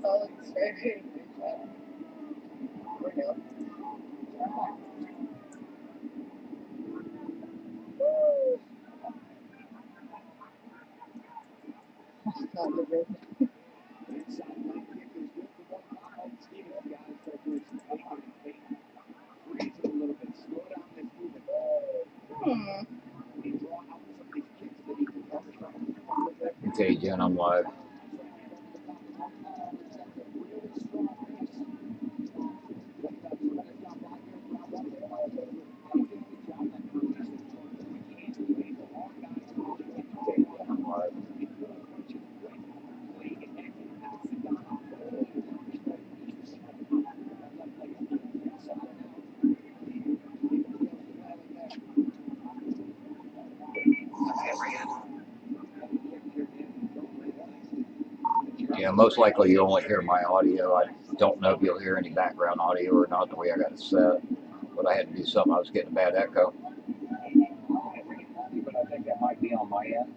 Oh, it's very Hmm. Okay, Jen, I'm live. Yeah, most likely you'll only hear my audio. I don't know if you'll hear any background audio or not the way I got it set. But I had to do something. I was getting a bad echo. But I think that might be on my end.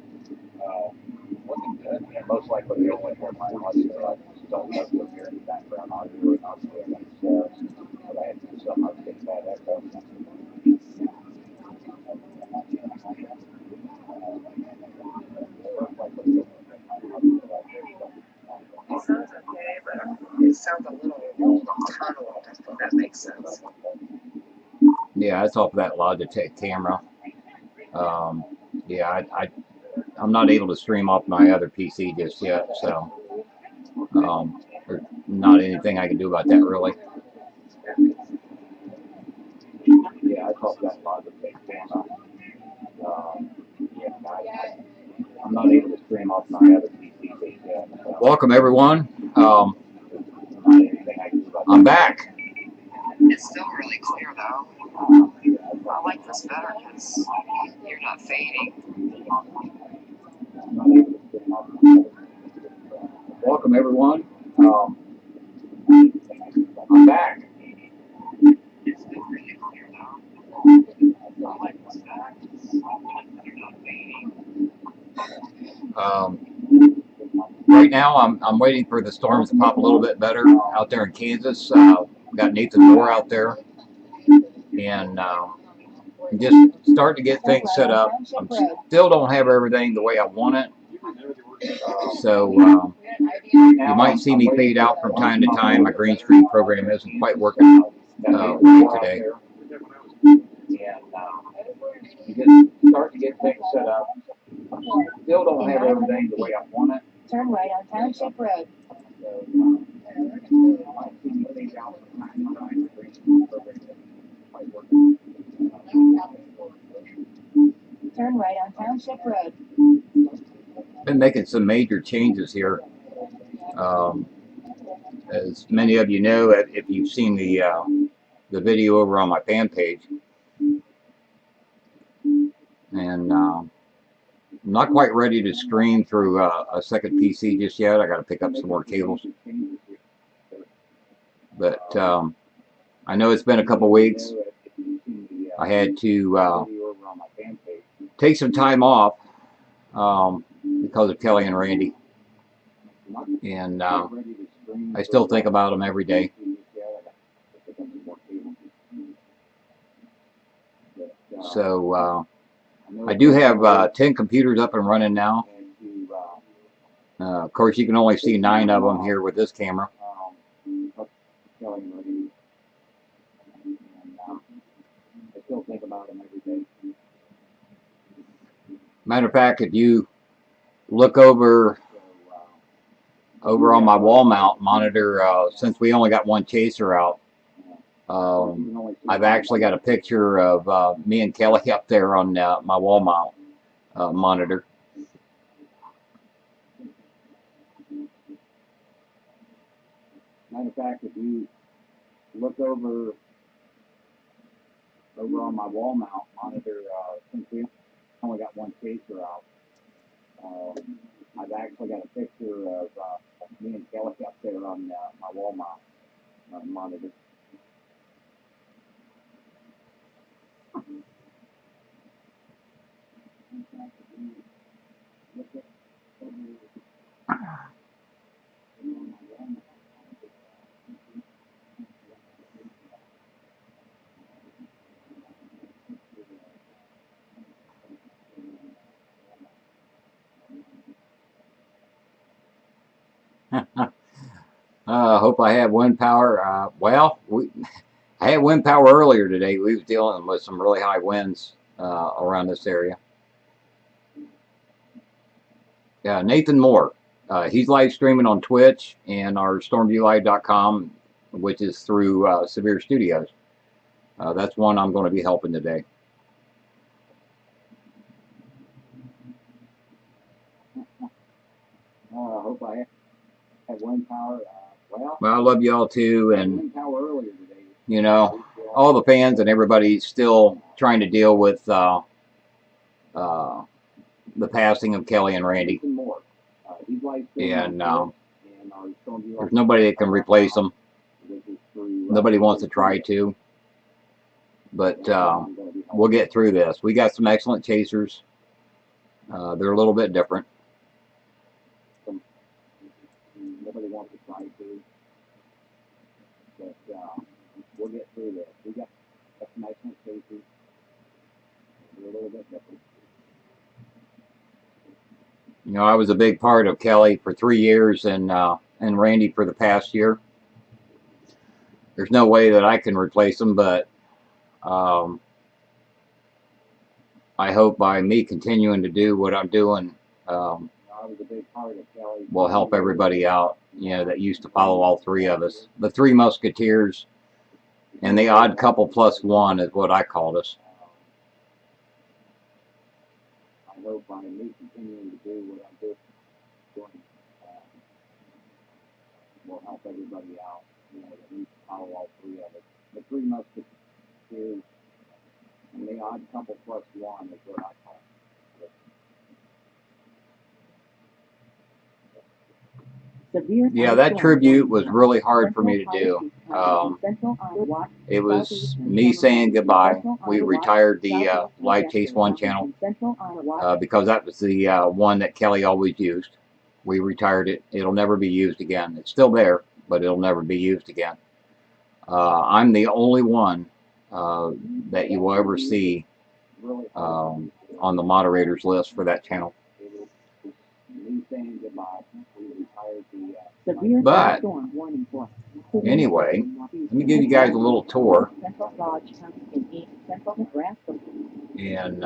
Looking good. Yeah, most likely you'll only hear my audio. I just don't know if you'll hear any background audio or not the way I got it set. But I had to do something. I was getting a bad echo. It sounds okay, but it sounds a little tunneled, if that makes sense. Yeah, that's off that Logitech camera. Um, yeah, I'm not able to stream off my other PC just yet, so there's not anything I can do about that really. Yeah, I off that Logitech camera. Yeah, I'm not able to stream off my other PC just yet. So. Welcome everyone. I'm back. It's still really clear though. I like this better because you're not fading. Welcome everyone. I'm back. It's still really clear though. I like this better because you're not fading. Right now, I'm waiting for the storms to pop a little bit better out there in Kansas. Got Nathan Moore out there, and just starting to get things set up. I still don't have everything the way I want it, so you might see me fade out from time to time. My green screen program isn't quite working right today. And just starting to get things set up. Still don't have everything the way I want it. Turn right on Township Road. Turn right on Township Road. Been making some major changes here. As many of you know, if you've seen the video over on my fan page, and I'm not quite ready to stream through a second PC just yet. I got to pick up some more cables, but I know it's been a couple weeks. I had to take some time off because of Kelly and Randy, and I still think about them every day. So I do have 10 computers up and running now. Of course, you can only see 9 of them here with this camera. Matter of fact, if you look over on my wall mount monitor, since we only got one chaser out, I've actually got a picture of me and Kelly up there on my wall mount monitor. Matter of fact, if you look over on my wall mount monitor, since we only got one chaser out, I've actually got a picture of me and Kelly up there on my wall mount monitor. Hope I have wind power. Well, I had wind power earlier today. We was dealing with some really high winds around this area. Nathan Moore. He's live streaming on Twitch and our stormviewlive.com, which is through Severe Studios. That's one I'm going to be helping today. Hope I have wind power. Well, I love y'all too, and you know, all the fans and everybody still trying to deal with the passing of Kelly and Randy. And there's nobody that can replace them. Nobody wants to try to. But we'll get through this. We got some excellent chasers. They're a little bit different. Nobody wants to try to. But we'll get through this. We got some excellent chasers. They're a little bit different. You know, I was a big part of Kelly for 3 years and Randy for the past year. There's no way that I can replace them, but I hope by me continuing to do what I'm doing will help everybody out, you know, that used to follow all three of us. The Three Musketeers and the odd couple plus one is what I called us. I hope by me continuing to do what I'm doing will help everybody out, you know, that needs to follow all three of us. The Three Musketeers and the odd couple plus one is what I call it. Yeah, that tribute was really hard for me to do. It was me saying goodbye. We retired the Live Chase 1 channel because that was the one that Kelly always used. We retired it. It'll never be used again. It's still there, but it'll never be used again. I'm the only one that you will ever see on the moderators list for that channel. But anyway, let me give you guys a little tour. And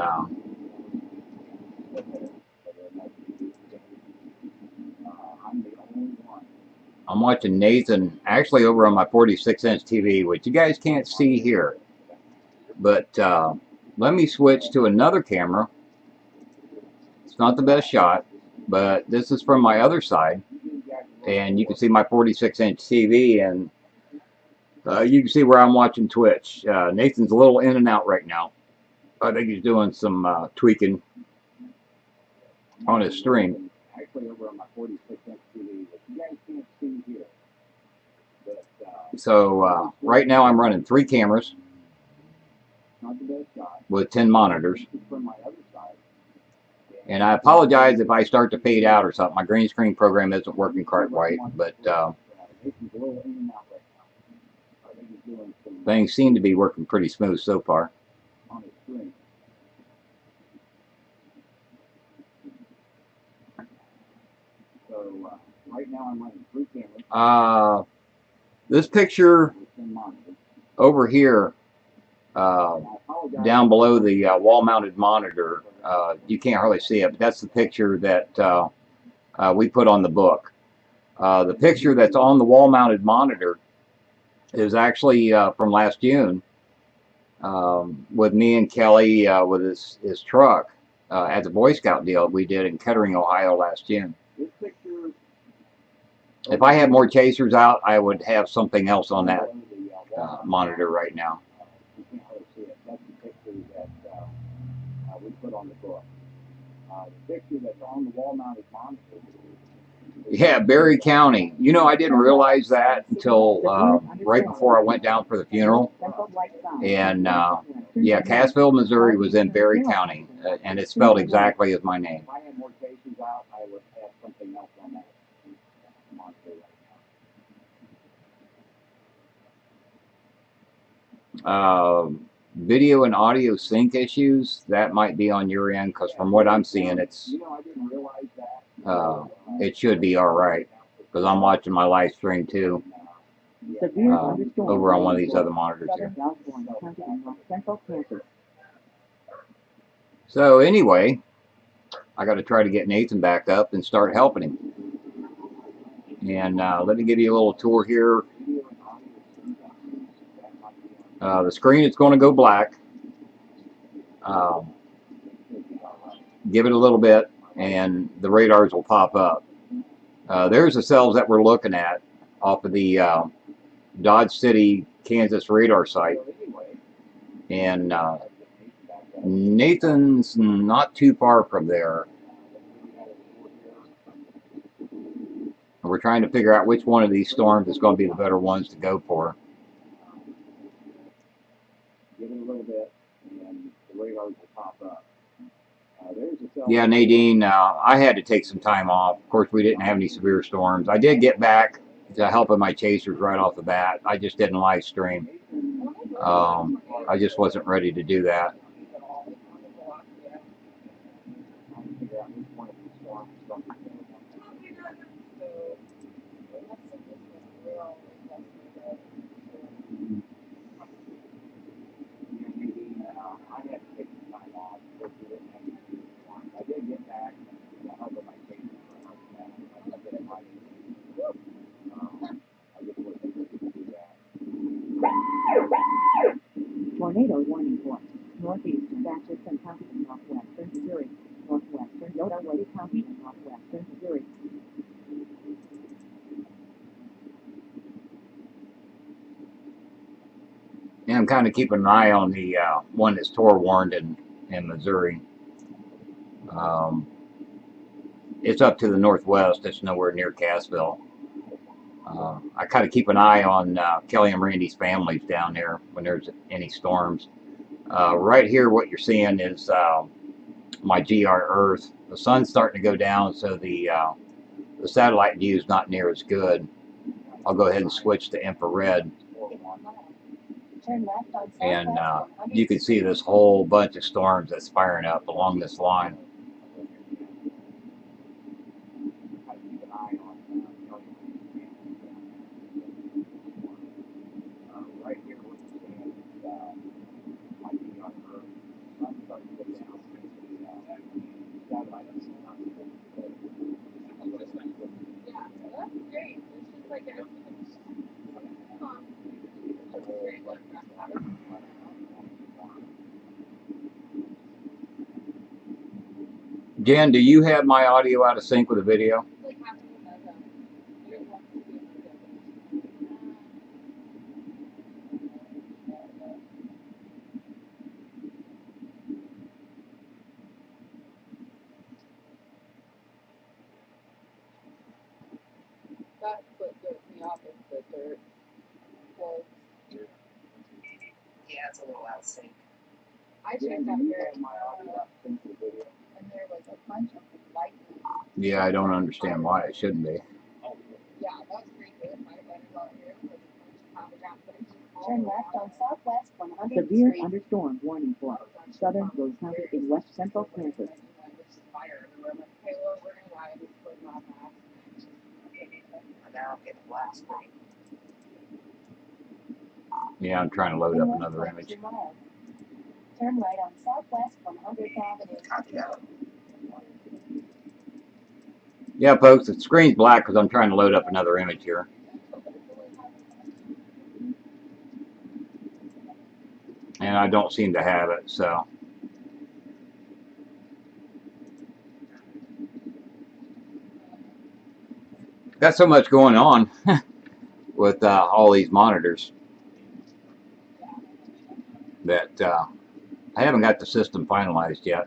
I'm watching Nathan actually over on my 46-inch TV, which you guys can't see here. But let me switch to another camera. It's not the best shot, but this is from my other side. And you can see my 46-inch TV, and you can see where I'm watching Twitch. Nathan's a little in and out right now. I think he's doing some tweaking on his stream. Actually over on my 46-inch TV, but you guys can't see here. So right now I'm running 3 cameras with 10 monitors. And I apologize if I start to fade out or something. My green screen program isn't working quite right, but things seem to be working pretty smooth so far. Right now I'm running 3 cameras. This picture over here, down below the wall-mounted monitor, you can't hardly see it, but that's the picture that we put on the book. The picture that's on the wall-mounted monitor is actually from last June with me and Kelly with his truck at the Boy Scout deal we did in Kettering, Ohio last June. If I had more chasers out, I would have something else on that monitor right now. That's the picture that we put on the book. The picture that's on the wall-mounted monitor. Yeah, Berry County. You know, I didn't realize that until right before I went down for the funeral. And yeah, Cassville, Missouri was in Berry County, and it's spelled exactly as my name. If I had more chasers out, I would have something else on that monitor right now. Video and audio sync issues, that might be on your end, because from what I'm seeing, it's it should be all right. because I'm watching my live stream too Severe over on one of these other monitors here. So anyway, I got to try to get Nathan back up and start helping him. And let me give you a little tour here. The screen is going to go black. Give it a little bit and the radars will pop up. There's the cells that we're looking at off of the Dodge City, Kansas radar site. And Nathan's not too far from there. We're trying to figure out which one of these storms is going to be the better ones to go for. Give it a little bit, and the radars will pop up. Yeah, Nadine, I had to take some time off. Of course, we didn't have any severe storms. I did get back to helping my chasers right off the bat. I just didn't live stream. I just wasn't ready to do that. Tornado warning for northeastern Atchison County and northwestern Missouri, northwestern Ottawa County and northwestern Missouri. And I'm kind of keeping an eye on the one that's Tor warned in Missouri. It's up to the northwest. It's nowhere near Cassville. I kind of keep an eye on Kelly and Randy's families down there when there's any storms. Right here, what you're seeing is my GR Earth. The sun's starting to go down, so the satellite view is not near as good. I'll go ahead and switch to infrared. And you can see this whole bunch of storms that's firing up along this line. Jen, do you have my audio out of sync with the video? That's what throws me off is the dirt. Well, yeah, it's a little out of sync. I checked out here and there was a bunch of lightning. Yeah, I don't understand why it shouldn't be. Yeah, that was pretty good. My letters out here was a bunch of ground footage. Turn left on Southwest 100th Severe Street. thunderstorm warning for southern Rose County in west central Kansas. Fire everywhere. I'm like, okay, well, we're gonna ride this foot not back. And now I'm getting blast screen. Yeah, I'm trying to load up another Northwest image. 2 miles. Turn right on Southwest 100th Avenue. Yeah, folks, the screen's black because I'm trying to load up another image here. And I don't seem to have it, so. Got so much going on with all these monitors that I haven't got the system finalized yet.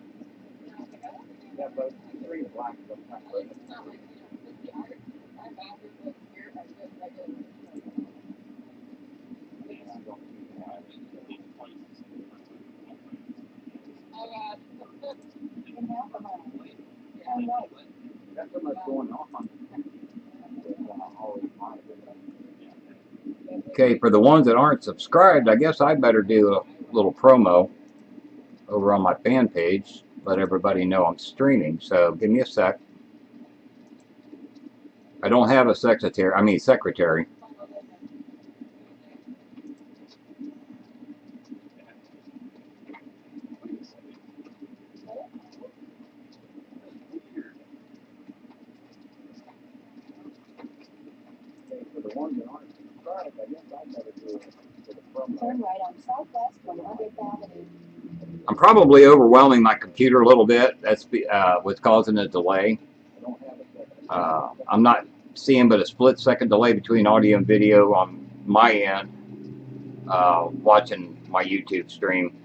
In half a mile. Turn right. Got so much going on. Okay, for the ones that aren't subscribed, I guess I better do a little promo over on my fan page. Let everybody know I'm streaming. So give me a sec. I don't have a secretary. I mean secretary. For the ones that aren't subscribed, I guess I'd never do it for the promo. Turn right on Southwest 100th Avenue. I'm probably overwhelming my computer a little bit. That's what's causing a delay. I don't have a second. I'm not seeing but a split-second delay between audio and video on my end. Watching my YouTube stream.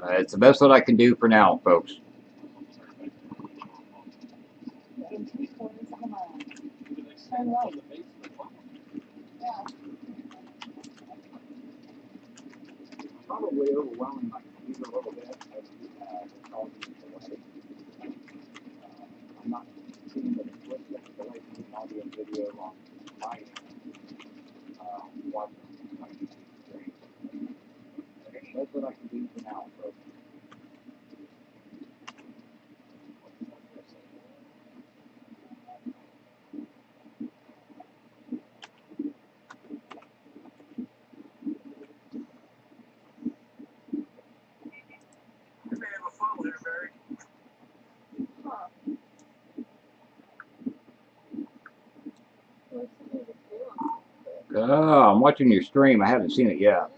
It's the best that I can do for now, folks. In 3/4 of a mile. Turn right. Probably overwhelming my computer a little bit. Causing a delay. I'm not seeing the split second delay between audio and video on my end. Watching my YouTube stream. That's what I can do for now. So. You may have a funnel here, Barry. I'm watching your stream. I haven't seen it yet.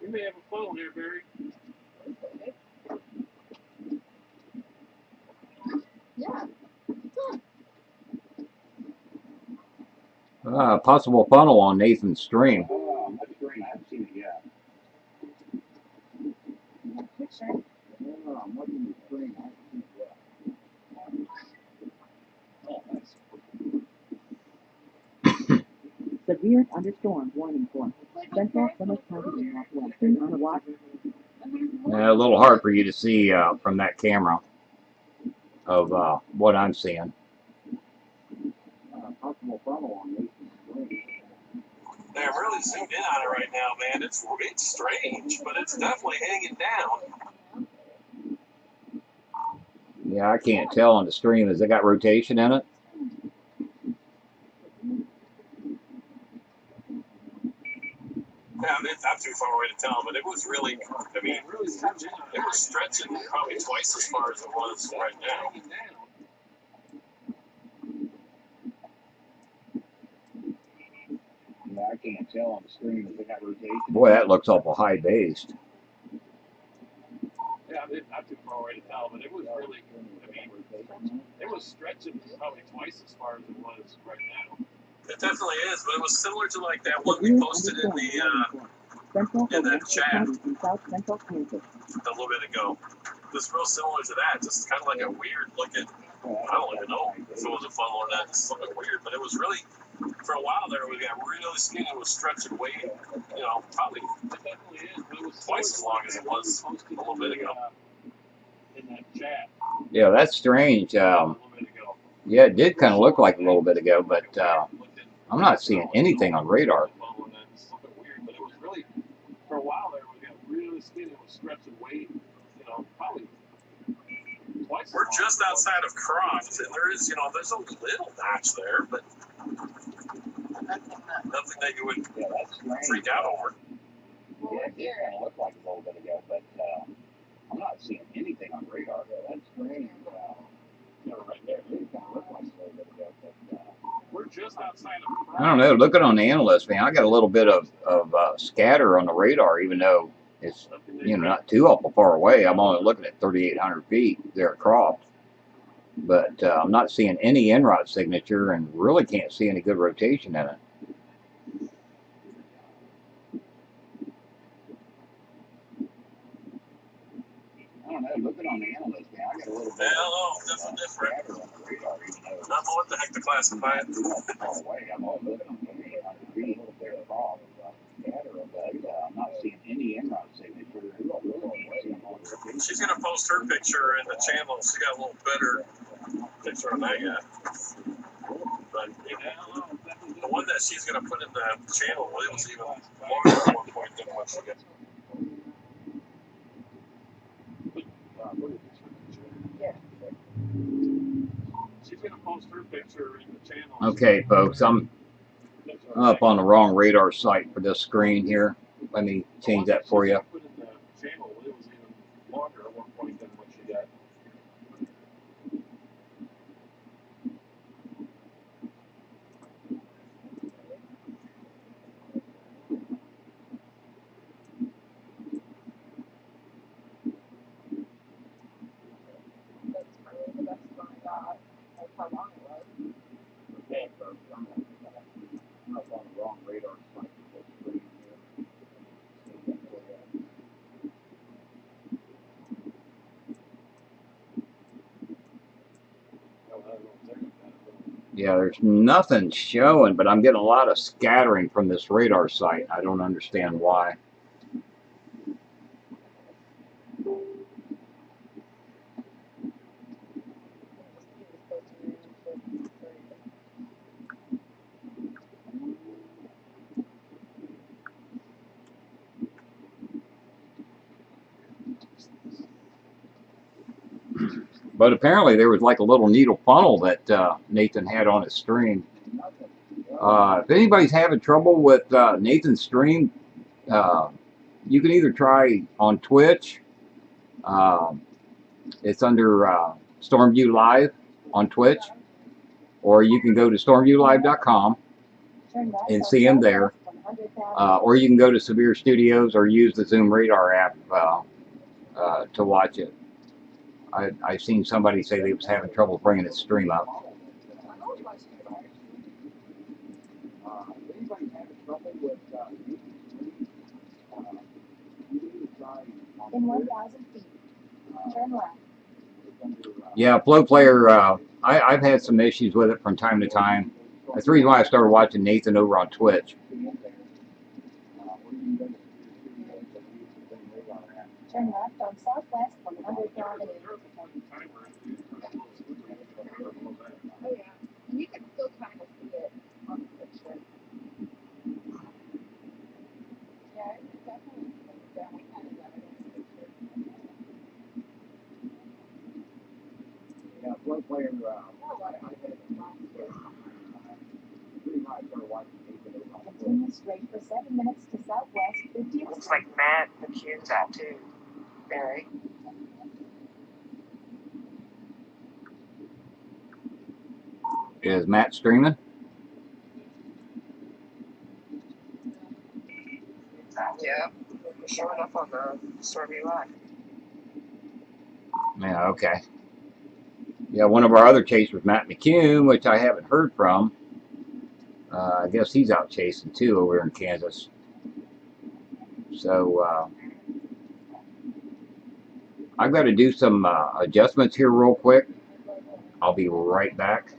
You may have a funnel here, Barry. Possible funnel on Nathan's stream. My screen, I haven't seen it yet. Picture. I'm watching the screen, I haven't seen it yet. Oh, nice. Severe thunderstorm warning for Central Plymouth County and Northwestern on the watch. A little hard for you to see from that camera of what I'm seeing. Possible funnel on Nathan's screen. They're really zoomed in on it right now, man. It's strange, but it's definitely hanging down. Yeah, I can't tell on the stream. Has it got rotation in it? Yeah, it's not too far away to tell, but it was really, I mean, it was stretching probably twice as far as it was right now. Yeah, I can't tell on the screen if it got rotation. Boy, that looks awful high-based. Yeah, it's not too far away to tell, but it was really, I mean, it was stretching probably twice as far as it was right now. It definitely is, but it was similar to like that one we posted in the chat South Central Kansas. a little bit ago. It was real similar to that, just kind of like a weird looking, I don't even know if it was a funnel or not, just something weird, but it was really, for a while there, we got really skinny, it was stretching way, probably twice as long as it was a little bit ago. In that chat. Yeah, that's strange. Yeah, it did kind of look like a little bit ago, but I'm not seeing anything on radar. But it was really, for a while there, we got really skinny, it was stretching way, probably twice. We're just outside of Croft, and there's a little notch there, but nothing that you would freak out over. Yeah, it did kind of look like a little bit ago, but I'm not seeing anything on radar. That's strange. Right there, it did kind of look like a little bit ago, but we're just outside of Croft. I don't know. Looking on the analyst, man, I got a little bit of scatter on the radar, even though it's not too awful far away. I'm only looking at 3,800 feet there at Croft, but I'm not seeing any en-route signature, and really can't see any good rotation in it. I don't know. Looking on the analyst, man, I got a little bit different. scatter on the radar, even though I don't know what the heck to classify it. far away. I'm only looking on 3,800 feet there at Croft. Scatter, but I'm not seeing any en-route signature. She's going to post her picture in the channel. She got a little better picture on that yet. But the one that she's going to put in the channel, it was even longer at one point than what she got. post her picture in the channel. Okay, folks, I'm up on the wrong radar site for this screen here. Let me change that for you. Put in the channel, it was even longer at one point than what she got. That's probably the best one I got. That's how long it was. Okay, folks, I'm up on the wrong radar site for this screen here. Change that for you. Yeah, there's nothing showing, but I'm getting a lot of scattering from this radar site. I don't understand why. But apparently there was like a little needle funnel that Nathan had on his stream. If anybody's having trouble with Nathan's stream, you can either try on Twitch. It's under Stormview Live on Twitch, or you can go to stormviewlive.com and see him there, or you can go to Severe Studios or use the Zoom Radar app to watch it. I've seen somebody say they was having trouble bringing his stream up. Anybody having trouble with In 1,000 feet, turn left. Yeah, Flow Player, I've had some issues with it from time to time. That's the reason why I started watching Nathan over on Twitch. Turn left on Southwest 100th Avenue. Oh yeah, and you can still kind of see it on the picture. Yeah, it's definitely we kind of got it in the picture. Yeah, Flow Player, I had the reason why I started watching Nathan over on Twitch. Continue straight for 7 minutes to Southwest 50th Looks Street. like Matt McCune's out too, Barry. Is Matt streaming? Yeah, showing up on the Stormy Live. Yeah, okay. Yeah, one of our other chasers, Matt McCune, which I haven't heard from. I guess he's out chasing too over in Kansas. So I've got to do some adjustments here real quick. I'll be right back.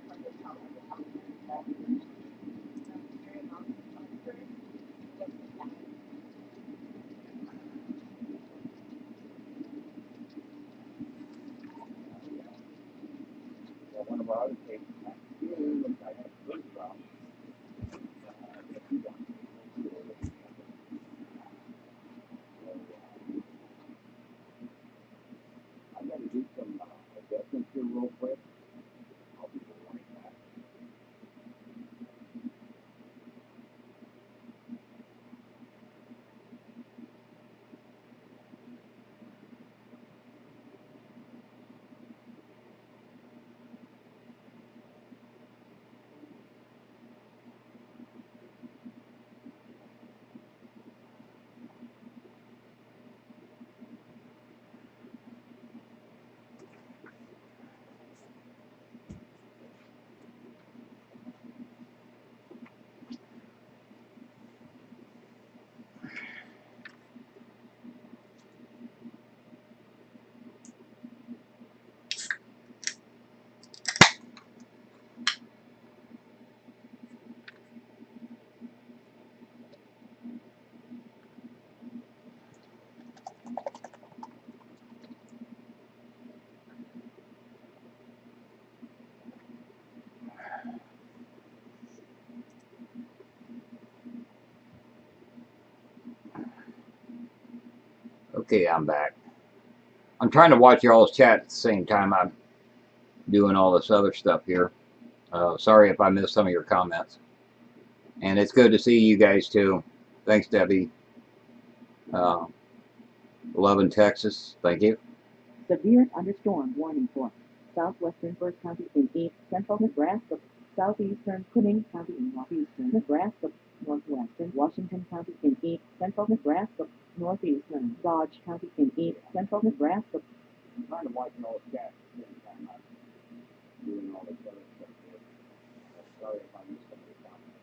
Well, one of our other cases, which I haven't heard from, I guess he's on too over in Kansas. So I've got to do some adjustments here real quick. I'll be right back. Okay, I'm back. I'm trying to watch y'all's chat at the same time I'm doing all this other stuff here. Sorry if I missed some of your comments. And it's good to see you guys too. Thanks, Debbie. Uh, Love in Texas. Thank you. Severe thunderstorm warning for southwestern First County in east central Nebraska, southeastern Cumming County in northeastern Nebraska, northwestern Washington County in east central Nebraska, northeastern Dodge County in east central Nebraska. I'm trying to watch all the stats at the same time I'm doing all this other stuff here. Sorry if I missed some of your comments.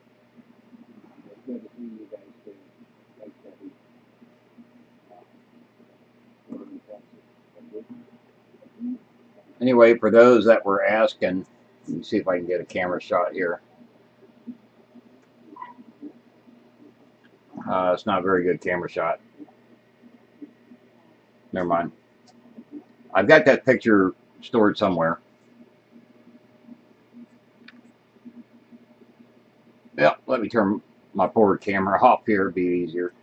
It's good to see you guys too. Thanks, Debbie. Love in Texas. Thank you. Anyway, for those that were asking, let me see if I can get a camera shot here. It's not a very good camera shot. Never mind. I've got that picture stored somewhere. Yeah, let me turn my forward camera off here. It'd be easier.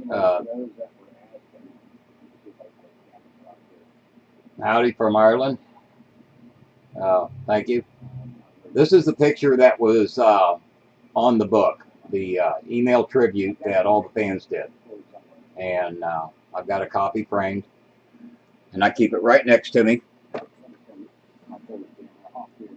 Those that were asking, see if I can get the camera shot here. Howdy from Ireland. Thank you. This is the picture that was on the book, the email tribute that all the fans did. And I've got a copy framed, and I keep it right next to me. I'll pull the camera off here.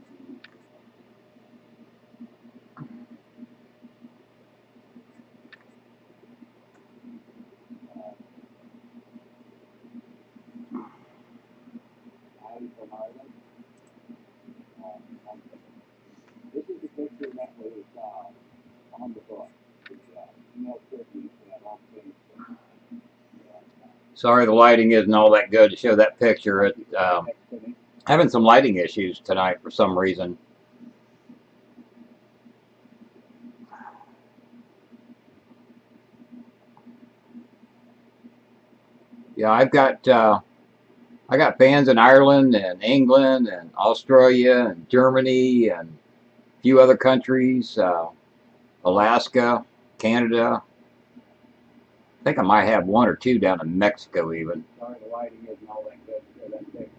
Howdy from Ireland. This is the picture that was on the book, the email tribute that all things. Sorry the lighting isn't all that good to show that picture. Having some lighting issues tonight for some reason. Yeah, I got fans in Ireland and England and Australia and Germany and a few other countries, Alaska, Canada. I think I might have one or two down in Mexico even. Sorry, the lighting isn't all that good for that picture.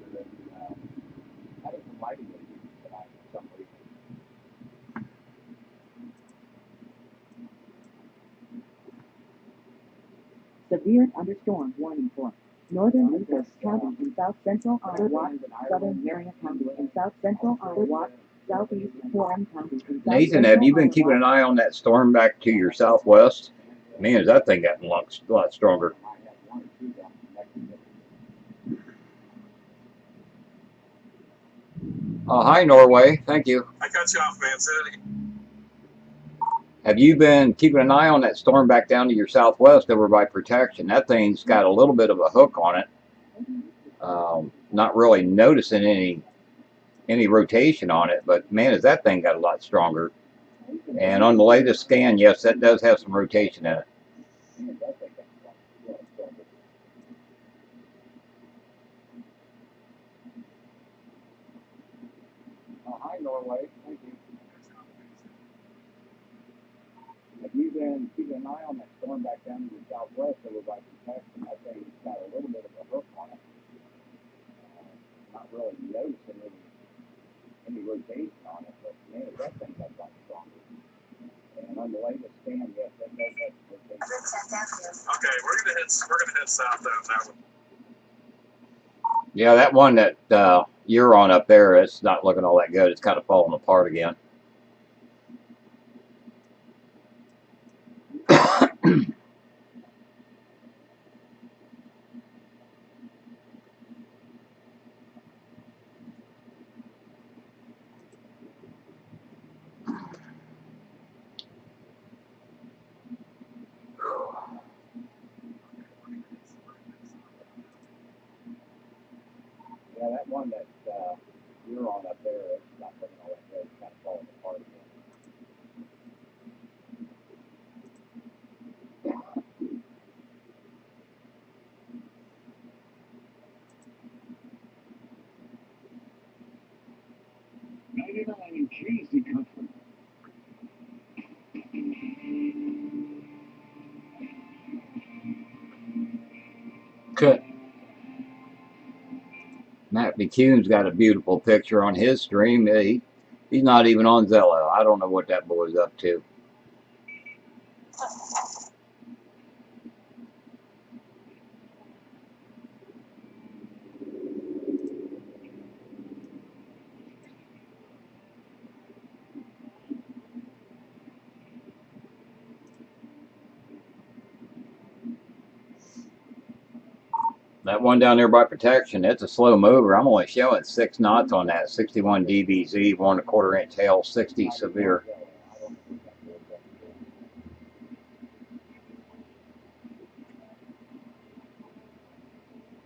Having some lighting issues tonight for some reason. Severe thunderstorm warning for northern Lucas County in south central Iowa, southern Marion County in south central Iowa, southeast Warren County in south Nathan, have you been keeping an eye on that storm back to your southwest? Man, has that thing gotten a lot stronger. I might have one or two down in Mexico. Oh, hi, Norway. Thank you. I cut you off, man. Say that again. Have you been keeping an eye on that storm back down to your southwest over by Protection? That thing's got a little bit of a hook on it. Not really noticing any rotation on it, but man, has that thing got a lot stronger. And on the latest scan, yes, that does have some rotation in it. Hi, Norway. Thank you. Have you been keeping an eye on that storm back down to the southwest over by Protection? That thing's got a little bit of a hook on it. Not really noticing any rotation on it, but man, that thing got a lot stronger. And on the latest scan, yes, that does have rotation. Okay, we're gonna head south now. Yeah, that one that you're on up there, it's not looking all that good. It's kind of falling apart again. Yeah, that one that you're on up there, it's not looking all that good. It's kind of falling apart again. Okay. McCune's got a beautiful picture on his stream. He's not even on Zello. I don't know what that boy's up to. That one down there by Protection, it's a slow mover. I'm only showing 6 knots on that 61 DBZ, 1¼ inch hail, 60 severe.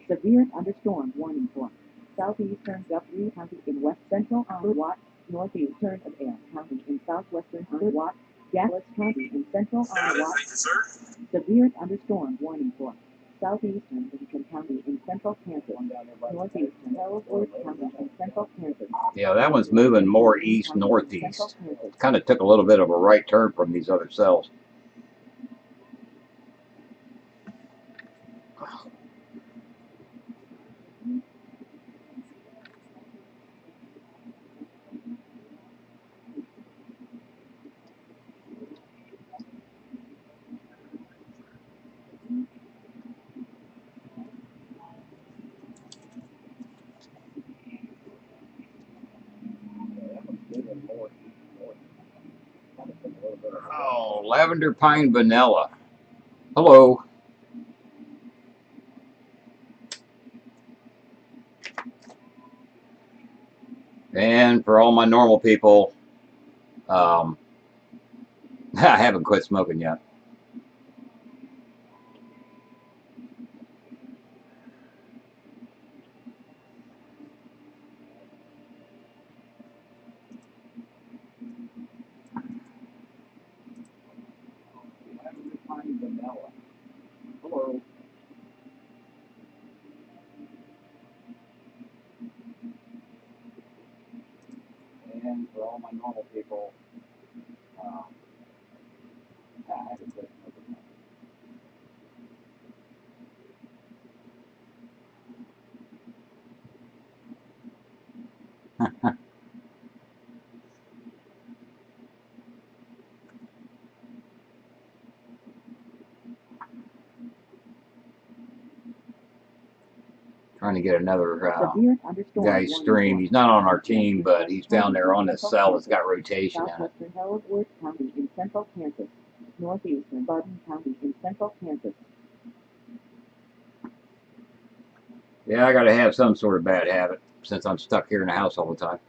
Severe thunderstorm warning for southeastern Guthrie County in west central Iowa, northeastern of Air County in southwestern Iowa, Dallas County in central Iowa. Thank you, sir. Severe thunderstorm warning for southeastern Lincoln County in central Kansas, northeastern Ellsworth County in central Kansas. Yeah, that one's moving more east-northeast. Kind of took a little bit of a right turn from these other cells. Oh, lavender pine vanilla. Hello. And for all my normal people, I haven't quit smoking yet. Hello. And for all my normal people, I haven't quit smoking yet. Trying to get another Severe thunderstorm guy's warning stream. for He's not on our team, but he's down there on this cell that's got rotation in it. southwestern Ellsworth County in central Kansas, northeastern Barton County in central Kansas. Yeah, I got to have some sort of bad habit since I'm stuck here in the house all the time.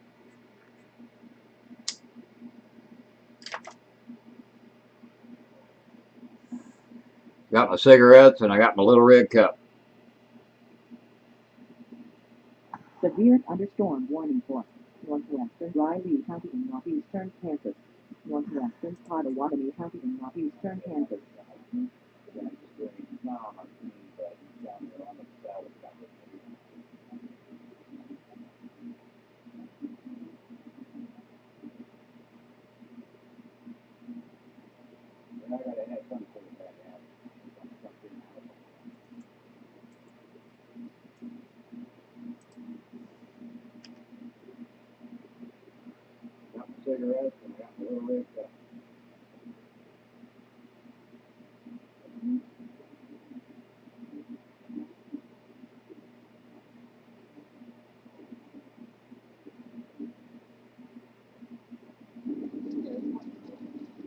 Got my cigarettes and I got my little red cup. Severe thunderstorm warning for northwestern Riley County in northeastern Kansas, northwestern Pottawatomie County in northeastern Kansas. Yeah, just doing, he's not on our team, but he's down there on the cell that's got rotation. And I gotta have some sort of bad habit. I'm stuck here in the house all the time. Got my cigarettes and I got my little red cup.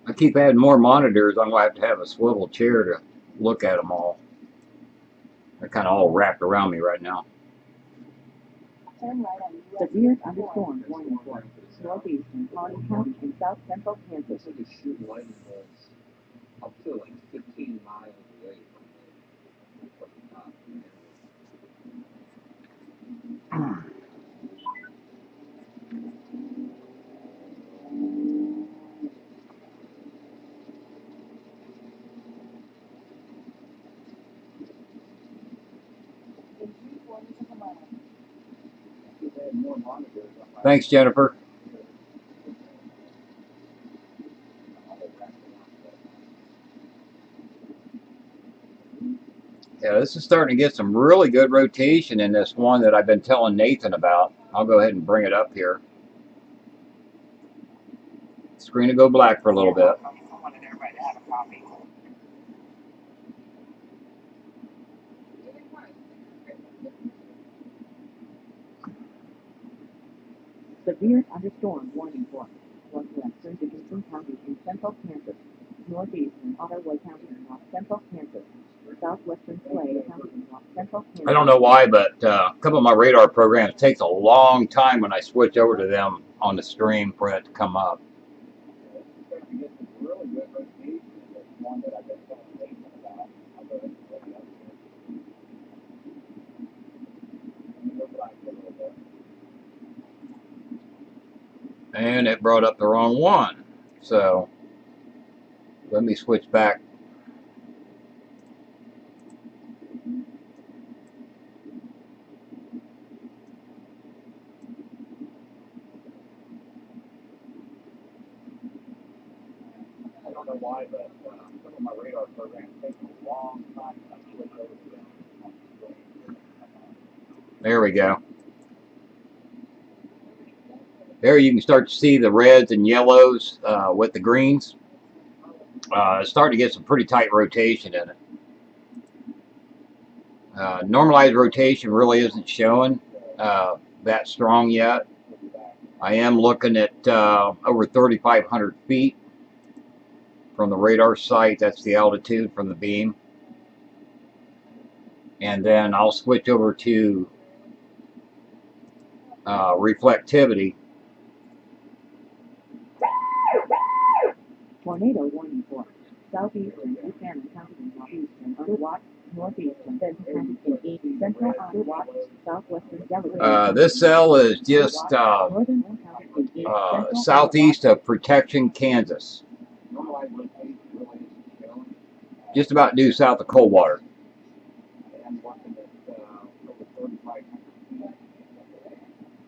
I keep adding more monitors. I'm going to have a swivel chair to look at them all. They're kind of all wrapped around me right now. Turn right on Severe thunderstorm warning for northeastern Pawnee County in south central Kansas. It's like a shooting lightning bolts up to like 15 miles away from the top. in 3/4 of a mile. Keep adding more monitors on my Thanks, Jennifer. all wrapped around that. Yeah, this is starting to get some really good rotation in this one that I've been telling Nathan about. I'll go ahead and bring it up here. Screen will go black for a little bit. Severe thunderstorm warning for northwestern Dickinson County in central Kansas, northeastern Ottawa County in north central Kansas, southwestern Clay County in north central Kansas. I don't know why, but a couple of my radar programs takes a long time when I switch over to them on the stream for it to come up. Starting to get some really good rotation in this one that I've been telling Nathan about. I'll go ahead and bring it up here. Let me go back a little bit. And it brought up the wrong one. So let me switch back. I don't know why, but some of my radar programs take a long time when I switch over to them on the screen. There we go. There you can start to see the reds and yellows with the greens. It's starting to get some pretty tight rotation in it. Normalized rotation really isn't showing that strong yet. I am looking at over 3,500 feet from the radar site. That's the altitude from the beam. And then I'll switch over to reflectivity. Tornado warning for southeastern Buchanan County in northeastern Ottawa, northeastern Benton County in east central Ottawa, southwestern Delaware. This cell is just northern County in east central southeast of Protection, Kansas. Normalized rotation really isn't showing. Just about due south of Coldwater. I am working at over 3,500 feet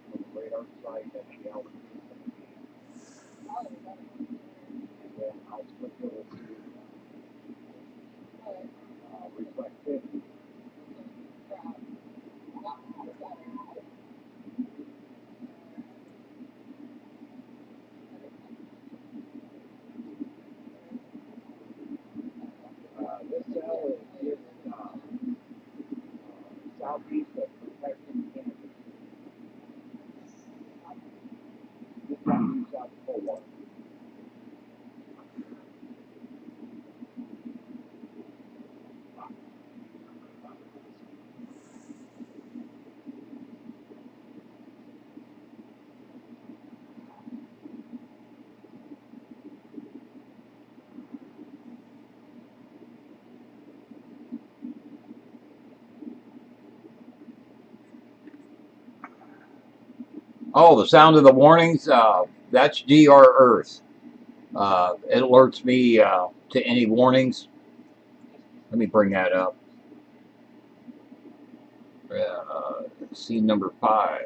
from the radar site at the altitude. And then I'll switch over to reflectivity. This cell is just southeast of Protection, Kansas. Just about due south of Coldwater. Oh, the sound of the warnings. That's GR Earth. It alerts me to any warnings. Let me bring that up. Scene number 5.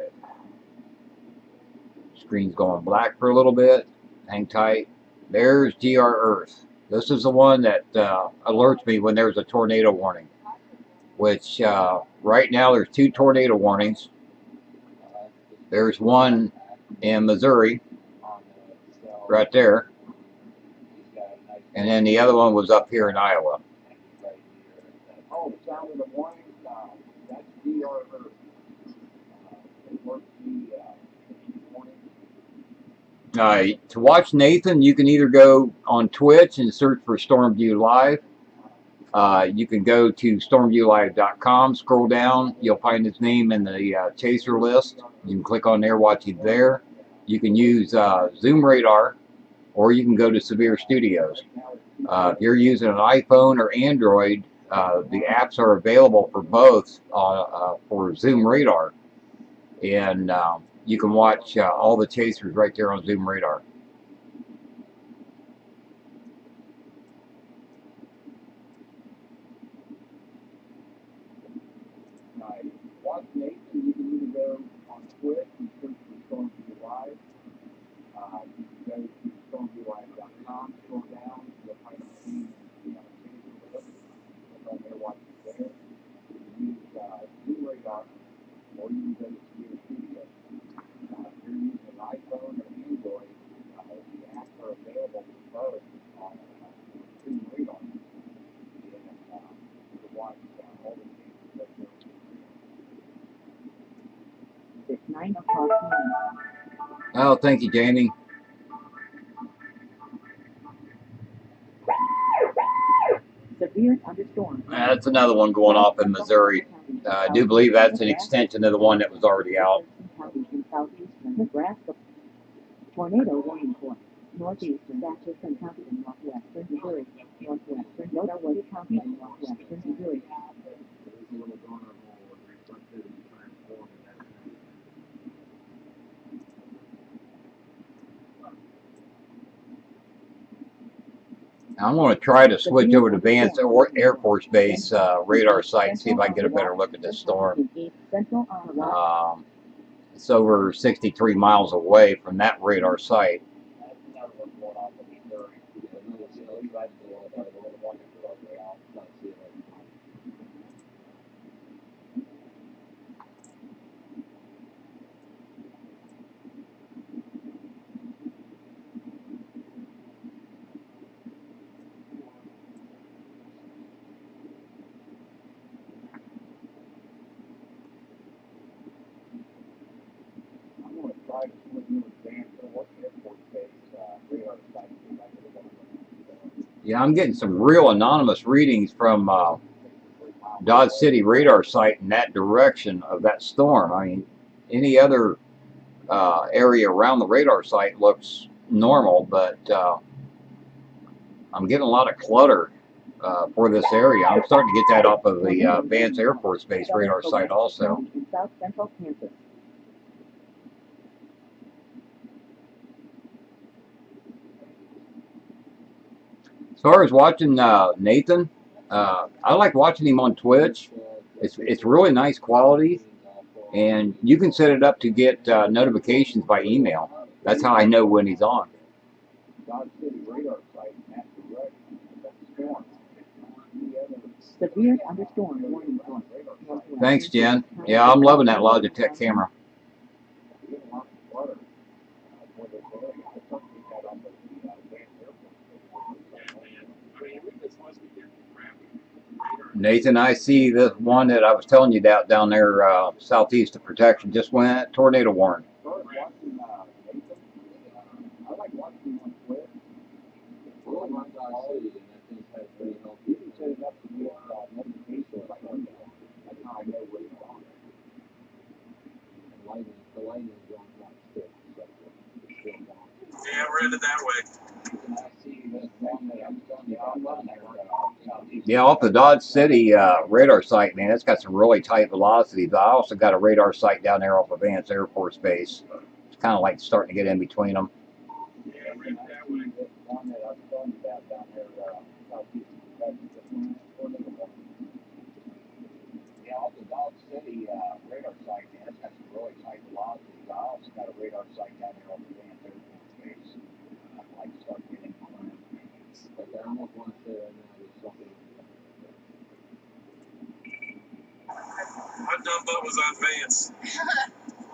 Screen's going black for a little bit. Hang tight. There's GR Earth. This is the one that alerts me when there's a tornado warning. Which right now there's 2 tornado warnings. There's one in Missouri, right there. And then the other one was up here in Iowa. Oh, the sound of the warning. That's DR Earth. It works the warning. To watch Nathan, you can either go on Twitch and search for Stormview Live. You can go to stormviewlive.com, scroll down, you'll find his name in the chaser list. You can click on there, watch him there. You can use Zoom Radar, or you can go to Severe Studios. If you're using an iPhone or Android, the apps are available for both for Zoom Radar. And you can watch all the chasers right there on Zoom Radar. Watch Nathan, you can either go on Twitch and search for Stormview Live. You can go to stormviewlive.com, scroll down, you'll find the team chaser list. Click on there, watch it there. 9 o'clock p.m. Oh, thank you, Jamie. Severe thunderstorm. That's another one going off in Missouri. I do believe that's an extension of the one that was already out. County in southeastern Nebraska. Tornado warning for northeastern Atchison County in northwestern Missouri. Northwestern Nottaway County in northwestern Missouri. I'm going to try to switch over to Vance Air Force Base radar site and see if I can get a better look at this storm. It's over 63 miles away from that radar site. I'm going to try to swing you with Van Air Force Base radar site. Yeah, I'm getting some real anonymous readings from Dodge City radar site in that direction of that storm. I mean, any other area around the radar site looks normal, but I'm getting a lot of clutter for this area. I'm starting to get that off of the Vance Air Force Base radar site also. In south central Kansas. As far as watching Nathan, I like watching him on Twitch. It's really nice quality, and you can set it up to get notifications by email. That's how I know when he's on. Dodge City radar site in that direction. That's storm. Severe thunderstorm warning for northwestern. Thanks, Jen. Yeah, I'm loving that Logitech camera. Nathan, I see the one that I was telling you about down there southeast of Protection just went tornado warning. I like watching him on Twitter. You can set it up to get notifications like that. That's how I know where he's on. The lightning is going like stick. Yeah, we're headed that way. Yeah, off the Dodge City radar site, man, it's got some really tight velocities. I also got a radar site down there off of Vance Air Force Base. It's kind of like starting to get in between them. Yeah, we're headed that way. One that I was telling you about down there southeast of yeah, off the Dodge City radar site, man, it's got some really tight velocities. I also got a radar site down there on the Vance Air Force Base. I'd like to start getting on it. But I almost want to say right now there's something. My dumb butt was on Vance.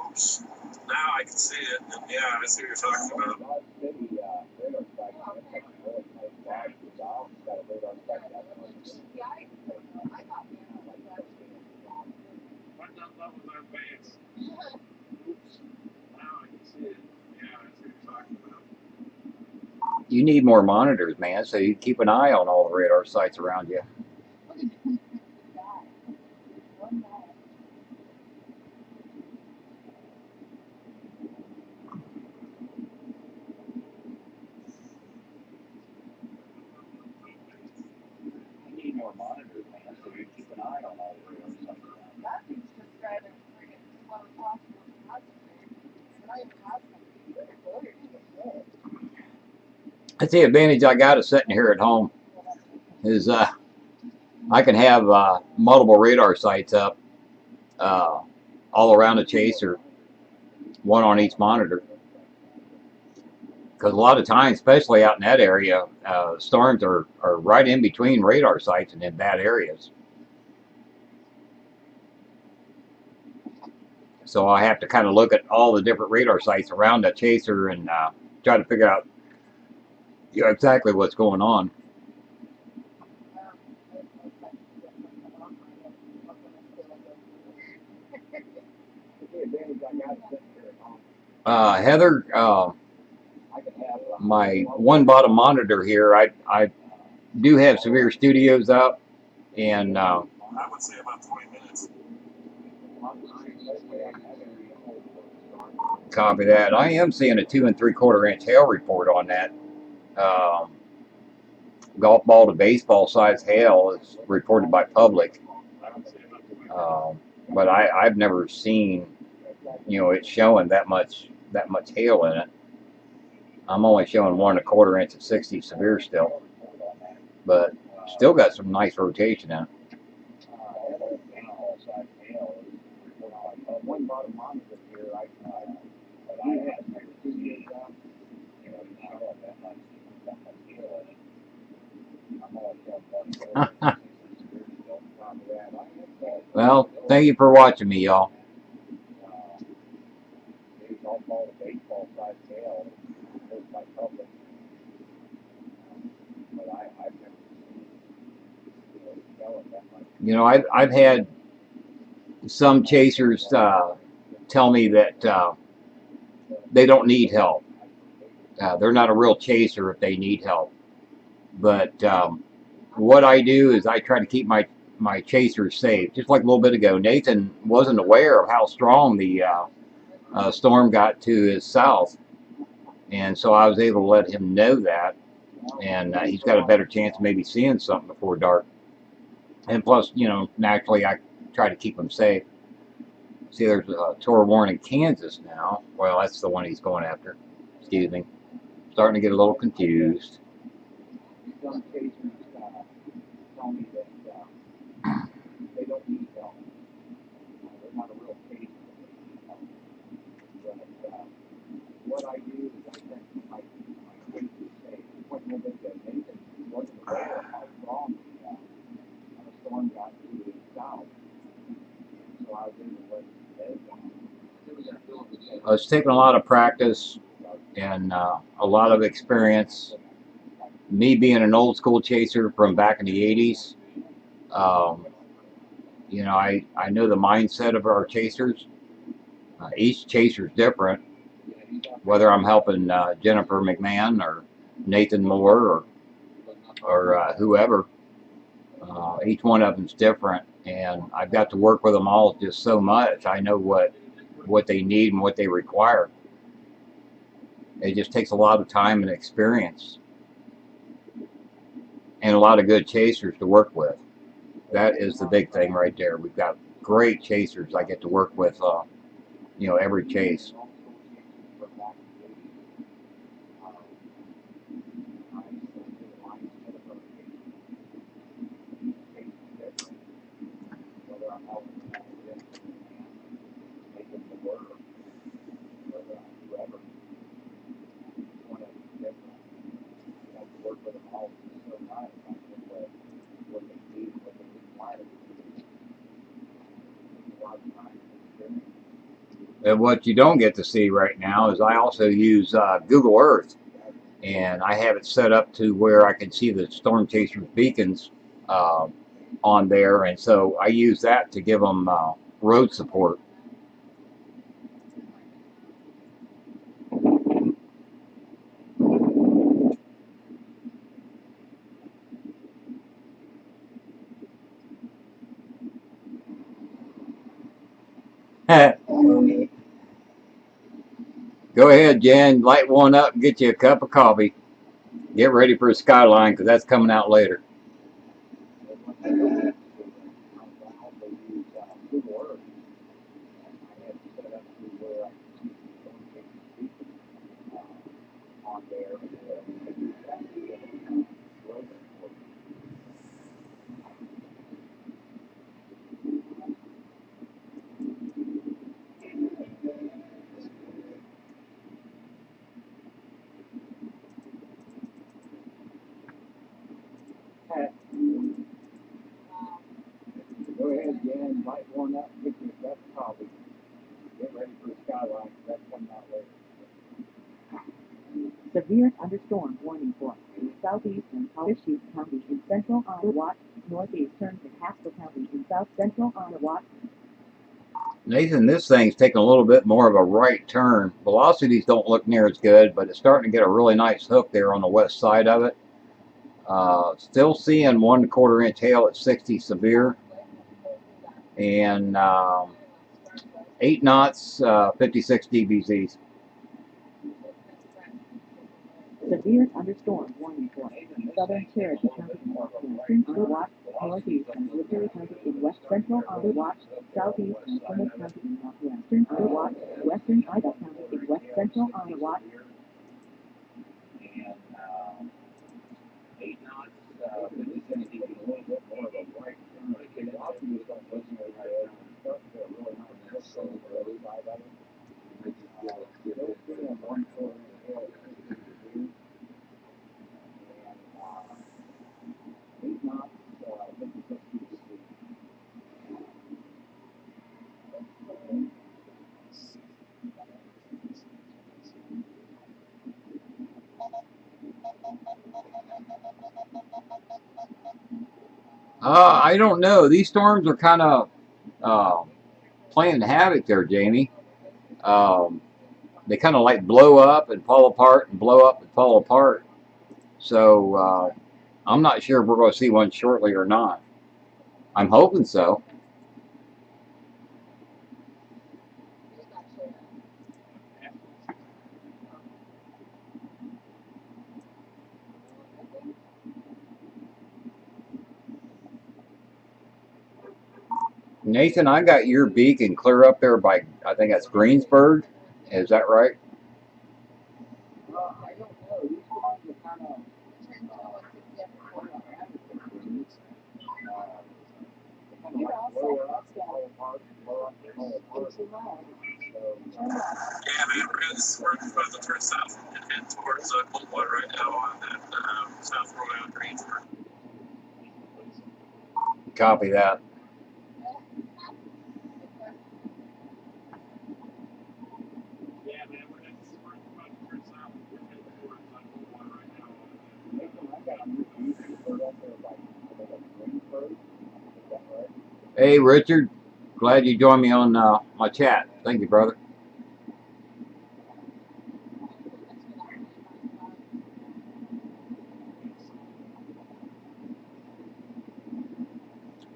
Oops. Now I can see it. Yeah, I see what you're talking about. Dodge City radar site, man, it's got some really tight velocities. I also got a radar site down there on the My dumb butt was on Vance. Oops. Now I can see it. Yeah, I see what you're talking about. You need more monitors, man, so you keep an eye on all the radar sites around you. You need more monitors, man, so you keep an eye on all the radar sites around you. That's the advantage I got of sitting here at home is I can have multiple radar sites up all around the chaser, one on each monitor. Because a lot of times, especially out in that area, storms are right in between radar sites and in bad areas. So I have to kind of look at all the different radar sites around that chaser and try to figure out exactly what's going on. The advantage I Heather, my one bottom monitor here, I do have severe studios up, and I would say about 20 minutes. copy that. I am seeing a 2 3/4 inch hail report on that. Um, golf ball to baseball size hail is reported by public, but I've never seen, it showing that much hail in it. I'm only showing 1 1/4 inch at 60 severe still, but still got some nice rotation in it. One bottom monitor here, but I had studios up, you know, that much hail in it. I'm always showing one. Well, thank you for watching me, y'all. Golf ball to baseball size hail goes by public. But I've never seen hail that much. I've had some chasers tell me that they don't need help. They're not a real chaser if they need help. But what I do is I try to keep my chasers safe. Just like a little bit ago, Nathan wasn't aware of how strong the storm got to his south, and so I was able to let him know that, and he's got a better chance of maybe seeing something before dark. And plus, naturally, I try to keep him safe. See, there's a tour warning in Kansas now. Well, that's the one he's going after. Excuse me. Starting to get a little confused. Some chasers tell me that they don't need help. They're not a real chaser. But what I do is I try to keep my chasers safe. What a little bit ago, Nathan wasn't aware of how strong the storm got to his south. So I was able to let him know. It's taken a lot of practice and a lot of experience. Me being an old school chaser from back in the 80s, I know the mindset of our chasers. Each chaser's different, whether I'm helping Jennifer McMahon or Nathan Moore or whoever. Each one of them's different, and I've got to work with them all just so much. I know what they need and what they require. It just takes a lot of time and experience and a lot of good chasers to work with. That is the big thing right there. We've got great chasers I get to work with, every chase. And what you don't get to see right now is I also use Google Earth, and I have it set up to where I can see the storm chasers beacons on there, and so I use that to give them road support. Go ahead, Jen, light one up and get you a cup of coffee. Get ready for a skyline because that's coming out later. Go ahead, Jen, light one up, get you a cup of coffee. Get ready for the skyline, that's coming out later. Severe thunderstorm warning for southeastern Deschutes County in central Iowa, northeastern to Haskell County in south central Iowa, Nathan, this thing's taking a little bit more of a right turn. Velocities don't look near as good, but it's starting to get a really nice hook there on the west side of it. Still seeing 1/4 inch hail at 60 severe. And 8 knots, 56 dBZs. Severe thunderstorm warning for southern Cherokee County, western Underwatch, northeastern Woodbury County in west central Underwatch, southeastern Plymouth County in northwestern Underwatch, western Ida County in west central Underwatch. And 8 knots, 56 dB, a little bit more of a right turn. The velocities don't look very good. Starts to get really nice hook on the road side of it. Still seeing 1/4 inch hail at 60 degrees. And 8 knots, 56 dBs. I don't know. These storms are kind of playing havoc there, Jamie. They kind of like blow up and fall apart and blow up and fall apart. So I'm not sure if we're going to see one shortly or not. I'm hoping so. Nathan, I got your beacon clear up there by, I think that's Greensburg. Is that right? I don't know. These storms are kind of blow up, fall apart, blow up, fall apart. So, Yeah, man, we're about to turn south and head towards Coldwater right now on that South Road out Greensburg. Copy that. Yeah, man, we're about to turn south. We're heading towards Coldwater right now. Nathan, I got your beacon clear up there by, I think that's Greensburg. Is that right? Hey, Richard. Glad you joined me on my chat. Thank you, brother.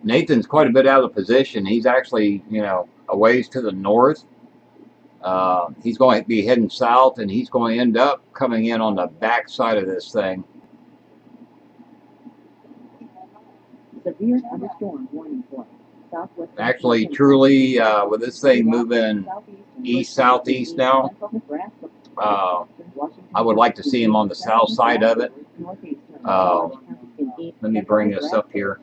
Nathan's quite a bit out of position. He's actually, a ways to the north. He's going to be heading south, and he's going to end up coming in on the back side of this thing. Severe thunderstorm warning for southwest. Actually, truly, with this thing moving east-southeast now, I would like to see him on the south side of it. Let me bring this up here.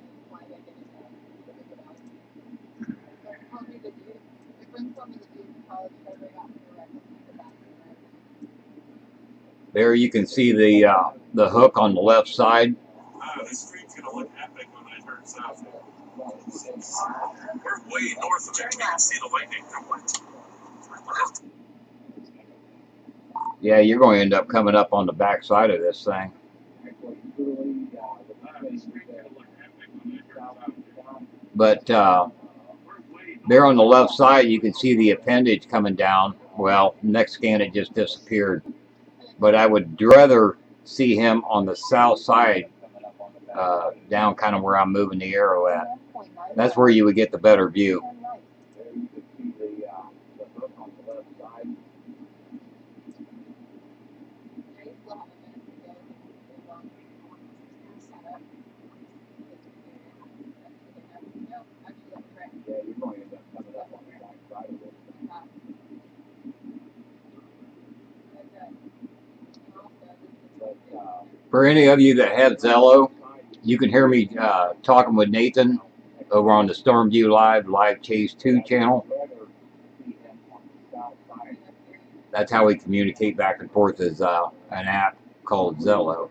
There you can see the hook on the left side. This street's gonna look epic when I turn south. We're way north of it. We can see the lightning. Yeah, you're going to end up coming up on the back side of this thing. But there on the left side, you can see the appendage coming down. Well, next scan, it just disappeared. But I would rather see him on the south side, down kind of where I'm moving the arrow at. That's where you would get the better view. There you can see the hook on the left side. Yeah, you're going to end up coming up on the back side of it. But, For any of you that have Zello, you can hear me talking with Nathan over on the Stormview Live Chase 2 channel. That's how we communicate back and forth, is an app called Zello.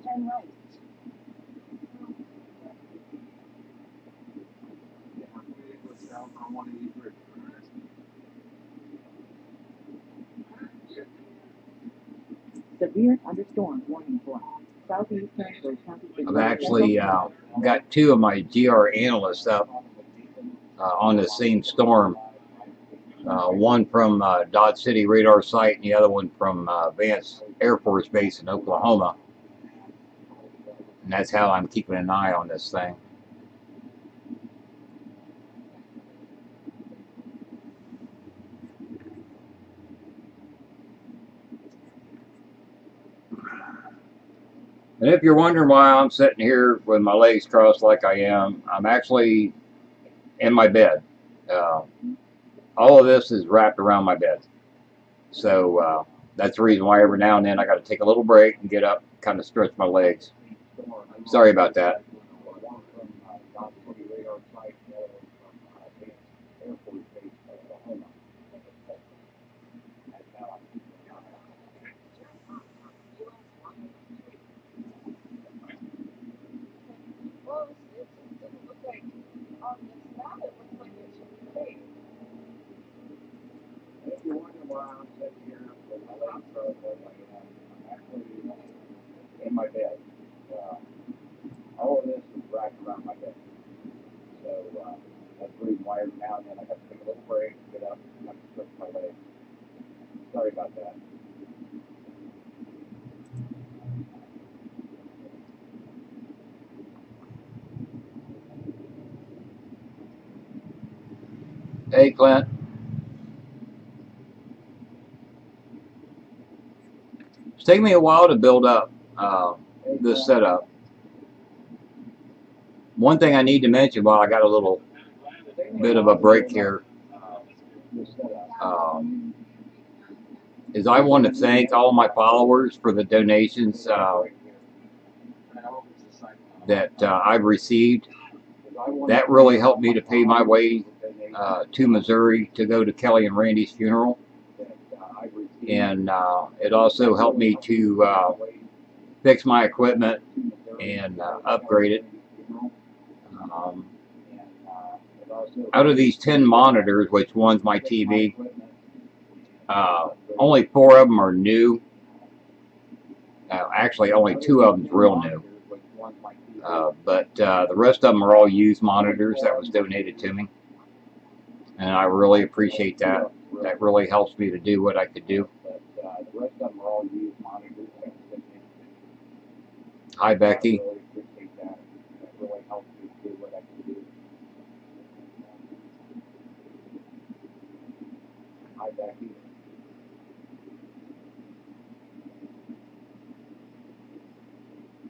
Turn right. Severe thunderstorm warning for Southeastern Bird County in I've actually got two of my GR analysts up on the same storm. One from Dodge City radar site and the other one from Vance Air Force Base in Oklahoma. And that's how I'm keeping an eye on this thing. And if you're wondering why I'm sitting here with my legs crossed like I am, I'm actually in my bed. All of this is wrapped around my bed. So that's the reason why every now and then I got to take a little break and get up, kind of stretch my legs. Sorry about that. Well, it doesn't look like on this map, it looks like it should be safe. If you're wondering why I'm sitting here with my legs crossed like I am, I'm actually in my bed. All of this is wrapped around my bed. So that's the reason why every now and then I have to take a little break, get up, and have to stretch my legs. Sorry about that. Hey, Clint. It's taken me a while to build up this setup. One thing I need to mention while I got a little bit of a break here is I want to thank all my followers for the donations that I've received. That really helped me to pay my way to Missouri to go to Kelly and Randy's funeral. And it also helped me to fix my equipment and upgrade it. Out of these 10 monitors, which one's my TV, only 4 of them are new. Actually, only 2 of them is real new. But the rest of them are all used monitors that was donated to me. And I really appreciate that. That really helps me to do what I could do. Hi, Becky. Hi, Becky.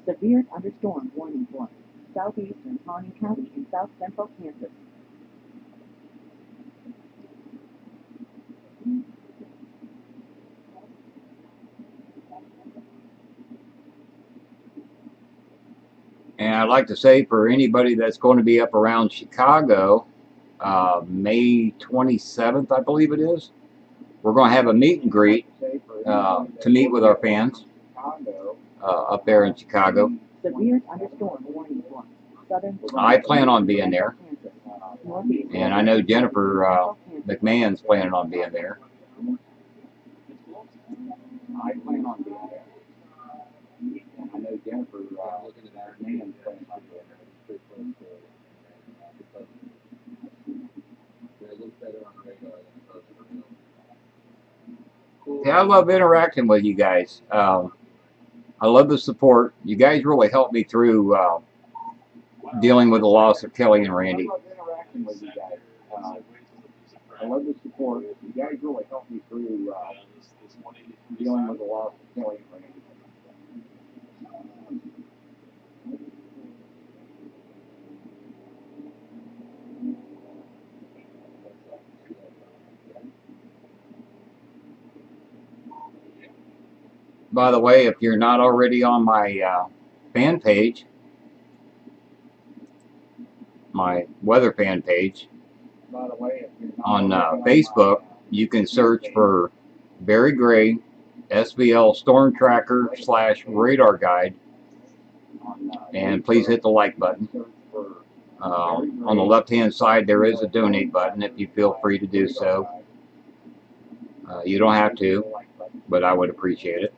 Severe thunderstorm warning for southeastern Pawnee County in south central Kansas. And I'd like to say for anybody that's going to be up around Chicago, May 27th, I believe it is, we're going to have a meet and greet to meet with our fans up there in Chicago. Severe thunderstorm warning for southern. I plan on being there. And I know Jennifer McMahon's planning on being there. I plan on being there. And I know Jennifer McMahon's planning on being there. Yeah, I love interacting with you guys. I love the support. You guys really helped me through dealing with the loss of Kelly and Randy. I love interacting with you guys. I love the support. You guys really helped me through dealing with the loss of Kelly and Randy. By the way, if you're not already on my fan page, my weather fan page By the way, if you're not on already Facebook, you can search for Barry Gray SVL Storm Tracker / Radar Guide, and please hit the like button. On the left hand side there is a donate button if you feel free to do so. You don't have to, but I would appreciate it.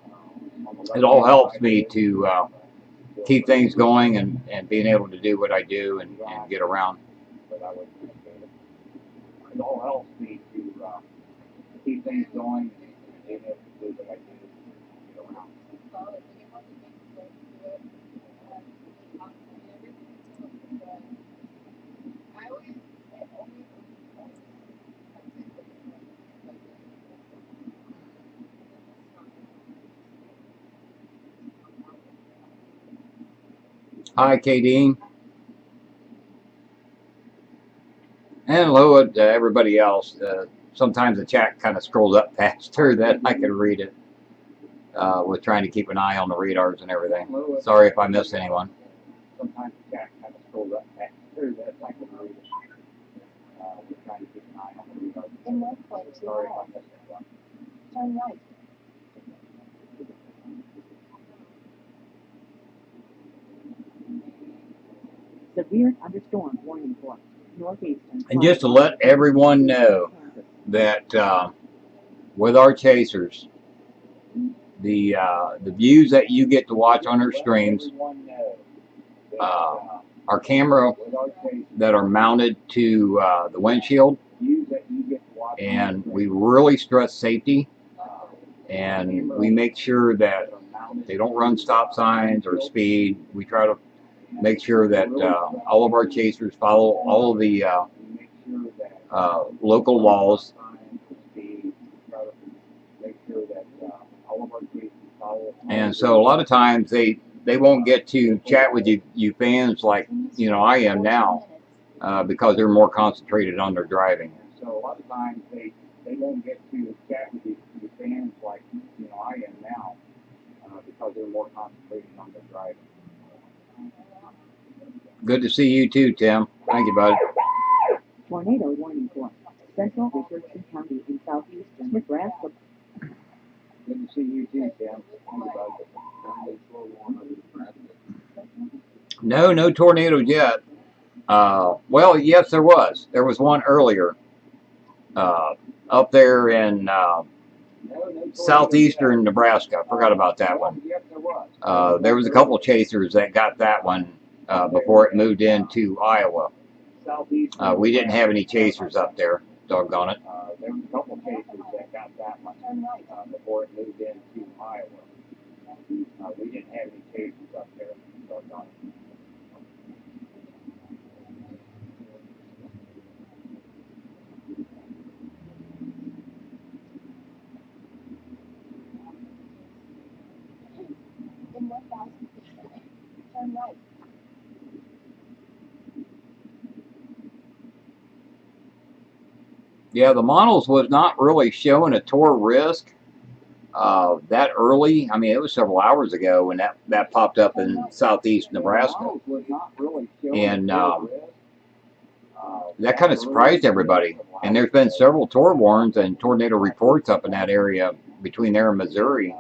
It all helps me to keep things going and being able to do what I do and get around. But I would and all else needs to keep things going and being able to do what I do and get around. Hi, KD. And hello to everybody else. Sometimes the chat kind of scrolls up faster than I can read it. With trying to keep an eye on the radars and everything. Sorry if I missed anyone. Sometimes the chat kind of scrolls up faster than I can read it. We're trying to keep an eye on the radars. In 1.2 Sorry if I miles, missed anyone. turn right. Severe thunderstorm warning for northeastern. And just to let everyone know that with our chasers, the views that you get to watch on our streams are camera that are mounted to the windshield, and we really stress safety, and we make sure that they don't run stop signs or speed. We try to make sure that all of our chasers follow all of the local laws. And so a lot of times they won't get to chat with you fans like I am now because they're more concentrated on their driving. So a lot of times they won't get to chat with you fans like I am now because they're more concentrated on their driving. Good to see you too, Tim. Thank you, bud. Tornado warning for central Richardson County in southeastern Nebraska. Good to see you too, Tim. No tornadoes yet. Well, yes, there was. There was one earlier up there in southeastern Nebraska. I forgot about that one. There was a couple chasers that got that one before it moved into Iowa. We didn't have any chasers up there. Doggone it. There was a couple chasers that got that one before it moved into Iowa. We didn't have any chasers up there. Doggone it. In 1,000 feet, turn right. Yeah, the models was not really showing a tour risk that early. I mean, it was several hours ago when that popped up in southeast Nebraska. And that kind of surprised everybody. And there's been several tour warns and tornado reports up in that area between there and Missouri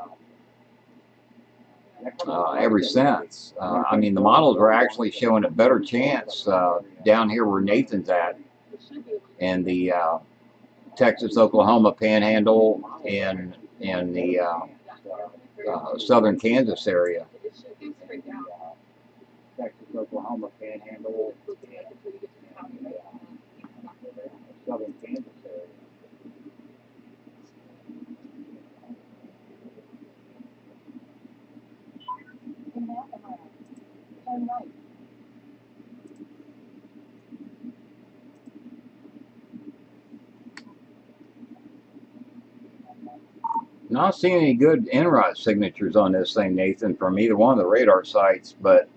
ever since. I mean, the models were actually showing a better chance down here where Nathan's at, and the Texas-Oklahoma Panhandle and the southern Kansas area. Texas-Oklahoma Panhandle and southern Kansas area. In half a mile, turn right. Not seeing any good INROT signatures on this thing, Nathan, from either one of the radar sites, but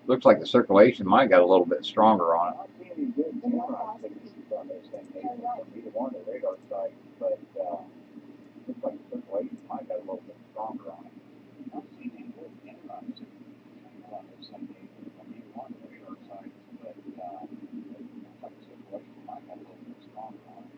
looks like the circulation might got a little bit stronger on it. Not seeing any good INROT signatures on this thing, Nathan, from either one of the radar sites, but looks like the circulation might got a little bit stronger on it. Not seeing any good INROT signatures on this thing, Nathan, from either one of the radar sites, but looks like the circulation might got a little bit stronger on it.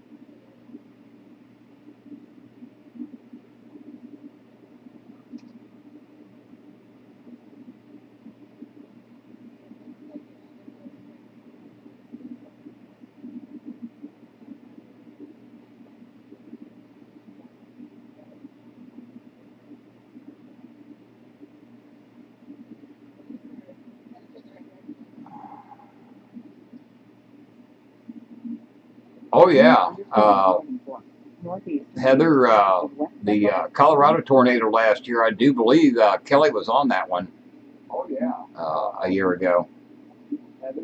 Oh yeah, Northeast. Heather, the Colorado tornado last year, I do believe Kelly was on that one Oh yeah. a year ago. Heather,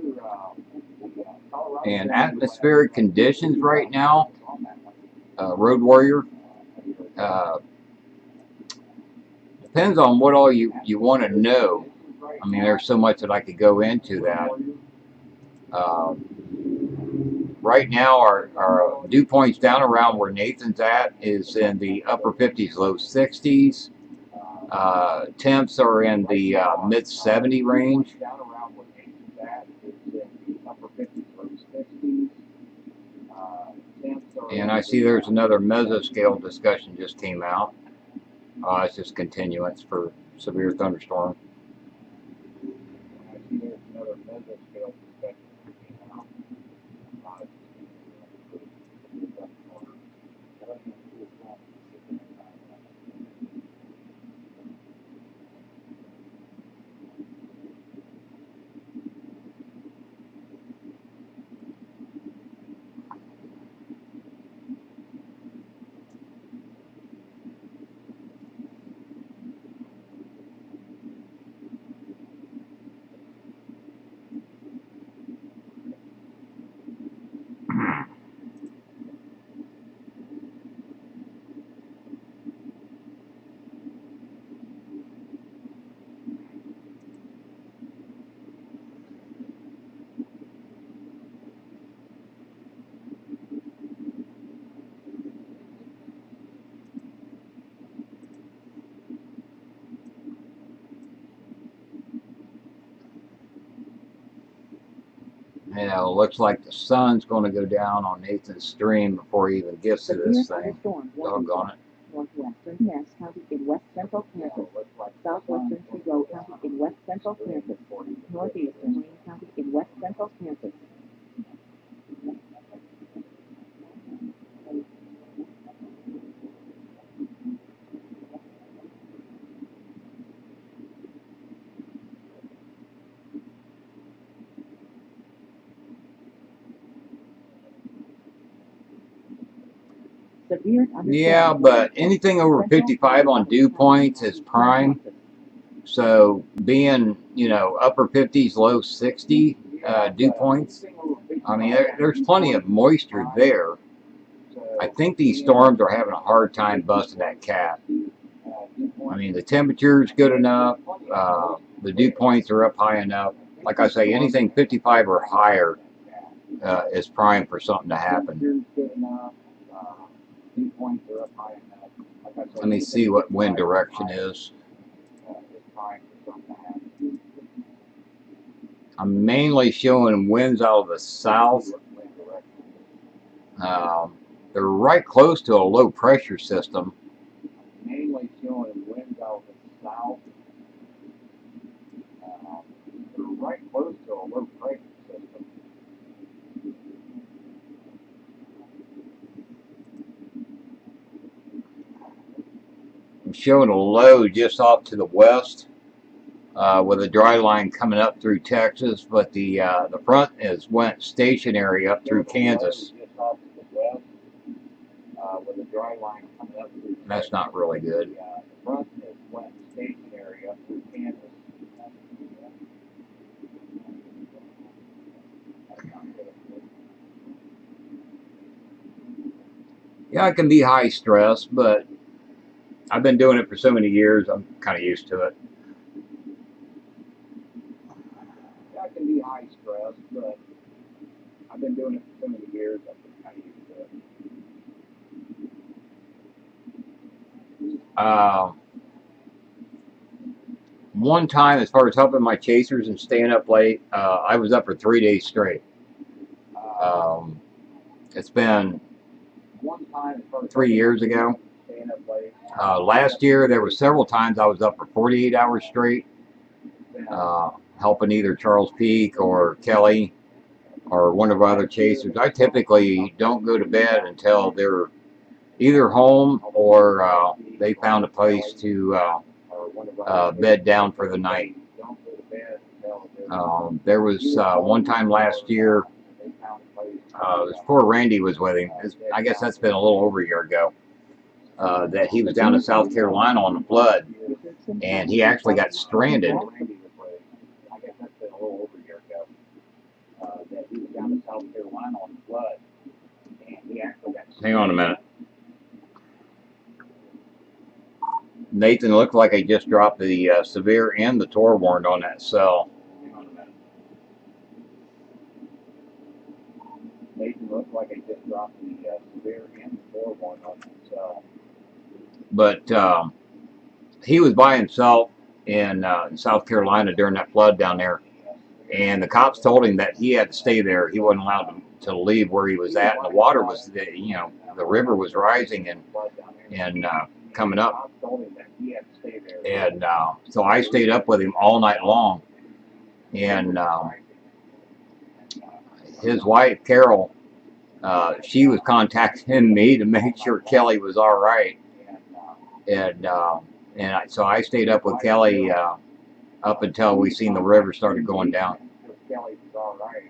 Colorado And atmospheric conditions right now, Road Warrior, depends on what all you want to know. I mean, there's so much that I could go into that. Right now, our dew points down around where Nathan's at is in the upper 50s, low 60s. Temps are in the mid 70 range. And I see there's another mesoscale discussion just came out. It's just continuance for severe thunderstorm. You know, looks like the sun's going to go down on Nathan's stream before he even gets to this thing. Doggone it. Northwestern Nass County in west central Kansas. Southwestern Trego County in west central Kansas. Northeastern Wayne County in west central Kansas. Yeah, but anything over 55 on dew points is prime. So being, you know, upper 50s, low 60 dew points, I mean, there's plenty of moisture there. I think these storms are having a hard time busting that cap. I mean, the temperature's good enough. The dew points are up high enough. Like I say, anything 55 or higher is prime for something to happen. Let me see what wind direction is. I'm mainly showing winds out of the south. They're right close to a low pressure system. Mainly showing winds out of the south. They're right close to a low pressure system. I'm showing a low just off to the west with a dry line coming up through Texas, but the front went stationary up through Kansas. That's not really good. The front went stationary up through Kansas. Yeah, it can be high stress, but I've been doing it for so many years, I'm kind of used to it. Yeah, it can be high stress, but I've been doing it for so many years, I'm kind of used to it. One time, as far as helping my chasers and staying up late, I was up for 3 days straight. It's been 3 years ago. Last year, there were several times I was up for 48 hours straight, helping either Charles Peak or Kelly or one of our other chasers. I typically don't go to bed until they're either home or they found a place to bed down for the night. There was one time last year it was before Randy was with him. I guess that's been a little over a year ago. That he was down in South Carolina on the flood, and he actually got stranded. I guess that's been a little over a year ago. That he was down in South Carolina on the flood, and he actually got. Hang on a minute. Nathan looked like he just dropped the severe and the Tor warrant on that cell. Nathan looked like he just dropped the severe and the Tor warrant on that cell. But he was by himself in South Carolina during that flood down there, and the cops told him that he had to stay there. He wasn't allowed to leave where he was at, and the water was, the river was rising and coming up. And so I stayed up with him all night long. And his wife, Carol, she was contacting me to make sure Kelly was all right. So I stayed up with Kelly up until we seen the river started going down. Kelly was all right.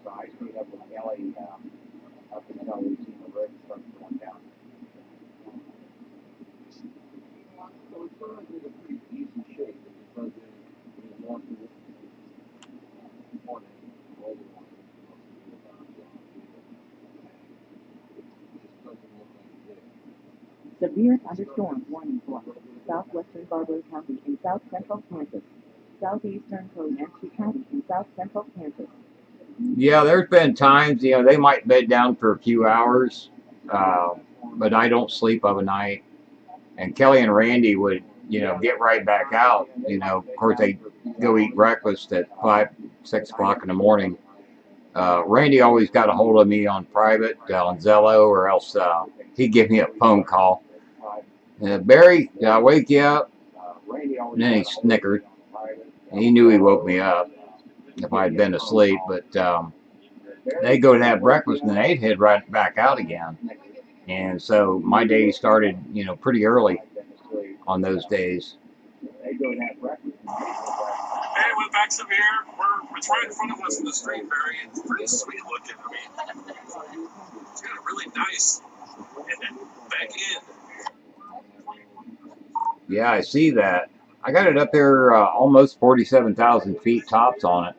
So I stayed up with Kelly up until we seen the river started going down. So it's sort of in a pretty decent shape because it more to morning, all the morning. Severe thunderstorm warning for southwestern Barber County in south central Kansas, southeastern Comanche County in south central Kansas. Yeah, there's been times, they might bed down for a few hours, but I don't sleep of a night. And Kelly and Randy would, get right back out. Of course, they go eat breakfast at 5, 6 o'clock in the morning. Randy always got a hold of me on private, on Zello, or else he'd give me a phone call. Barry, did I wake you up? And then he snickered. And he knew he woke me up if I'd been asleep. But they'd go to have breakfast and they'd head right back out again. And so my day started, pretty early on those days. Hey, went back some here. It's right in front of us in the street, Barry. It's pretty sweet looking. I mean, it's got a really nice back end. Yeah, I see that. I got it up there almost 47,000 feet tops on it.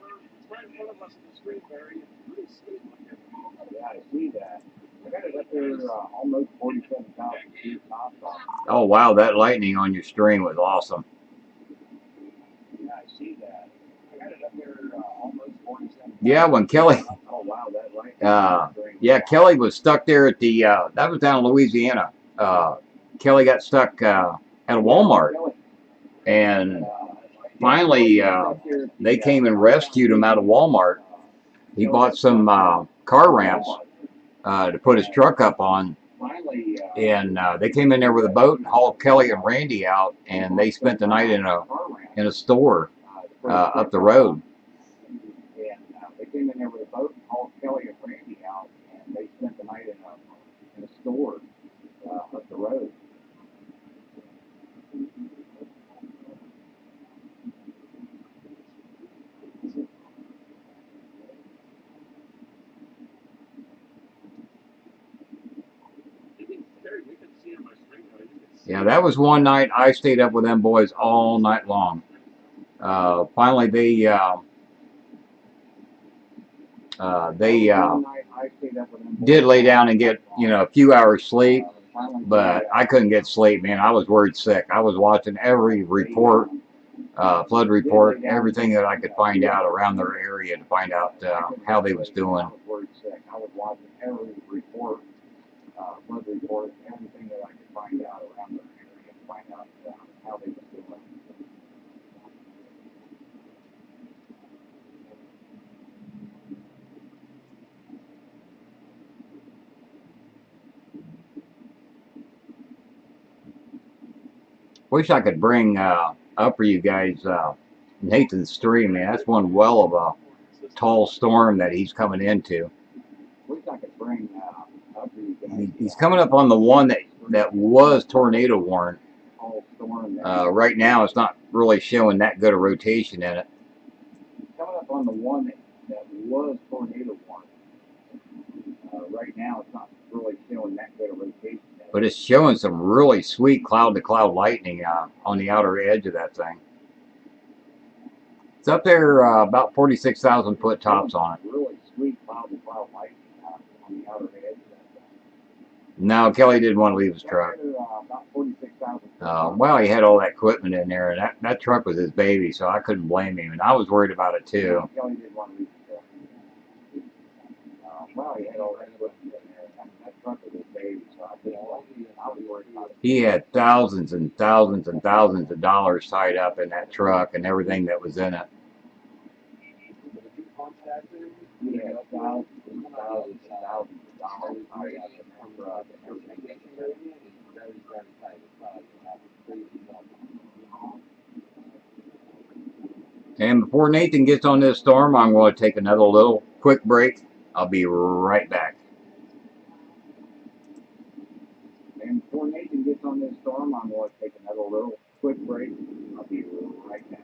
Right in front of us in the street, Barry. It's pretty sweet looking. Yeah, I see that. I got it up there almost 47,000 feet tops on it. Oh, wow, that lightning on your stream was awesome. Yeah, I see that. I got it up there almost 47,000. Yeah, when Kelly... Oh, wow, that lightning. Yeah, Kelly was stuck there at the... that was down in Louisiana. Kelly got stuck at a Walmart. And finally, they came and rescued him out of Walmart. He bought some car ramps to put his truck up on. And they came in there with a boat and hauled Kelly and Randy out, and they spent the night in a store up the road. And they came in there with a boat and hauled Kelly and Randy out, and they spent the night in a store up the road. Yeah, that was one night I stayed up with them boys all night long. Finally, they did lay down and get, a few hours sleep, but I couldn't get sleep, man. I was worried sick. I was watching every report, flood report, everything that I could find out around their area to find out how they was doing. I was watching every report, flood report, everything that I could find out around their area to find out how they was doing. Wish I could bring up for you guys Nathan's stream, man. That's one well of a tall storm that he's coming into. Wish I could bring up for you guys. He's coming up on the one that was tornado warned. Right now, it's not really showing that good a rotation in it. Coming up on the one that was tornado warning. Right now, it's not really showing that good a rotation. But it's showing some really sweet cloud-to-cloud lightning on the outer edge of that thing. It's up there about 46,000 foot tops on it. Really sweet cloud-to-cloud lightning on the outer edge of that thing. No, Kelly didn't want to leave his truck. About 46,000. Well, he had all that equipment in there, and that truck was his baby, so I couldn't blame him. And I was worried about it too. Kelly didn't want to leave his truck. Well, he had all that equipment in there, and that truck was his baby, so I was worried about it. He had thousands and thousands and thousands of dollars tied up in that truck and everything that was in it. He had thousands and thousands and thousands of dollars tied up in that truck and everything. And before Nathan gets on this storm, I'm going to take another little quick break. I'll be right back. And before Nathan gets on this storm, I'm going to take another little quick break. I'll be right back.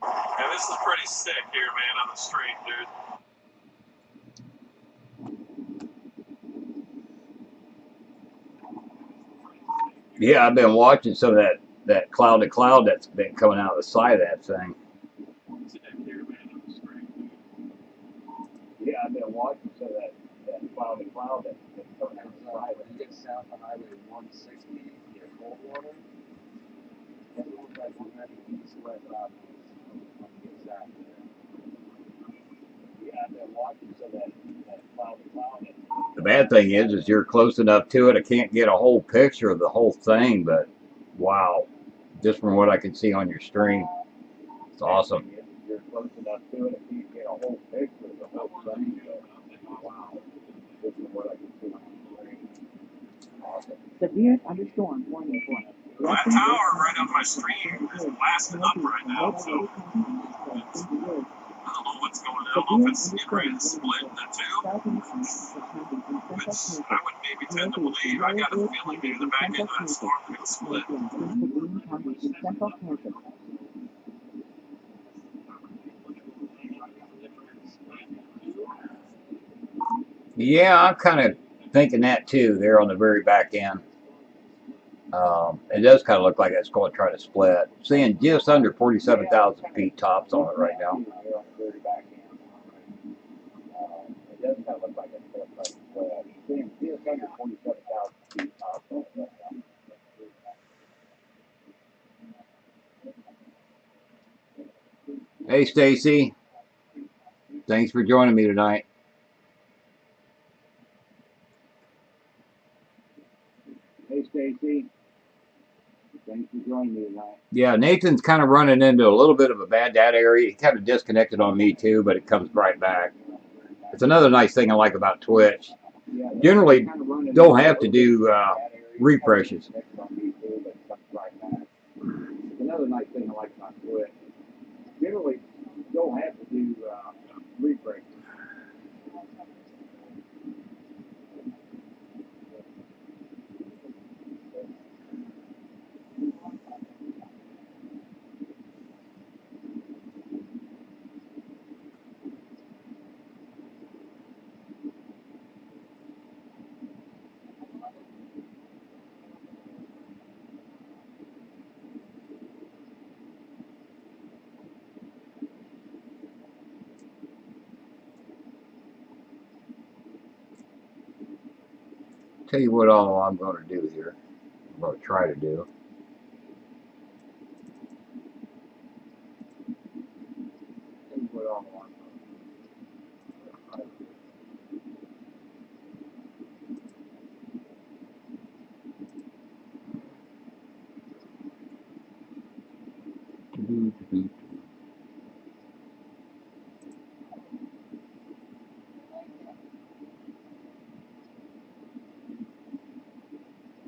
Yeah, this is pretty sick here, man, on the street, dude. Yeah, I've been watching some of that cloud to cloud that's been coming out of the side of that thing. Sick here, man, on the street. Yeah, I've been watching some of that cloud to cloud that's coming out of the side. When you get south of Highway 160, near Coldwater, it looks like we're heading east-west out when you get south there. Yeah, I've been watching some of that cloud to cloud. The bad thing is you're close enough to it. I can't get a whole picture of the whole thing, but wow, just from what I can see on your stream, it's awesome. You're close enough to it, if you get a whole picture of the whole thing, but wow, just from what I can see on your screen. Awesome. Severe thunderstorm warning for Well, that tower right on my stream is blasting up right now, so I don't know what's going on. I don't know if it's getting ready to split into two, which I would maybe tend to believe. I got a feeling maybe the back end of that storm is going to split. Central Kansas. Yeah, I'm kind of thinking that too. There on the very back end. It does kind of look like it's going to try to split. Seeing just under 47,000 feet tops on it right now. It does kind of look like it's going to try to split. Seeing just under 47,000 feet tops on it right now. Hey, Stacy. Thanks for joining me tonight. Hey, Stacy. Thanks for joining me tonight. Yeah, Nathan's kind of running into a little bit of a bad data area. He kind of disconnected on me too, but it comes right back. It's another nice thing I like about Twitch. Generally, don't have to do refreshes. Another nice thing I like about Twitch. Generally, don't have to do refreshes. Tell you what all I'm going to do here. I'm going to try to do. Tell you what all I want.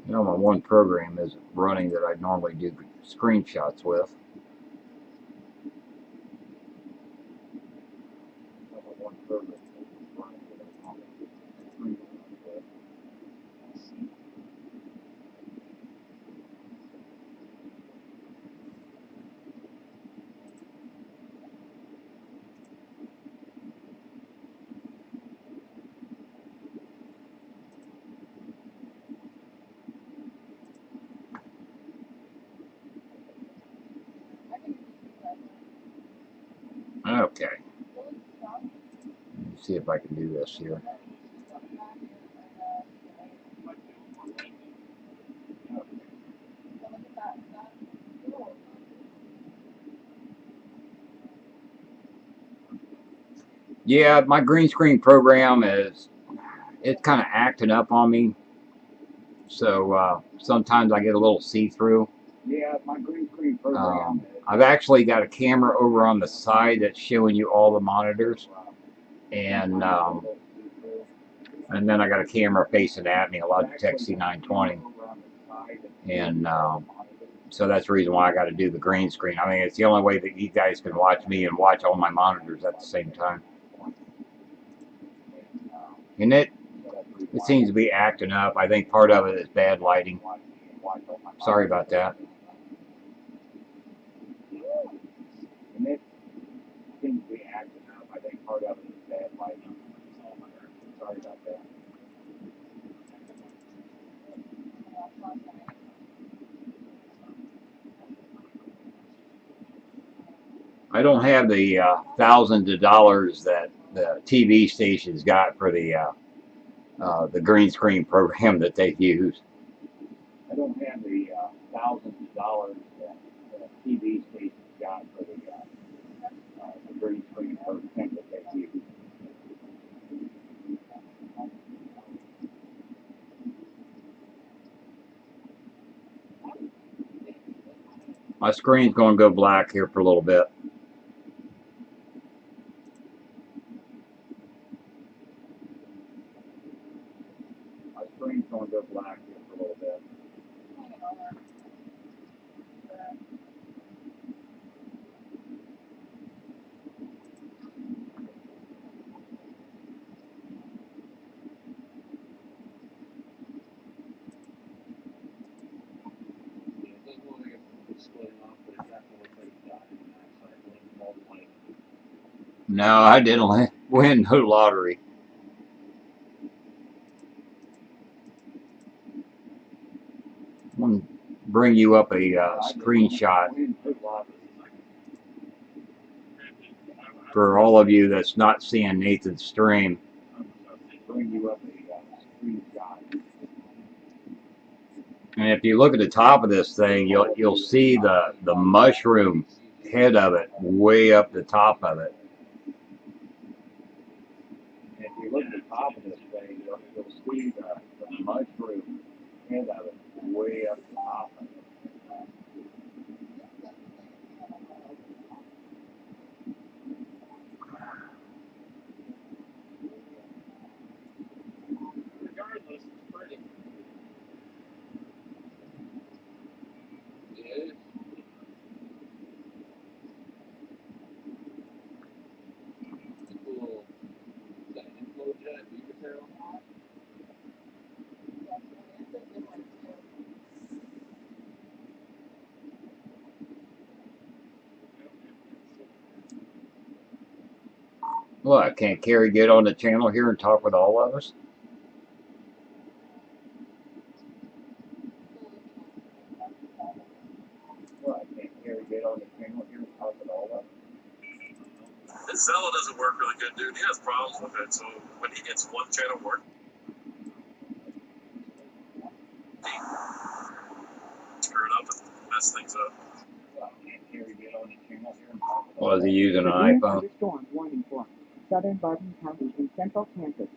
You know, my one program isn't running that I normally do screenshots with. Number one program is running that I normally do screenshots with. Okay. Let me see if I can do this here. Yeah, my green screen program it's kind of acting up on me. So sometimes I get a little see-through. Yeah, my green screen program. I've actually got a camera over on the side that's showing you all the monitors, and then I got a camera facing at me, a Logitech C920, and so that's the reason why I got to do the green screen. I mean, it's the only way that you guys can watch me and watch all my monitors at the same time. And it seems to be acting up. I think part of it is bad lighting. Sorry about that. And it seems to be acting up. I think part of it is bad lighting. Sorry about that. I don't have the thousands of dollars that the TV stations got for the green screen program that they use. I don't have the thousands of dollars that the TV stations got for the green screen program that they use. My screen's going to go black here for a little bit. My screen's going to go black here for a little bit. No, I didn't win no lottery. I'm going to bring you up a screenshot for all of you that's not seeing Nathan's stream. Bring you up a screenshot. And if you look at the top of this thing, you'll see the mushroom head of it way up the top of it. And if you look at the top of this thing, you'll see the mushroom head of it way up the top of it. Regardless, it's pretty. Yeah. The cool, that inflow jet, you can tell. What, can't Carrie get on the channel here and talk with all of us? Well, I can't hear you get on the channel here and talk with all of us. His Zelda doesn't work really good, dude. He has problems with it. So when he gets one channel working, mess things up. Was he using an Severe iPhone? thunderstorm warning for southern Barton County in central Kansas.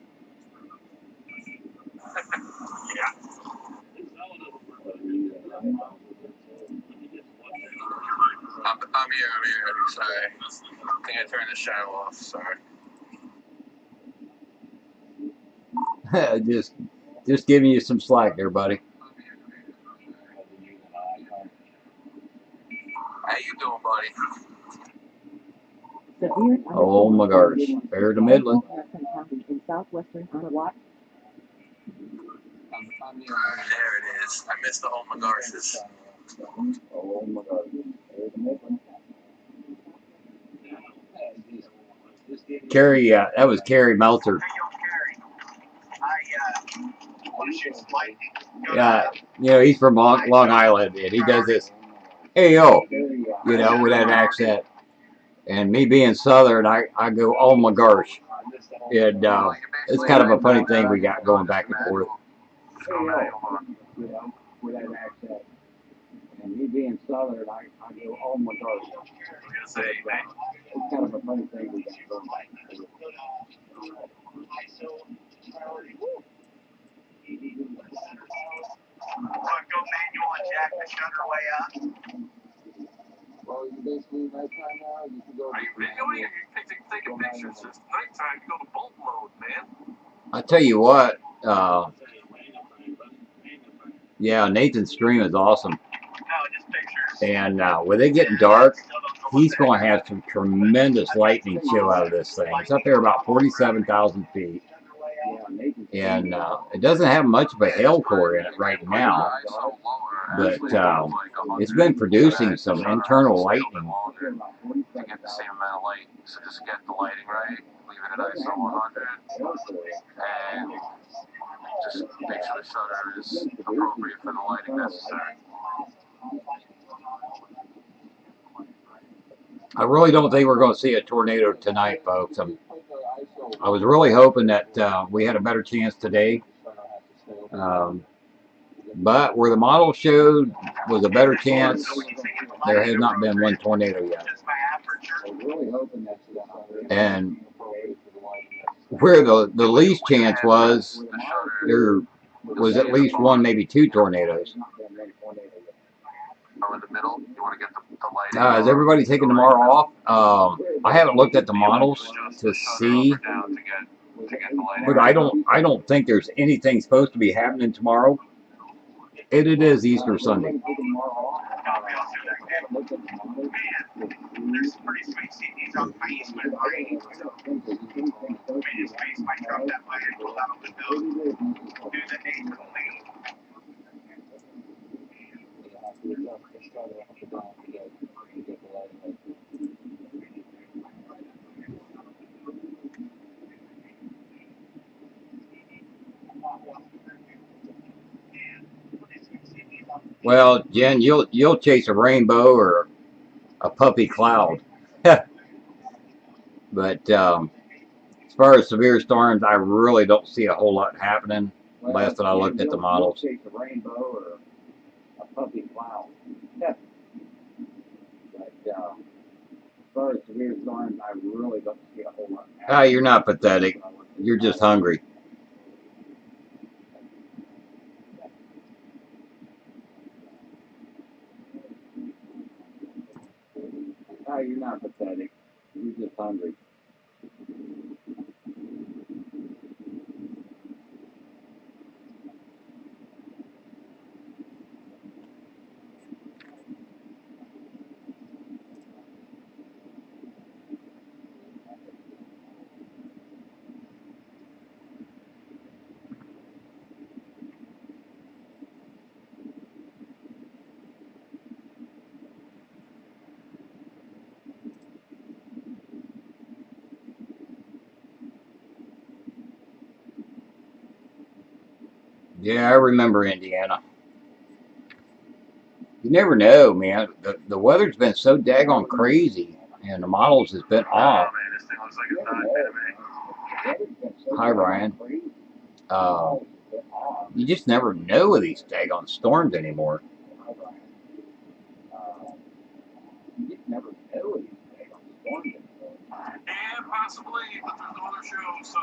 Yeah. I'm here. Sorry. I think I turned the shower off. Sorry. just giving you some slack there, buddy. How you doing, buddy? Severe Oh my gosh, fair to Midland. Jefferson County in southwestern Iowa. There it is. I missed the oh my gosh. Oh my God. There's Midland. Carrie, that was Carrie Meltzer. Yeah, you know, he's from Long Island, and he does this, hey yo, you know, with that accent. And me being Southern, I go, oh my gosh. And it's kind of a funny thing we got going back and forth. You know, with that accent. And me being Southern, I go, oh my gosh. I was gonna say, man, It's kind of a funny thing we got going back and forth. Go manual and jack the shutter way up. Well, you basically nighttime now. You can go. are you videoing or you taking pictures? It's nighttime. You go to bulk mode, man. I tell you what, yeah, Nathan's stream is awesome. No, just pictures. And when they get dark, he's going to have some tremendous lightning show out of this thing. It's up there about 47,000 feet. And it doesn't have much of a hail core in it right now, but it's been producing some internal lightning. To get the same amount of light. So just get the lighting right, leave it at ISO 100, and just make sure the shutter is appropriate for the lighting necessary. I really don't think we're going to see a tornado tonight, folks. I was really hoping that we had a better chance today. But where the model showed was a better chance, there has not been one tornado yet. And where the least chance was, there was at least one, maybe two tornadoes. Oh, in the middle, you want to get the lighting. Is everybody taking tomorrow off? I haven't looked at the models to see, but I don't think there's anything supposed to be happening tomorrow. It is Easter Sunday. There's pretty sweet CDs on my Eastman Green. Made his face my truck that way and pulled out the window. Do the name of the lead. Well, Jen, you'll chase a rainbow or a puffy cloud. But as far as severe storms, I really don't see a whole lot happening. Last that I looked at the models. Chase a rainbow or a puffy cloud. But as far as severe storms, I really don't see a whole lot happening. Ah, you're not pathetic. You're just hungry. You're not pathetic. You're just hungry. Yeah, I remember Indiana. You never know, man. The weather's been so daggone crazy, and the models has been off. Oh, man, this thing looks like it's not enemy. Hi, Ryan. You just never know with these daggone storms anymore. And possibly, but there's no other show, so.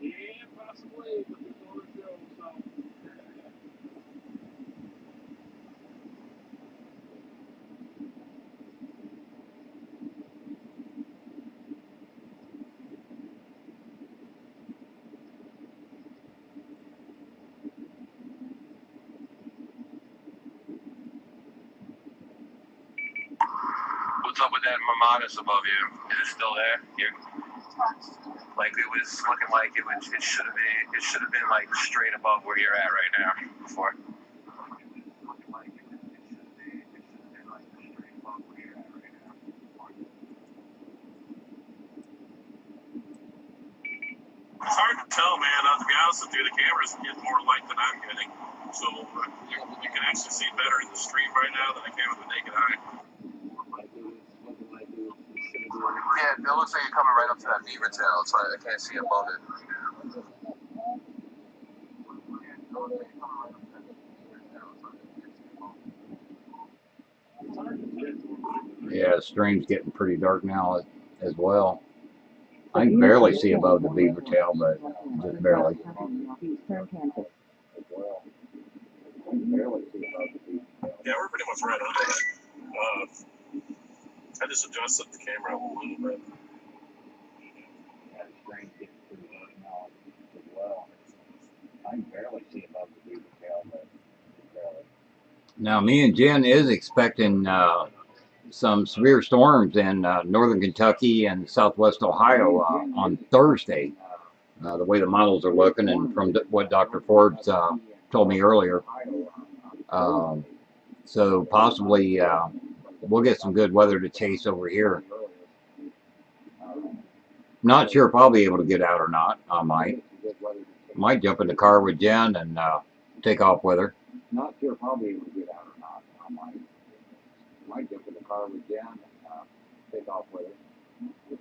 Yeah, possibly, but there's no other show, so. What's up with that Marmatus above you? Is it still there? Like it was looking like it should have been like straight above where you're at right now before. It's hard to tell, man. To be honest with you, the camera's getting more light than I'm getting. So you can actually see better in the stream right now than I can with the naked eye. Yeah, it looks like you're coming right up to that beaver tail. It's like I can't see above it. Yeah, the stream's getting pretty dark now as well. I can barely see above the beaver tail, but just barely. Yeah, we're pretty much right under it. I just adjusted the camera a little bit. Now, me and Jen is expecting some severe storms in northern Kentucky and southwest Ohio on Thursday. The way the models are looking, and from what Dr. Forbes told me earlier. So possibly we'll get some good weather to chase over here. Not sure if I'll be able to get out or not. I might jump in the car with Jen and take off with her. Not sure if I'll be able to get out or not. I might jump in the car with Jen and take off with her.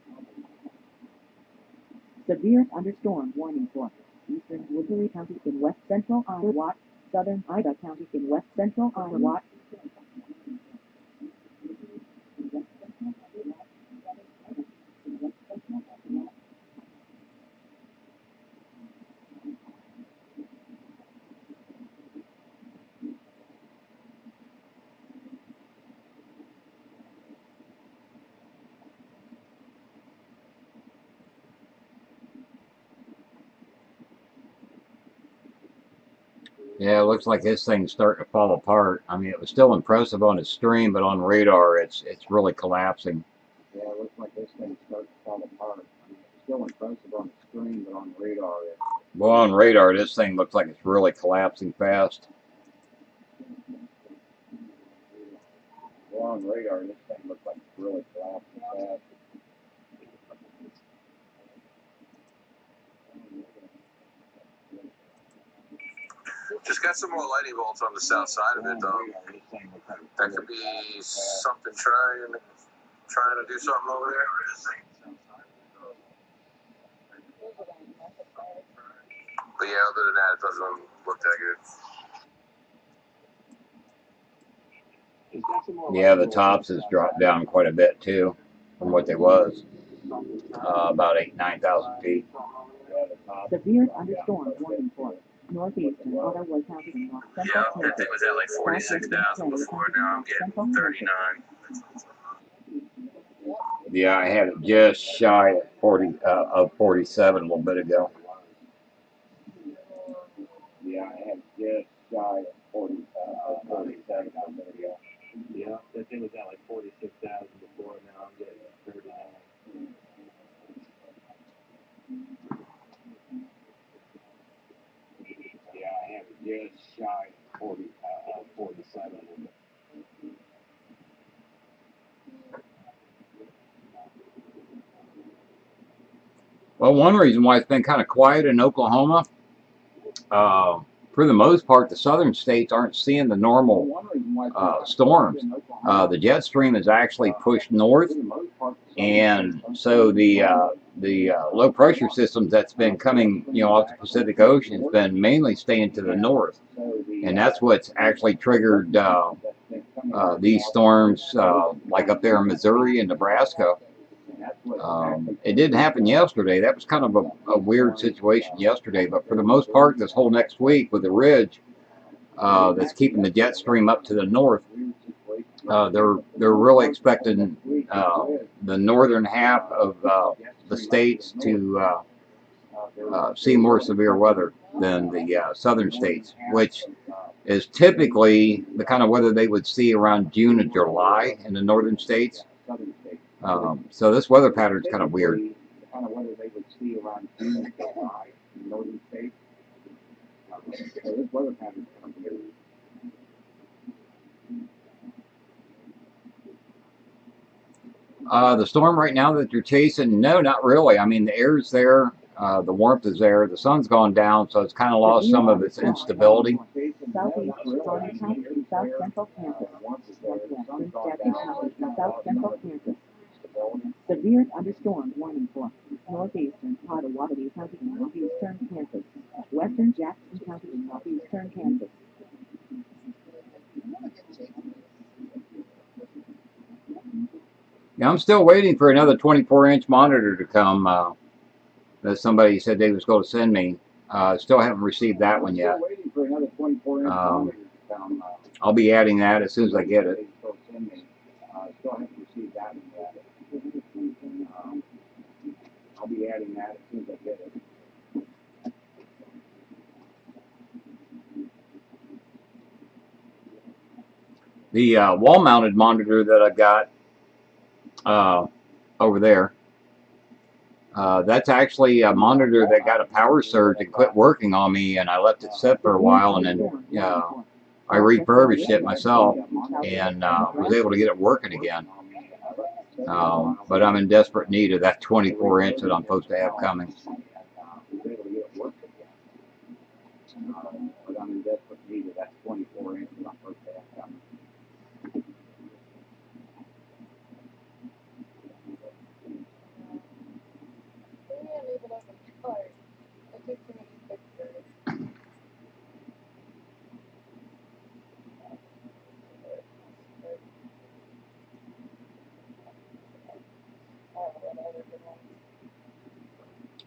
Severe thunderstorm warning for eastern Woodbury County in west central Iowa, southern Ida County in west central Iowa. Yeah, it looks like this thing's starting to fall apart. I mean, it was still impressive on the stream, but on radar, it's really collapsing. Yeah, it looks like this thing's starting to fall apart. I mean, it's still impressive on the screen, but on radar, Well, on radar, this thing looks like it's really collapsing fast. well, on radar, this thing looks like it's really collapsing fast. Just got some more lightning bolts on the south side of it, though. That could be something trying to do something over there. But yeah, other than that, it doesn't look that good. Yeah, the tops has dropped down quite a bit too from what they was. About 9,000 feet. Severe thunderstorm warning for northeastern Ottawa County in north central. Yeah, that thing was at like 46,000 before. Now I'm getting 39. Yeah, I had it just shy of 47 a little bit ago. Yeah, I had just shy of 47 a minute ago. Yeah, that thing was at like 46,000 before. Now I'm getting 39. Yeah, I had it just shy of 47. Well, one reason why it's been kind of quiet in Oklahoma, for the most part, the southern states aren't seeing the normal storms. The jet stream is actually pushed north, and so the low pressure systems that's been coming, off the Pacific Ocean has been mainly staying to the north, and that's what's actually triggered these storms, like up there in Missouri and Nebraska. It didn't happen yesterday. That was kind of a weird situation yesterday, but for the most part, this whole next week with the ridge that's keeping the jet stream up to the north, they're really expecting the northern half of the states to see more severe weather than the southern states, which is typically the kind of weather they would see around June and July in the northern states. So this weather pattern is kind of weird. The storm right now that you're chasing, no, not really. I mean, the air's there, the warmth is there, the sun's gone down, so it's kind of lost some of its instability. Southeast Wisconsin County in south central Kansas. Northwestern Jackson County in south central Kansas. Severe thunderstorm warning for northeastern Potawatomi County in northeastern Kansas. Western Jackson County in northeastern Kansas. Yeah, I'm still waiting for another 24-inch monitor to come. That somebody said they was going to send me. Still haven't received that one yet. I'll be adding that as soon as I get it. The wall-mounted monitor that I got over there, that's actually a monitor that got a power surge and quit working on me, and I left it sit for a while, and then I refurbished it myself and was able to get it working again. But I'm in desperate need of that 24-inch that I'm supposed to have coming.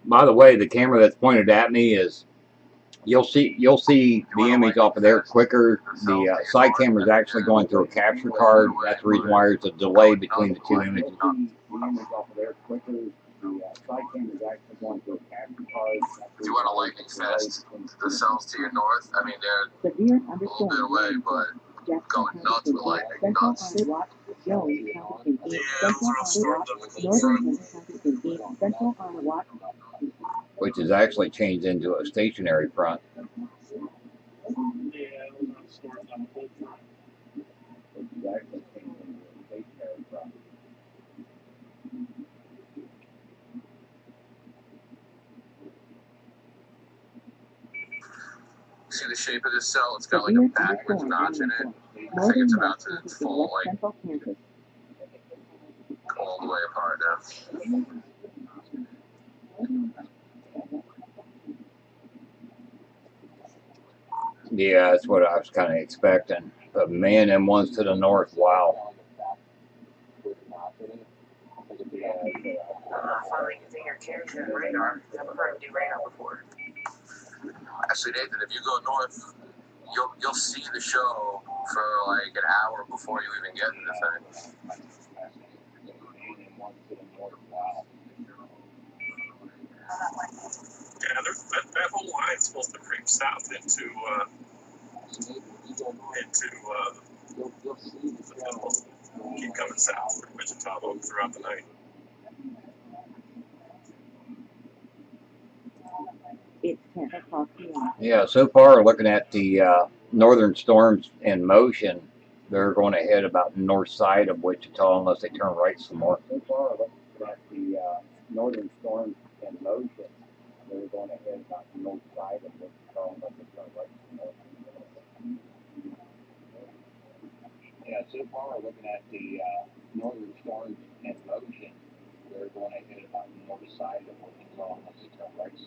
By the way, the camera that's pointed at me is, you'll see the image off of there quicker. The side camera is actually going through a capture card. That's the reason why there's a delay between the two images. Do you want a lightning fast? The cells to your north, I mean, they're Severe a little bit away, but going nuts with lightning, nuts. Jones County in Yeah, east those are central storms of the cold Northern front. County in east central Iowa. Which is actually changed into a stationary front. Yeah, those are storms on the cold front. See the shape of this cell? It's got like a backwards notch in it. I think it's about to fall like all the way apart now. Yeah, that's what I was kind of expecting. But man, them ones to the north, wow. Finally using your carrier radar. Never heard him do radar before. Actually, Nathan, if you go north, you'll see the show for like an hour before you even get to the thing. Yeah, that whole line's supposed to creep south into keep coming south through Wichita throughout the night. It's 10 o'clock p.m. Yeah, so far looking at the northern storms in motion, they're going to head about the north side of Wichita unless they turn right some more. So far looking at the northern storms in motion, They're going ahead about the north side of what's called up the right. Yeah, so far we're looking at the northern storms in motion. They're going ahead about the north side of what's called up the right.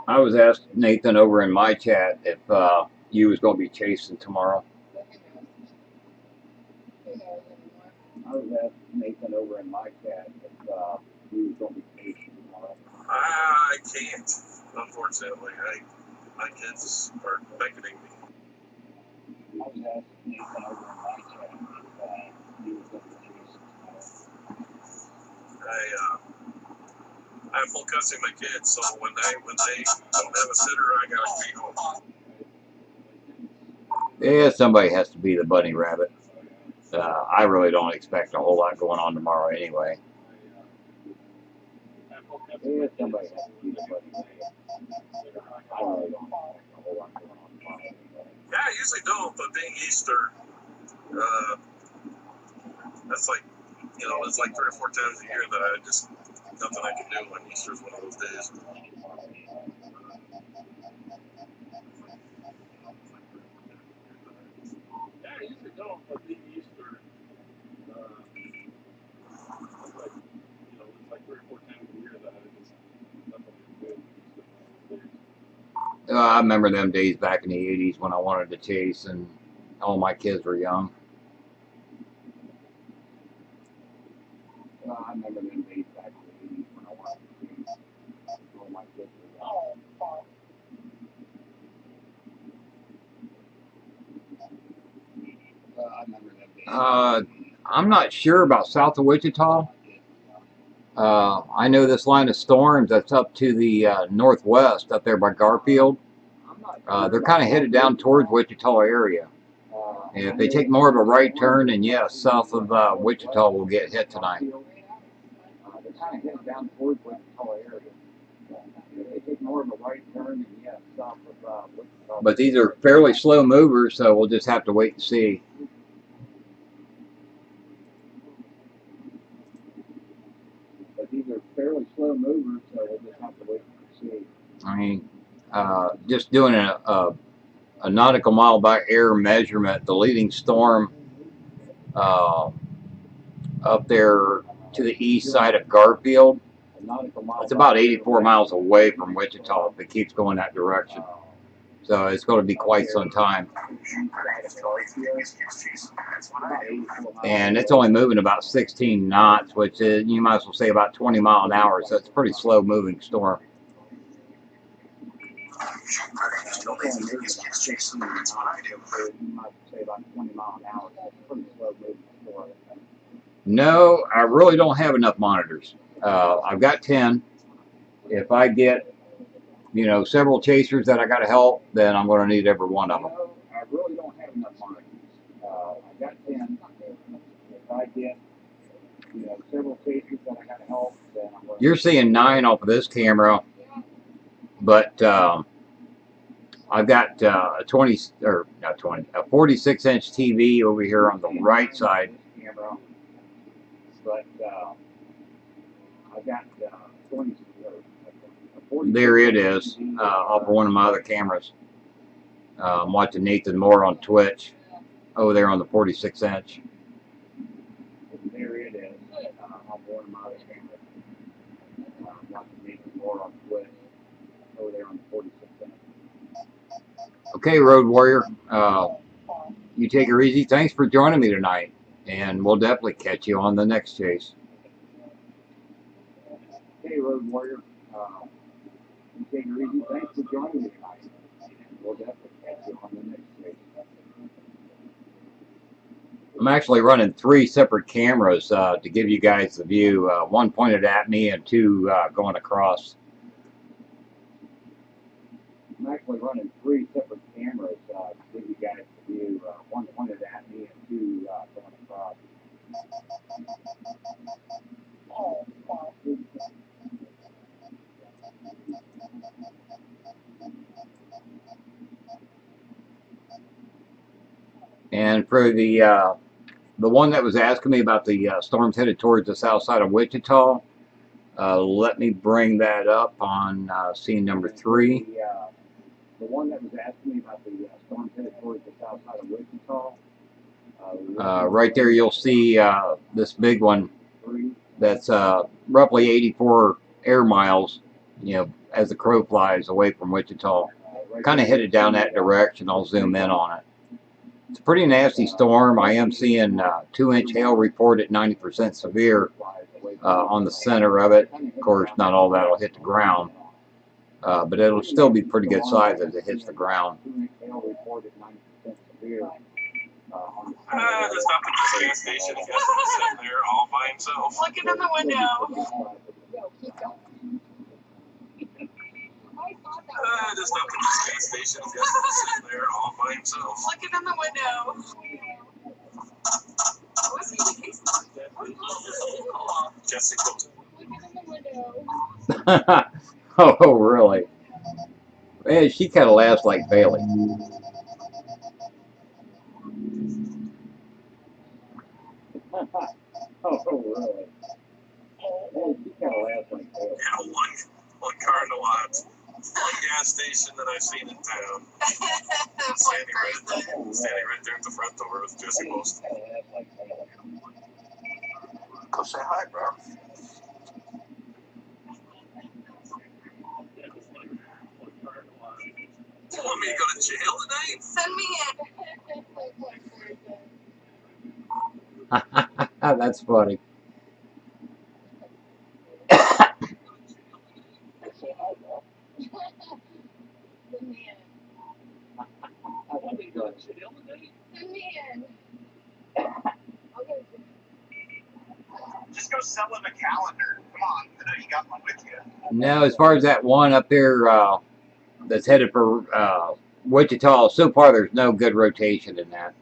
I was asked Nathan over in my chat if you was going to be chasing tomorrow. I was asked Nathan over in my chat if he was going to be chasing tomorrow. I can't, unfortunately. My kids are beckoning me. I was asked Nathan over in my chat if he was going to be chasing tomorrow. I have full custody of my kids, so when they don't have a sitter, I gotta be home. Yeah, somebody has to be the bunny rabbit. I really don't expect a whole lot going on tomorrow anyway. Yeah, somebody has to be the bunny rabbit. I really don't expect a whole lot going on tomorrow anyway. Yeah, I usually don't, but being Easter, that's like, it's like 3 or 4 times a year that I just, nothing I can do, and Easter's one of those days. Yeah, I usually don't, but being Easter, it's like, it's like 3 or 4 times a year that I just, nothing I can do. I remember them days back in the 80s when I wanted to chase and all my kids were young. I remember them days back in the 80s when I wanted to chase all my kids were young. I remember them days. I'm not sure about south of Wichita. I know this line of storms that's up to the northwest, up there by Garfield. They're kind of headed down towards Wichita area. And if they take more of a right turn, then yes, south of Wichita will get hit tonight. They're kind of headed down towards Wichita area. If they take more of a right turn, then yes, south of Wichita. But these are fairly slow movers, so we'll just have to wait and see. But these are fairly slow movers, so we'll just have to wait and see. I mean, just doing a nautical mile by air measurement, the leading storm up there to the east side of Garfield, it's about 84 miles away from Wichita if it keeps going that direction. So it's going to be quite some time. And it's only moving about 16 knots, which is, you might as well say about 20 miles an hour. So it's a pretty slow moving storm. No, I really don't have enough monitors. I've got 10. If I get, several chasers that I got to help, then I'm going to need every one of them. I really don't have enough monitors. I've got 10. If I get, several chasers that I got to help, then I'm going to... You're seeing 9 off of this camera, but I've got a 46-inch TV over here on the right side. But I've got 20. There it is, off of one of my other cameras. I'm watching Nathan Moore on Twitch over there on the 46-inch. There it is, off one of my other cameras. Watching Nathan Moore on Twitch over there on the 46-inch. Okay, Road Warrior, you take her easy. Thanks for joining me tonight, and we'll definitely catch you on the next chase. Okay, Road Warrior, you take her easy. Thanks for joining me tonight, and we'll definitely catch you on the next chase. I'm actually running 3 separate cameras to give you guys the view. 1 pointed at me and 2 going across. I'm actually running 3 separate cameras to give you guys the view. 1 pointed at me and 2 going across. And for the one that was asking me about the storms headed towards the south side of Wichita, let me bring that up on scene number 3. The one that was asking me about the storms headed towards the south side of Wichita. Right there, you'll see this big one that's roughly 84 air miles, as the crow flies away from Wichita. Kind of headed down that direction. I'll zoom in on it. It's a pretty nasty storm. I am seeing 2-inch hail reported, 90% severe on the center of it. Of course, not all that will hit the ground, but it'll still be pretty good size as it hits the ground. Just up at this gas station again, sitting there all by himself. Looking in the window. Just up at this gas station again, sitting there all by himself. Looking in the window. Jessica. Oh, really? Man, she kind of laughs like Bailey. Oh, really? Hey, she kind of laughs like Bailey. Yeah, one car in the lot. One gas station that I've seen in town. Standing right there at the front door with Jesse Post. Go say hi, bro. You want me to go to jail tonight? Send me in. That's funny. Just go sell him a calendar. Come on, I know you got one with you. Now, as far as that one up there that's headed for Wichita, so far there's no good rotation in that.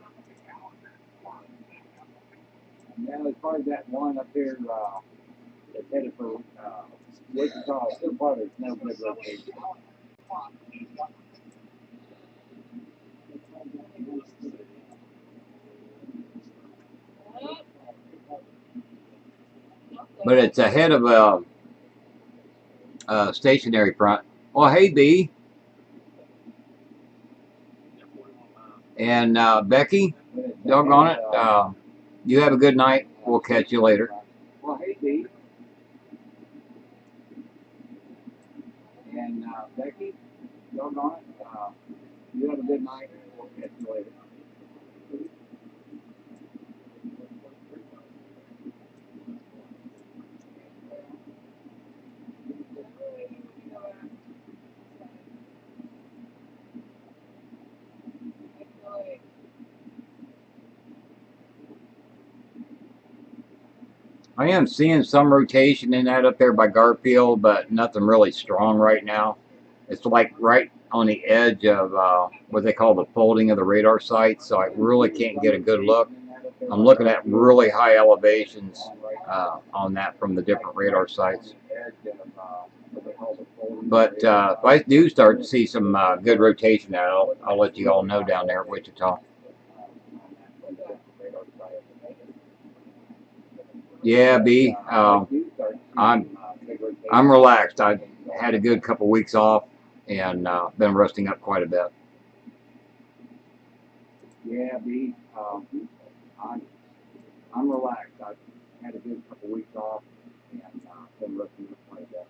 Now, as far as that one up there that's headed for Wichita, so far there's no good rotation. But it's ahead of a stationary front. Well, hey, B. And Becky, doggone it. You have a good night. We'll catch you later. Well, hey, B. And Becky, doggone it. You have a good night. We'll catch you later. I am seeing some rotation in that up there by Garfield, but nothing really strong right now. It's like right on the edge of what they call the folding of the radar sight, so I really can't get a good look. I'm looking at really high elevations on that from the different radar sites. But if I do start to see some good rotation out, I'll let you all know down there at Wichita. Yeah, B. I'm relaxed. I had a good couple weeks off and been resting up quite a bit. Yeah, B. I'm relaxed. I've had a good couple weeks off and been resting up quite a bit.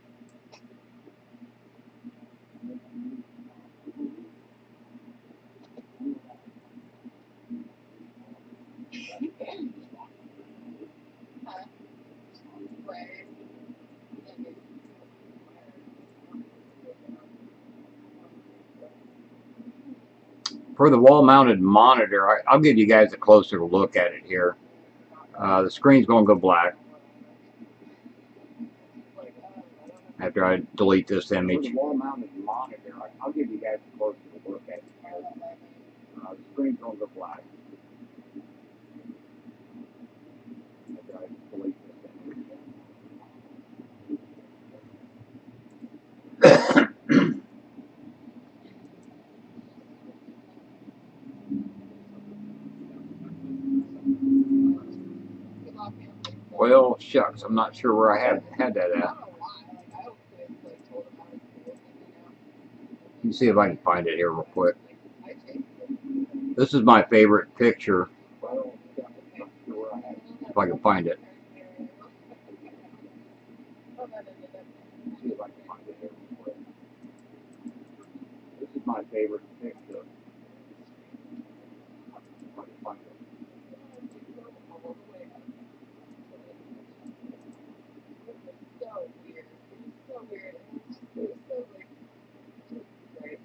For the wall-mounted monitor, I'll give you guys a closer look at it here. The screen's going to go black after I delete this image. For the wall-mounted monitor, I'll give you guys a closer look at it here. The screen's going to go black. After I delete this image. Well, shucks, I'm not sure where I had that at. Let me see if I can find it here real quick. This is my favorite picture, if I can find it. This is my favorite picture. If I can find it. So weird. It was so weird. It was so like great.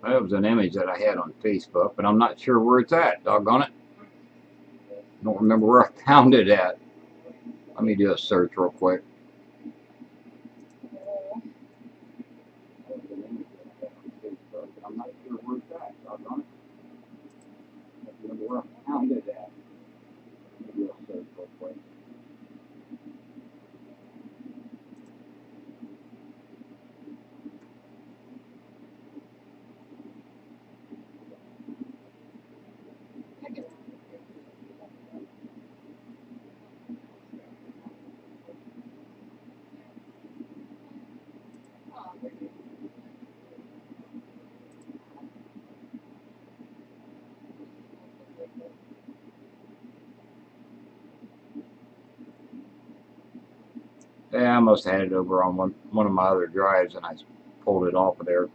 That was an image that I had on Facebook, but I'm not sure where it's at. Doggone it. Don't remember where I found it at. Let me do a search real quick. I'm not sure where it's at. Doggone it. I don't remember where I found it at. Let me do a search real quick. Yeah, I must have had it over on one of my other drives, and I pulled it off of there.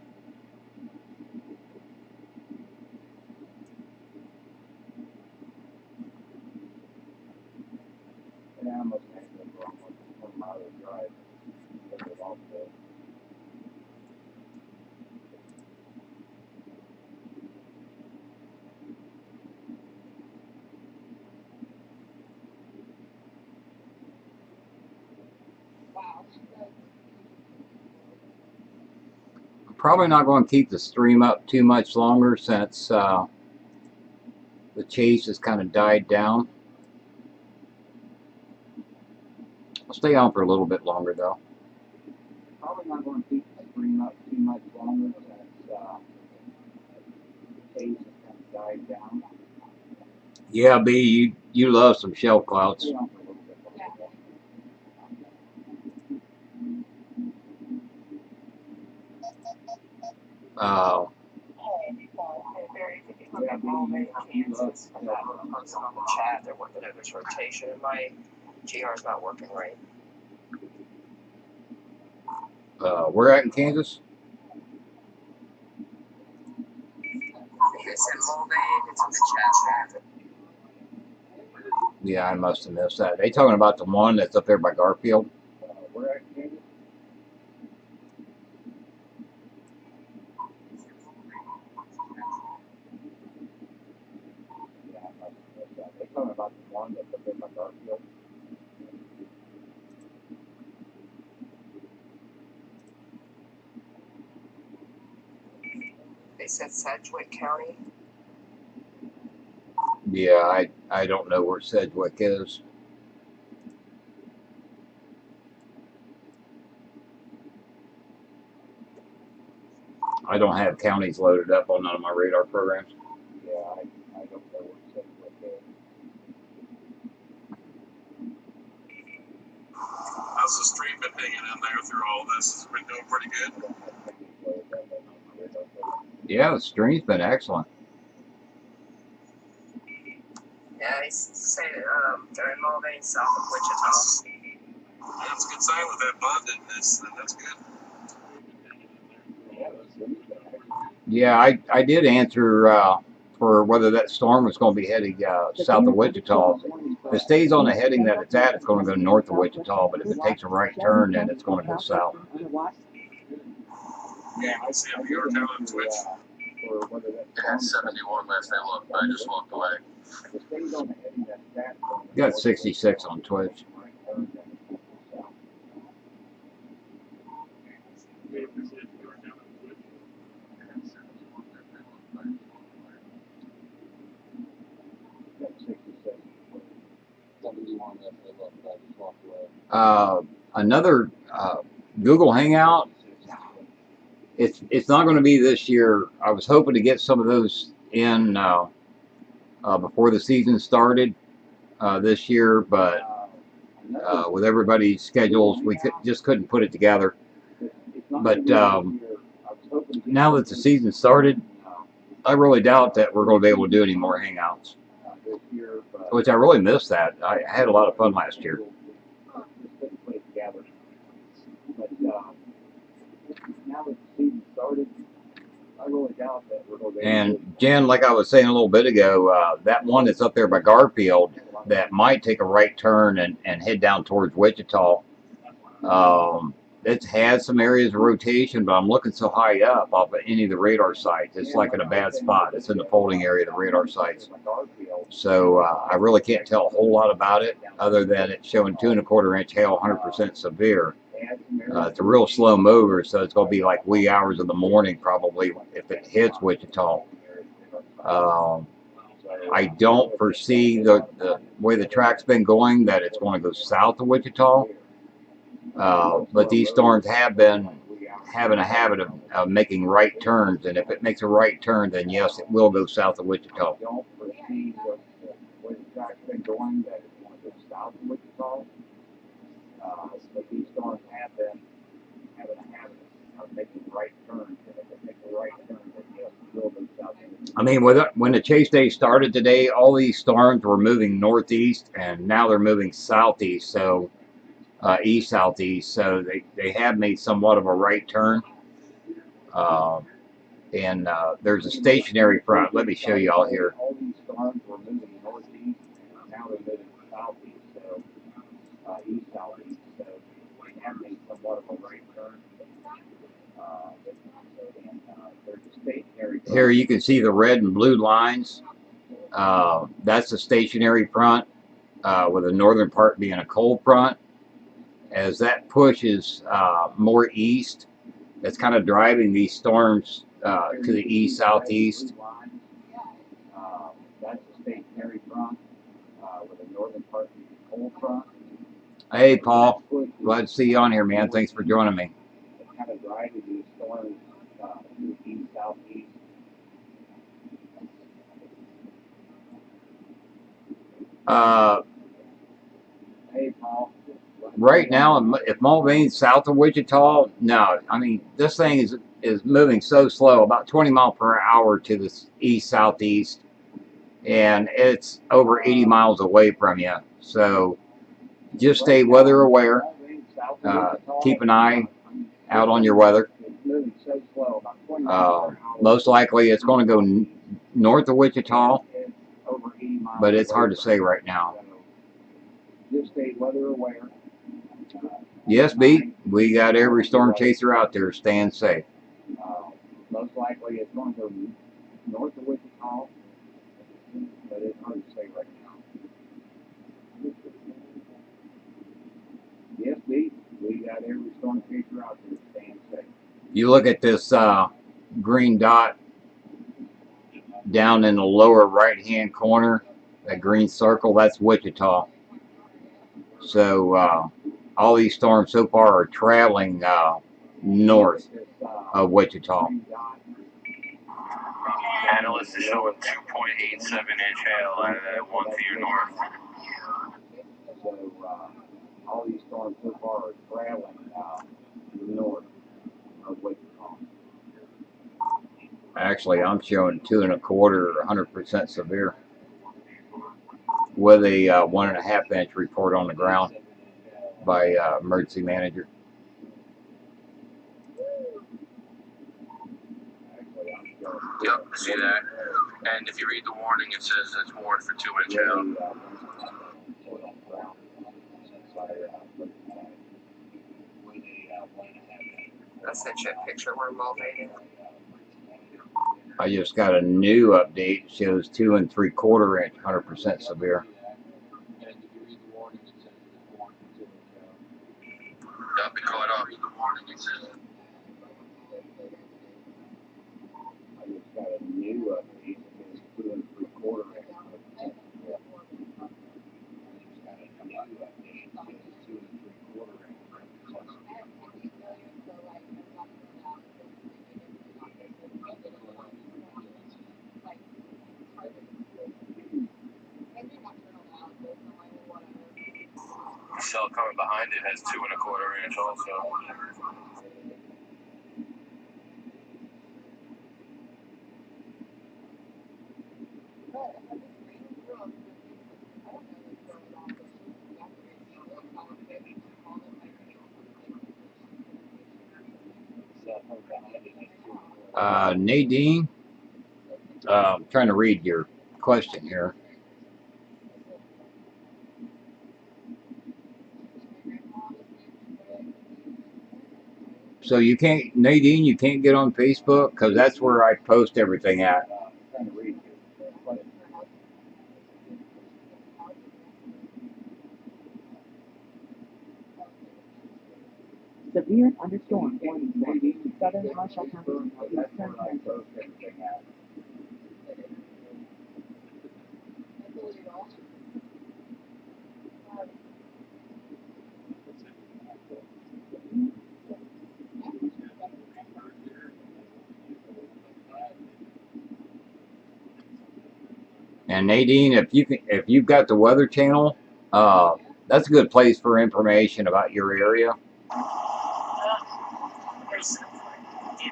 Yeah, I must have it over on one of my other drives. Pulled it off there. Wow. I'm probably not going to keep the stream up too much longer since the chase has kind of died down. I'll stay on for a little bit longer though. Probably not going to keep the stream up too much longer since the case has kind of died down. Yeah, B, you love some shell clouds. Stay on for a little bit longer. Barry, if you look at Mulvey, Kansas, and that person on the chat, they're working at this rotation. My GR's not working right. We're at in Kansas. It's in Mulvey, it's in the chat. Yeah, I must have missed that. They talking about the one that's up there by Garfield? We're at Kansas. Yeah, I must have missed that. They talking about the one that's up there by Garfield. They said Sedgwick County. Yeah, I don't know where Sedgwick is. I don't have counties loaded up on none of my radar programs. Yeah, I don't know where Sedgwick is. How's the stream been hanging in there through all this? Has it been doing pretty good? Yeah, the stream's been excellent. Yeah, they say they're in Mulvey, south of Wichita. That's a good sign with that bundedness. That's good. Yeah, I did answer for whether that storm was going to be heading south of Wichita. If it stays on the heading that it's at, it's going to go north of Wichita. But if it takes a right turn, then it's going to go south. Yeah, I see a York out on Twitch. It had 71 last I looked, but I just walked away. Got 66 on Twitch. Another Google Hangout. It's not going to be this year. I was hoping to get some of those in before the season started this year, but with everybody's schedules, we just couldn't put it together. But now that the season started, I really doubt that we're going to be able to do any more Hangouts, which I really missed that. I had a lot of fun last year. And Jen, like I was saying a little bit ago, that one that's up there by Garfield that might take a right turn and head down towards Wichita. It's had some areas of rotation, but I'm looking so high up off of any of the radar sites. It's like in a bad spot. It's in the folding area of the radar sites. So I really can't tell a whole lot about it other than it's showing 2 1/4 inch hail, 100% severe. It's a real slow mover, so it's going to be like wee hours of the morning probably if it hits Wichita. I don't foresee the way the track's been going that it's going to go south of Wichita. But these storms have been having a habit of making right turns, and if it makes a right turn, then yes, it will go south of Wichita. But these storms have been having a habit of making right turns, and if it makes a right turn, then yes, it will go south. I mean, when the chase day started today, all these storms were moving northeast, and now they're moving southeast, so east southeast. So they have made somewhat of a right turn. And there's a stationary front. Let me show you all here. All these storms were moving northeast, and now they're moving southeast, so east southeast. So they have made somewhat of a right turn. There's a stationary front. Here you can see the red and blue lines. That's the stationary front, with the northern part being a cold front. As that pushes more east, that's kind of driving these storms to the east southeast. That's the stationary front, with the northern part being a cold front. Hey, Paul. Glad to see you on here, man. Thanks for joining me. It's kind of driving these storms to the east southeast. Hey, Paul. Right now, if Mulvane's south of Wichita, no. I mean, this thing is moving so slow, about 20 miles per hour to the east southeast, and it's over 80 miles away from you. So just stay weather aware. Keep an eye out on your weather. Most likely, it's going to go north of Wichita, but it's hard to say right now. Just stay weather aware. Yes, Beat. We got every storm chaser out there staying safe. Most likely it's going to go north of Wichita, but it's hard to say right now. Yes, Beat. We got every storm chaser out there staying safe. You look at this green dot down in the lower right-hand corner, that green circle, that's Wichita. So all these storms so far are traveling north of Wichita. Analyst is showing 2.87 inch hail at 1 to your north. So all these storms so far are traveling north of Wichita. Actually, I'm showing 2 1/4, 100% severe, with a 1 1/2 inch report on the ground by emergency manager. Yep, I see that. And if you read the warning, it says it's warned for 2 inch hail. That's that shit picture where Mulvane. I just got a new update. It shows 2 3/4 inch, 100% severe. Yep, it caught up. The warning, it says. I just got a new update. It's 2 3/4 inch. coming behind it has 2 1/4 inch also. Nadine, I'm trying to read your question here. So you can't, Nadine, you can't get on Facebook because that's where I post everything at. Severe thunderstorm warning for southern Marshall County and northeastern Kansas. And Nadine, if you've got the Weather Channel, that's a good place for information about your area. There's a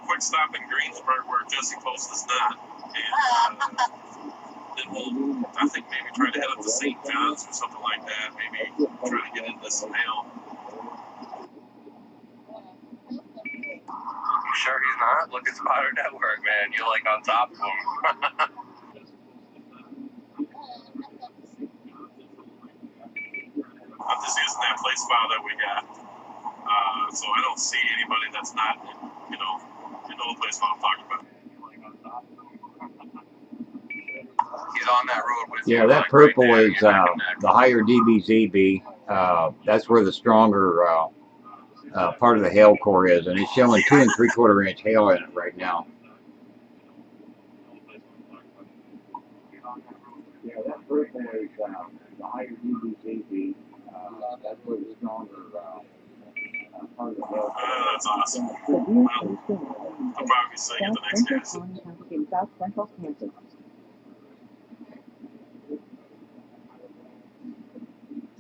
quick stop in Greensburg where Jesse Post is not. And then we'll, I think, maybe try to head up to St. John's or something like that. Maybe try to get into SVL. You sure he's not? Look at Spotter Network, man. You're like on top of him. I'm just using that place file that we got. So I don't see anybody that's not, you know the place file I'm talking about. He's on that road with you. Yeah, that like purple right there, is the higher DBZB. That's where the stronger part of the hail core is, and it's showing 2 3/4 inch hail in it right now. Yeah, that purple is the higher DBZB. That's where the stronger part of the hail. That's awesome. Severe Well, thunderstorm warning I'll for probably see you the south next central days. Collin County and south central Kansas.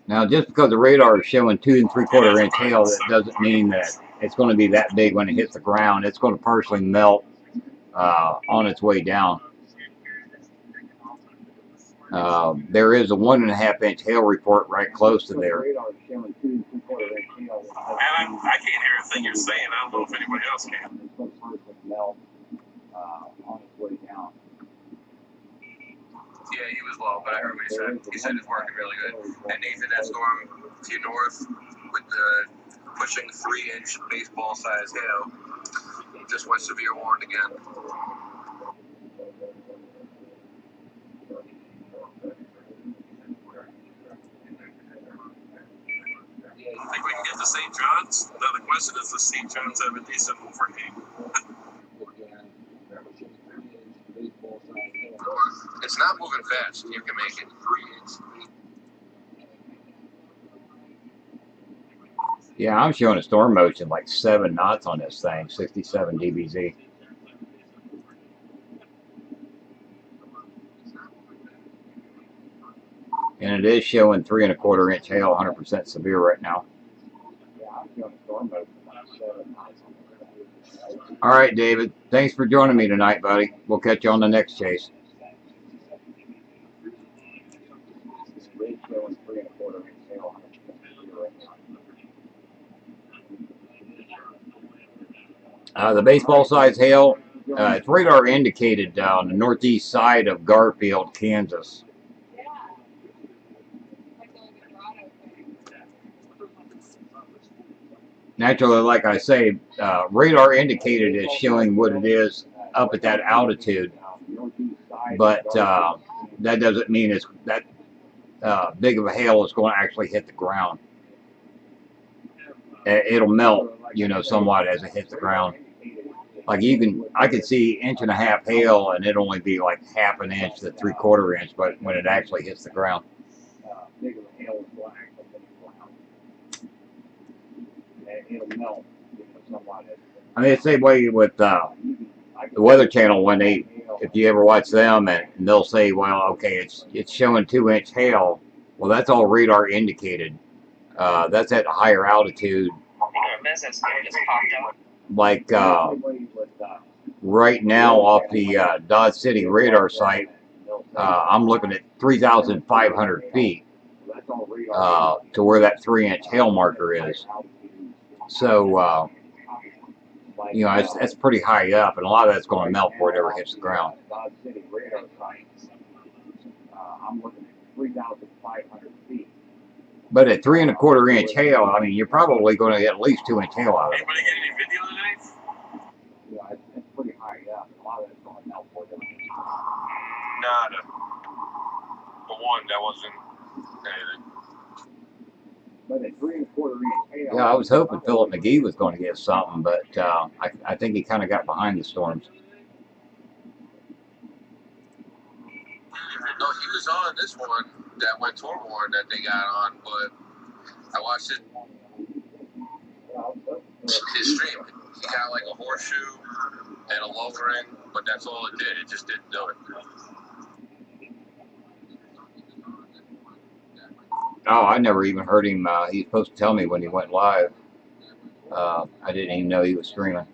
Now, just because the radar is showing 2 3/4 inch hail, that doesn't mean that it's going to be that big when it hits the ground. It's going to partially melt on its way down. There is a 1.5 inch hail report right close to there. And I can't hear a thing you're saying. I don't know if anybody else can. Yeah, he was low, but I heard what he said. He said it's working really good. And Nathan, that storm to your north with the pushing 3-inch baseball size hail just went severe warned again. I think we can get to St. John's. Now the question is, does St. John's have a decent overhang? It's not moving fast. You can make it 3-inch. Yeah, I'm showing a storm motion like 7 knots on this thing, 67 dBz. And it is showing 3 1/4 inch hail, 100% severe right now. All right, David. Thanks for joining me tonight, buddy. We'll catch you on the next chase. The baseball size hail, it's radar indicated on the northeast side of Garfield, Kansas. Naturally, like I say, radar indicated is showing what it is up at that altitude, but that doesn't mean it's that big of a hail is going to actually hit the ground. It'll melt, somewhat as it hits the ground. Like I could see 1.5 inch hail, and it'd only be like 1/2 inch to 3/4 inch, but when it actually hits the ground. I mean, it's the same way with the Weather Channel when if you ever watch them, and they'll say, well, okay, it's showing 2-inch hail. Well, that's all radar indicated. That's at a higher altitude. Business name just popped up. Like right now off the Dodge City radar site, I'm looking at 3,500 feet to where that 3-inch hail marker is. So, you know, that's pretty high up, and a lot of that's going to melt before it ever hits the ground. I'm looking at 3,500 feet. But at 3 1/4-inch hail, I mean, you're probably going to get at least 2-inch hail out of it. Anybody get any video today? Yeah, it's pretty high up. A lot of it's going to melt before it ever hits the ground. Nada. The one that wasn't anything. But at 3 1/4-inch hail. Yeah, I was hoping Philip McGee was going to get something, but I think he kind of got behind the storms. No, he was on this one that went Torborn that they got on, but I watched it. His stream, he got like a horseshoe and a lowering, but that's all it did. It just didn't do it. Oh, I never even heard him. He was supposed to tell me when he went live. I didn't even know he was streaming.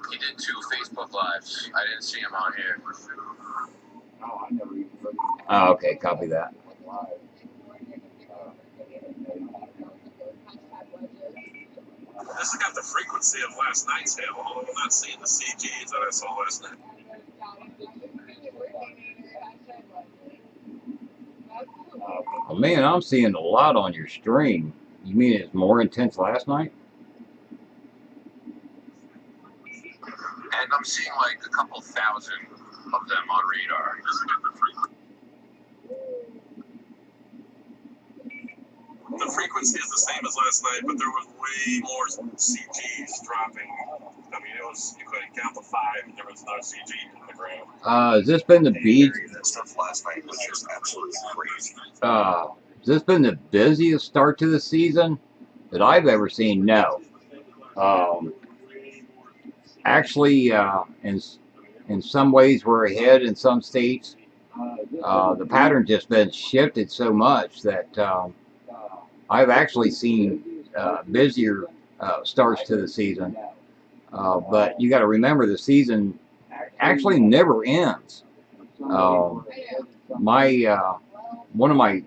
He did 2 Facebook Lives. I didn't see him on here. Oh, I never even heard. Oh, okay, copy that. This has got the frequency of last night's hail, although I'm not seeing the CGs that I saw last night. Oh, man, I'm seeing a lot on your stream. You mean it's more intense last night? And I'm seeing like a couple thousand of them on radar. The frequency is the same as last night, but there was way more CGs dropping. I mean, it was, you couldn't count the 5, and there was no CG in the ground. Has this been the That stuff last night was just absolutely crazy. has this been the busiest start to the season that I've ever seen? No. Actually, in some ways we're ahead in some states. The pattern just been shifted so much that I've actually seen busier starts to the season. But you got to remember the season actually never ends. One of my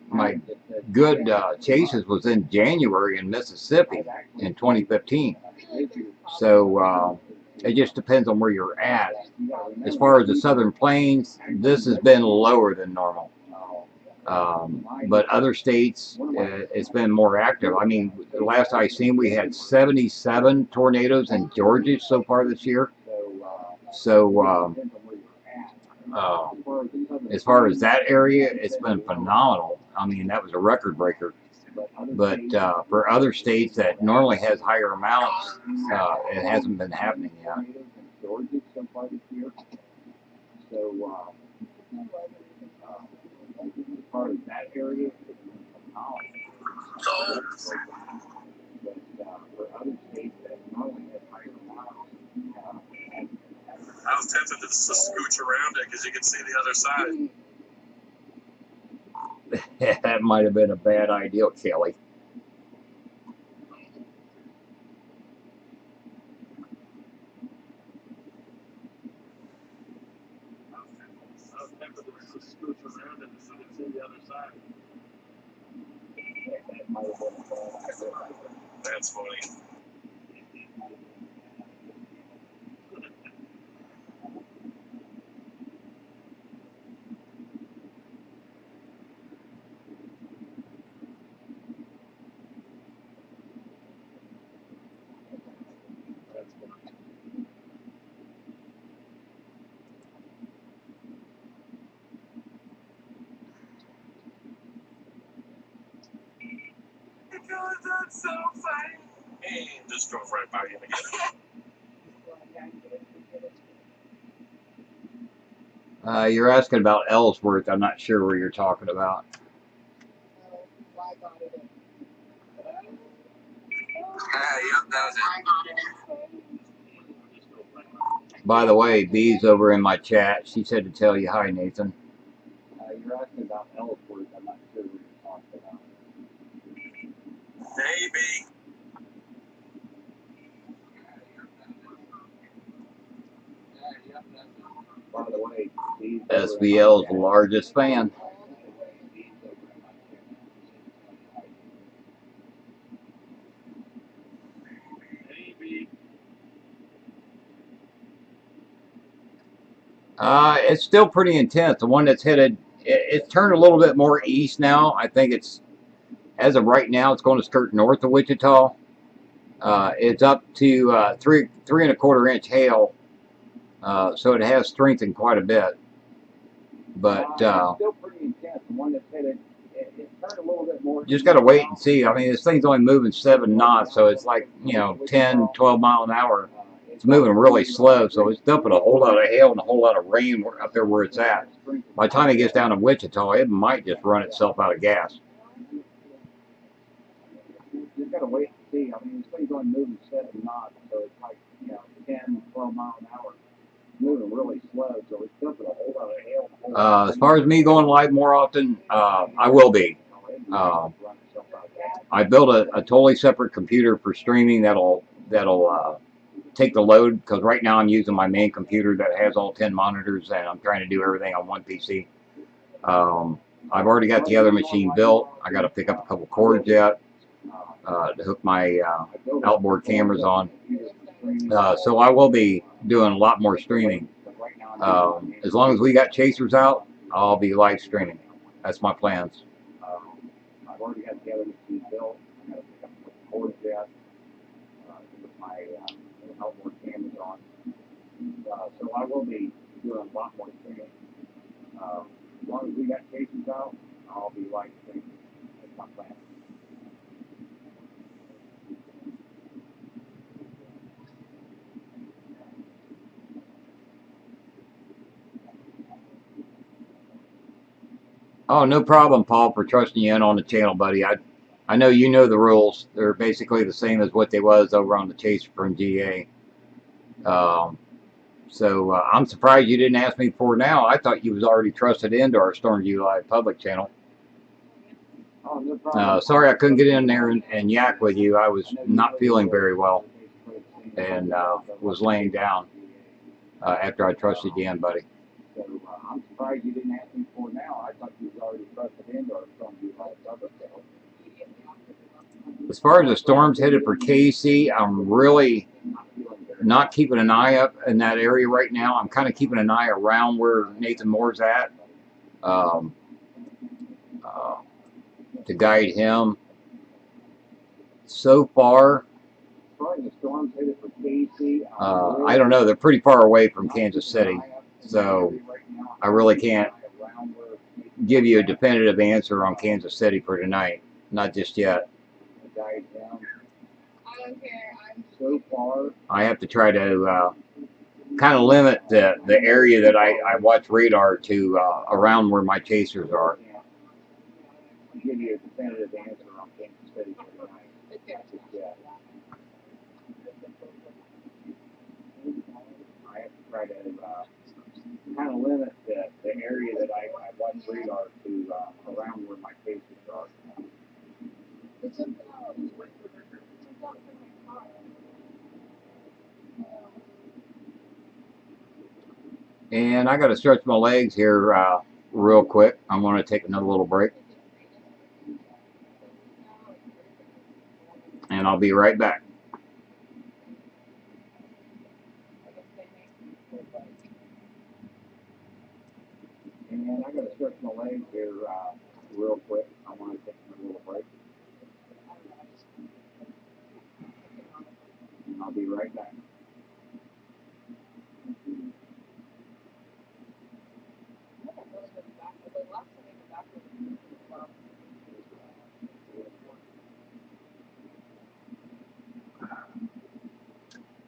good chases was in January in Mississippi in 2015. So it just depends on where you're at. As far as the Southern Plains, this has been lower than normal. But other states, it's been more active. I mean, the last I seen, we had 77 tornadoes in Georgia so far this year. So as far as that area, it's been phenomenal. I mean, that was a record breaker. But for other states that normally has higher amounts, it hasn't been happening yet. As far as that area, it's been phenomenal. So, But for other states that normally have higher amounts, I was tempted to just scooch around it because you could see the other side. That might have been a bad idea, Kelly. I was tempted to just scooch around it so you could see the other side. that might have been a bad idea. That's funny. That's funny. Because that's so funny. And just drove right by him again. You're asking about Ellsworth. I'm not sure where you're talking about. yep, that was it. By the way, Bee's over in my chat. She said to tell you hi, Nathan. asking about Ellsworth, I'm not sure what you're talking about. Maybe. By the way, SVL's largest fan. It's still pretty intense. The one that's headed, it's turned a little bit more east now. I think it's, as of right now, it's going to skirt north of Wichita. It's up to 3.25 inch hail, so it has strengthened quite a bit. But it's still pretty intense. The one that's headed, it turned a little bit more. Just got to wait and see. I mean, this thing's only moving 7 knots, so it's like, 10, 12 mile an hour. It's moving really slow, so it's dumping a whole lot of hail and a whole lot of rain up there where it's at. By the time it gets down to Wichita, it might just run itself out of gas. You've got to wait and see. I mean, this thing's only moving 7 knots, so it's like, 10, 12 miles an hour. It's moving really slow, so it's dumping a whole lot of hail. As far as me going live more often, I will be. I built a totally separate computer for streaming that'll take the load, because right now I'm using my main computer that has all 10 monitors, and I'm trying to do everything on one PC. I've already got the other machine built. I got to pick up a couple cords yet to hook my outboard cameras on. So I will be doing a lot more streaming. As long as we got chasers out, I'll be live streaming. That's my plans. I've already got the other machine built. I got to pick up some cords yet with my outboard cameras on. So I will be doing a lot more streaming. As long as we got chasers out, I'll be live streaming. That's my plan. Oh, no problem, Paul, for trusting you in on the channel, buddy. I know you know the rules. They're basically the same as what they was over on the Chaser from GA. So I'm surprised you didn't ask me for now. I thought you was already trusted into our Stormview Live public channel. Oh, no problem. Sorry I couldn't get in there and yak with you. I was not feeling very well and was laying down after I trusted you in, buddy. So I'm surprised you didn't ask me for now. I thought you was already trusted into our Stormview Live public channel. As far as the storms headed for KC, I'm really not keeping an eye up in that area right now. I'm kind of keeping an eye around where Nathan Moore's at to guide him. So far, I don't know. They're pretty far away from Kansas City, so I really can't give you a definitive answer on Kansas City for tonight. Not just yet. I don't care. So far, I have to try to kind of limit the area that I watch radar to around where my chasers are. I'll give you a definitive answer on Kansas City for tonight. I have to try to kind of limit the area that I watch radar to around where my chasers are. And I got to stretch my legs here real quick. I'm going to take another little break. And I'll be right back. And I got to stretch my legs here real quick. I want to take a little break. And I'll be right back.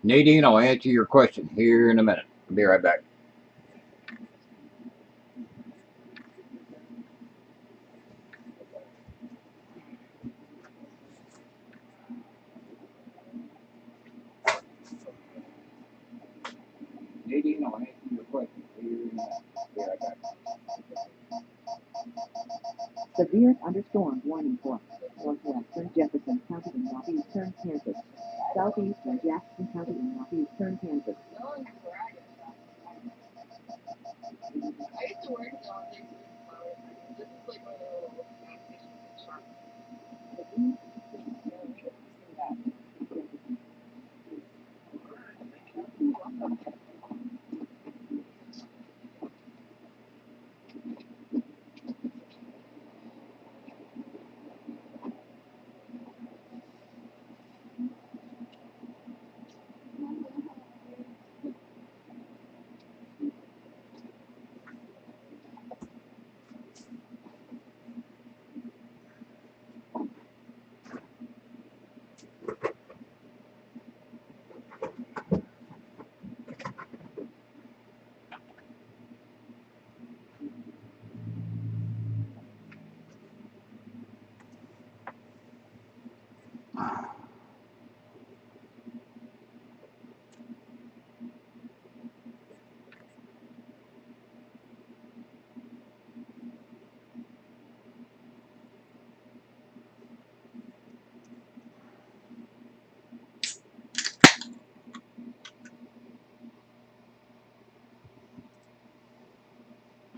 Nadine, I'll answer your question here in a minute. I'll be right back. Nadine, I'll answer your question here in a minute. I'll be right back. Severe thunderstorm warning for northwestern Jefferson County and northeastern Kansas. Southeastern Jackson County and northeastern Kansas. No one's bragging about it. I used to work down there, so this is like my little gas station shop.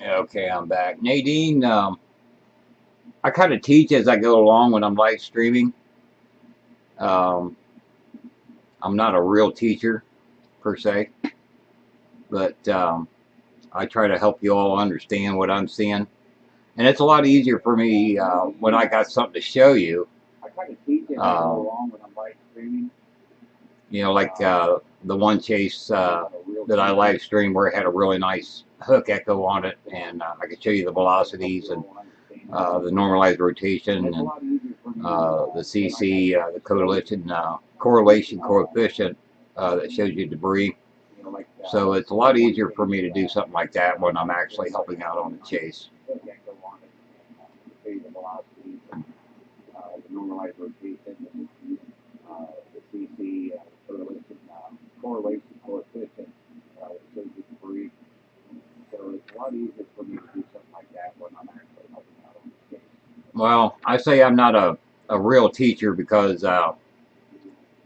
Okay, I'm back. Nadine, I kind of teach as I go along when I'm live streaming. Um, I'm not a real teacher per se, but I try to help you all understand what I'm seeing. And it's a lot easier for me when I got something to show you. I try to teach it along when I'm live streaming. You know, like the one chase that I live streamed where it had a really nice hook echo on it, and I could show you the velocities and the normalized rotation and the CC, the correlation coefficient that shows you debris. So it's a lot easier for me to do something like that when I'm actually helping out on the chase. The normalized rotation and the CC correlation coefficient that shows you debris. So it's a lot easier for me to do something like that when I'm actually helping out on the case. Well, I say I'm not a real teacher because I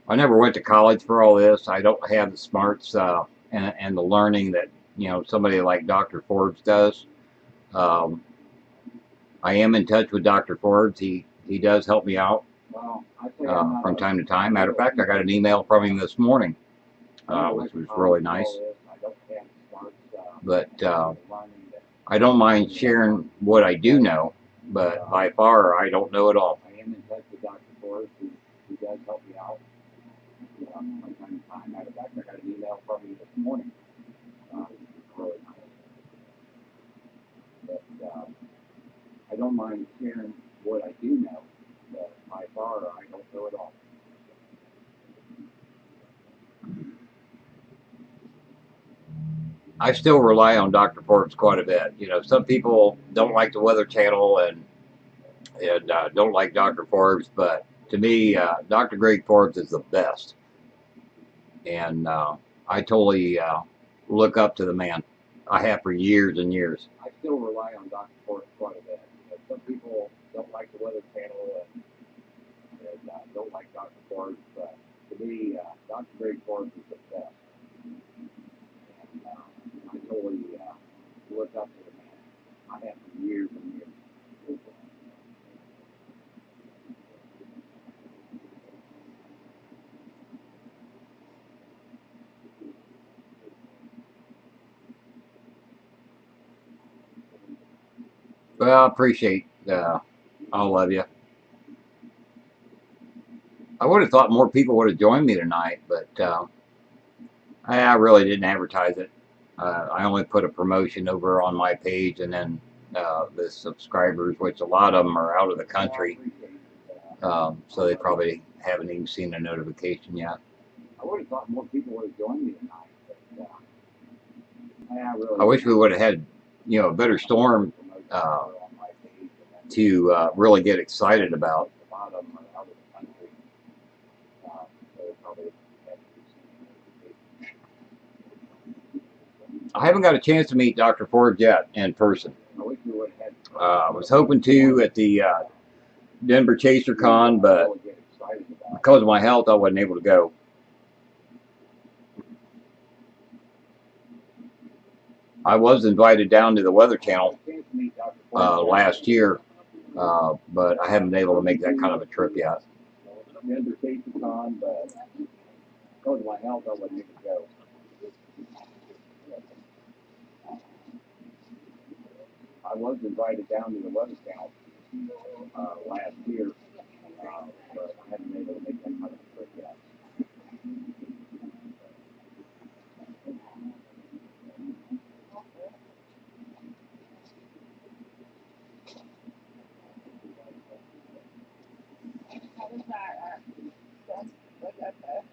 never went to college for all this. I don't have the smarts and the learning that somebody like Dr. Forbes does. I am in touch with Dr. Forbes. He does help me out from time to time. Matter of fact, I got an email from him this morning, which was really nice. But I don't mind sharing what I do know, but by far I don't know it all. I am in touch with Dr. Forbes, who does help me out from time to time. Matter of fact, I got an email from him this morning. Really nice. But I don't mind sharing what I do know, but by far I don't know it all. I still rely on Dr. Forbes quite a bit. Some people don't like the Weather Channel and don't like Dr. Forbes, but to me, Dr. Greg Forbes is the best. And I totally look up to the man. I have for years and years. I still rely on Dr. Forbes quite a bit. Some people don't like the Weather Channel and don't like Dr. Forbes, but to me, Dr. Greg Forbes is the best. And I totally look up to the man. I have for years and years. Well, I appreciate all of you. I would have thought more people would have joined me tonight, but I really didn't advertise it. I only put a promotion over on my page, and then the subscribers, which a lot of them are out of the country, so they probably haven't even seen a notification yet. I would have thought more people would have joined me tonight, but I wish we would have had, a better storm to really get excited about. I haven't got a chance to meet Dr. Forbes yet in person. I was hoping to at the Denver Chaser Con, but because of my health, I wasn't able to go. I was invited down to the Weather Channel last year, but I haven't been able to make that kind of a trip yet. Denver Chaser Con, but because of my health, I wasn't able to go. I was invited down to the Weather Channel last year, but I haven't been able to make that kind of a trip yet. How was that? Look at that.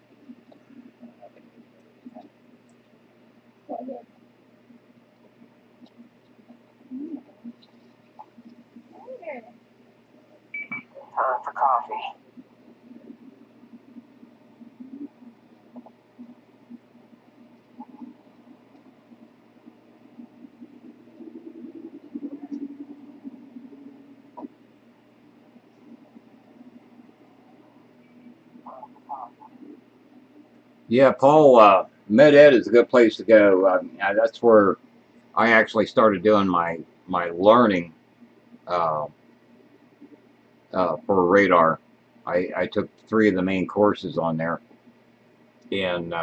Time for coffee. Yeah, Paul, Med Ed is a good place to go. That's where I actually started doing my learning for radar. I took 3 of the main courses on there, and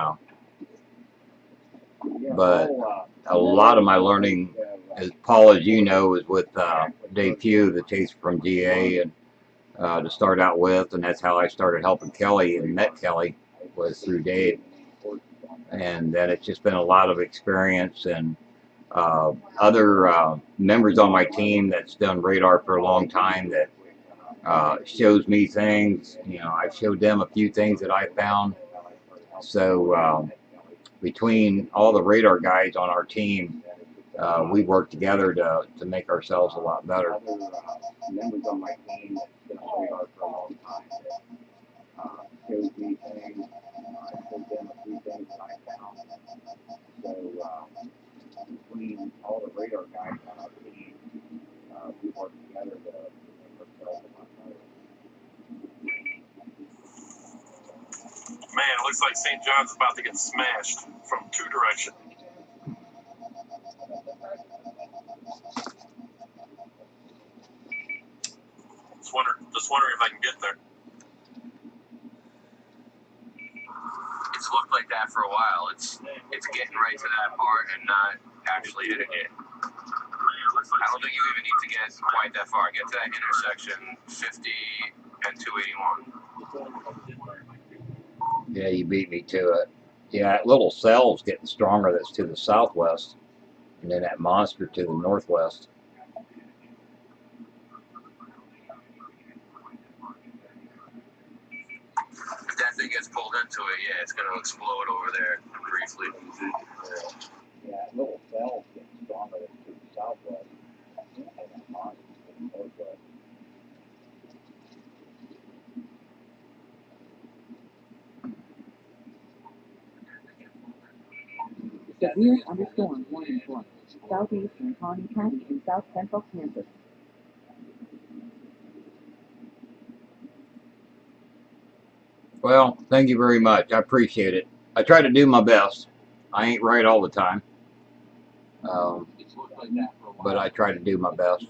but a lot of my learning, as Paul, as you know, is with Dave Pugh, the Chaser from GA, and to start out with, and that's how I started helping Kelly and met Kelly, was through Dave. And then it's just been a lot of experience, and other members on my team that's done radar for a long time that shows me things. You know, I've showed them a few things that I found. So between all the radar guys on our team, we work together to make ourselves a lot better. Members on my team that's been on radar for a long time shows me things. I showed them a few things that I found. So between all the radar guys on our team, we work together to make ourselves a lot better. Man, it looks like St. John's about to get smashed from 2 directions. Just wondering if I can get there. It's looked like that for a while. It's getting right to that part and not actually hitting it. I don't think you even need to get quite that far. Get to that intersection 50 and 281. Yeah, you beat me to it. Yeah, that little cell's getting stronger. That's to the southwest, and then that monster to the northwest. If that thing gets pulled into it, yeah, it's going to explode over there briefly. Yeah, that little cell's getting stronger. That's to the southwest, and that monster to the northwest. Severe thunderstorm warning for southeastern Pawnee County and south central Kansas. Well, thank you very much. I appreciate it. I try to do my best. I ain't right all the time, but I try to do my best.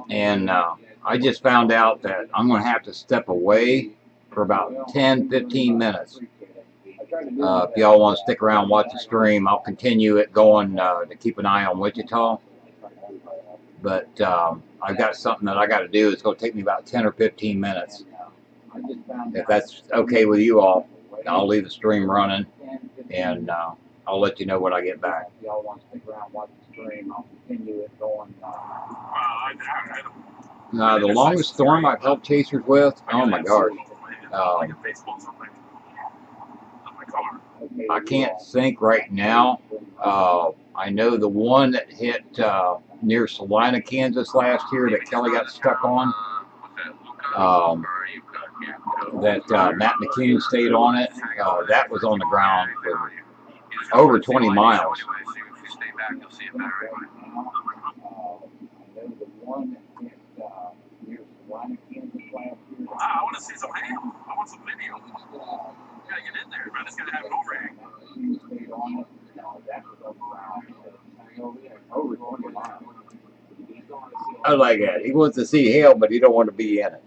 And I just found out that I'm going to have to step away for about 10-15 minutes. If y'all want to stick around and watch the stream, I'll continue it going to keep an eye on Wichita. But I've got something that I got to do. It's going to take me about 10 or 15 minutes. If that's okay with you all, I'll leave the stream running, and I'll let you know when I get back. If y'all want to stick around and watch the stream, I'll continue it going. The longest storm I've helped chasers with, oh my gosh. I can't think right now. I know the one that hit near Salina, Kansas last year that Kelly got stuck on. That Matt McCune stayed on it. That was on the ground for over 20 miles. back, you'll see it better anyway. There was the one at near Savannah, Kansas last year. I want to see some video. I want some video. You gotta get in there. I just gotta have an overhang. She stayed on it. That was over there. Over 20 miles. I like that. He wants to see hail, but he don't want to be in it.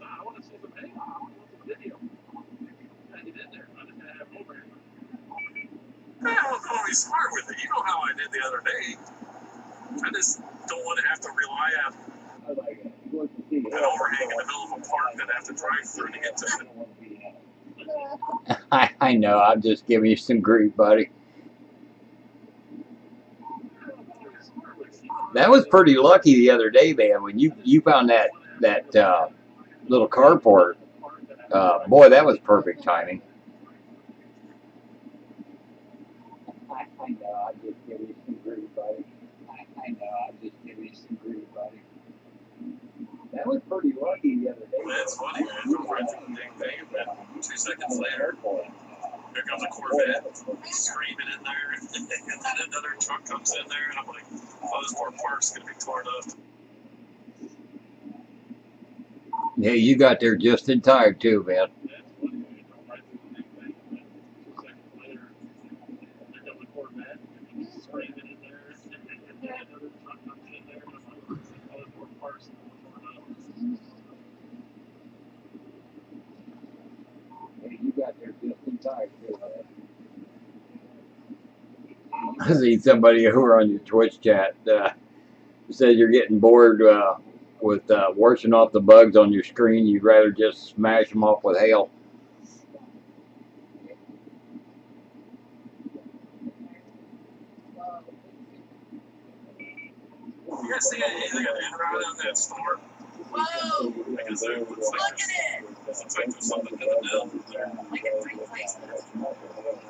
I want to see some video. I want some video. You gotta get in there. I just gotta have an overhang. I'm gonna be smart with it. You know how I did the other day. I just don't want to have to rely on I like it. He wants to see an overhang in the middle of a park that I have to drive through to get to it. I know. I'm just giving you some grief, buddy. That was pretty lucky the other day, man. When you found that little carport, boy, that was perfect timing. I know. I'm just giving you some grief, buddy. I know. I'm just giving you some grief, buddy. That was pretty lucky the other day. That's funny, man. I drove right through the dang thing, and then 2 seconds later, here comes a Corvette screaming in there, and then another truck comes in there, and I'm like, oh, this poor park's gonna be torn up. Yeah, you got there just in time too, man. That's funny, man. I drove right through the dang thing, and then 2 seconds later, here comes a Corvette screaming in there, and then another truck comes in there, and I'm like, oh, this poor park's gonna be torn up. Hey, you got there just in time too, man. I see somebody who are on your Twitch chat said you're getting bored with washing off the bugs on your screen. You'd rather just smash them off with hail. You guys see anything around in that store? Whoa! Because there looks like there's something in the middle there. Like a three places.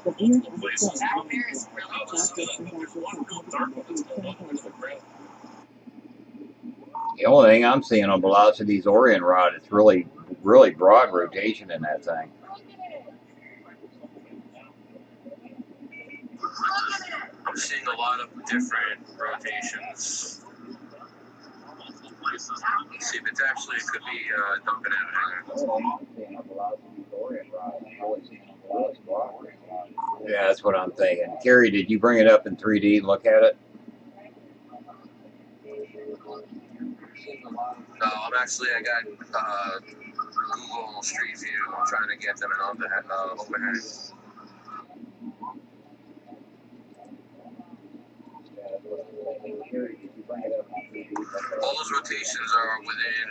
The ears Places. That beer is really Oh, this is good. There's one real dark one that's going all the way to the ground. The only thing I'm seeing on Velocity's Orient rod is really broad rotation in that thing. I'm seeing a lot of different rotations. Let's see if it's actually, it could be dumping out of Yeah, that's what I'm thinking. Kerry, did you bring it up in 3D and look at it? No, I got Google Street View. I'm trying to get them in overhead. All those rotations are within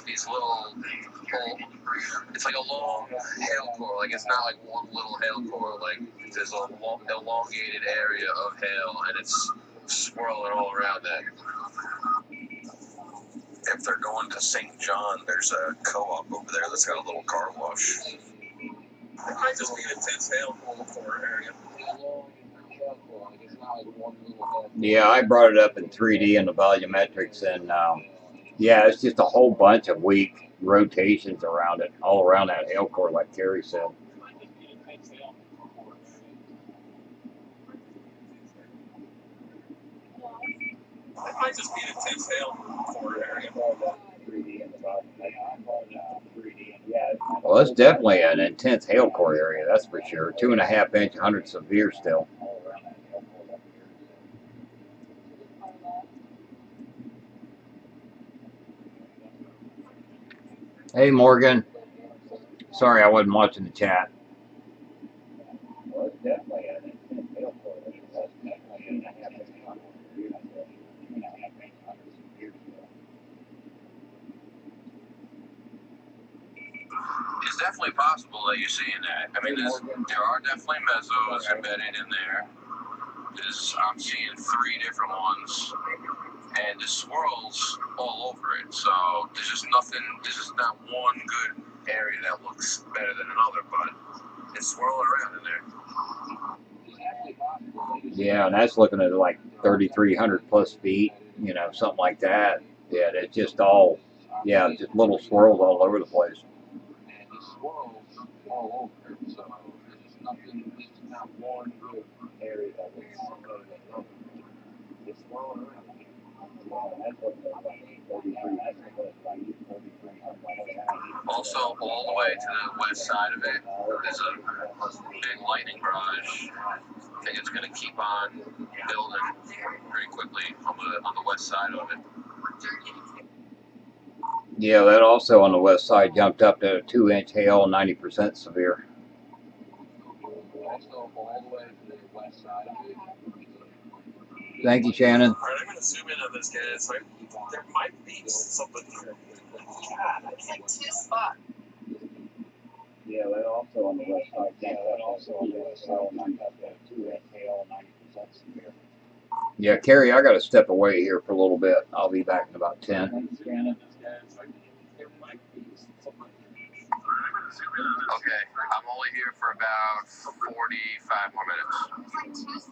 these little, it's like a long hail core. Like it's not like one little hail core. Like there's a elongated area of hail, and it's swirling all around that. If they're going to St. John, there's a co-op over there that's got a little car wash. It might just be an intense hail core area. Yeah, I brought it up in 3D in the volumetrics, and yeah, it's just a whole bunch of weak rotations around it, all around that hail core, like Kerry said. It might just be an intense hail core area. Well, it's definitely an intense hail core area, that's for sure. 2.5 inch, 100 severe still. Hey, Morgan. Sorry, I wasn't watching the chat. Well, it's definitely an intense hail core. That's definitely 2.5 inch, 100 severe still. It's definitely possible that you're seeing that. I mean, there are definitely mesos embedded in there. I'm seeing 3 different ones, and the swirls all over it. So there's just not one good area that looks better than another, but it's swirling around in there. Yeah, and that's looking at like 3,300 plus feet, you know, something like that. Yeah, it's just all, yeah, just little swirls all over the place. And the swirls all over it. So there's nothing, not one good area that was it's flowing around. That's what that's like 33, that's what it's like 33, something like that. Also, all the way to the west side of it, there's a big lightning barrage. I think it's going to keep on building pretty quickly on the west side of it. Yeah, that also on the west side jumped up to 2-inch hail, 90% severe. Also, all the way to the west side of it. Thank you, Shannon. All right, I'm going to zoom in on this, guys. There might be something here. God, I can't spot. Yeah, that also on the west side. Yeah, that also on the west side. 2-inch hail, 90% severe. Yeah, Carrie, I got to step away here for a little bit. I'll be back in about 10. Okay, I'm only here for about 45 more minutes.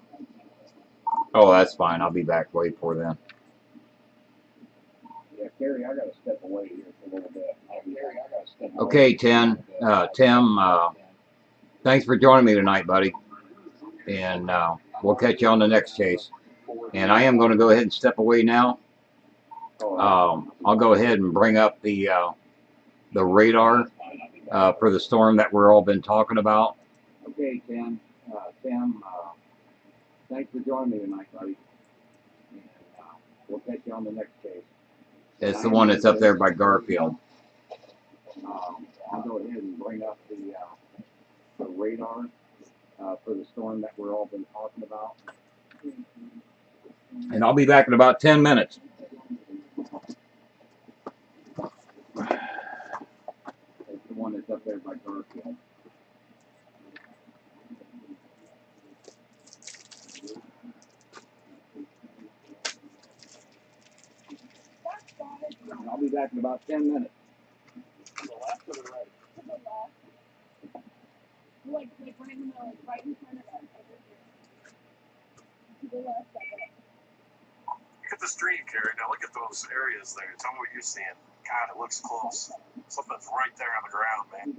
Oh, that's fine. I'll be back way before then. Yeah, Carrie, I got to step away here for a little bit. Carrie, I got to step away. Okay, Tim, thanks for joining me tonight, buddy. And we'll catch you on the next chase. And I am going to go ahead and step away now. I'll go ahead and bring up the radar for the storm that we're all been talking about. Okay, Tim. Thanks for joining me tonight, buddy. And we'll catch you on the next case. It's the one that's up there by Garfield. I'll go ahead and bring up the radar for the storm that we're all been talking about. And I'll be back in about 10 minutes. It's the one that's up there by Garfield. And I'll be back in about 10 minutes. To the left or the right? To the left. Like right in the middle, like right in front of us. To the left of it. Look at the stream, Carrie. Now look at those areas there. Tell me what you're seeing. God, it looks close. Something's right there on the ground, man.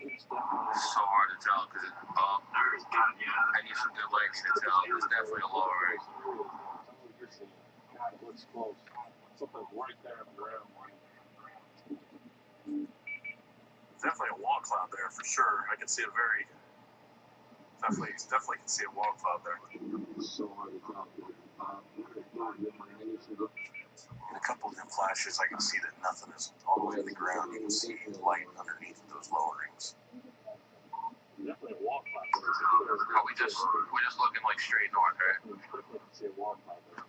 It's so hard to tell because I need some good lighting to tell. There's definitely a lowering. God, it looks close. Something's right there on the ground. Definitely a wall cloud there for sure. I can see a very definitely can see a wall cloud there. It's so hard to tell. In a couple of the flashes, I can see that nothing is all the way to the ground. You can see light underneath those lowerings. Definitely a wall cloud there. But we're just looking like straight north, right? Definitely can see a wall cloud there.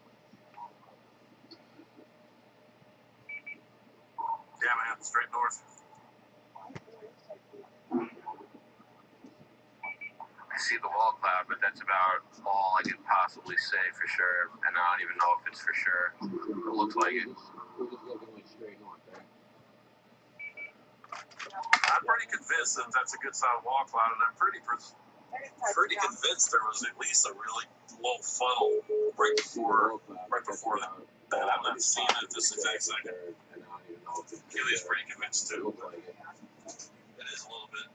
Yeah, man, straight north. I see the wall cloud, but that's about all I can possibly say for sure, and I don't even know if it's for sure. It looks like it. We're just looking like straight north, right? I'm pretty convinced that that's a good sized wall cloud, and I'm pretty convinced there was at least a really low funnel right before that. I'm not seeing it at this exact second. Keely's pretty convinced too. It is a little bit.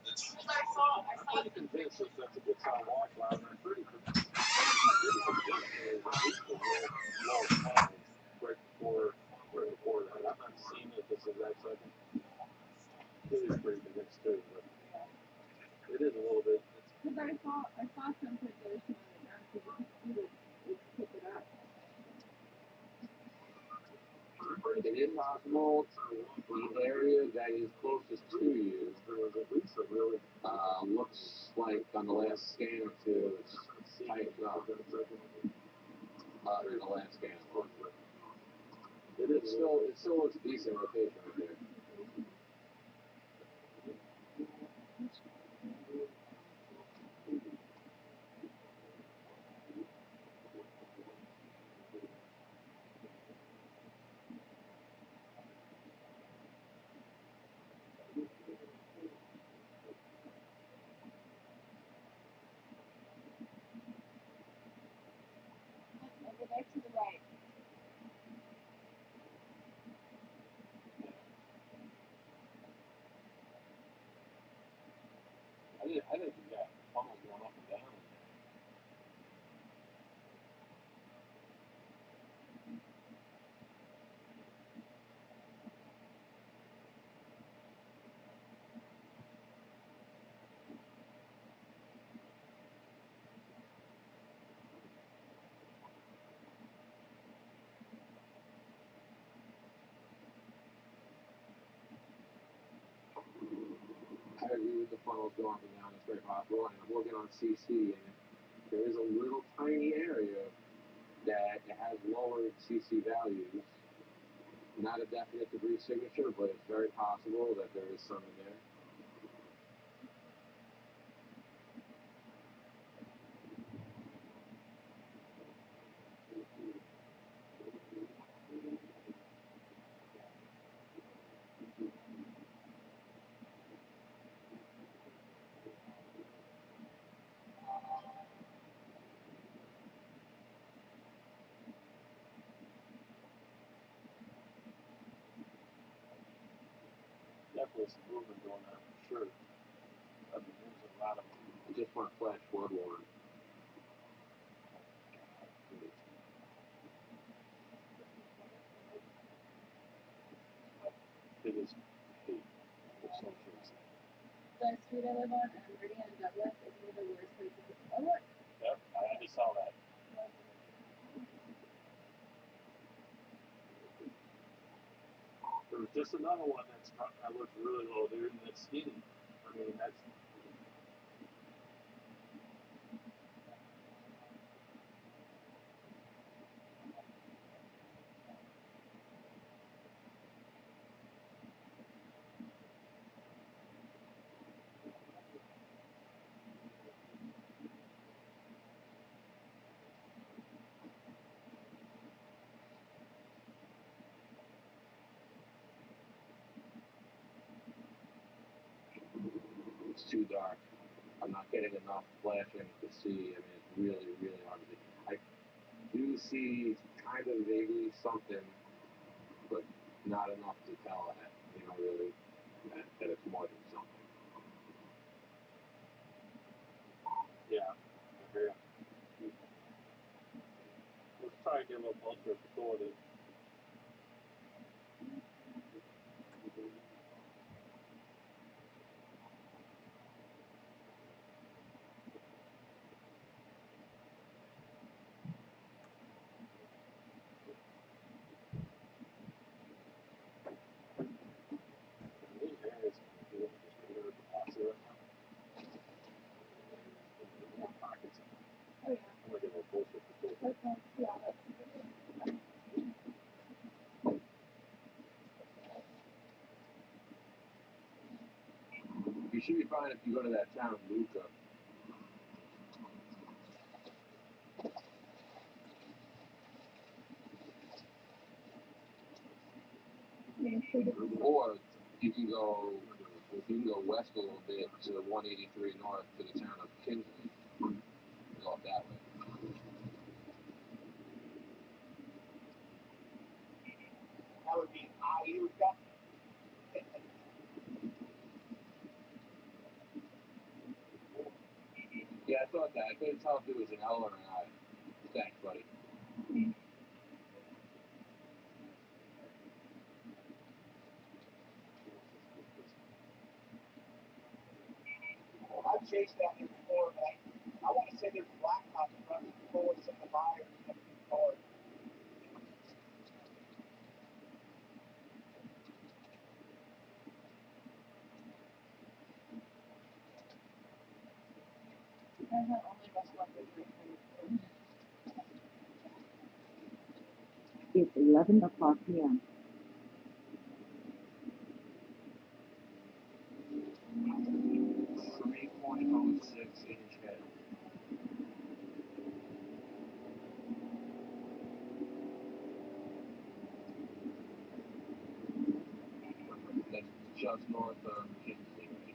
I'm pretty convinced that that's a good sized wall cloud, and I'm pretty convinced there's at least a low funnel right before that. I'm not seeing it at this exact second. Keely's pretty convinced too, but it is a little bit. Because I saw some pictures on the ground because you could pick it up. It is possible the area that is closest to you looks like on the last scan or two it's tightened up. Or the last scan. It still looks decent rotation right there. Over there to the right. think you got funnels going up and down. I agree with the funnels going up and down. It's very possible. And I'm looking on CC, and there is a little tiny area that has lower CC values. Not a definite degree signature, but it's very possible that there is some in there. Definitely some movement going on for sure. I mean, there's a lot of. I just want to flash flood warning. It is. It's so true. The street I live on, Meridian and Douglas, is one of the worst places. Oh, look. Yep, I just saw that. There was just another one that looks really low, dude, and it's skinny. I mean, that's. It's too dark. I'm not getting enough flashing to see. I mean, it's really, really hard to see. I do see kind of vaguely something, but not enough to tell that, really, that it's more than something. Yeah, I hear you. Let's try and get a little closer if we go with it. These areas can be just weird velocity right now. There's more pockets of it. Oh, yeah. I'm gonna get a little closer if we go. That's nice. Yeah, that's You should be fine if you go to that town, Luca. good. Or you can go west a little bit to 183 north to the town of Kinsley. Go up that way. That would be Iuka. Yeah, I thought that. I couldn't tell if it was an L or an I. Thanks, buddy. I've chased that here before, but I want to say there's blacktop running towards some of the buyers of the car. And that only bus left is right here. It's 11 o'clock p.m. 3.06-inch hail. That's just north of Kinsley right now.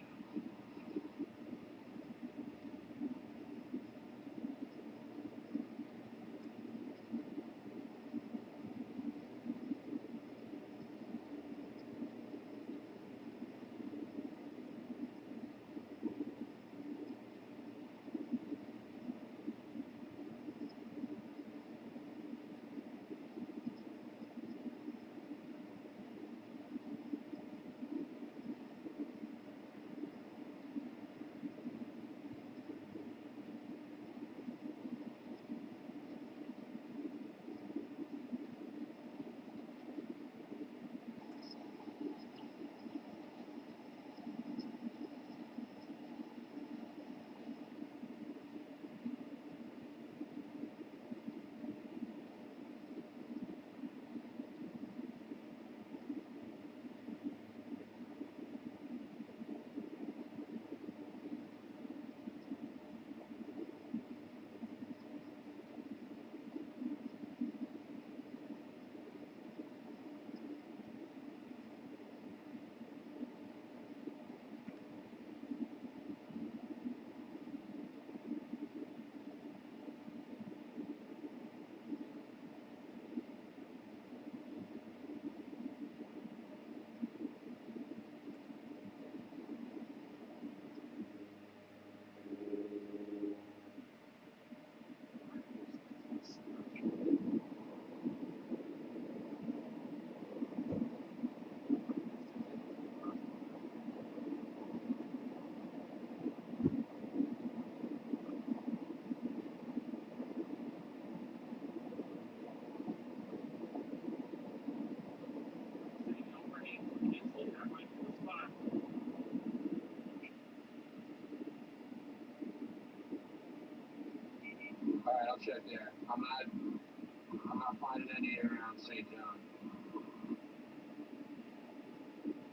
right, I'll check there. I'm not finding any around St. John.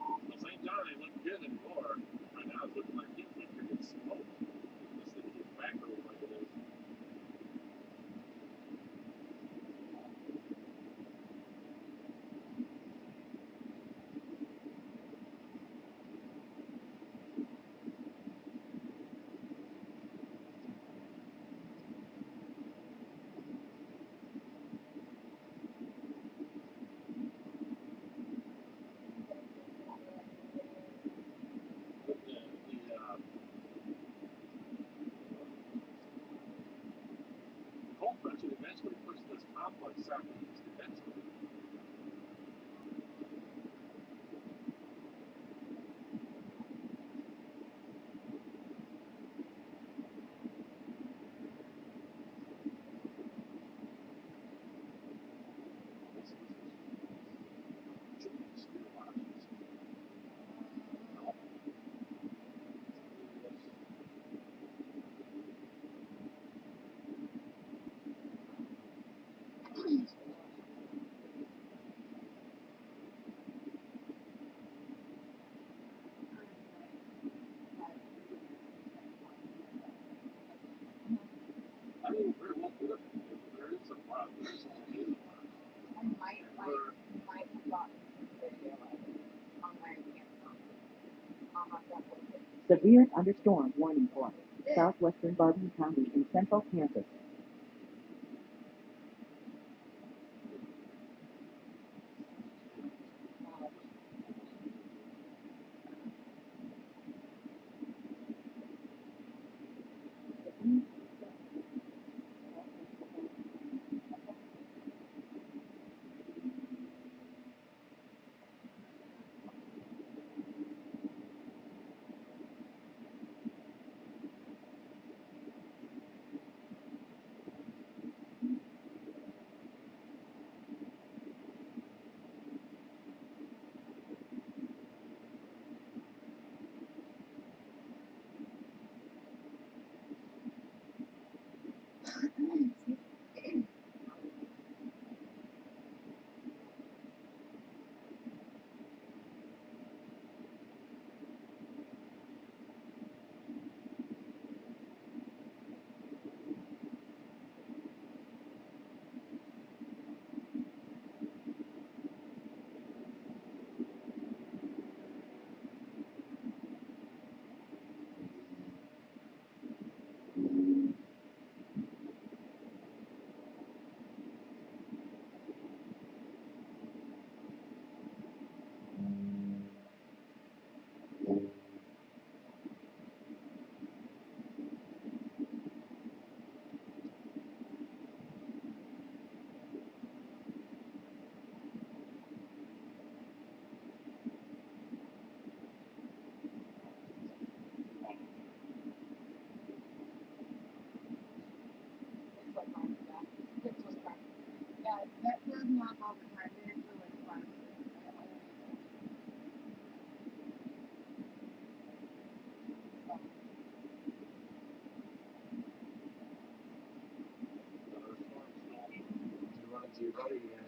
Well, St. John ain't looking good anymore. Right now it's looking like Kingston could get smoked. This thing keeps macro like it is. The cold front should eventually push this complex southeast eventually. I mean, very well good. There is some problem. There's some amazing problems. I might have gotten this video on my Amazon. Definitely. Severe thunderstorm warning for southwestern Bardeen County in central Kansas. Yeah, that throws me off all the time. They actually like fun. Another storm storm. You run into your buddy again.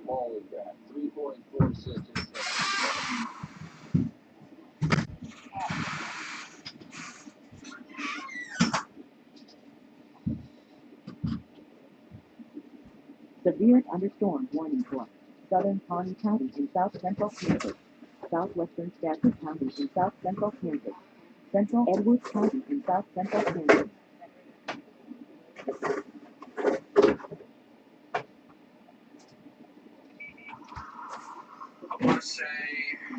Holy crap. 3.46 in seconds. Severe thunderstorm warning for southern Pawnee County in south central Kansas. Southwestern Stafford County in south central Kansas. Central Edwards County in south central Kansas. I want to say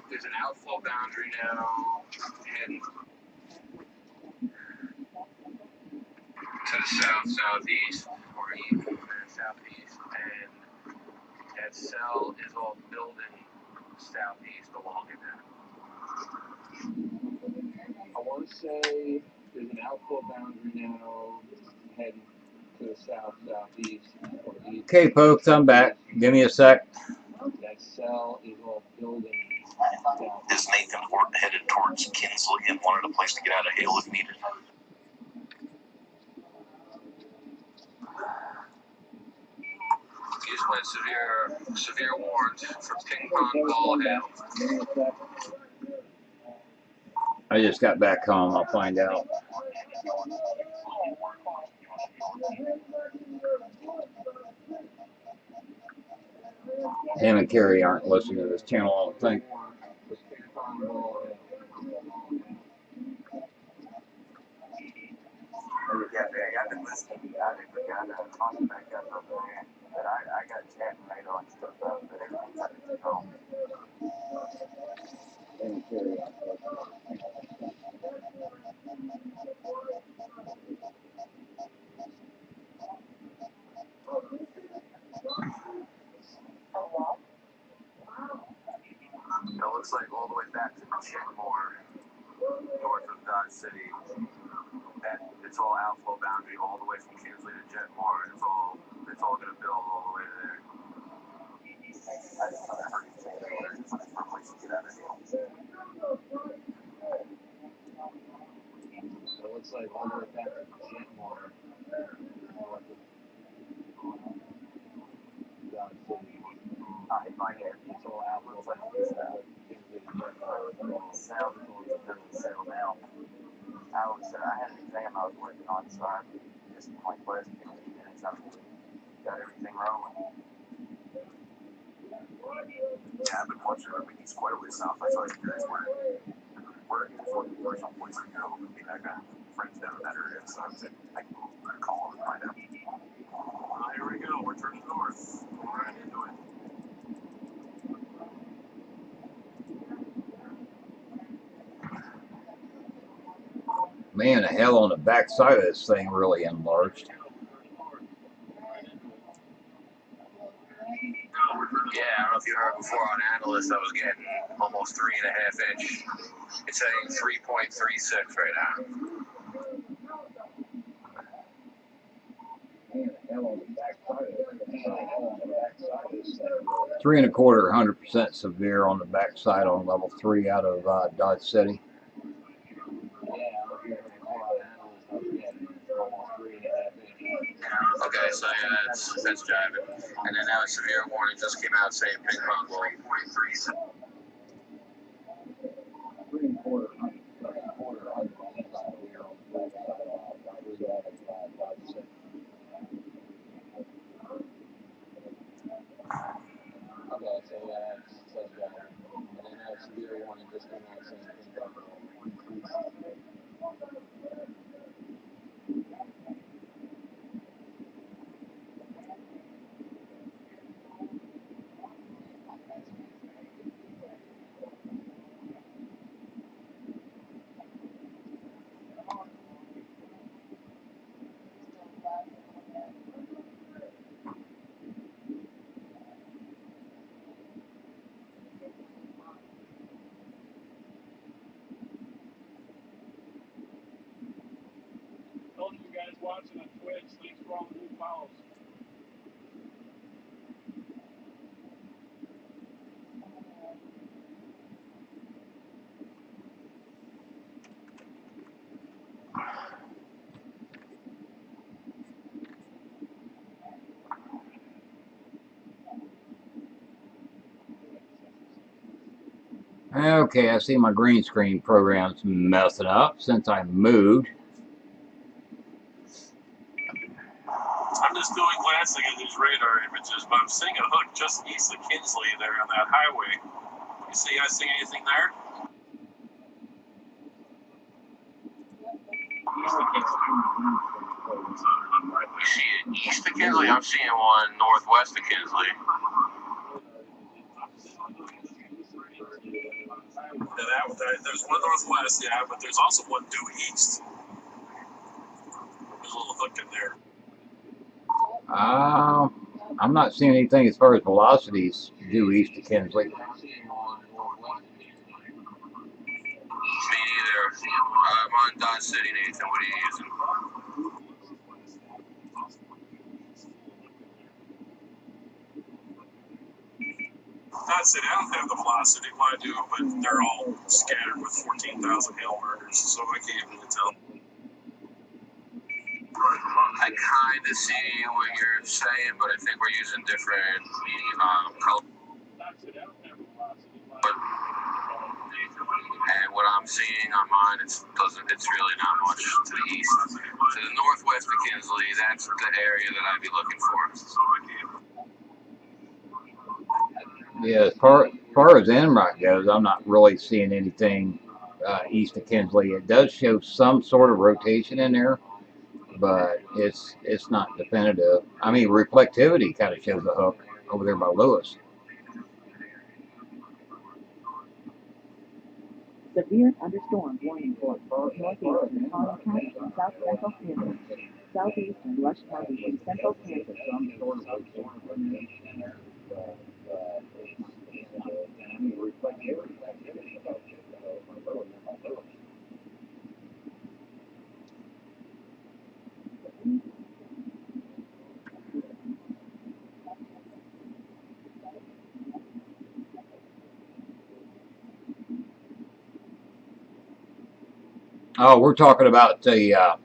there's an outflow boundary now heading to the south-southeast, or even southeast, and that cell is all building southeast along it now. I want to say there's an outflow boundary now heading to the south, southeast, or east. Okay, folks, I'm back. Give me a sec. That SVL is all building. Is Nathan Horton headed towards Kinsley and wanted a place to get out of Hale if needed? He's been severe warned for ping pong ball Hale. I just got back home. I'll find out. Him and Carrie aren't listening to this channel, I don't think. Yeah, I've been listening. We got talking back up over there. But I got chatting right on stuff up, but everything's under control. It looks like all the way back to Jetmore, north of Dodge City. It's all outflow boundary all the way from Kinsley to Jetmore. It's all going to build all the way to there. I just heard you say earlier, just looking for a place to get out of here. So it looks like all the way back to Jetmore, north of Dodge City. In my head, It's all outflow boundary all the way from Kinsley to Jetmore. sounds like it's settled down. I had an exam I was working on, so I just point west 15 minutes. I've got everything rolling. Yeah, I've been watching it. I mean, he's quite a ways south. I thought you guys were the original place to go. I mean, I got friends down in that area, so I can call them and find out. Here we go. We're turning north. We're right into it. Man, the hell on the back side of this thing really enlarged. Yeah, I don't know if you heard before on Analyst, I was getting almost 3.5 inch. It's saying 3.36 right now. Three and a quarter, 100% severe on the backside on level 3 out of Dodge City. Okay, so yeah, that's jiving. And then now a severe warning just came out saying ping pong ball. 3 and a quarter, 100% severe on the backside of Dodge City. Okay, so that's driving. And then now severe warning just came out saying ping pong ball. Those of you guys watching on Twitch, thanks for all the new follows. Okay, I see my green screen program's messing up since I moved. I'm just doing glancing at these radar images, but I'm seeing a hook just east of Kinsley there on that highway. You guys see anything there? You see it east of Kinsley? I'm seeing one northwest of Kinsley. There's one northwest, yeah, but there's also one due east. There's a little hook in there. I'm not seeing anything as far as velocities due east of Kinsley. Me neither. I'm on Dodge City, Nathan. What are you using? I'd say I don't have the velocity. Well, I do, but they're all scattered with 14,000 hail markers, so I can't really tell. I kind of see what you're saying, but I think we're using different colors. And what I'm seeing on mine, it's really not much to the east. To the northwest of Kinsley, that's the area that I'd be looking for. Yeah, as far as NROC goes, I'm not really seeing anything east of Kinsley. It does show some sort of rotation in there, but it's not definitive. I mean, reflectivity kind of shows a hook over there by Lewis. Severe thunderstorm warning for northeastern Collin County and south central Kansas, southeastern Rush County and central Kansas. Oh, we're talking about the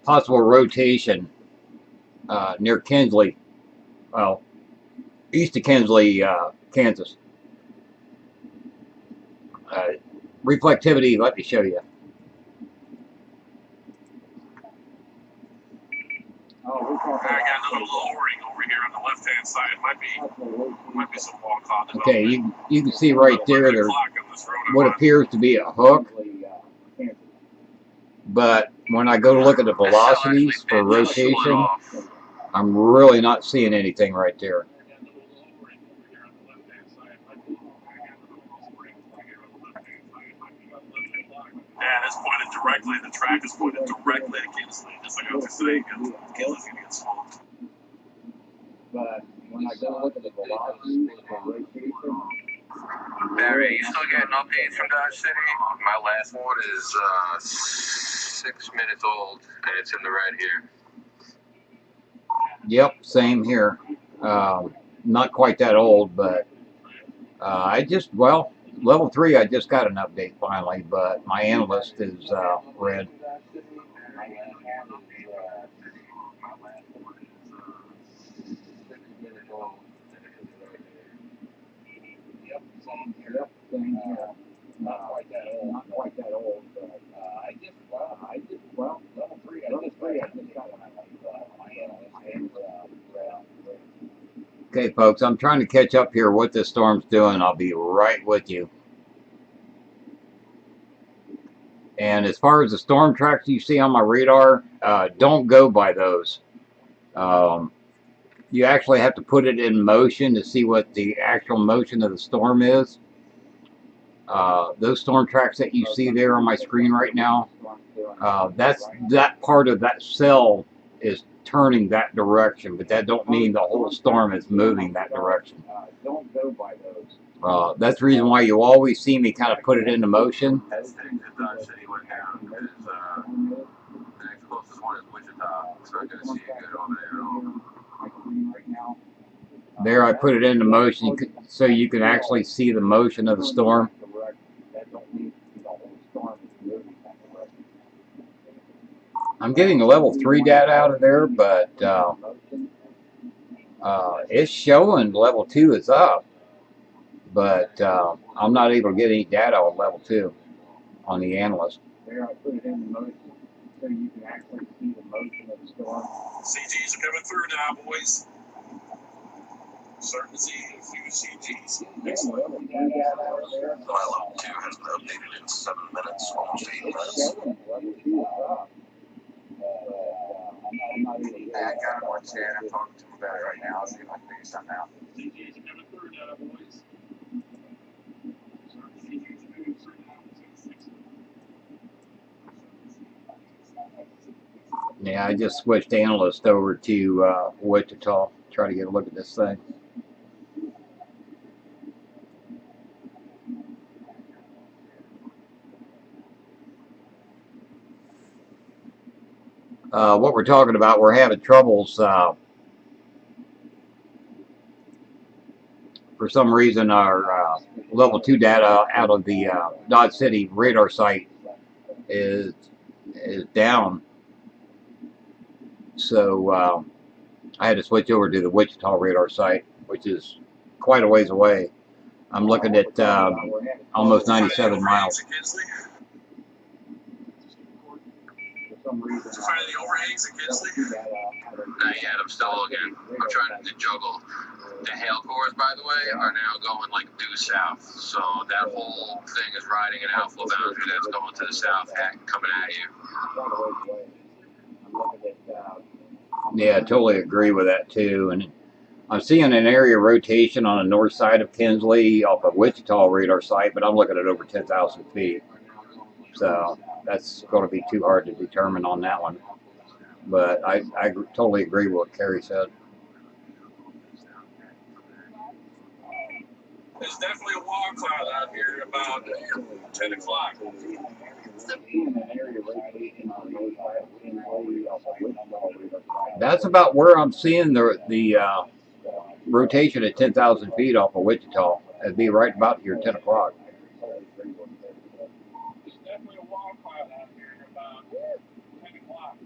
possible rotation near Kinsley. Well, east of Kinsley, Kansas. Reflectivity, let me show you. I got another lowering over here on the left-hand side. Might be some wall cloud development. Okay, you can see right there, there's what appears to be a hook. But when I go to look at the velocities for rotation, I'm really not seeing anything right there. Yeah, it's pointed directly. The track is pointed directly at Kinsley, just like I was saying. Kinsley's gonna get smoked. But when I go look at the velocities for rotation, Barry, you still getting updates from Dodge City? My last one is 6 minutes old, and it's in the red here. Yep, same here. Not quite that old, but level 3, I just got an update finally, but my analyst is red. same here. Not quite that old, but level 3, I just got one. Okay, folks, I'm trying to catch up here what this storm's doing. I'll be right with you. And as far as the storm tracks you see on my radar, don't go by those. You actually have to put it in motion to see what the actual motion of the storm is. Those storm tracks that you see there on my screen right now, that part of that cell is turning that direction, but that don't mean the whole storm is moving that direction. Don't go by those. That's the reason why you always see me kind of put it into motion. That's the Dodge City went down because the next closest one is Wichita, so I gotta see it good over there. There, I put it into motion so you can actually see the motion of the storm. I'm getting a level 3 data out of there, but it's showing level 2 is up. But I'm not able to get any data on level 2 on the analyst. There, I put it in motion so you can actually see the motion of the storm. CGs are coming through now, boys. Starting to see a few CGs. Excellent. My level 2 has been updated in 7 minutes, almost 8 minutes. I got him on chat. I'm talking to him about it right now. I'll see if I can figure something out. CGs are coming through now, boys. Yeah, I just switched analyst over to Wichita. Try to get a look at this thing. What we're talking about, we're having troubles for some reason our level 2 data out of the Dodge City radar site is down. So I had to switch over to the Wichita radar site, which is quite a ways away. I'm looking at almost 97 miles. Did you find any overhangs at Kinsley? Not yet. I'm still looking. I'm trying to juggle. The hail cores, by the way, are now going like due south. So that whole thing is riding an outflow boundary that's going to the south, coming at you. Yeah, I totally agree with that too. And I'm seeing an area rotation on the north side of Kinsley off of Wichita radar site, but I'm looking at over 10,000 feet. So that's going to be too hard to determine on that one. But I totally agree with what Kerry said. There's definitely a wall cloud out here about 10 o'clock. That's about where I'm seeing the rotation at 10,000 feet off of Wichita. It'd be right about here 10 o'clock. There's definitely a wall cloud out here about 10 o'clock.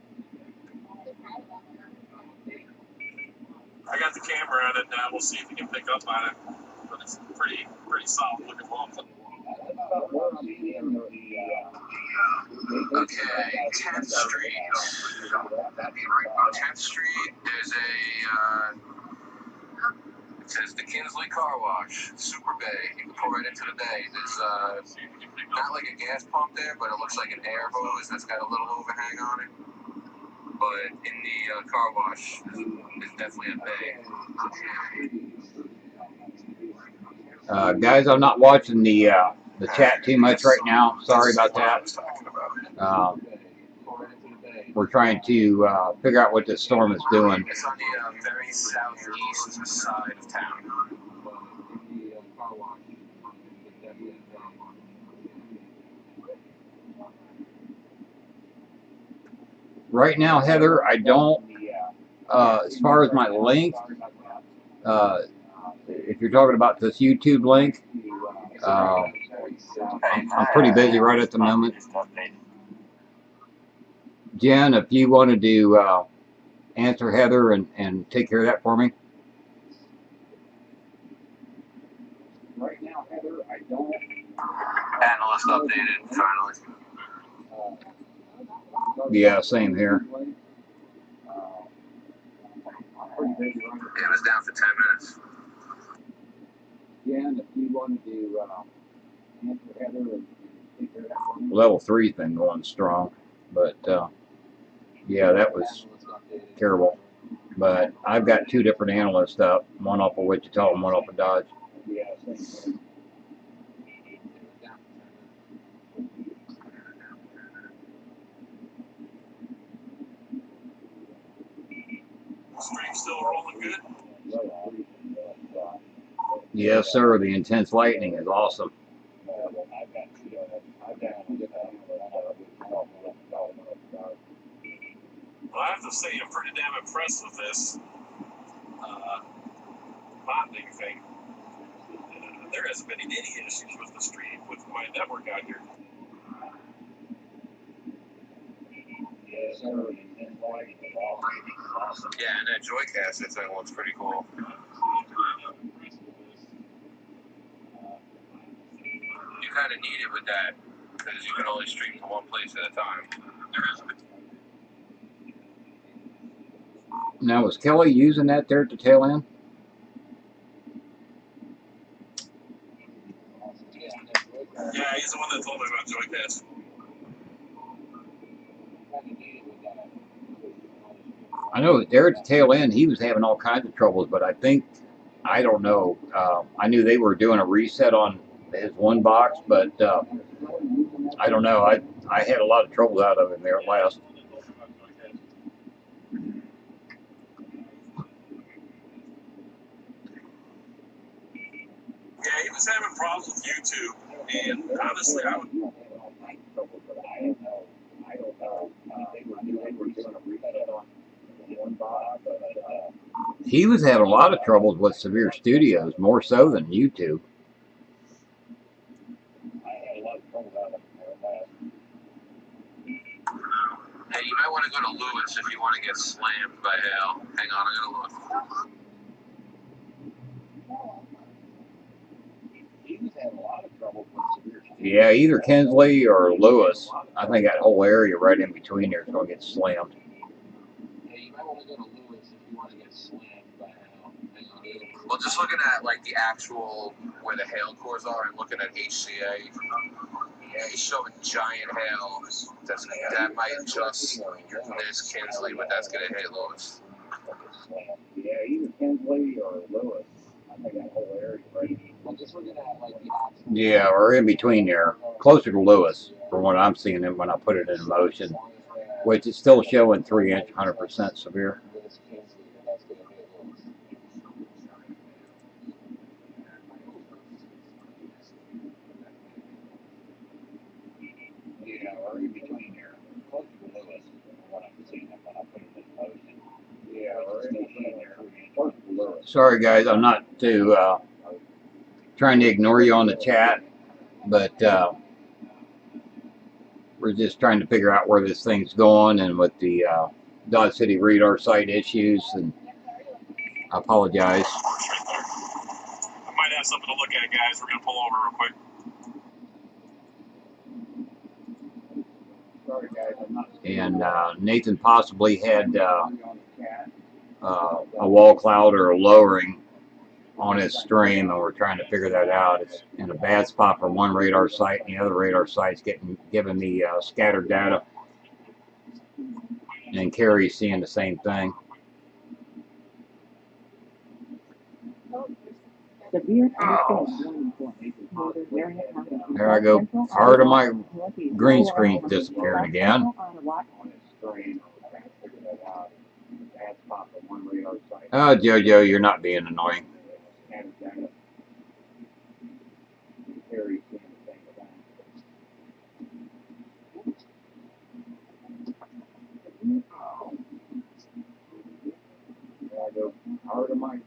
I got the camera on it now. We'll see if we can pick up on it. But it's pretty solid looking wall cloud. Okay, 10th Street. 10th Street, there's it says the Kinsley Car Wash, Super Bay. You can pull right into the bay. There's not like a gas pump there, but it looks like an air hose that's got a little overhang on it. But in the car wash, there's definitely a bay. Guys, I'm not watching the chat too much right now. Sorry about that. We're trying to figure out what this storm is doing. It's on the very southeast side of town. Right now, Heather, I don't, as far as my link, if you're talking about this YouTube link, I'm pretty busy right at the moment. Jen, if you wanted to answer Heather and take care of that for me. Right now, Heather, I don't. Analyst updated, finally. Yeah, same here. It was down for 10 minutes. Jen, if you wanted to answer Heather and take care of that for me. Level 3's been going strong, but yeah, that was terrible. But I've got two different analysts up, one off of Wichita and one off of Dodge. Yeah, same. Stream still rolling good? Yes, sir. The intense lightning is awesome. Well, I have to say, I'm pretty damn impressed with this bonding thing. There hasn't been any issues with the stream, with my network out here. Yeah, and that Joycast, I think, looks pretty cool. You kind of need it with that, because you can only stream to one place at a time. Now, was Kelly using that there at the tail end? Yeah, he's the one that told me about Joycast. I know there at the tail end, he was having all kinds of troubles, but I don't know. I knew they were doing a reset on his one box, but I don't know. I had a lot of trouble out of him there at last. Yeah, he was having problems with YouTube, and honestly, I would. I don't know. They were doing a reset on one box, but He was having a lot of troubles with Severe Studios, more so than YouTube. I had a lot of trouble out of there last. Hey, you might want to go to Lewis if you want to get slammed by Hale. Hang on, I'm gonna look. He was having a lot of trouble with severe studios. Yeah, either Kinsley or Lewis. I think that whole area right in between there is going to get slammed. Hey, you might want to go to Lewis if you want to get slammed by Hale. Hang on, well, just looking at like the actual where the hail cores are and looking at HCA, yeah, he's showing giant hail. That might just miss Kinsley, but that's gonna hit Lewis. Yeah, either Kinsley or Lewis. I think that whole area right. Well, just looking at like the actual. Yeah, or in between there, closer to Lewis, from what I'm seeing it when I put it in motion, which is still showing 3-inch, 100% severe. Yeah, or in between there, closer to Lewis, from what I'm seeing when I put it in motion. Yeah, or in between there, closer to Lewis. Sorry guys, I'm not trying to ignore you on the chat, but we're just trying to figure out where this thing's going, and with the Dodge City radar site issues, and I apologize. I might have something to look at, guys. We're gonna pull over real quick. Sorry guys, I'm not. And Nathan possibly had a wall cloud or a lowering on his stream, and we're trying to figure that out. It's in a bad spot for one radar site, and the other radar site's giving me scattered data. And Carrie's seeing the same thing. Severe thunderstorm warning for Marion County. There I go. Part of my green screen disappearing again. Oh, Jojo, you're not being annoying. Part of my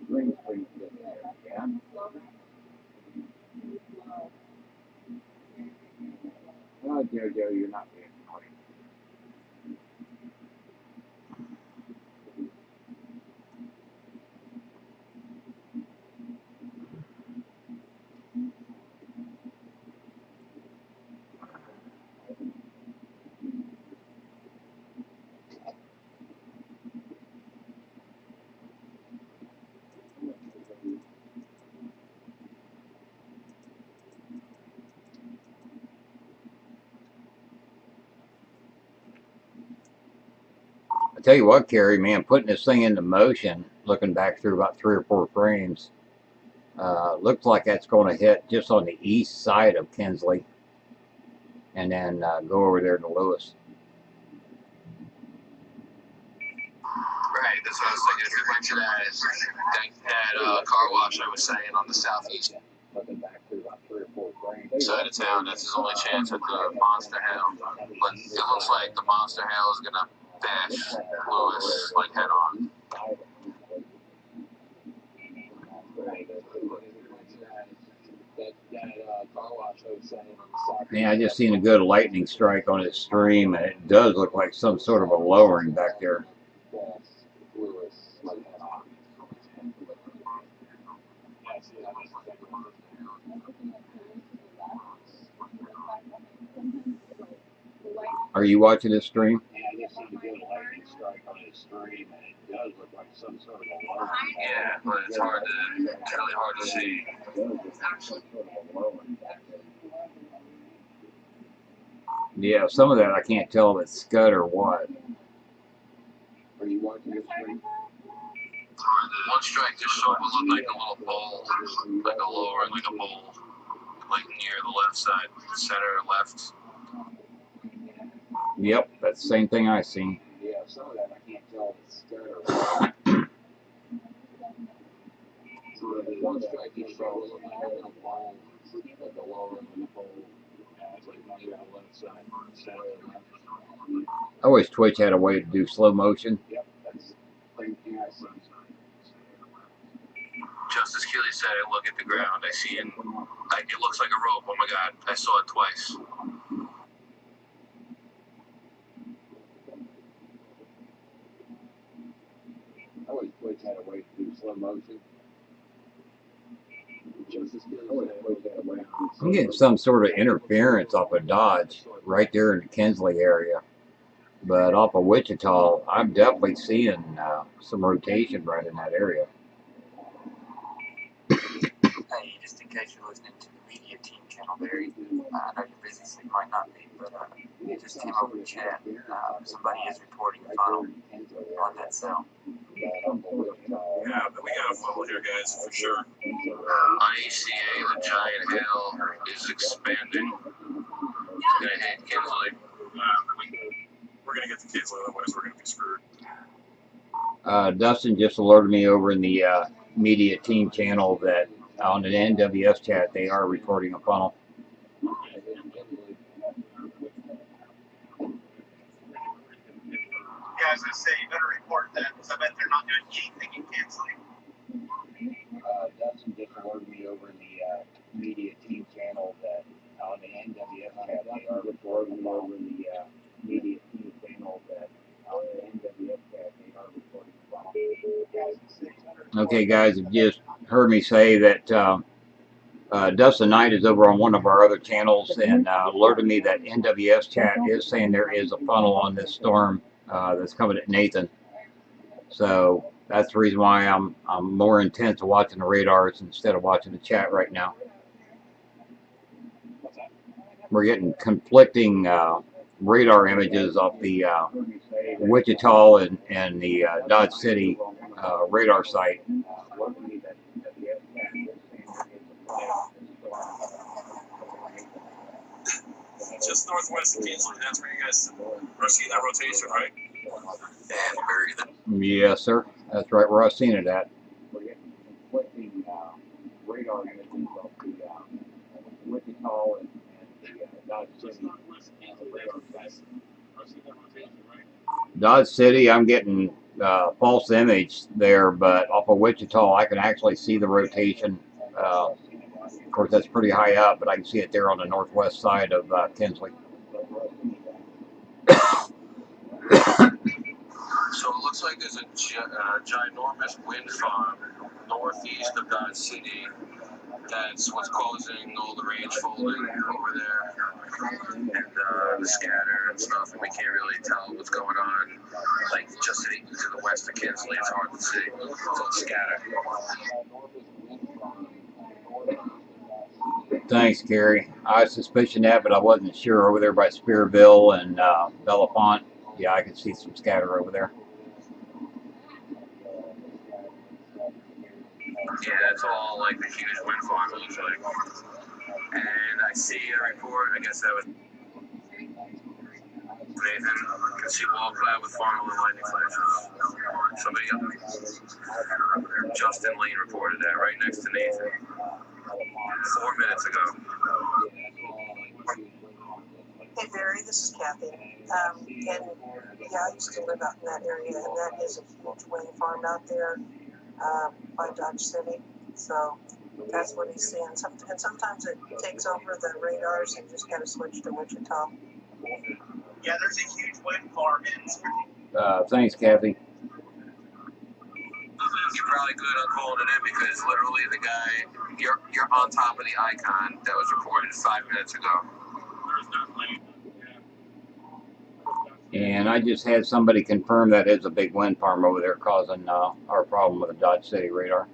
green screen again. Oh, Jojo, you're not being annoying. I tell you what, Carrie, man, putting this thing into motion, looking back through about 3 or 4 frames, looks like that's going to hit just on the east side of Kinsley, and then go over there to Lewis. Right, that's what I was thinking. If you went to that car wash I was saying on the southeast Looking back through about 3 or 4 frames. side of town, that's his only chance at the monster hail. But it looks like the monster hail is gonna bash Lewis like head on. Yeah, I just seen a good lightning strike on his stream, and it does look like some sort of a lowering back there. Are you watching this stream? Yeah, I just seen a good lightning strike on his stream, and it does look like some sort of a lowering. Yeah, but it's really hard to see. Yeah, some of that I can't tell if it's scud or what. Are you watching this stream? One strike just showed what looked like a little bowl, like a lower, like a bowl, like near the left side, center left. Yep, that's the same thing I seen. Yeah, some of that I can't tell if it's scud or what. One strike just showed what looked like a little bowl, like a lower, like a bowl. It's like near the left side, center left. I wish Twitch had a way to do slow motion. Yep, that's same thing I seen. as Keely said, I look at the ground. I see it looks like a rope. Oh my God, I saw it twice. I always wish I had a way to do slow motion. I'm getting some sort of interference off of Dodge right there in the Kinsley area. But off of Wichita, I'm definitely seeing some rotation right in that area. Hey, just in case you're listening to the media team channel there, I know you're busy, so you might not be, but just came over to chat. Somebody is reporting a funnel on that cell. Yeah, but we got a funnel here, guys, for sure. On HCA, the giant hail is expanding. It's gonna hit Kinsley. We're gonna get to Kinsley, otherwise we're gonna be screwed. Dustin just alerted me over in the media team channel that on an NWS chat they are reporting a funnel. Yeah, I was gonna say you better report that because I bet they're not doing anything in canceling. Dustin just alerted me over in the media team channel that on the NWS chat they are reporting over in the media team channel that on the NWS chat they are reporting a funnel. Okay, guys, you just heard me say that Dustin Knight is over on one of our other channels and alerted me that NWS chat is saying there is a funnel on this storm that's coming at Nathan. So that's the reason why I'm more intense watching the radars instead of watching the chat right now. We're getting conflicting radar images off the Wichita and the Dodge City radar site. Just northwest of Kinsley, that's where you guys are seeing that rotation, right? And bury them. Yes, sir. That's right where I've seen it at. We're getting conflicting radar images of the Wichita and the Dodge City radar sites. Dodge City, I'm getting false image there, but off of Wichita, I can actually see the rotation. Of course, that's pretty high up, but I can see it there on the northwest side of Kinsley. So it looks like there's a ginormous wind farm northeast of Dodge City. That's what's causing all the range folding over there and the scatter and stuff, and we can't really tell what's going on. Like just to the west of Kinsley, it's hard to see. It's all scatter. Thanks, Gary. I suspicion that, but I wasn't sure. Over there by Spearville and Bellefonte, yeah, I could see some scatter over there. Yeah, that's all like the huge wind farm, it looks like. And I see a report, I guess that was Nathan, can see wall cloud with funnel and lightning flashes. Somebody Justin Lane reported that right next to Nathan 4 minutes ago. Hey Barry, this is Kathy. And yeah, I used to live out in that area, and that is a huge wind farm out there by Dodge City. So that's what he's seeing. And sometimes it takes over the radars and just kind of switch to Wichita. Yeah, there's a huge wind farm in. Thanks, Kathy. You're probably good on calling it in because literally the guy, you're on top of the icon that was reported 5 minutes ago. And I just had somebody confirm that is a big wind farm over there causing our problem with the Dodge City radar.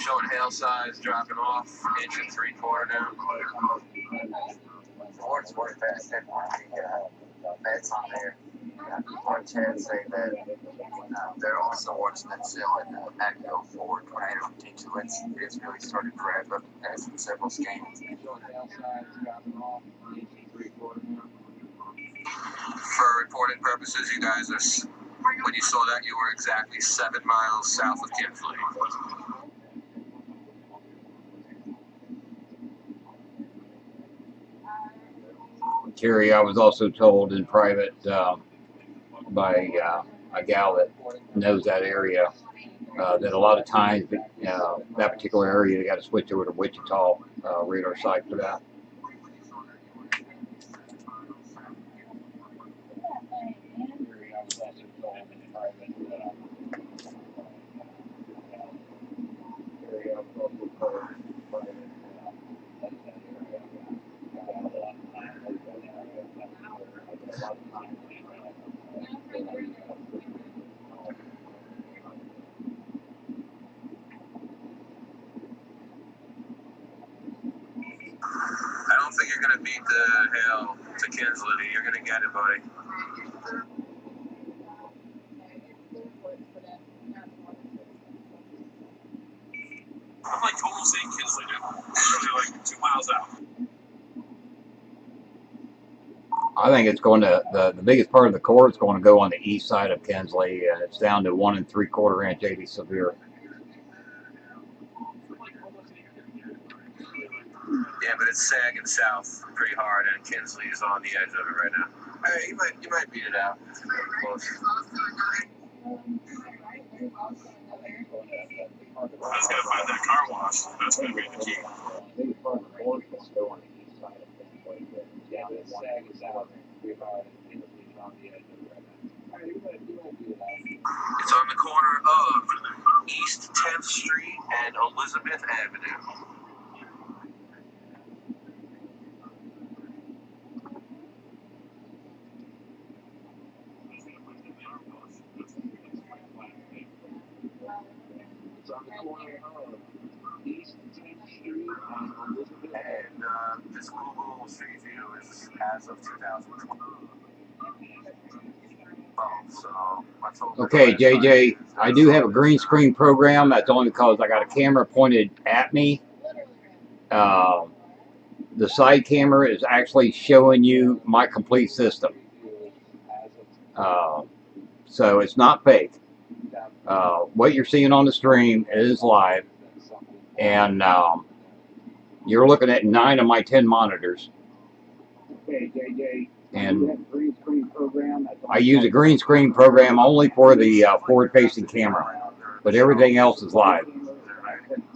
Showing hail size dropping off, 1 3/4 now. For what it's worth, I said one of the bets on there. On chat say that they're also watching that cell at Matco for tornado potential. It's really started to ramp up as in several scans. For reporting purposes, you guys are, when you saw that, you were exactly 7 miles south of Kinsley. Terry, I was also told in private by a gal that knows that area that a lot of times that particular area, they got to switch over to Wichita radar site for that. I don't think you're gonna beat the hell to Kinsley. You're gonna get it, buddy. I'm like total St. Kinsley, dude. Literally like 2 miles out. I think it's going to, the biggest part of the core is going to go on the east side of Kinsley, and it's down to 1 3/4 inch 80 severe. Yeah, but it's sagging south pretty hard, and Kinsley is on the edge of it right now. Hey, you might beat it out. Close. I just gotta find that car wash. That's gonna be the key. It's on the corner of East 10th Street and Elizabeth Avenue. It's on the corner of East 10th Street and Elizabeth. And this Google Street View is as of 2012. Okay, JJ, I do have a green screen program. That's only because I got a camera pointed at me. The side camera is actually showing you my complete system. So it's not fake. What you're seeing on the stream is live. And you're looking at 9 of my 10 monitors. Okay, JJ. And I use a green screen program only for the forward-facing camera, but everything else is live.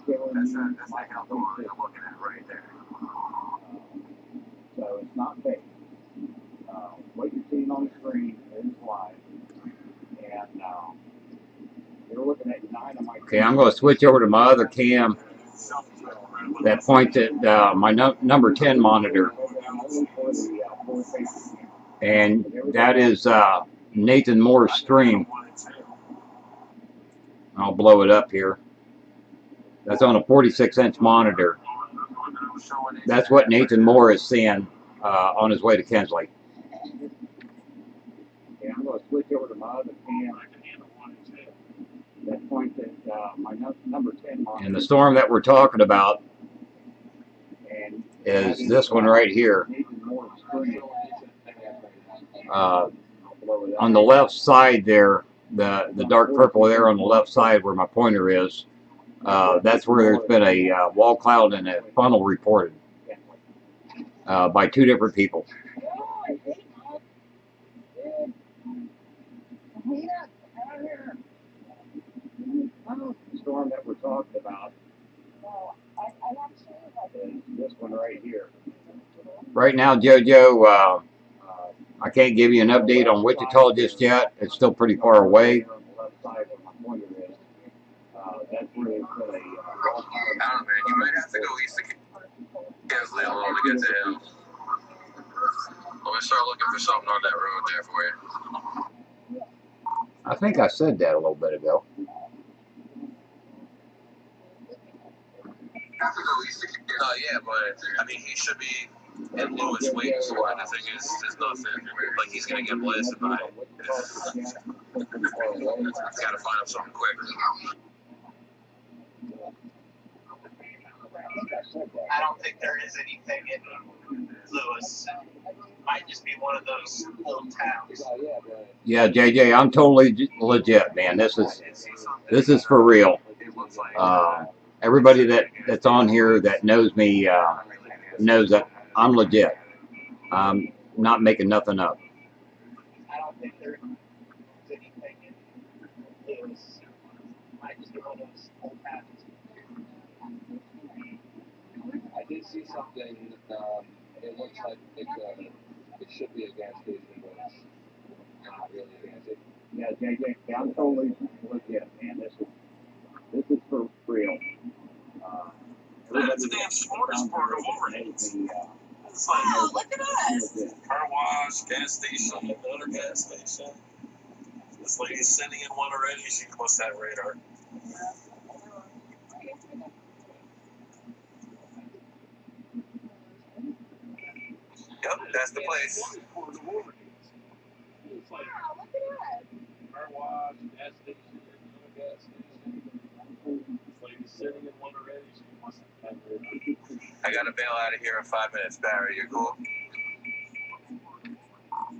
That's the helper you're looking at right there. So it's not fake. What you're seeing on the screen is live. And you're looking at 9 of my. Okay, I'm going to switch over to my other cam that points at my number 10 monitor. And that is Nathan Moore's stream. I'll blow it up here. That's on a 46-inch monitor. That's what Nathan Moore is seeing on his way to Kinsley. Okay, I'm going to switch over to my other cam that points at my number 10 monitor. And the storm that we're talking about is this one right here. On the left side there, the dark purple there on the left side where my pointer is, that's where there's been a wall cloud and a funnel reported by 2 different people. The storm that we're talking about is this one right here. Right now, JoJo, I can't give you an update on Wichita just yet. It's still pretty far away. I don't know, man. You might have to go east of Kinsley a little to get to him. Let me start looking for something on that road there for you. I think I said that a little bit ago. Yeah, but I mean, he should be in Lewis waiting for it. The thing is, there's nothing. Like, he's gonna get blasted by it. Gotta find him something quick. I don't think there is anything in Lewis. It might just be one of those old towns. Yeah, JJ, I'm totally legit, man. This is for real. Everybody that's on here that knows me knows that I'm legit. not making nothing up. I don't think there is anything in it. Might just be one of those old patches. I did see something. It looks like it should be a gas station, but it's not really a gas station. Yeah, JJ, I'm totally with you, man. This is for real. That's the damn smartest part of overheads. It's like, Oh, look at us. car wash, gas station, another gas station. This lady's sending in one already. She must have radar. Yep, that's the place. Wow, look at us. Car wash, gas station, another gas station. This lady's sending in one already. She must have radar. I gotta bail out of here in 5 minutes, Barry. You cool?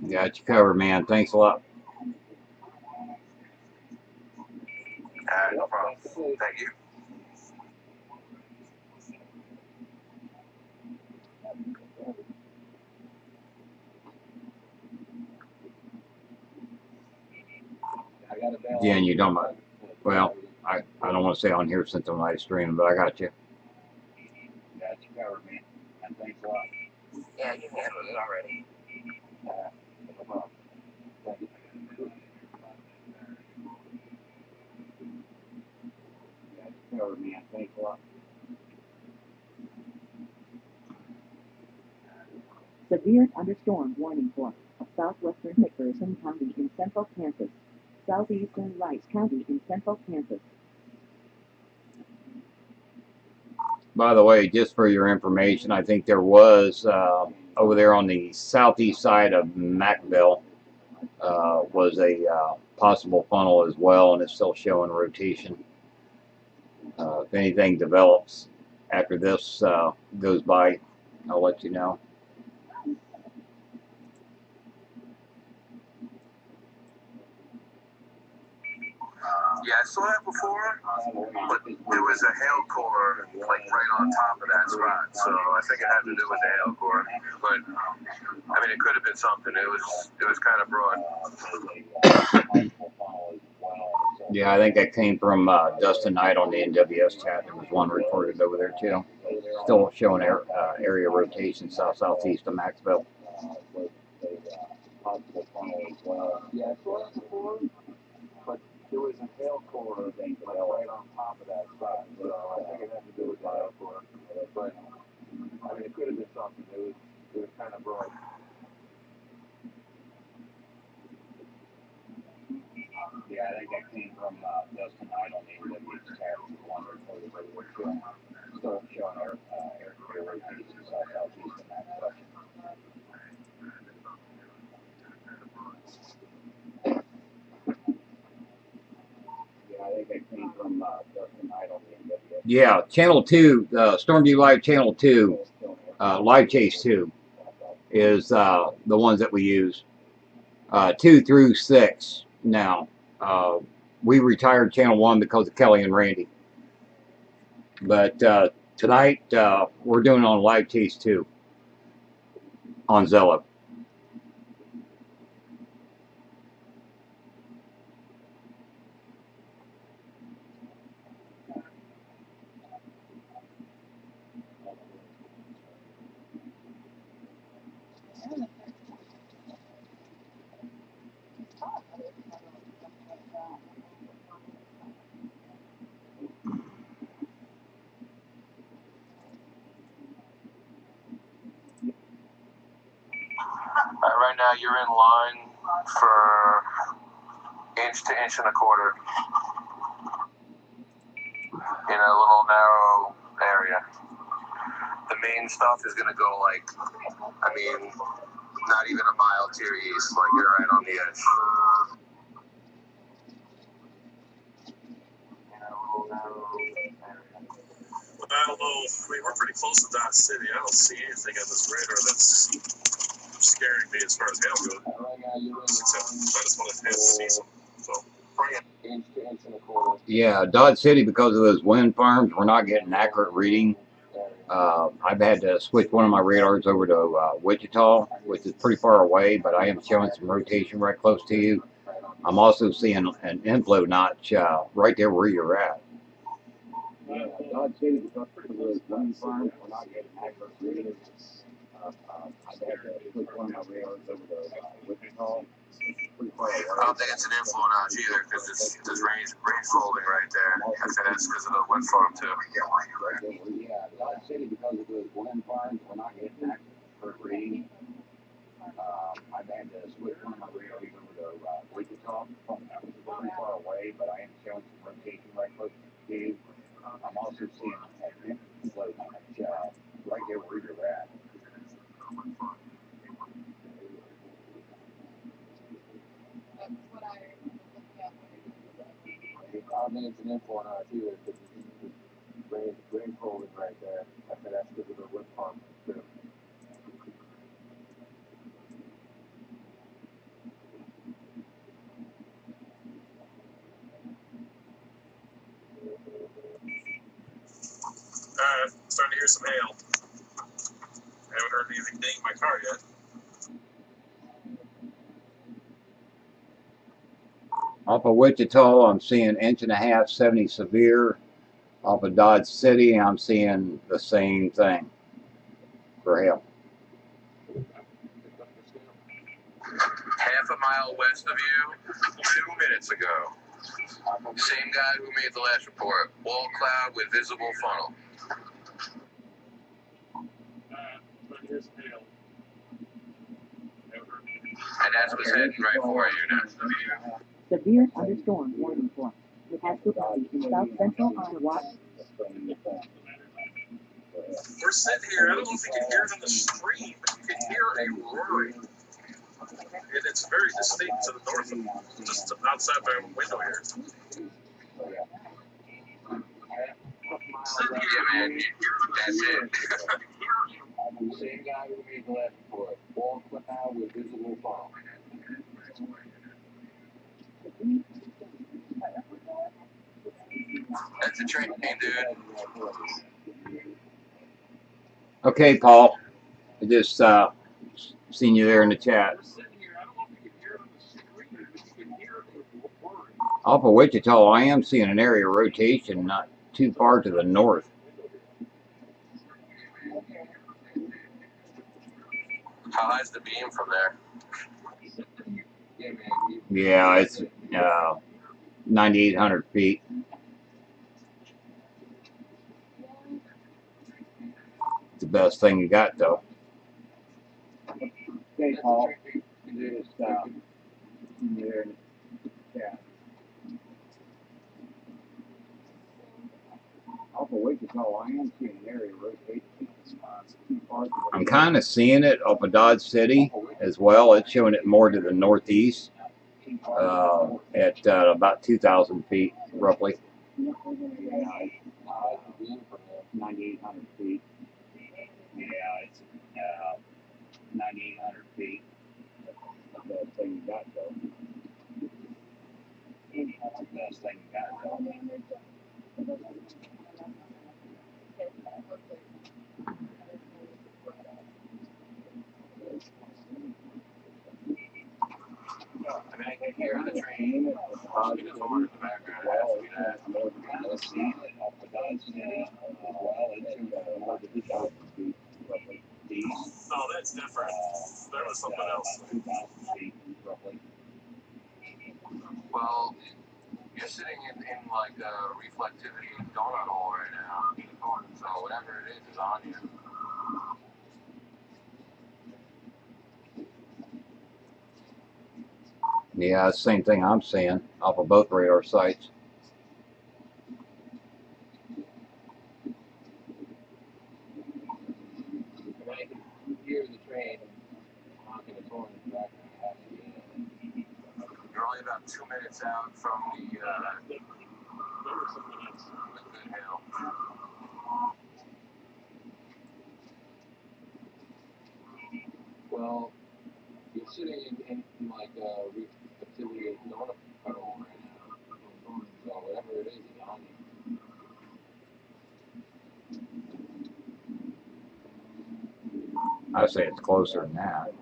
Got you covered, man. Thanks a lot. Alright, no problem. Thank you. Jen, you don't mind. Well, I don't want to say on here since I'm live streaming, but I got you. Got you covered, man. And thanks a lot. Yeah, you handled it already. No problem. Thank you. Got you covered, man. Thanks a lot. Severe thunderstorm warning for southwestern McPherson County in central Kansas. Southeastern Rice County in central Kansas. By the way, just for your information, I think there was over there on the southeast side of Macville was a possible funnel as well, and it's still showing rotation. If anything develops after this goes by, I'll let you know. Yeah, I saw that before, but there was a hail core like right on top of that spot, so I think it had to do with the hail core. But I mean, it could have been something. It was kind of broad. Yeah, I think that came from Dustin Knight on the NWS chat. There was one reported over there too. Still showing area rotation southeast of Maxville. Yeah, I saw it before, but there was a hail core thing right on top of that spot, so I think it had to do with the hail core. But I mean, it could have been something. It was kind of broad. Yeah, I think that came from Dustin Knight on the NWS chat. One reported over there too. Still showing our area rotation southeast of Maxville. Yeah, I think that came from Dustin Knight on the NWS. Yeah, Channel 2, Stormview Live Channel 2, Live Chase 2 is the ones that we use. 2 through 6 now. We retired Channel 1 because of Kelly and Randy. But tonight we're doing on Live Chase 2 on Zello. Right now, you're in line for inch to inch and a quarter in a little narrow area. The main stuff is gonna go like, I mean, not even a mile to your east, like you're right on the edge. I don't know. I mean, we're pretty close to Dodge City. I don't see anything on this radar that's scaring me as far as hail goes. Except I just want to see some. So, Inch to inch and a quarter. Yeah, Dodge City, because of those wind farms, we're not getting accurate reading I've had to switch one of my radars over to Wichita, which is pretty far away, but I am showing some rotation right close to you. I'm also seeing an inflow notch right there where you're at. Yeah, Dodge City, because of the wind farms, we're not getting accurate readings. I've had to switch one of my radars over to Wichita. Pretty far away. I don't think it's an inflow notch either, because there's range folding right there. I think that's because of the wind farm too. Yeah, Dodge City, because of the wind farms, we're not getting accurate readings. I've had to switch one of my radars over to Wichita, which is pretty far away, but I am showing some rotation right close to you. I'm also seeing an inflow notch right there where you're at. That's what I was looking at. I mean, it's an inflow notch either, because it's rain folding right there. I said that's because of the wind farm too. Alright, starting to hear some hail. I haven't heard anything ding my car yet. Off of Wichita, I'm seeing 1.5 inch, 70 severe. Off of Dodge City, I'm seeing the same thing for hail. Half a mile west of you, 2 minutes ago. Same guy who made the last report. Wall cloud with visible funnel. And that's what's heading right for you now. Severe thunderstorm warning for Pasco County in south central Iowa. We're sitting here, I don't know if you can hear it on the stream, but you can hear a roaring. And it's very distinct to the north of, just outside my window here. Yeah, man, that's it. Same guy who made the last report. Wall cloud with visible funnel. That's a train, dude. Okay, Paul. I just seen you there in the chat. Off of Wichita, I am seeing an area rotation not too far to the north. How high's the beam from there? Yeah, it's 9,800 feet. It's the best thing you got, though. Okay, Paul. Just there. Yeah. Off of Wichita, I am seeing an area rotation. I'm kind of seeing it off of Dodge City as well. It's showing it more to the northeast at about 2,000 feet, roughly. 9,800 feet. Yeah, it's 9,800 feet. That's the best thing you got, though. That's the best thing you got, though. I mean, I can hear the train. There's a horn in the background. It has to be that. No, that's different. There was something else. Well, you're sitting in like a reflectivity donut hole right now. So whatever it is on you. Yeah, same thing I'm seeing off of both radar sites. I can hear the train honking its horn in the background. You're only about 2 minutes out from the liquid hail. Well, you're sitting in like a reflectivity donut hole right now. So whatever it is on you. I say it's closer than that.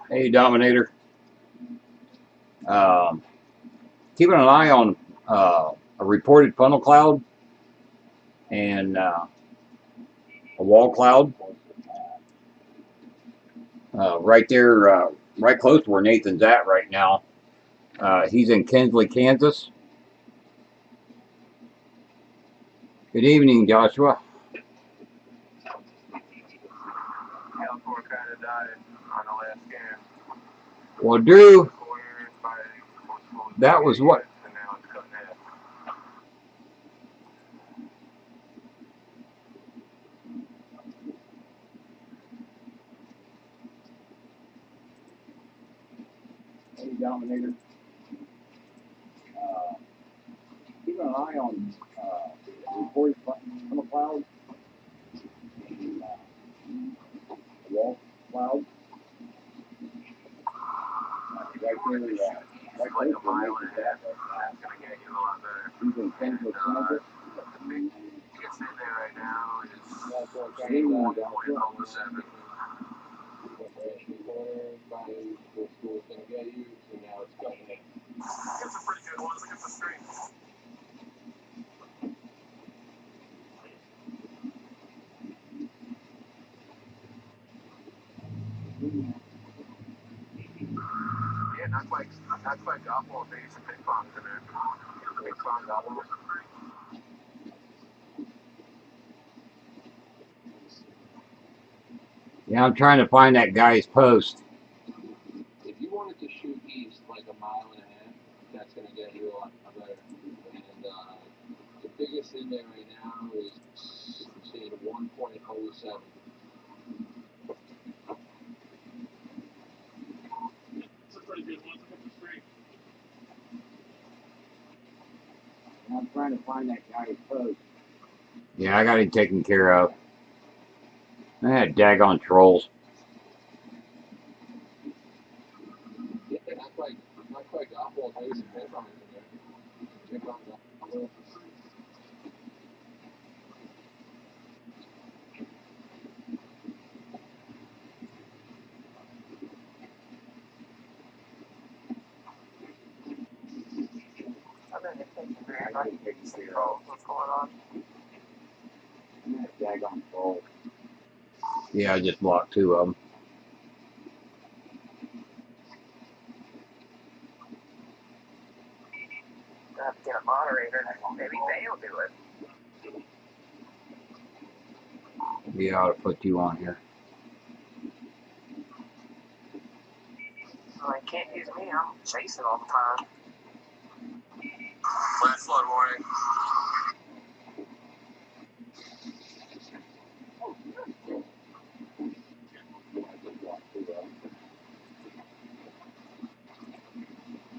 Hey, Dominator. Keeping an eye on a reported funnel cloud and a wall cloud right there, right close to where Nathan's at right now. He's in Kinsley, Kansas. Good evening, Joshua. Alcor kind of died on the last scan. Well, Drew, that was what? And now it's cutting half. Hey, Dominator. Keep an eye on reported funnel cloud and wall cloud. Right there, right Like close a to mile where and a Nathan's half. at. That's going to get you a lot better. He's in Kansas, Kansas. The big gets in there right now is Hey, 1.07. It's a pretty good one. Look at the screen. Yeah, not quite golf ball days and ping pongs in there. Ping pong golf balls. Yeah, I'm trying to find that guy's post. If you wanted to shoot east like a mile and a half, that's going to get you a lot better. And the biggest in there right now is, I'm seeing 1.07. It's a pretty good one. Look at the screen. I'm trying to find that guy's post. Yeah, I got him taken care of. Daggone trolls. Yeah, not quite golf ball days and ping pongs in there. Ping pong golf ball. I've been thinking, man, I need to get some calls. What's going on? That daggone troll. Yeah, I just blocked 2 of them. I have to get a moderator. Maybe they'll do it. Yeah, I ought to put you on here. Well, they can't use me. I'm chasing all the time. Flash flood warning.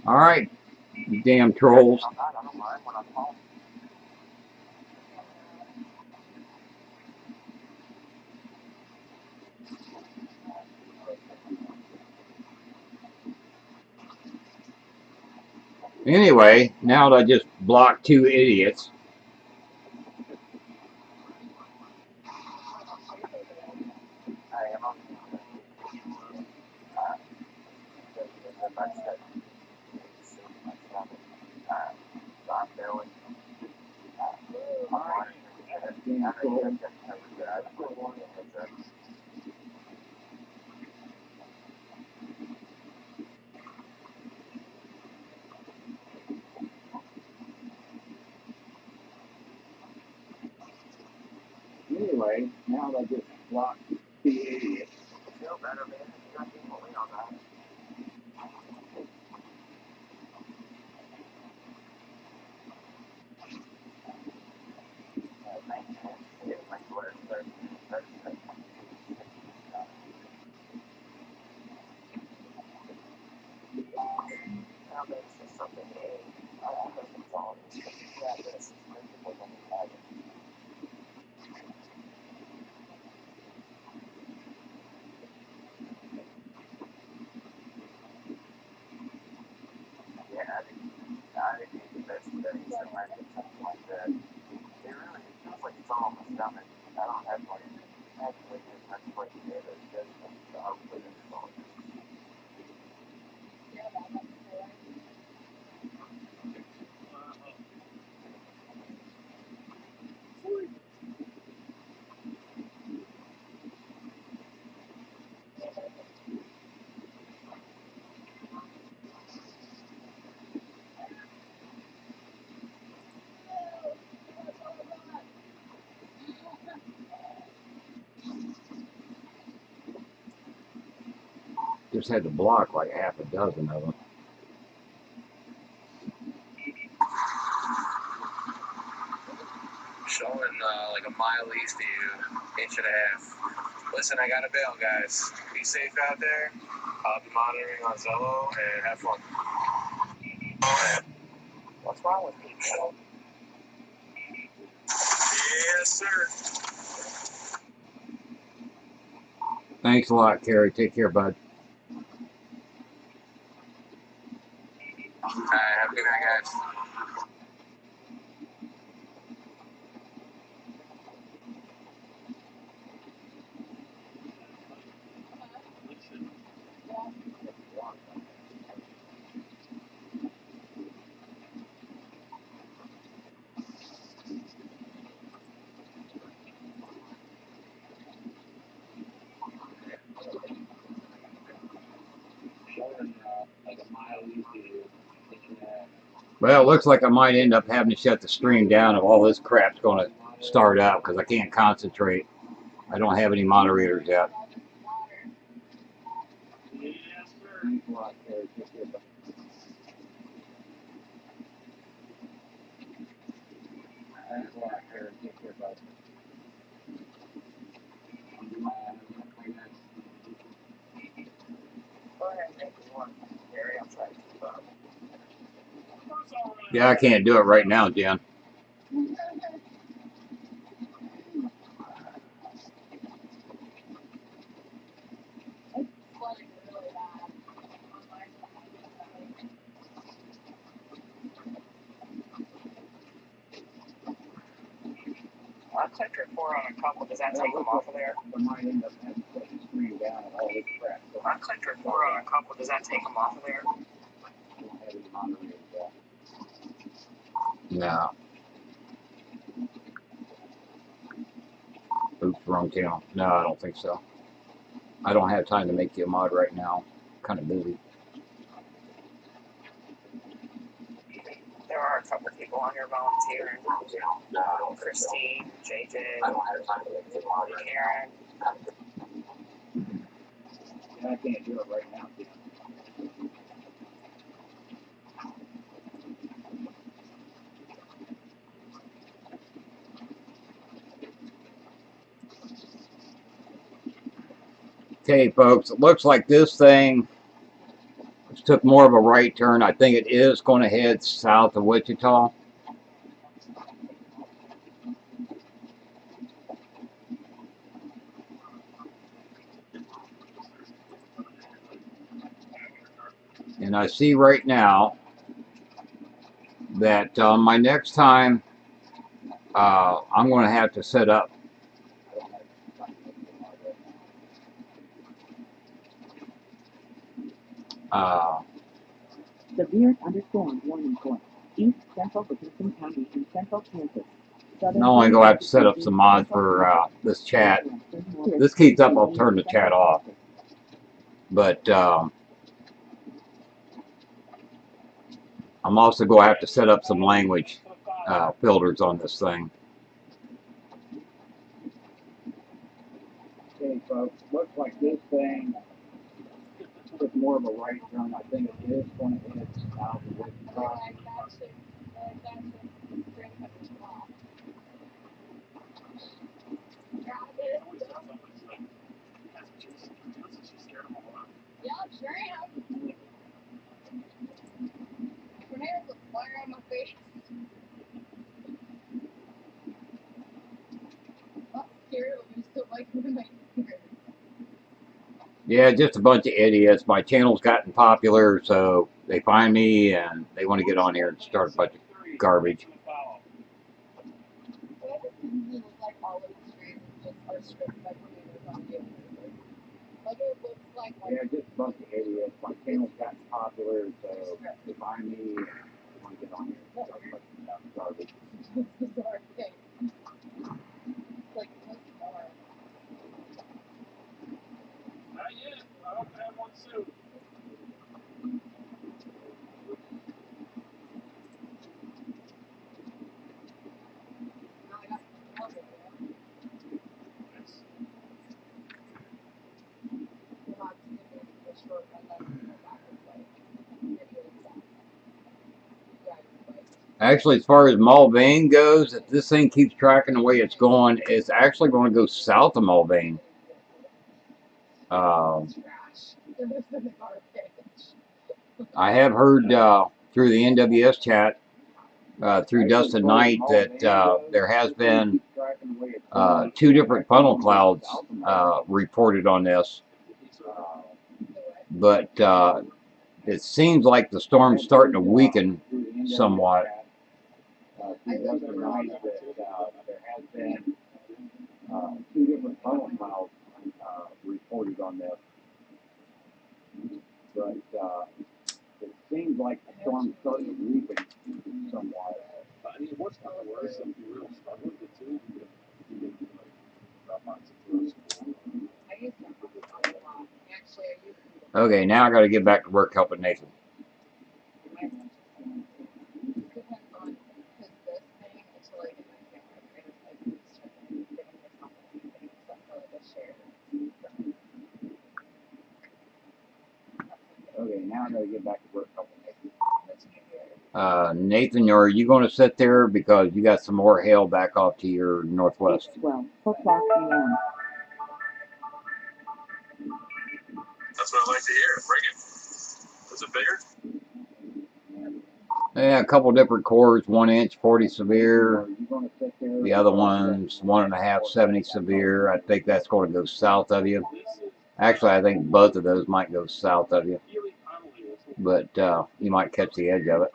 All right, you damn trolls. I'm not. I don't mind when I'm home. Anyway, now that I just blocked 2 idiots, I am on. I'm barely. Anyway, now that I just blocked 2 idiots. Feel better, man. You got to on that. something. Hey, I put some salt. Grab this. Yeah, I didn't eat the best things, so I did something like that. It really, it feels like it's all on my stomach. I don't have like, actually as much like potatoes, just so I'll put it in all. Just had to block like half a dozen of them. Showing like a mile east of you, inch and a half. Listen, I gotta bail, guys. Be safe out there. I'll be monitoring on Zello and have fun. What's wrong with people? Yes, sir. Thanks a lot, Carrie. Take care, bud. Have a good night, guys. Showing like a mile east of you, inch and a half. Well, it looks like I might end up having to shut the stream down if all this crap's going to start out because I can't concentrate. I don't have any moderators yet. Yes, sir. Thanks a lot, Terry. Take care, bud. Thanks a lot, Terry. Take care, bud. Go ahead and make one, Gary. I'll try to keep up. Yeah, I can't do it right now, Jen. I clicked report on a couple. Does that take them off of there? I might end up having to put the screen down and all this crap. So I clicked report on a couple. Does that take them off of there? I don't have any moderators yet. No. Oops, wrong channel. No, I don't think so. I don't have time to make you a mod right now. Kind of busy. There are a couple people on here volunteering. Christine, JJ, Karen. Yeah, I can't do it right now, Jen. Okay, folks, it looks like this thing took more of a right turn. I think it is going to head south of Wichita. And I see right now that my next time I'm going to have to set up Severe thunderstorm warning for East Central Dickinson County and Central Kansas. not only going to have to set up some mods for this chat. This keeps up, I'll turn the chat off. But I'm also going to have to set up some language filters on this thing. Okay, folks, looks like this thing took more of a right turn. I think it is going to head south of Wichita. on my face. That's scary when you're still like when I hear. Yeah, just a bunch of idiots. My channel's gotten popular, so they find me and they want to get on here and start a bunch of garbage. But I just usually look like all of the streets just are stripped by tomatoes on the like it looks like Yeah, just a bunch of idiots. My channel's gotten popular, so they find me and they want to get on here and start a bunch of garbage. it's bizarre thing. It's like bizarre. Not yet. I hope to have one soon. Now I got something else over there. Nice. We'll have to give me the short and then go back and like video exact. Yeah, like Actually, as far as Mulvane goes, if this thing keeps tracking the way it's going, it's actually going to go south of Mulvane. trash. They're just in the garbage. I have heard through the NWS chat, through Dustin Knight, that there has been 2 different funnel clouds reported on this. But it seems like the storm's starting to weaken somewhat. There has been 2 different funnel clouds reported on this. But it seems like the storm's starting to weaken somewhat. I mean, what's kind of worse if you really struggle with it too? You get like Dropbox into school. I used to have a lot. Actually, I used to. Okay, now I got to get back to work helping Nathan. Depends on because this thing until I get my camera upgraded, I can start getting myself anything except for like a share. Okay, now I gotta get back to work helping Nathan. Nathan, are you going to sit there because you got some more hail back off to your northwest? 12 o'clock p.m. That's what I like to hear. Bring it. Is it bigger? Yeah, a couple different cores, 1 inch, 40 severe. The other one's 1.5, 70 severe. I think that's going to go south of you. Actually, I think both of those might go south of you. But you might catch the edge of it.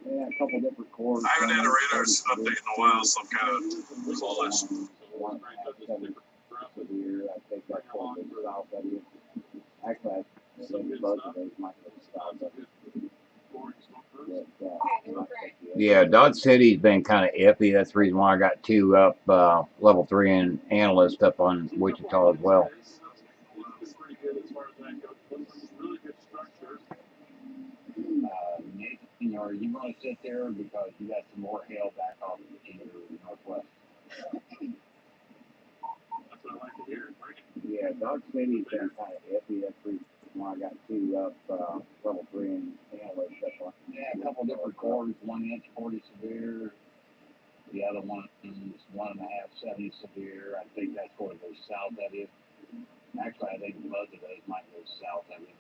Yeah, a couple different cores. I haven't had a radar update in a while, so I'm kind of clueless. Severe, I think that's going to go south of you. Actually, I think both of those might go south of you. Yeah, Dodge City's been kind of iffy. That's the reason why I got 2 up, level 3 and analyst up on Wichita as well. Nathan, are you going to sit there because you got some more hail back off in your northwest? That's what I like to hear. Yeah, Dodge City's been kind of iffy. That's the reason why I got 2 up, level 3 and analyst up on. Yeah, a couple different cores, 1 inch, 40 severe. The other one is 1.5, 70 severe. I think that's going to go south of you. Actually, I think both of those might go south of you.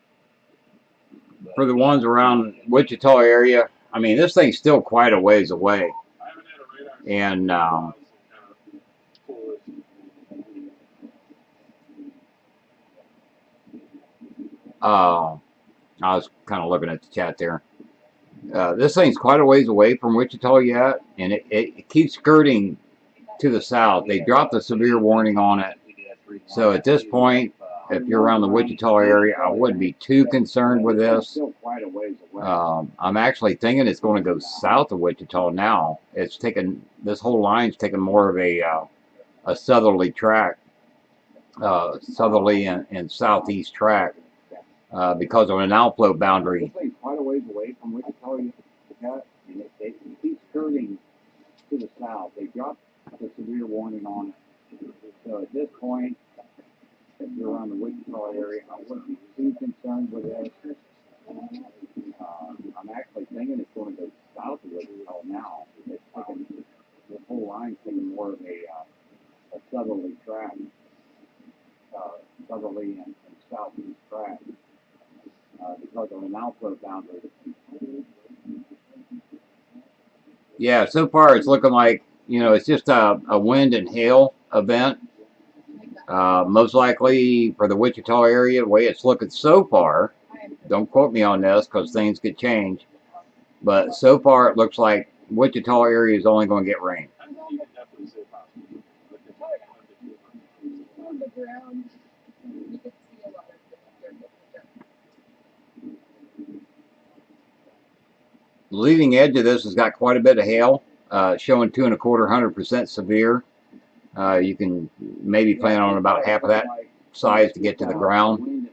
But, For the ones around Wichita area, I mean, this thing's still quite a ways away. And I was kind of looking at the chat there. This thing's quite a ways away from Wichita yet, and it keeps skirting to the south. They dropped the severe warning on it. So at this point, if you're around the Wichita area, I wouldn't be too concerned with this. I'm actually thinking it's going to go south of Wichita now. It's taken, this whole line's taken more of a southerly track, southerly and southeast track because of an outflow boundary. Quite a ways away from Wichita, and it keeps skirting to the south. They dropped the severe warning on it. So at this point, if you're around the Wichita area, I wouldn't be too concerned with this. I'm actually thinking it's going to go south of Wichita now. It's taking, the whole line's taking more of a southerly track, southerly and southeast track. Because because of an outflow boundary. Yeah, so far it's looking like, you know, it's just a wind and hail event. Most likely for the Wichita area, the way it's looking so far, don't quote me on this because things could change, but so far it looks like Wichita area is only going to get rain. You can definitely say possible. On the ground, you can see a lot of different projections. The leading edge of this has got quite a bit of hail, showing 2.25% severe. You can maybe plan on about half of that size to get to the ground.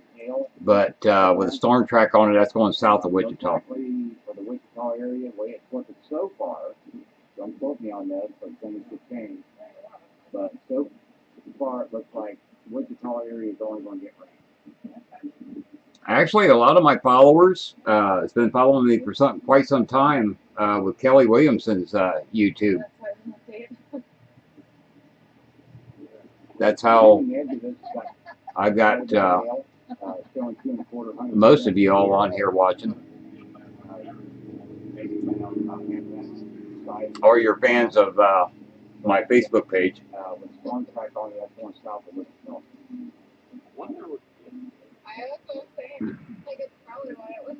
But with a storm track on it, that's going south of Wichita. For the Wichita area, the way it's looking so far, don't quote me on this, but things could change. But so far, it looks like Wichita area is only going to get rain. Actually, a lot of my followers has been following me for quite some time with Kelly Williamson's YouTube. That's how I got most of you all on here watching. Or you're fans of my Facebook page. With storm track on it, that's going south of Wichita. I also saying, like, it's probably why it was.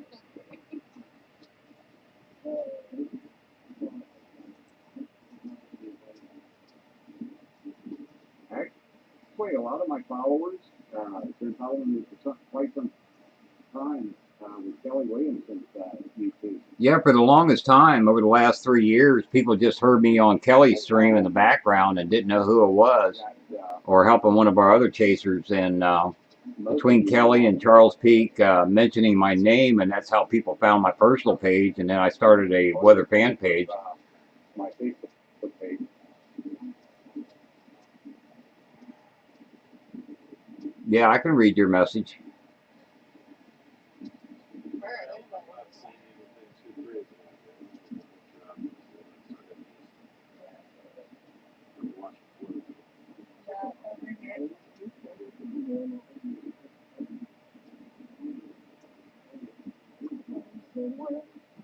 Actually, a lot of my followers have been following me for quite some time with Kelly Williamson's YouTube. Yeah, for the longest time, over the last 3 years, people just heard me on Kelly's stream in the background and didn't know who it was, or helping one of our other chasers. And between Kelly and Charles Peak mentioning my name, and that's how people found my personal page. And then I started a weather fan page. My Facebook page. Yeah, I can read your message.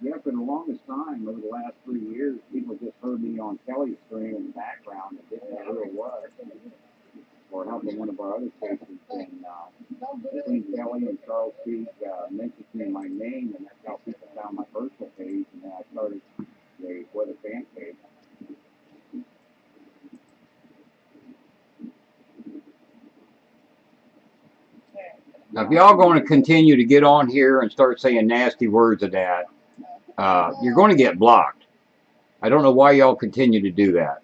Yeah, for the longest time, over the last 3 years, people just heard me on Kelly's stream in the background and didn't know who it was, or helping one of our other chasers. And between Kelly and Charles Peak mentioning my name, and that's how people found my personal page, and then I started the weather fan page. Now, if y'all going to continue to get on here and start saying nasty words of that, you're going to get blocked. I don't know why y'all continue to do that.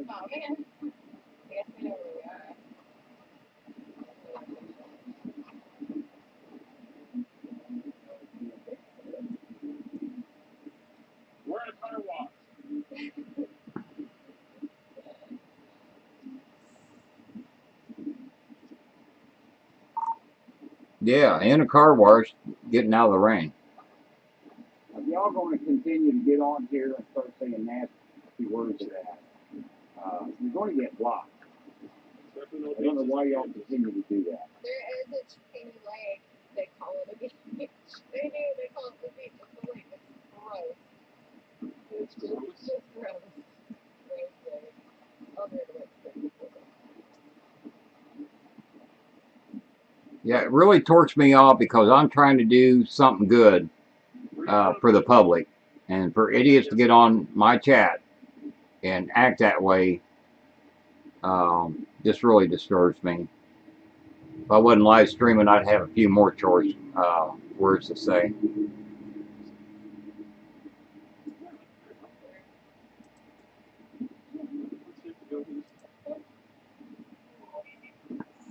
Oh, man. I guess we know where we are. We're in a car wash. Yeah, in a car wash, getting out of the rain. If y'all going to continue to get on here and start saying nasty words of that, you're going to get blocked. I don't know why y'all continue to do that. There is a chicken lake. They call it a beach. They call it the beach. It's the lake. It's gross. It's just gross. Gross lake. I'll never let it. Yeah, it really torques me off because I'm trying to do something good for the public. And for idiots to get on my chat and act that way just really disturbs me. If I wasn't live streaming, I'd have a few more choice words to say.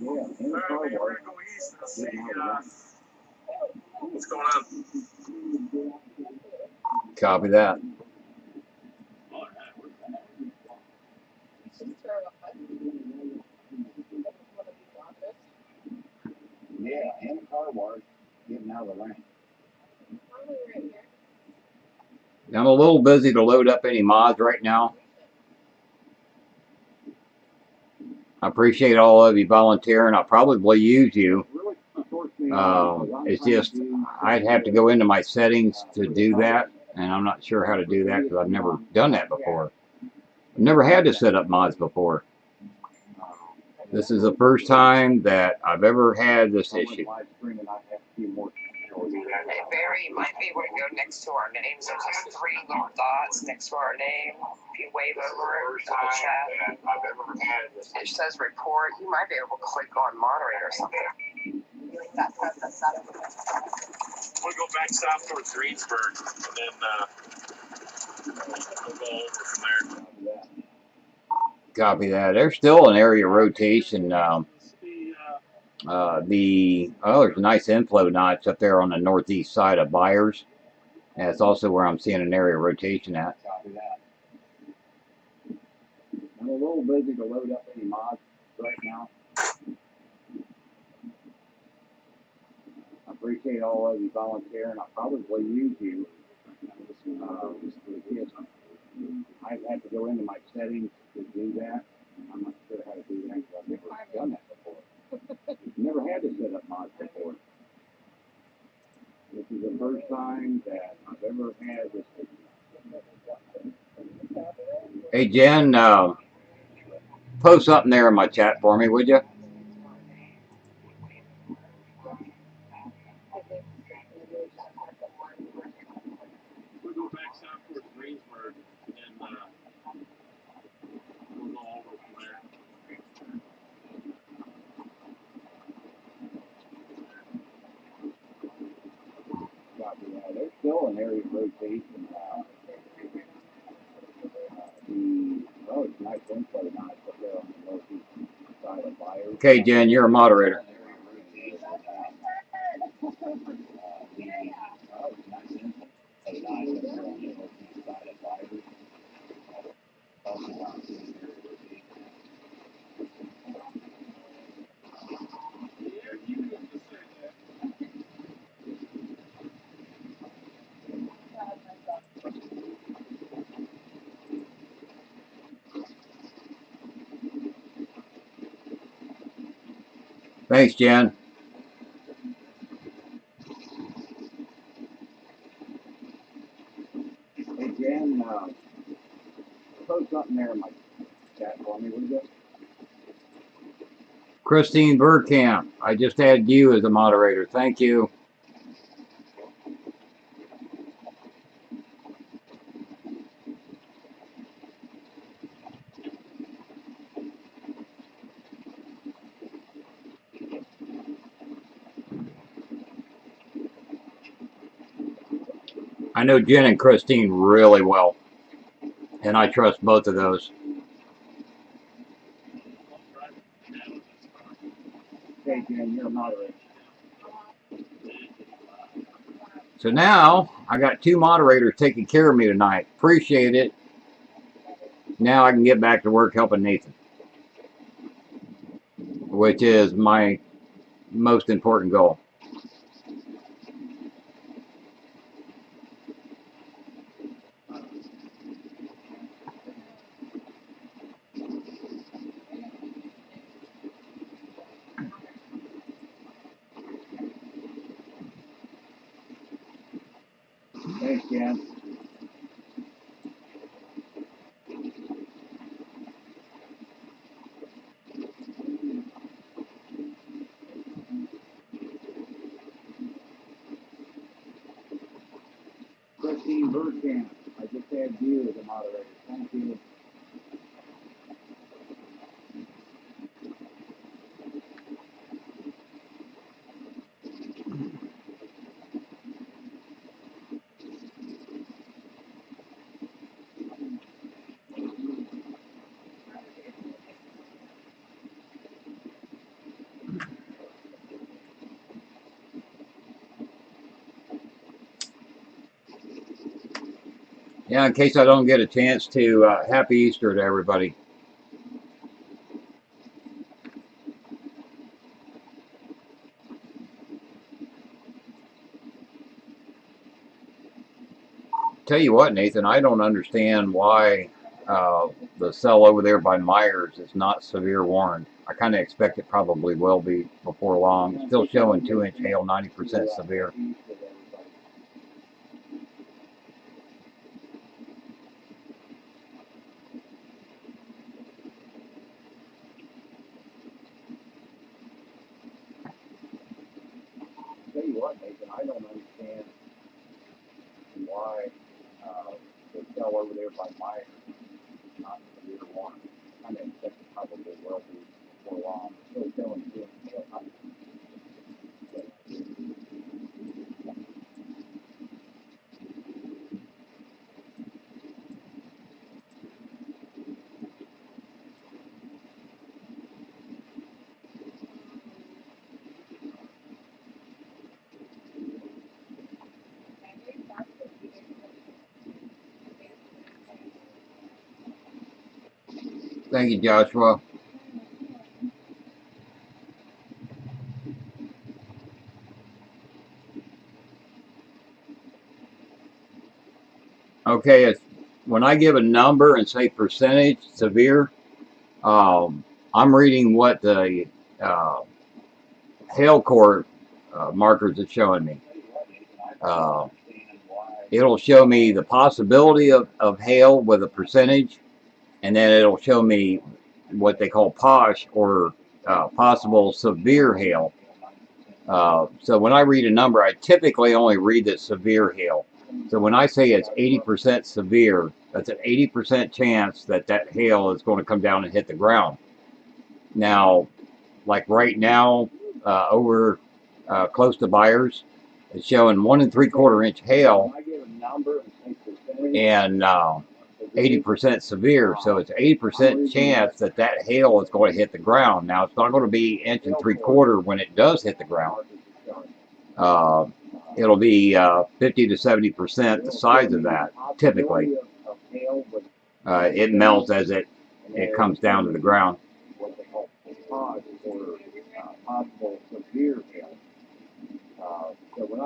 Yeah, in the All right, car man, we're wash. gonna go east and see what's going on. Copy that. Yeah, and the car wash getting out of the lane. I'm a little busy to load up any mods right now. I appreciate all of you volunteering. I'll probably use you. It's just I'd have to go into my settings to do that, and I'm not sure how to do that because I've never done that before. I've never had to set up mods before. This is the first time that I've ever had this issue. Hey Barry, you might be able to go next to our names. There's just 3 little dots next to our name. If you wave over it, double chat. It says report. You might be able to click on moderator or something. We'll go back south towards Greensburg, and then we'll go over from there. Copy that. There's still an area rotation. There's a nice inflow notch up there on the northeast side of Byers. And it's also where I'm seeing an area rotation at. I'm a little busy to load up any mods right now. I appreciate all of you volunteering. I'll probably use you. I've had to go into my settings to do that. I'm not sure how to do that because I've never done that before. Never had to set up mods before. This is the first time that I've ever had this. Hey, Jen, post something there in my chat for me, would you? We'll go back south towards Greensburg, and then we'll go over from there. There's still an area rotation. It's nice inflow notch up there on the northeast side of Byers. Okay, Jen, you're a moderator. Thanks, Jen. Hey, Jen, post something there in my chat for me, would you? Christine Burkamp, I just added you as a moderator. Thank you. I know Jen and Christine really well, and I trust both of those. Hey, Jen, you're a moderator. So now I got 2 moderators taking care of me tonight. Appreciate it. Now I can get back to work helping Nathan, which is my most important goal. Thanks, Jen. Christine Burkamp, I just had you as a moderator. Thank you. Yeah, in case I don't get a chance to, Happy Easter to everybody. Tell you what, Nathan, I don't understand why the cell over there by Myers is not severe warned. I kind of expect it probably will be before long. It's still showing 2-inch hail, 90% severe. Tell you what, Nathan, I don't understand why the cell over there by Myers is not severe warning. I kind of expect it probably will be before long. Still showing 2-inch hail, 90%. Thank you, Joshua. Okay, when I give a number and say percentage severe, I'm reading what the hail core markers are showing me. It'll show me the possibility of hail with a percentage, and then it'll show me what they call POSH, or possible severe hail. So when I read a number, I typically only read the severe hail. So when I say it's 80% severe, that's an 80% chance that that hail is going to come down and hit the ground. Now, like right now, over close to Byers, it's showing 1 3/4 inch hail and 80% severe. So it's 80% chance that that hail is going to hit the ground. Now, it's not going to be 1 3/4 when it does hit the ground. It'll be 50 to 70% the size of that, typically. It melts as it comes down to the ground.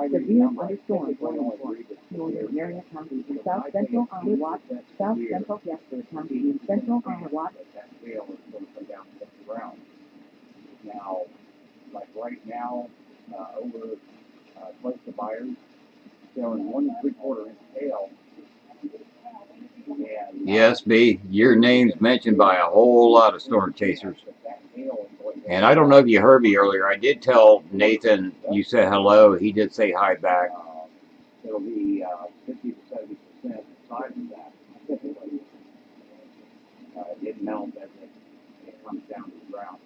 Severe thunderstorm warning for Northern Marion County in South Central Iowa Watch, South Central Jasper County in Central Iowa Watch. Now, like right now, over close to Byers, showing 1 3/4 inch hail. And, yes, B, your name's mentioned by a whole lot of storm chasers. And I don't know if you heard me earlier. I did tell Nathan you said hello. He did say hi back. It'll be 50 to 70% size of that. Typically, it melts as it comes down to the ground.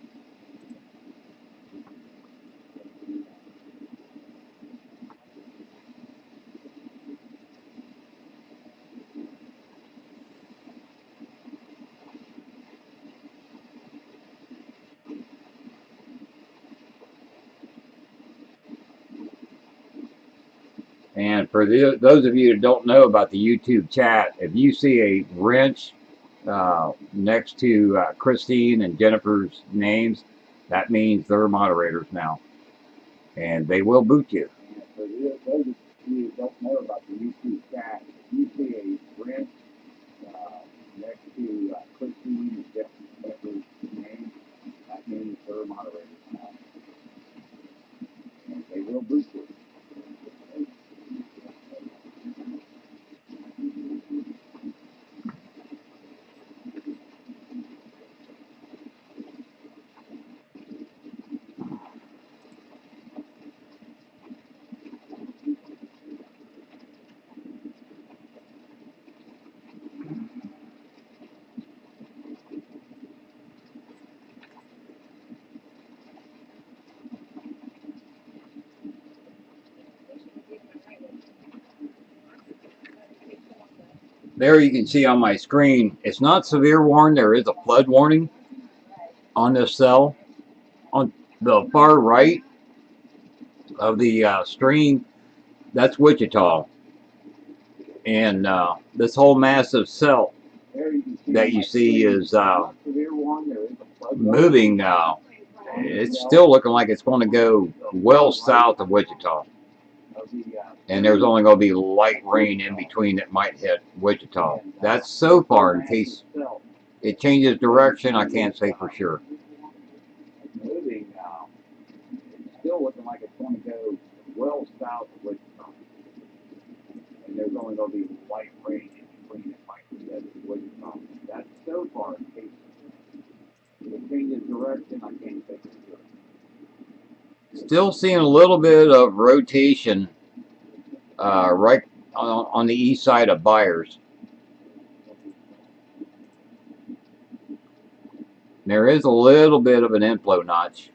And for those of you that don't know about the YouTube chat, if you see a wrench next to Christine and Jennifer's names, that means they're moderators now. And they will boot you. And for those of you that don't know about the YouTube chat, if you see a wrench next to Christine and Jennifer's names, that means they're moderators now. And they will boot you. There you can see on my screen, it's not severe warning. There is a flood warning on this cell. On the far right of the stream, that's Wichita. And this whole massive cell that you see is moving. It's still looking like it's going to go well south of Wichita. and there's only going to be light rain in between that might hit Wichita. That's so far. In case it changes direction, I can't say for sure. Moving now. It's still looking like it's going to go well south of Wichita. And there's only going to be light rain in between that might hit Wichita. That's so far. In case it changes direction, I can't say for sure. Still seeing a little bit of rotation right on the east side of Byers. There is a little bit of an inflow notch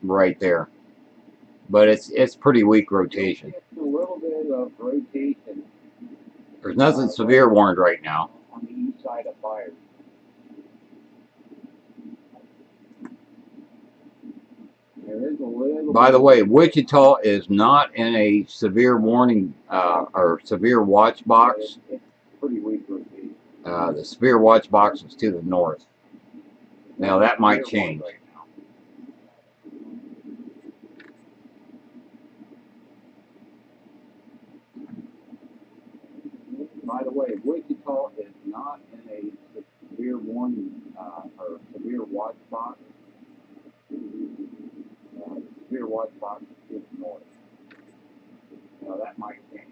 right there, but it's pretty weak rotation. A little bit of rotation. There's nothing severe warned right now. On the east side of Byers. By the way, Wichita is not in a severe warning or severe watch box. It's pretty weak rotation. The severe watch box is to the north. Now that might change. By the way, Wichita is not in a severe warning or severe watch box. Severe watch box is to the north. Now that might change.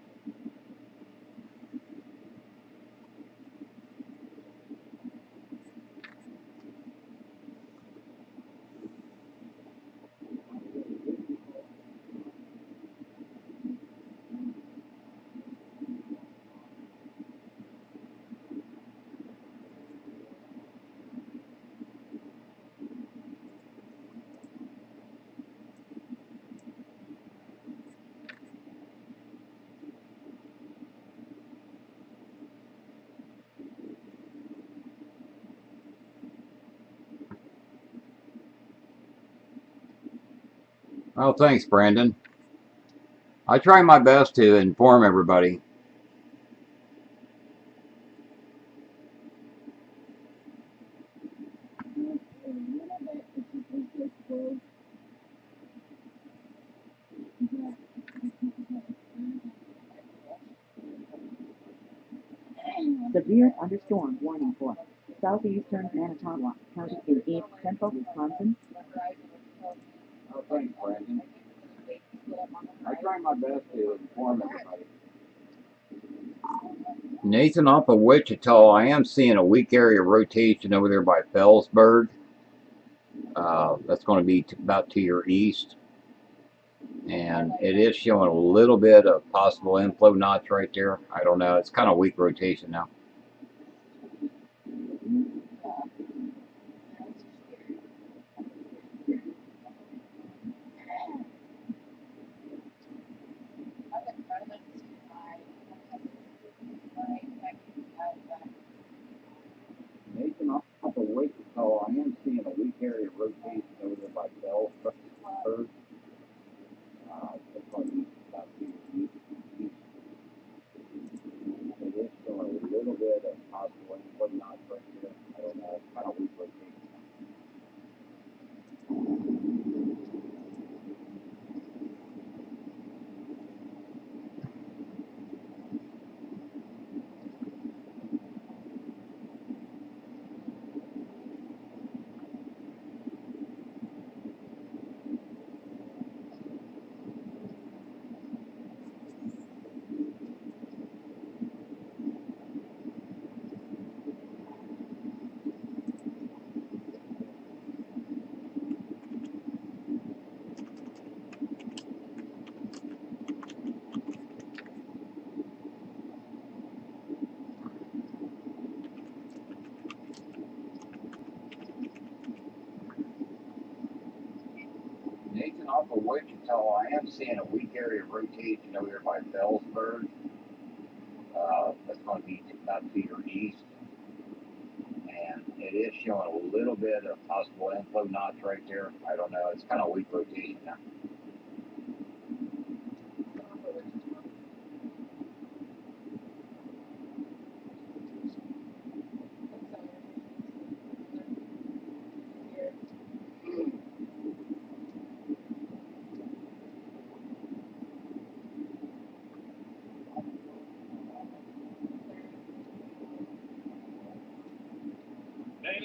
Oh, thanks, Brandon. I try my best to inform everybody. Severe thunderstorm warning for southeastern Manitoba County in east central Wisconsin. Oh, thanks, Brandon. I try my best to inform everybody. Nathan, off of Wichita, I am seeing a weak area rotation over there by Fellsburg. That's going to be about to your east. And it is showing a little bit of possible inflow notch right there. I don't know. It's kind of weak rotation now. Nathan, off of Wichita, I am seeing a weak area rotation over there by Fellsburg. It's going to be about to your east. It is showing a little bit of possible inflow notch right there. I don't know. It's kind of weak rotation. Nathan, off of Wichita, I am seeing a weak area rotation over there by Fellsburg. That's going to be about to your east. And it is showing a little bit of possible inflow notch right there. I don't know. It's kind of weak rotation now.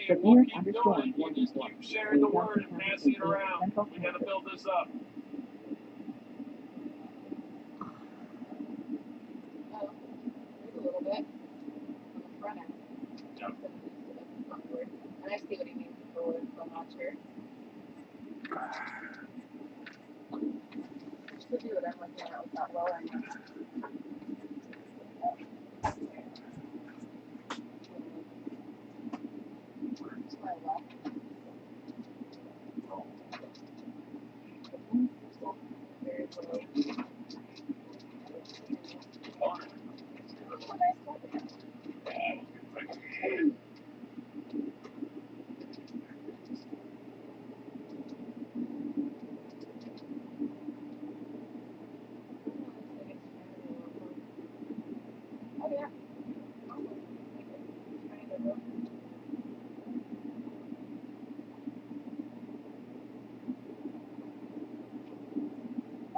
Severe we'll keep thunderstorm doing it. You warning just for keep sharing the word Johnson and County passing it and around. Central We got to Kansas. build this up. Oh, there's a little bit on the front end. Yep. Forward. And I see what he means forward from Watcher. Should be what I'm looking at with that lower end. To my left. Very low. What I said. Oh yeah.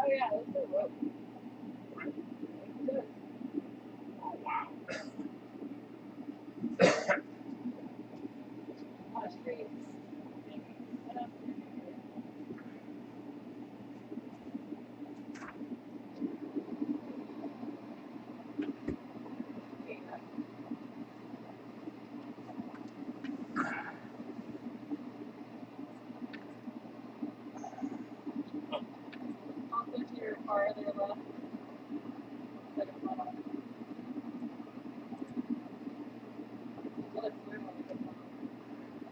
Oh yeah, that's a rope. Oh, wow. Streets. Off into your farther left. Like a funnel. It looks weird when it's a funnel.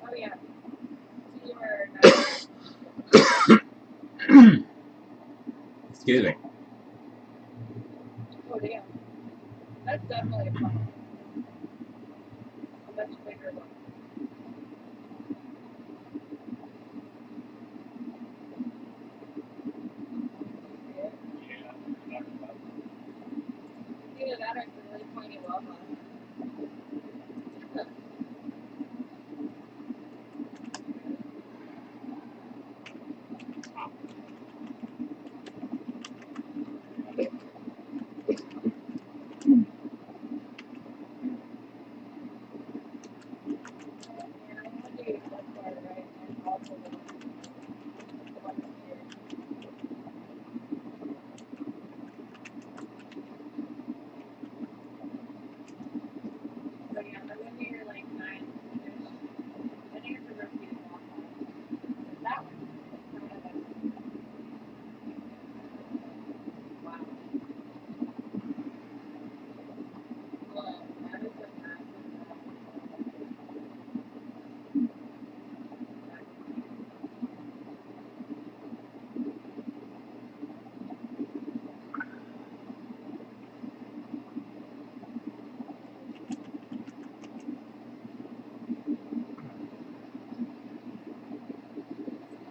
Oh yeah. To your Excuse me. oh damn. That's definitely a funnel. A much bigger one. See it? Yeah. It's either that or it's a really pointy lava. Yeah, I want to do that part right and also the one here. So yeah, but when you're like 9-ish, I think it's a repeated walk on. That one kind of wow. Well, that is a massive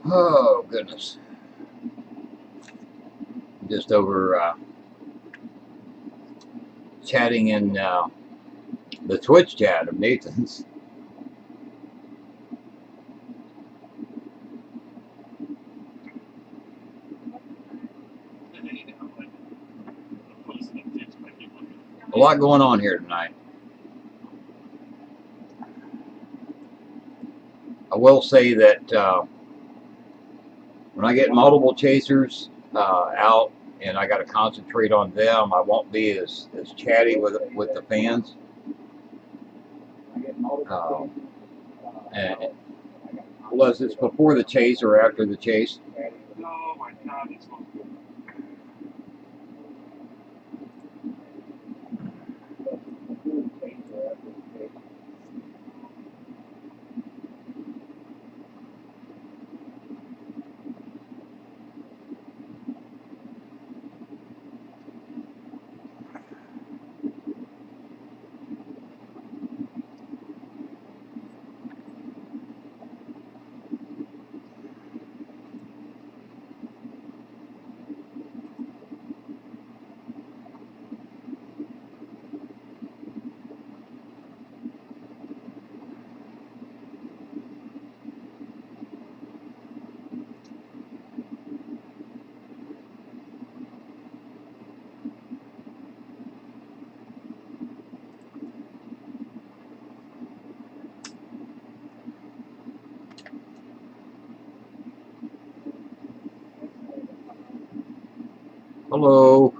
Oh, goodness. Just over chatting in the Twitch chat of Nathan's. A lot going on here tonight. I will say that when I get multiple chasers out and I got to concentrate on them, I won't be as chatty with the fans. And was this before the chase or after the chase? Oh my God, it's so good. Hello.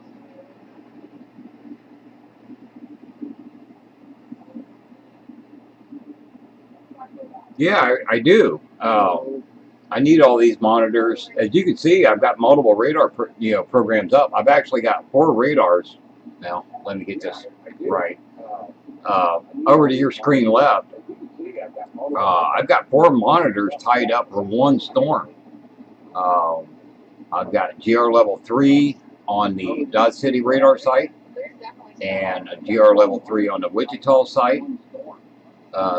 Yeah, I do. I need all these monitors. As you can see, I've got multiple radar programs up. I've actually got 4 radars. Now, let me get this right. Over to your screen left, I've got 4 monitors tied up for one storm. I've got GR level 3 on the Dodge City radar site and a GR level 3 on the Wichita site.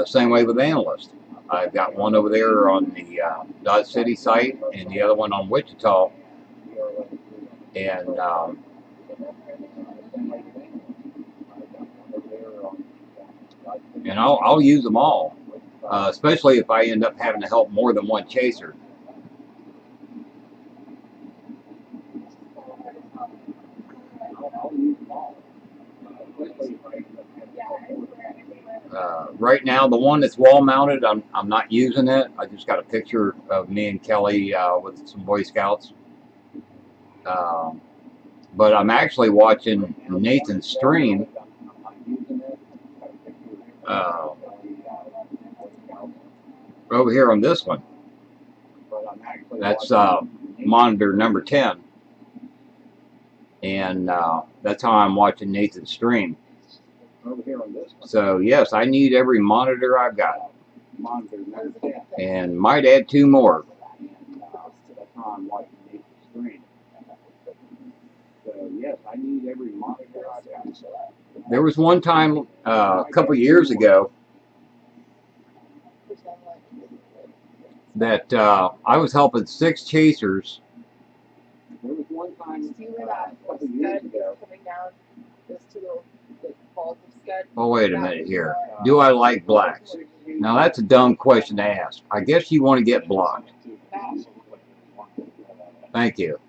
Same way with Analyst. I've got one over there on the Dodge City site and the other one on Wichita. And I'll use them all, especially if I end up having to help more than one chaser. Right now, the one that's wall mounted, I'm not using it. I just got a picture of me and Kelly with some Boy Scouts. But I'm actually watching Nathan's stream. Over here on this one. That's monitor number 10. And that's how I'm watching Nathan's stream. So yes, I need every monitor I've got. And might add 2 more. There was one time a couple years ago that I was helping 6 chasers. See where that scud is coming down? Those 2 little balls of scud. Oh, wait a minute here. Do I like blacks? Now that's a dumb question to ask. I guess you want to get blocked. Thank you.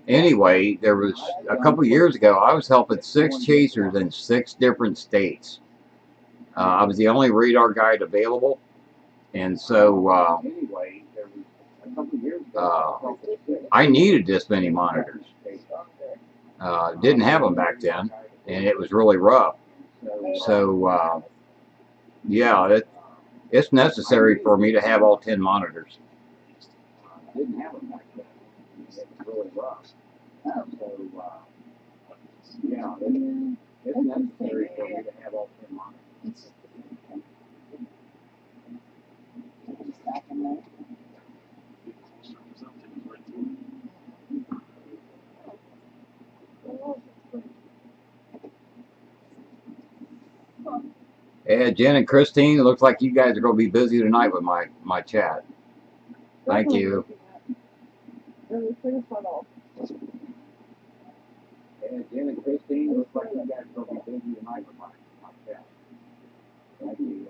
Anyway, there was a couple years ago, I was helping 6 chasers in 6 different states. I was the only radar guide available, and so I needed this many monitors. Didn't have them back then, and it was really rough. So yeah, it's necessary for me to have all 10 monitors. Didn't have them back then. It was really rough. So yeah, it's necessary for me to have all 10 monitors. Yeah, Jen and Christine, it looks like you guys are going to be busy tonight with my chat. Thank you. Yeah, Jen and Christine, looks like you guys are going to be busy tonight with my chat. Thank you.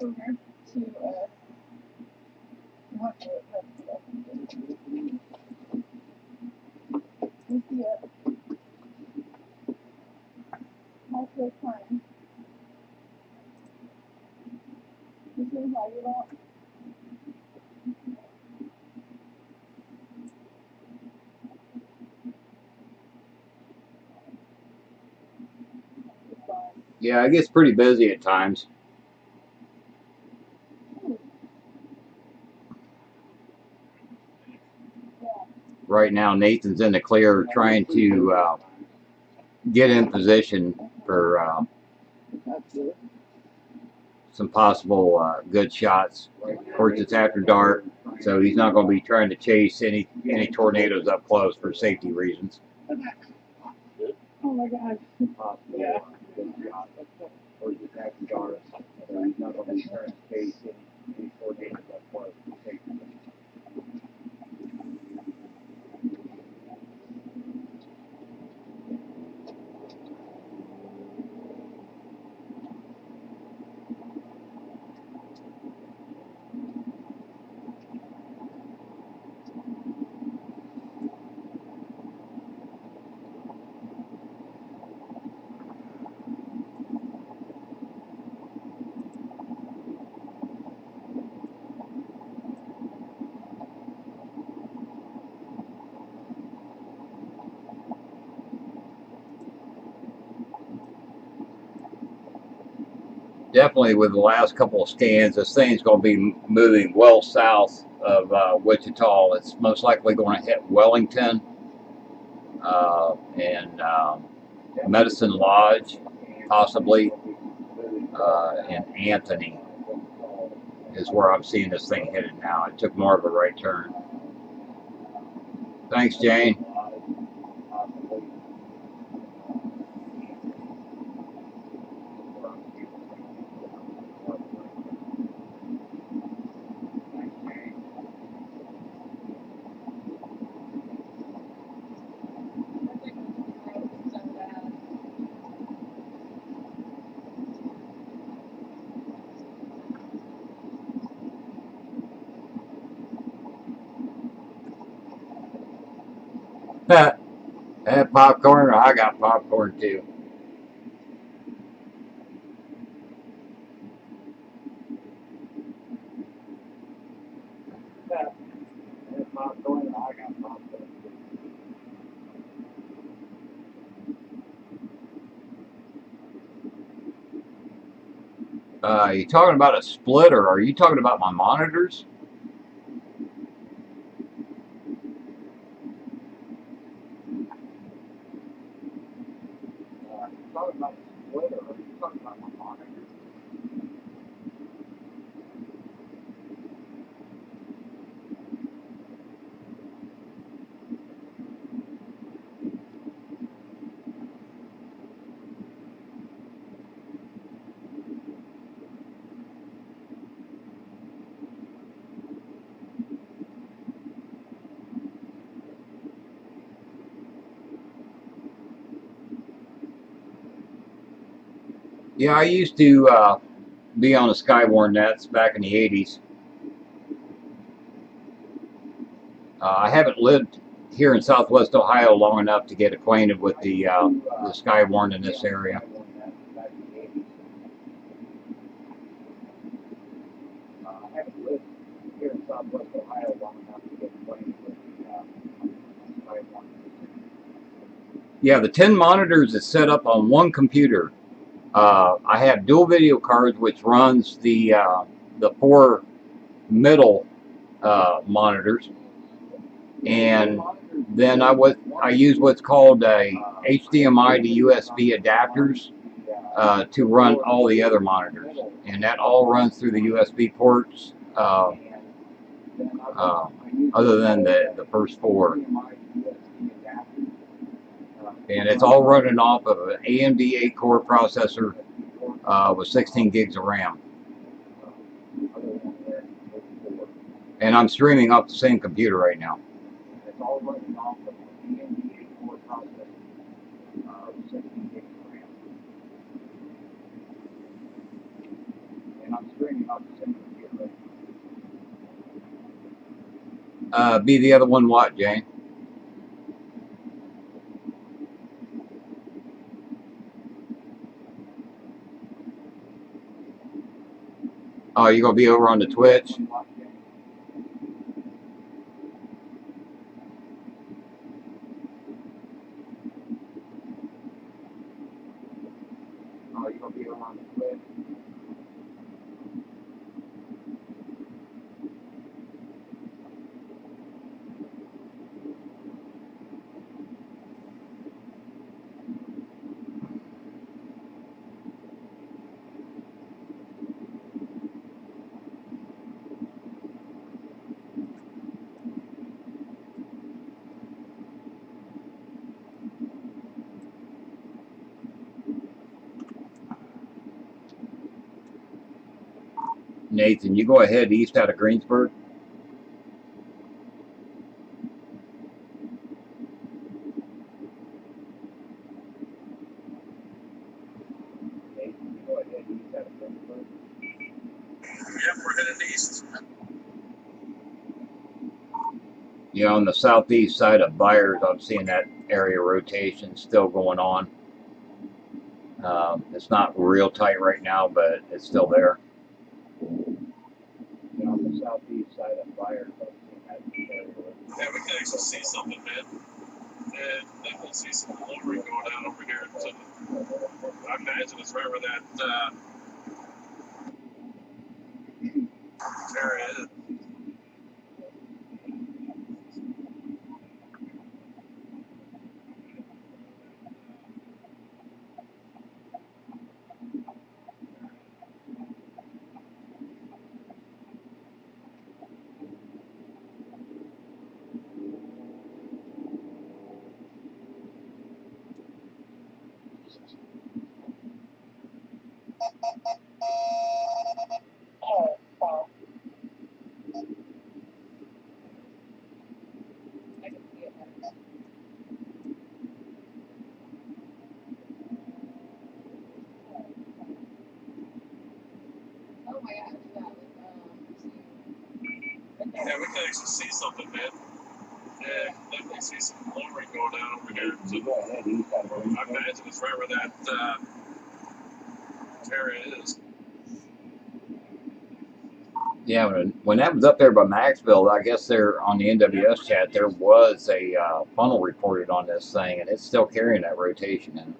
Okay. Yeah, it gets pretty busy at times. Right now, Nathan's in the clear trying to get in position for some possible good shots. Of course, it's after dark, so he's not going to be trying to chase any tornadoes up close for safety reasons. Oh my God. Yeah. Or it's after dark, so he's not going to be trying to chase any tornadoes up close for safety reasons. definitely with the last couple of scans, this thing's going to be moving well south of Wichita. It's most likely going to hit Wellington and Medicine Lodge, possibly, and Anthony is where I'm seeing this thing headed now. It took more of a right turn. Thanks, Jane. Have popcorn? I got popcorn too. You talking about a splitter? Are you talking about my monitors? Yeah, I used to be on the Skywarn nets back in the 80s. I haven't lived here in Southwest Ohio long enough to get acquainted with the Skywarn in this area. Yeah, the 10 monitors is set up on one computer. I have dual video cards, which runs the 4 middle monitors, and then I use what's called a HDMI to USB adapters to run all the other monitors, and that all runs through the USB ports. Other than the first 4. And it's all running off of an AMD 8-core processor with 16 gigs of RAM. And I'm streaming off the same computer right now. Be the other one what, Jane? Oh, you're going to be over on the Twitch? Nathan, you go ahead east out of Greensburg. Yep, we're headed east. Yeah, on the southeast side of Byers, I'm seeing that area rotation still going on. It's not real tight right now, but it's still there. On the southeast side of Byers, I'm seeing that area rotation. Yeah, we can actually see something, man. And then we'll see some lowering going on over here. So I imagine it's right where that There it is. Oh my gosh, yeah. Yeah, we can actually see something, man. Yeah, definitely see some lowering going on over here. So Go ahead, he's got a I imagine it's right where that area is. Yeah, when that was up there by Maxville, I guess there on the NWS chat there was a funnel reported on this thing, and it's still carrying that rotation in it.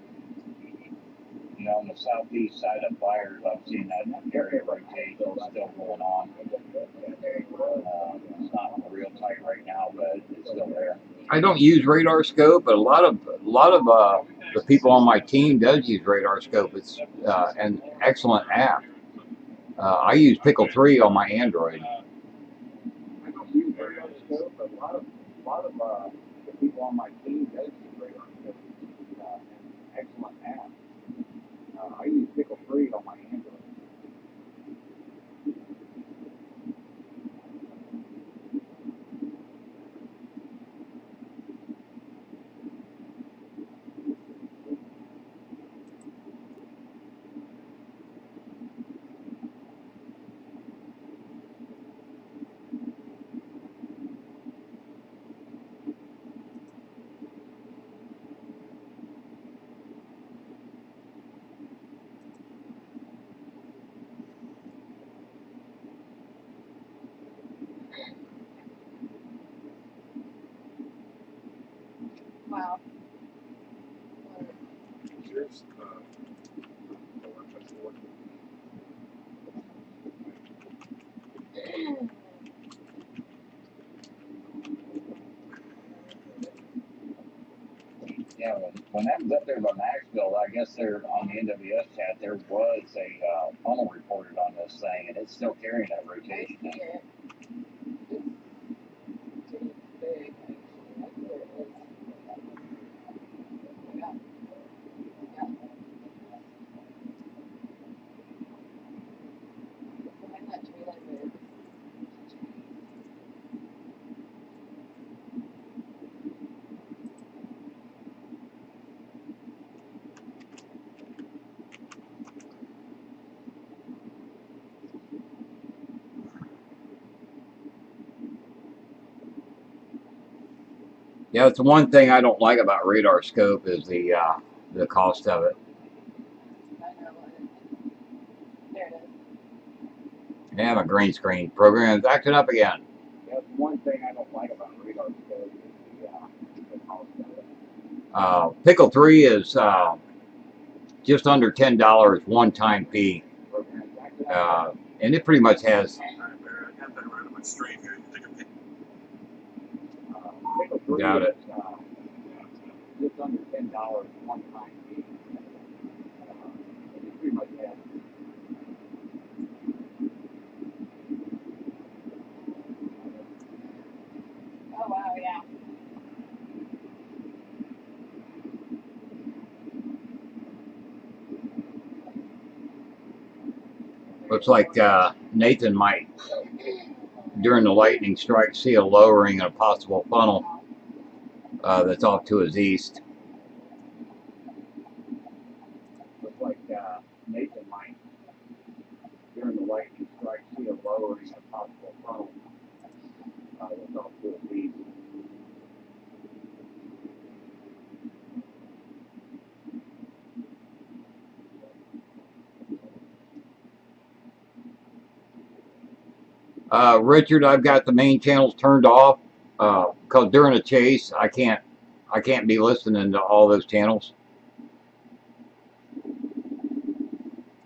You know, on the southeast side of fires, I've seen that area rotation still going on. It's not real tight right now, but it's still there. I don't use Radar Scope, but a lot of the people on my team does use Radar Scope. It's an excellent app. I use Pickle 3 on my Android. I don't use radar scope, but a lot of the people on my team does use radar scope. It's an excellent app. I use Pickle 3 on my Android. Wow. Here's Yeah, when that was up there by Maxville, I guess there on the NWS chat there was a funnel reported on this thing, and it's still carrying that rotation. Yeah. It's pretty big, actually. That's where it is. Yeah. Yeah. Behind that tree line there. Yeah, it's one thing I don't like about Radar Scope is the cost of it. I know. There it is. Yeah, my green screen program's acting up again. That's one thing I don't like about radar scope is the cost of it. Pickle 3 is just under $10 one-time fee, and it pretty much has. I got that right on my stream here. You take a peek. Pickle 3 Got it. is just under $10 one time fee. It pretty much has. Oh, wow, yeah. Looks like Nathan might, during the lightning strike, see a lowering and a possible funnel that's off to his east. Looks like Nathan might, during the lightning strike, see a lowering of possible funnel that's off to his east. Richard, I've got the main channels turned off because during a chase, I can't be listening to all those channels.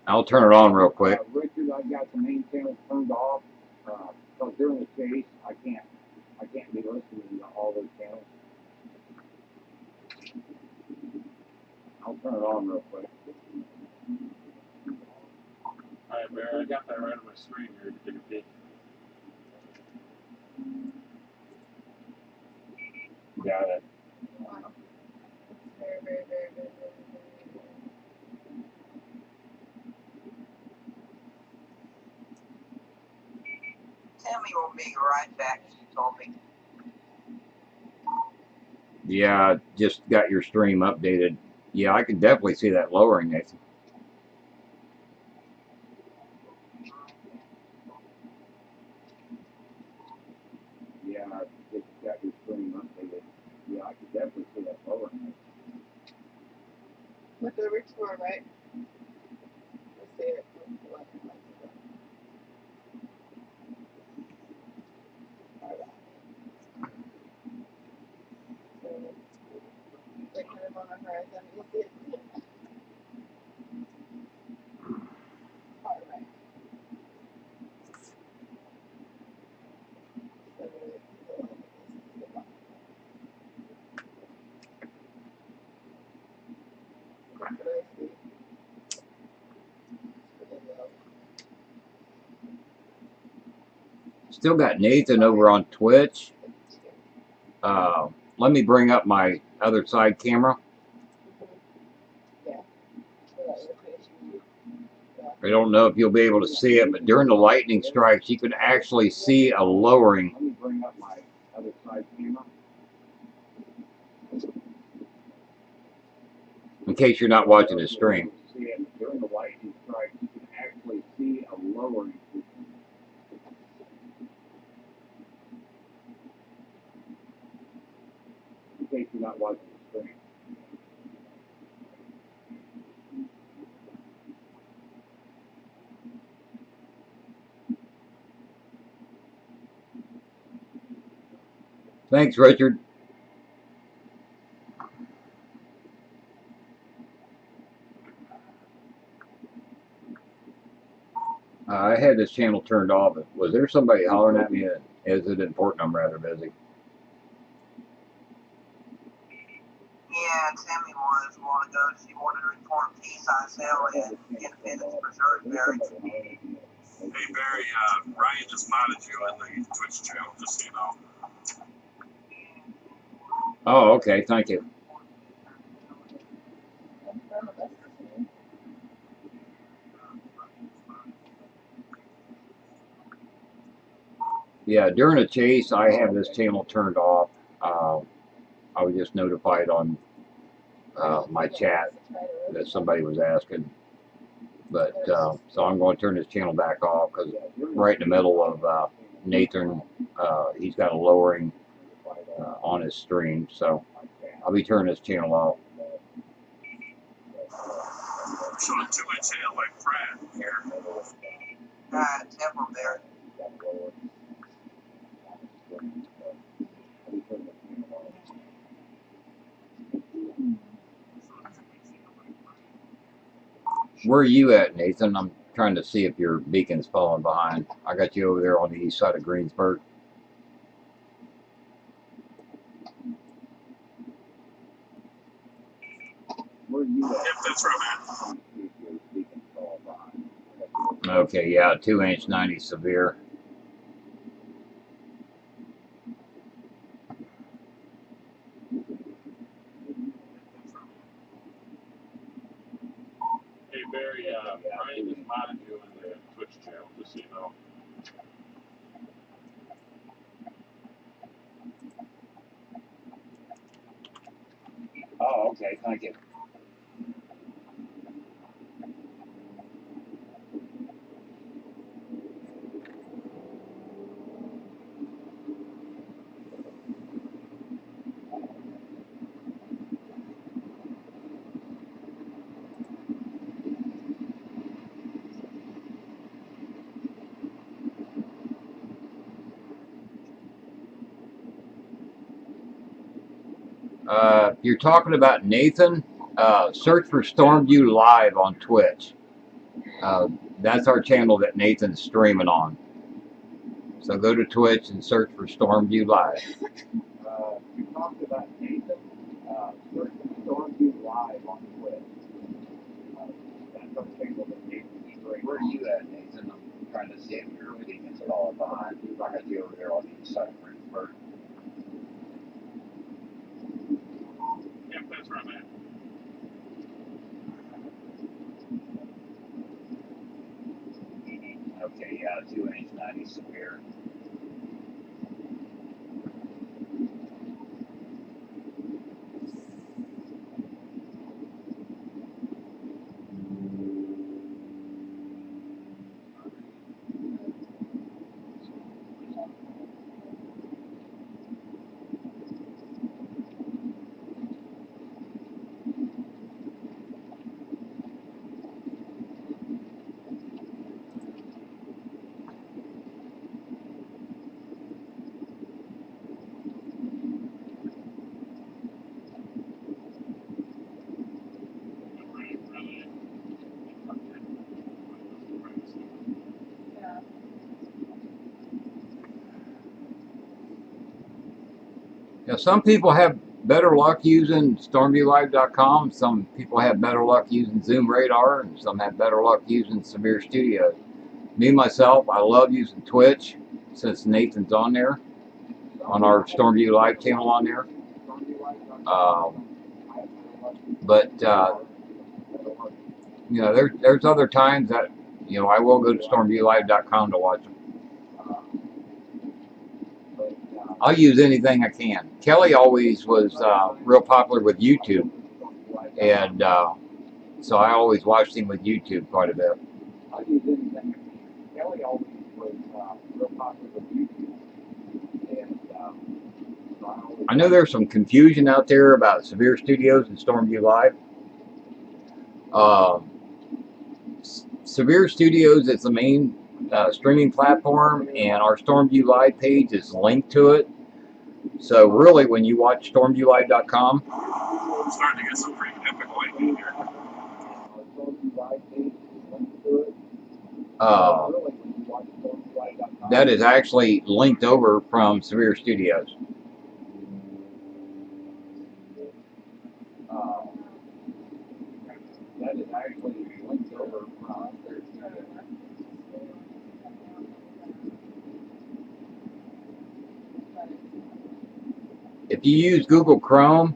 I'll turn it on real quick. Richard, I've got the main channel turned off. Because during the chase, I can't be listening to all those channels. I'll turn it on real quick. Alright, Barry, I got that right on my screen here to take a peek. Got it. Wow. Very, very, very, very, very, very. Tammy will be right back, she told me. Yeah, just got your stream updated. Yeah, I can definitely see that lowering, Nathan. Yeah, I just got your stream updated. Yeah, I could definitely see that lowering. With the rich score, right? Let's see it. Like kind of on the horizon. You see it? Far right. So that's what I see. Still got Nathan over on Twitch. Let me bring up my other side camera. Yeah. I don't know if you'll be able to see it, but during the lightning strikes, you can actually see a lowering. Let me bring up my other side camera. In case you're not watching the stream. During the lightning strike, you can actually see a lowering. In case you're not watching the stream. Thanks, Richard. I had this channel turned off. Was there somebody hollering at me? Is it important? I'm rather busy. Yeah, Tammy was a while ago. She wanted to report peace on sale and Independence Preserve, Barry. Hey, Barry, Ryan just modded you on the Twitch channel, just so you know. Oh, okay. Thank you. Yeah, during a chase, I have this channel turned off. I was just notified on my chat that somebody was asking. But so I'm going to turn this channel back off because right in the middle of Nathan, he's got a lowering on his stream. So I'll be turning this channel off. I'm showing a 2-inch hail like Pratt here. Temple there. Where are you at, Nathan? I'm trying to see if your beacon's falling behind. I got you over there on the east side of Greensburg. Yep, that's where I'm at. Okay, yeah, 2-inch 90 severe. Hey, Barry, Ryan just modded you on the Twitch channel, just so you know. Oh, okay. Thank you. If you're talking about Nathan, search for Stormview Live on Twitch. that's our channel that Nathan's streaming on. So go to Twitch and search for Stormview Live. You talked about Nathan. Search for Stormview Live on Twitch. That's our channel that Nathan's streaming. Where are you at, Nathan? I'm trying to see if you're leaving us all behind. I got you over there on the east side of Greensburg. Yeah, that's where I'm at. Okay, yeah, 2H90 severe. Yeah. Now, some people have better luck using StormviewLive.com. Some people have better luck using Zoom Radar, and some have better luck using Severe Studios. Me, myself, I love using Twitch since Nathan's on there, on our Stormview Live channel on there. You know, there's other times that, you know, I will go to StormviewLive.com to watch them. I'll use anything I can. Kelly always was real popular with YouTube, and so I always watched him with YouTube quite a bit. I'll use anything I can. Kelly always was real popular with YouTube. And so I know there's some confusion out there about Severe Studios and Stormview Live. Severe Studios is the main streaming platform, and our Stormview Live page is linked to it. So really, when you watch StormviewLive.com, I'm starting to get some pretty epic lightning here. that is actually linked over from Severe Studios. That is actually linked over from If you use Google Chrome,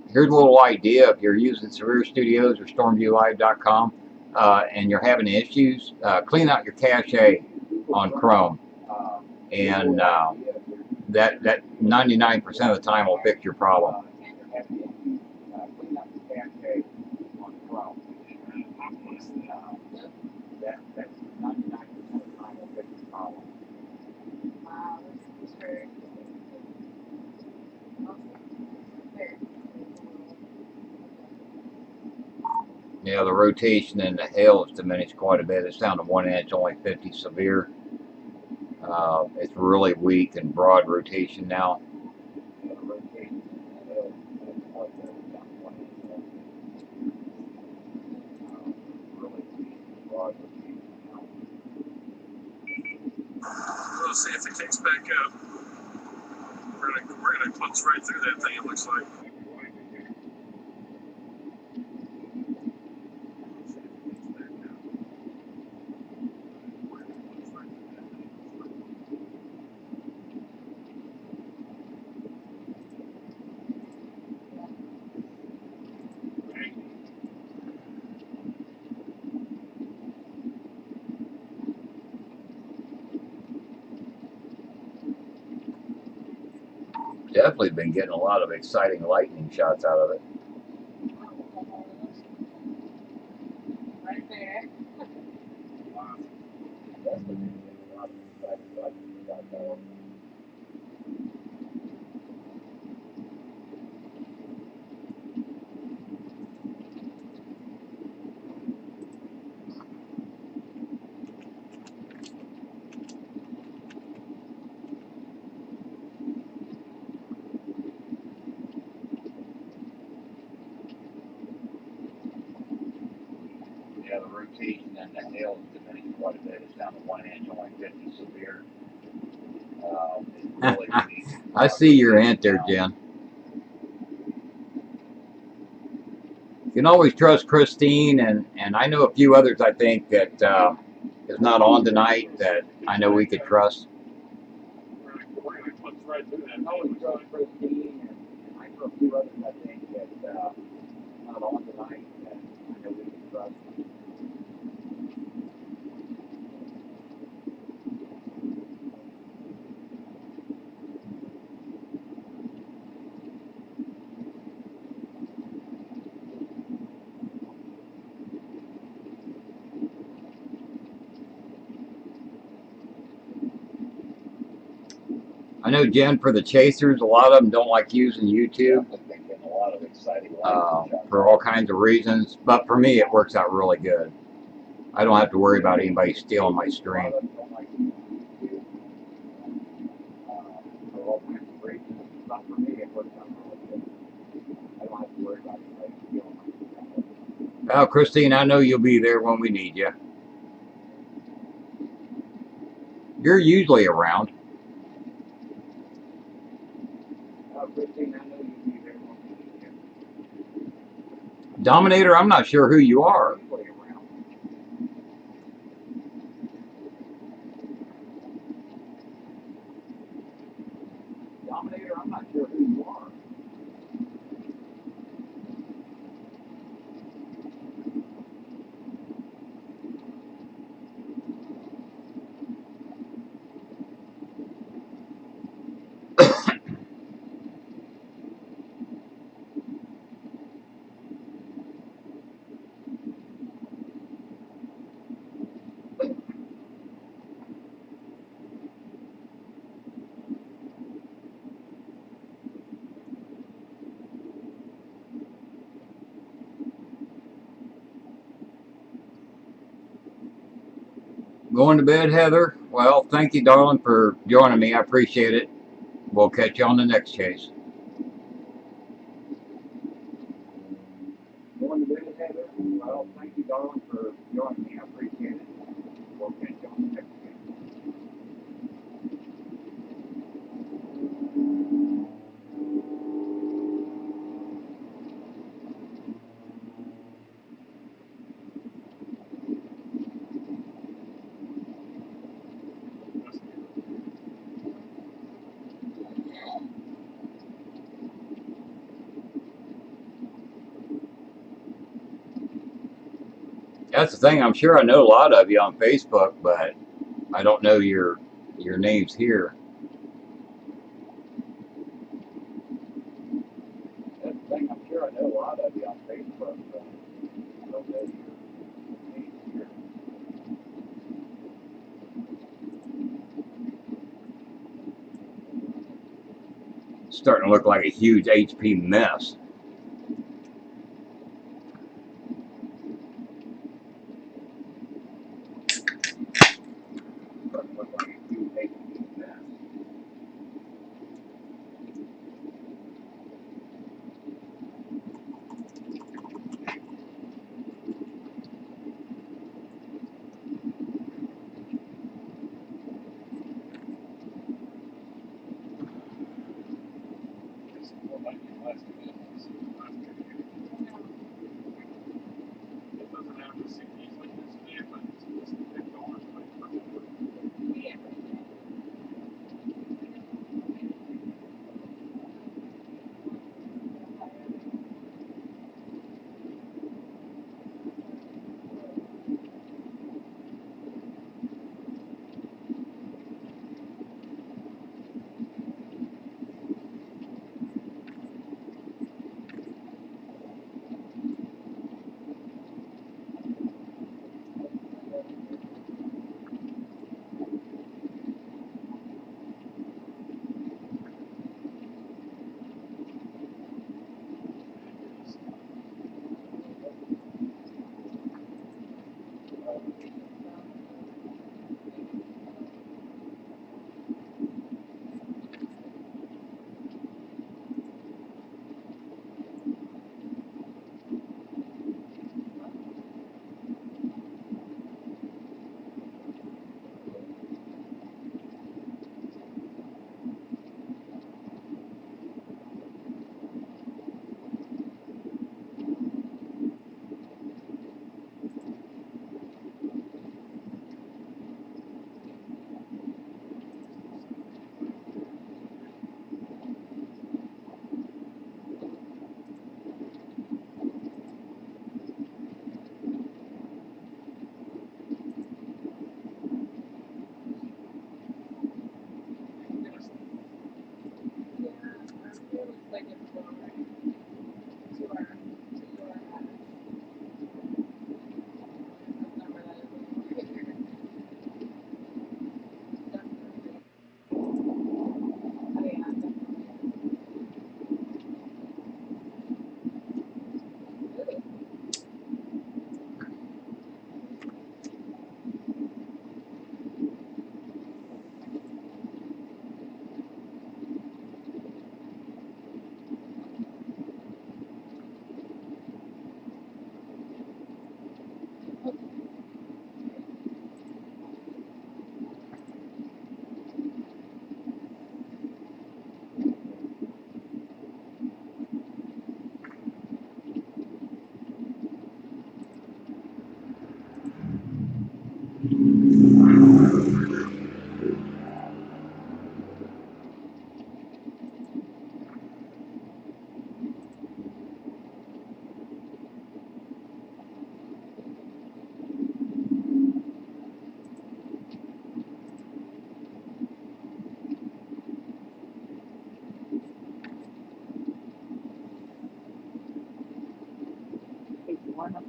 here's a little idea. If you're using Severe Studios or StormviewLive.com and you're having issues, clean out your cache on Chrome, and that 99% of the time will fix your problem. That's 99% of the time will fix the problem. Wow, this is very Yeah, the rotation and the hail has diminished quite a bit. It's down to 1 inch, only 50 severe. It's really weak and broad rotation now. We'll see if it kicks back up. We're gonna punch right through that thing, it looks like. Definitely been getting a lot of exciting lightning shots out of it. right there. precipitation and the hail has diminished quite a bit. It's down to 1 inch, only 50 severe. Really I see your hint there, Jen. You can always trust Christine, and I know a few others I think that is not on tonight that I know we could trust. We're gonna clip right through that. I always trust Christine, and I know a few others I think that not on tonight that I know we can trust. I know, Jen, for the chasers, a lot of them don't like using YouTube for all kinds of reasons. But for me, it works out really good. I don't have to worry about anybody stealing my stream. For all kinds of reasons, but for me, it works out really good. I don't have to worry about anybody stealing my stuff. Well, Christine, I know you'll be there when we need you. You're usually around. Christine, I know you'll be there when we need you. Dominator, I'm not sure who you are. Dominator, I'm not sure who you are. Going to bed, Heather? Well, thank you, darling, for joining me. I appreciate it. We'll catch you on the next chase. Going to bed, Heather? Well, thank you, darling, for joining me. I appreciate it. We'll catch you on the next game. That's the thing. I'm sure I know a lot of you on Facebook, but I don't know your names here. That's the thing. I'm sure I know a lot of you on Facebook, but I don't know your names here. It's starting to look like a huge HP mess. Starting to look like a huge HP mess. It's more like it was to be honest.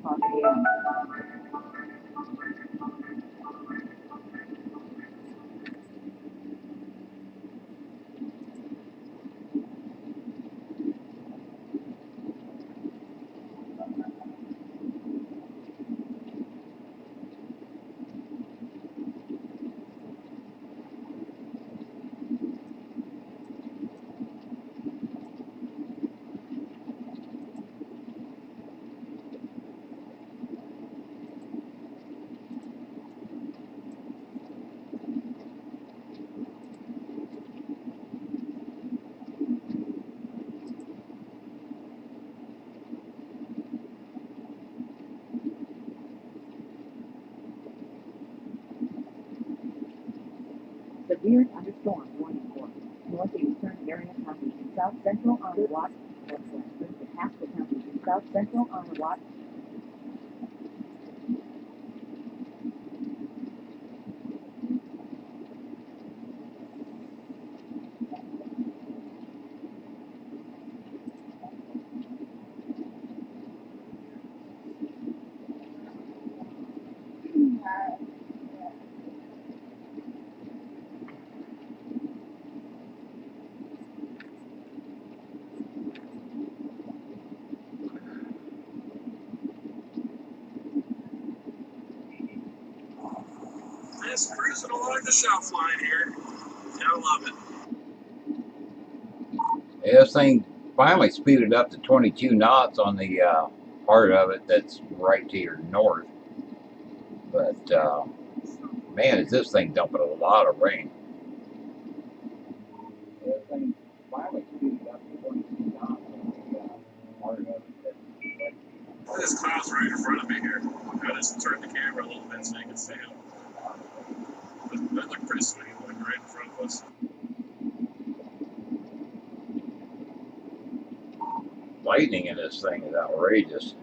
o'clock a.m. Severe thunderstorm warning for northeastern area county and south central Iowa, northwestern Nebraska county and south central Iowa. Just cruising along the shelf line here. I love it. Yeah, this thing finally speeded up to 22 knots on the part of it that's right to your north. But man, is this thing dumping a lot of rain. This thing finally speeded up to 22 knots on the part of it that's right. This cloud's right in front of me here. I just turned the camera a little bit so you can see it. But that looked pretty sweet, like right in front of us. Lightning in this thing is outrageous.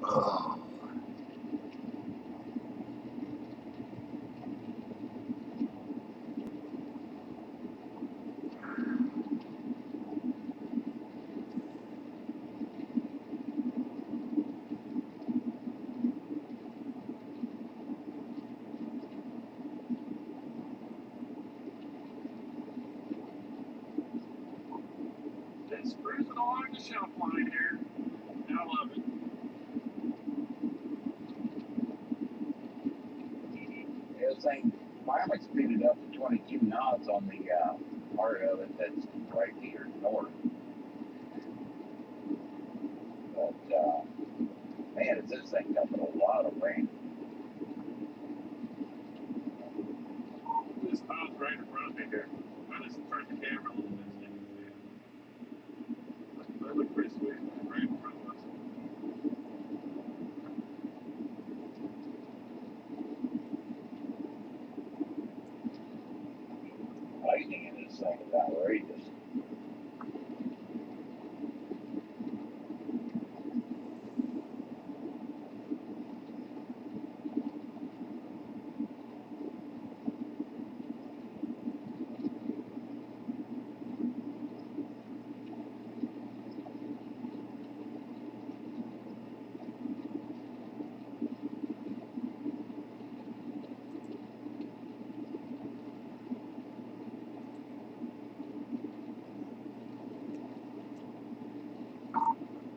Oh. Just cruising along the shelf line here. I love it. This thing finally speeded up to 22 knots on the part of it that's right to your north. But man, is this thing dumping a lot of rain. This cloud's right in front of me here. I just turned the camera a little bit so you can see it. That looked pretty sweet, like right in front of us. Lightning in this thing is outrageous.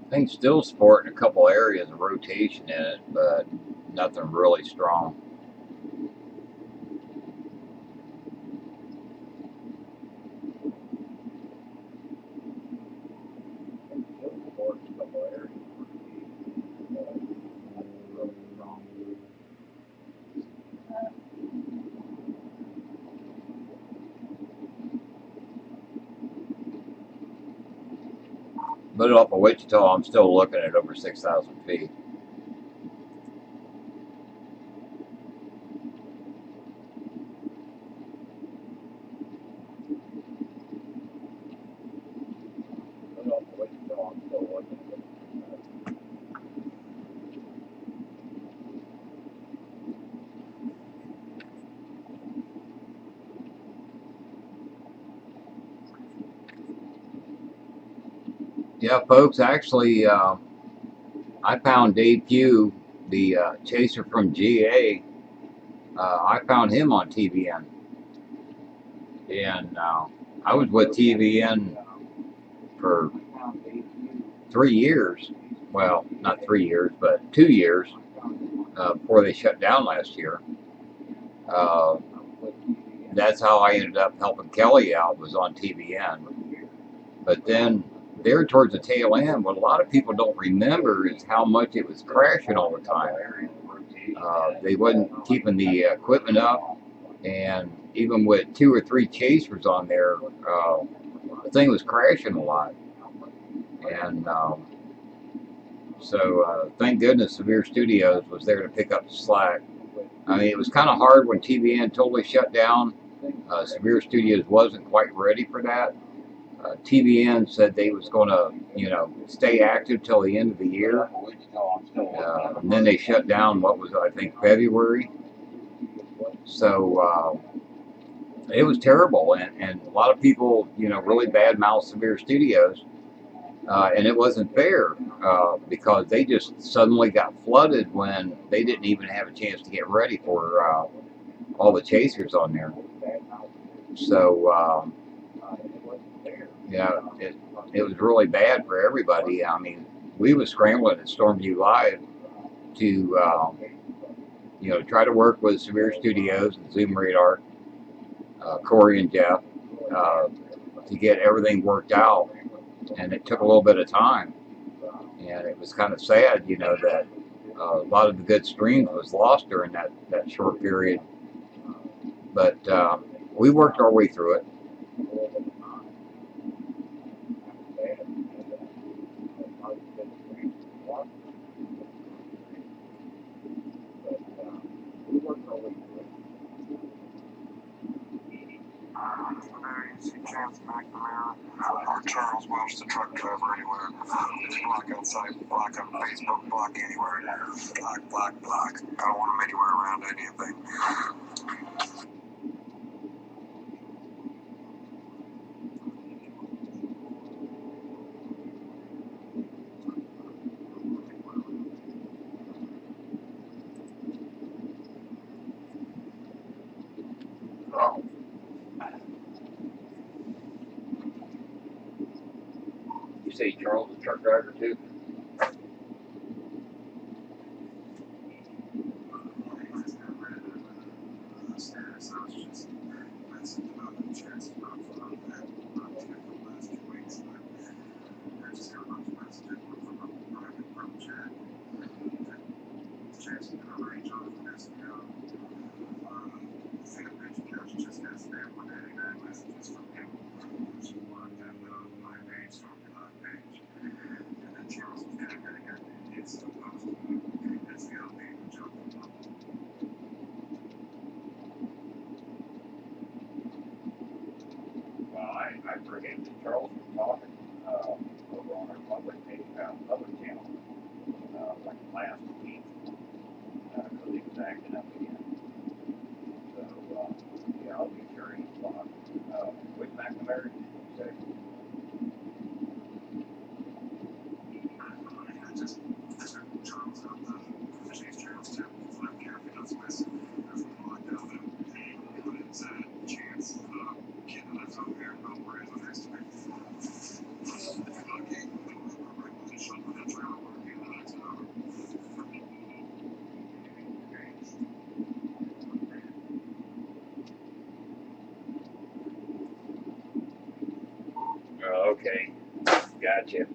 Thing's still sporting a couple areas of rotation in it, but nothing really strong. Thing's still sporting a couple areas of rotation, but nothing really strong. But off of Wichita, I'm still looking at over 6,000 feet. Yeah, folks, actually, I found Dave Pugh, the chaser from GA. I found him on TVN. And I was with TVN for 3 years. Well, not 3 years, but 2 years before they shut down last year. That's how I ended up helping Kelly out, was on TVN. But then there towards the tail end, what a lot of people don't remember is how much it was crashing all the time. They wasn't keeping the equipment up, and even with 2 or 3 chasers on there, the thing was crashing a lot. And so thank goodness Severe Studios was there to pick up the slack. I mean, it was kind of hard when TVN totally shut down. Severe Studios wasn't quite ready for that. TVN said they was going to, stay active till the end of the year. And then they shut down, what was it, I think, February. So it was terrible. And a lot of people, really bad-mouthed Severe Studios. And it wasn't fair because they just suddenly got flooded when they didn't even have a chance to get ready for all the chasers on there. So, it was really bad for everybody. I mean, we was scrambling at Stormview Live to, try to work with Severe Studios and Zoom Radar, Corey and Jeff, to get everything worked out. And it took a little bit of time. And it was kind of sad, that a lot of the good streams was lost during that short period. But we worked our way through it. Or Charles Welsh, the truck driver, anywhere. It's block outside, block on Facebook, block anywhere. Block, block, block. I don't want them anywhere around anything. You say Charles is a truck driver too? I forget that Charles was talking over on our public channel like last week because he was acting up again. So yeah, I'll be sure he's talking. Which McNamara did you say? Okay, gotcha.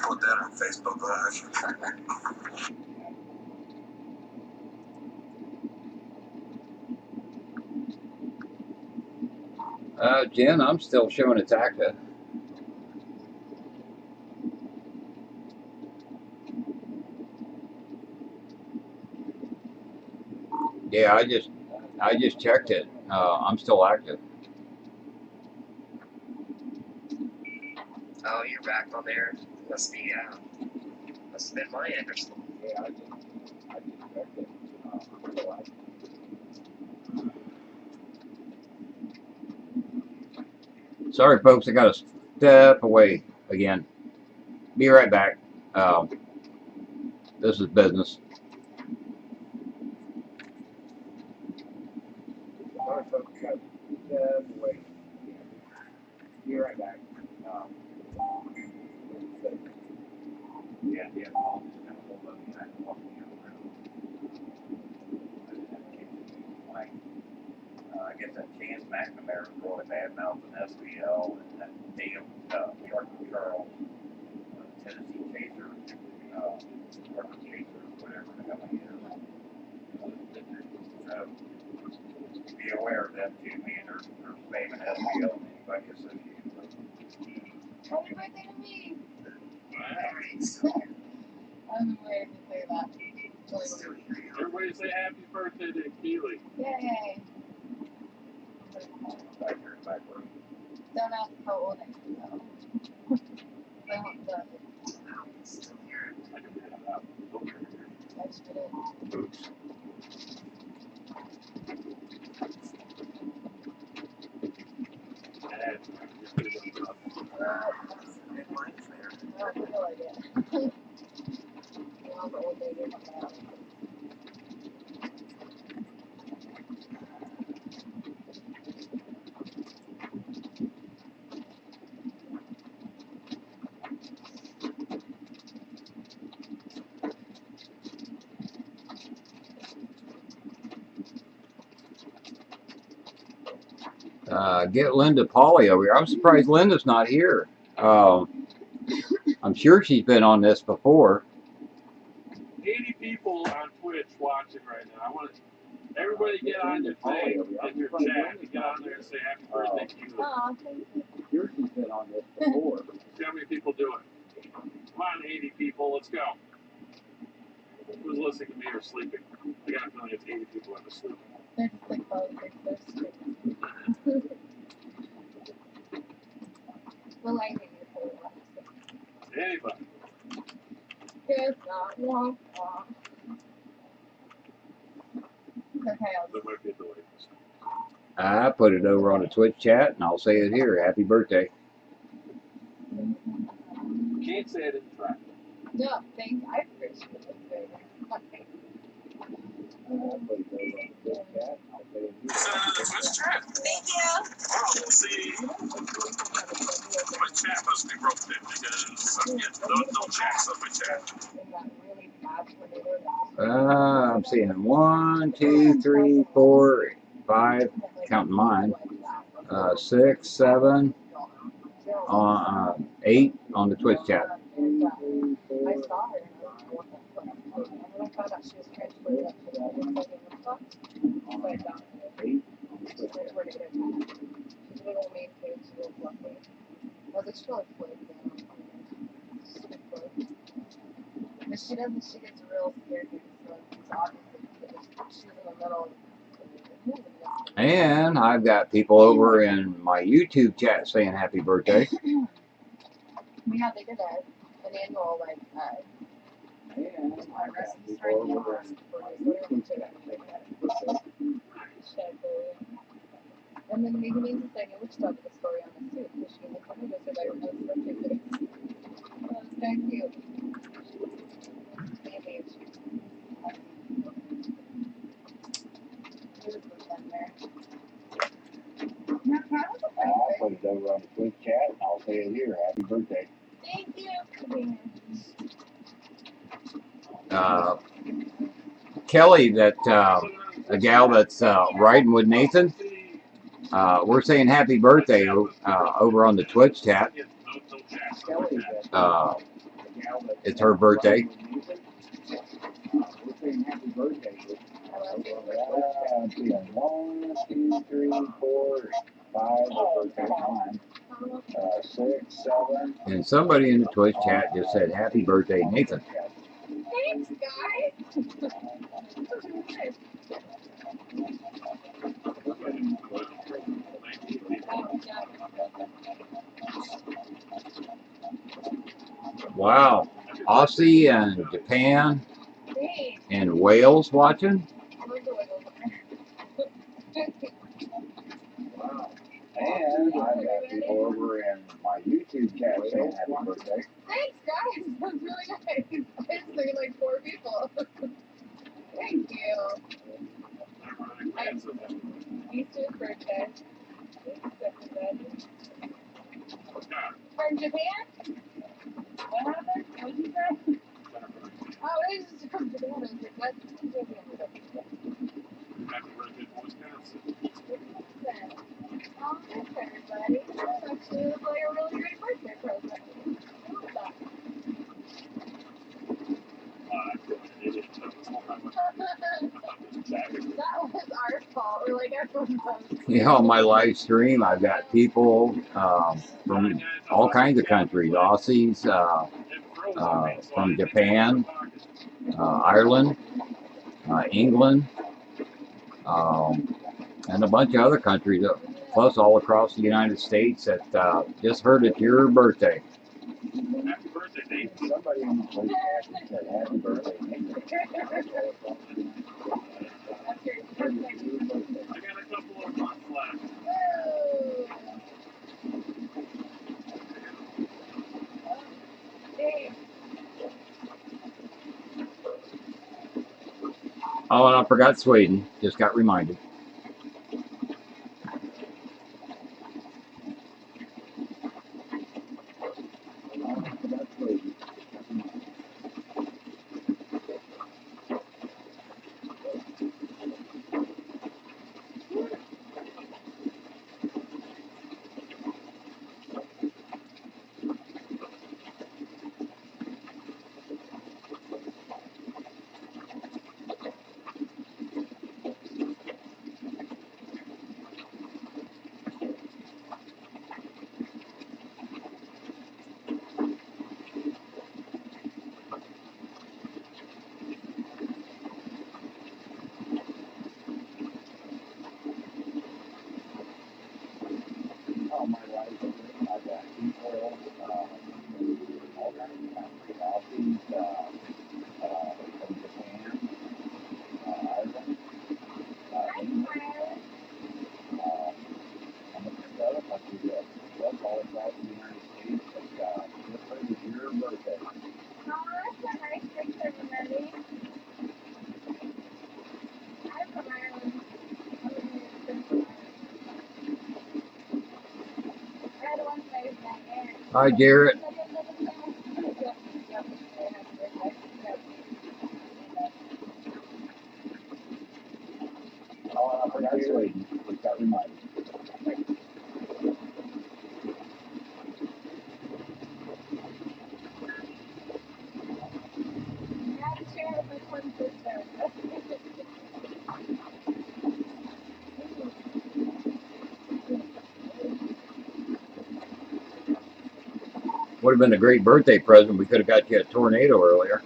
Put that on Facebook Live. Jen, I'm still showing it's active. Yeah, I just checked it. I'm still active. Oh, you're back on there. Must be, must have been my end or something. Yeah, I just checked it. Sorry, folks, I got to step away again. Be right back. This is business. Sorry, folks, got to step away. Be right back. Yeah, yeah, Paul just kind of pulled up and I walked me around. I didn't have a chance to explain. I guess that Chance McNamara was really bad mouthing SVL and that damn New York Charles, Tennessee Chaser, River Chaser, whatever the hell he is. So be aware of them too, man. They're spamming SVL and anybody associated with them. Happy birthday to me! I've been waiting to say that. Everybody say happy birthday to Keely. Yay! Back here in the back room. Don't ask how old I am though. I don't know. I can figure that out. Don't worry. I just did it. Oops. Dad, you could have done I have no idea. How old they get now. Get Linda Polly over here. I'm surprised Linda's not here. I'm sure she's been on this before. 80 people on Twitch watching right now. I want everybody get on your thing and your chat and get on there and say happy birthday to you. Aw, thank you. Sure, she's been on this before. See how many people do it. Come on, 80 people, let's go. Who's listening to me or sleeping? I got a feeling it's 80 people that are sleeping. They're just like probably they're stupid. The lightning is so loud. Anybody. It's not wonk wonk. Okay, There might be a delay. I put it over on the Twitch chat, and I'll say it here. Happy birthday. Can't say I didn't try. No, thanks. I appreciate it very much. Twitch chat. Thank you. Well, see, my chat must be broken because I'm getting no chats on my chat. I'm seeing 1, 2, 3, 4, 5, counting mine. 6, 7, 8 on the Twitch chat. I saw her and I was and then I found out she was transferred up to the fuck. So I downed it. She's like, where to get her cat? She's a little main page, she's a little fluffy. I was like, she's probably flaky, I don't know. She's super flaky. But she doesn't, she gets real scared so it's obviously because she's in the middle of And I've got people over in my YouTube chat saying happy birthday. yeah, they did an annual, like, recipe ceremony for and then maybe means to say, which did the story on this too, because she was like, oh, this is like her birthday face. Oh, it's kind of cute. Maybe it's I'll put it over on the Twitch chat, and I'll say it here. Happy birthday. Thank you. Kelly, that a gal that's riding with Nathan, we're saying happy birthday over on the Twitch chat. It's her birthday. We're saying happy birthday. 1, 2, 3, 4, 5 birthday mine. 6, 7. And somebody in the Twitch chat just said happy birthday, Nathan. Thanks, guys. Wow. Aussie and Japan and Wales watching. And I've got people over in my YouTube chat saying happy birthday. Thanks, guys. That's really nice. It's like 4 people. Thank you. Easter's birthday. Thanks, everybody. From Japan? What happened? What did you say? Oh, it is from Japan. That's from Japan. Oh, thanks, everybody. That actually was like a really great birthday present. I love that. That was our fault. We're like, everyone knows. Yeah, on my live stream, I've got people from all kinds of countries, Aussies, from Japan, Ireland, England, and a bunch of other countries, plus all across the United States that just heard it's your birthday. Happy birthday, Dave. Somebody in the chat said happy birthday. I got a couple of months left. Oh, and I forgot Sweden. Just got reminded. All my life, I've got people, all kinds of countries, Aussies, from Japan, Ireland, England, and there's other countries that that's all across the United States. But just heard it's your birthday. Oh, that's a nice gift, everybody. I'm from Ireland. I had one place that year. Hi, Garrett. Oh, I forgot Sweden. Just got reminded. Would have been a great birthday present. We could have got you a tornado earlier.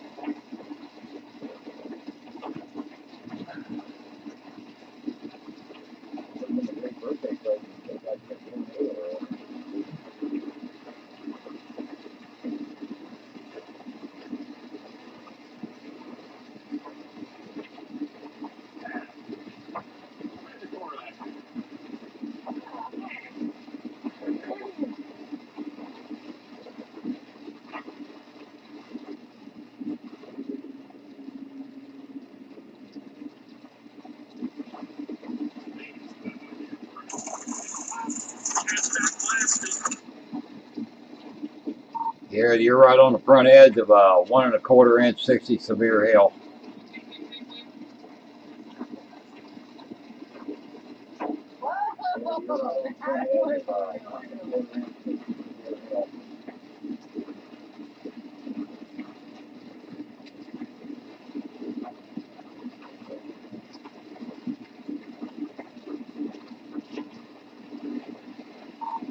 Garrett, you're right on the front edge of a 1 1/4 inch 60 severe hail.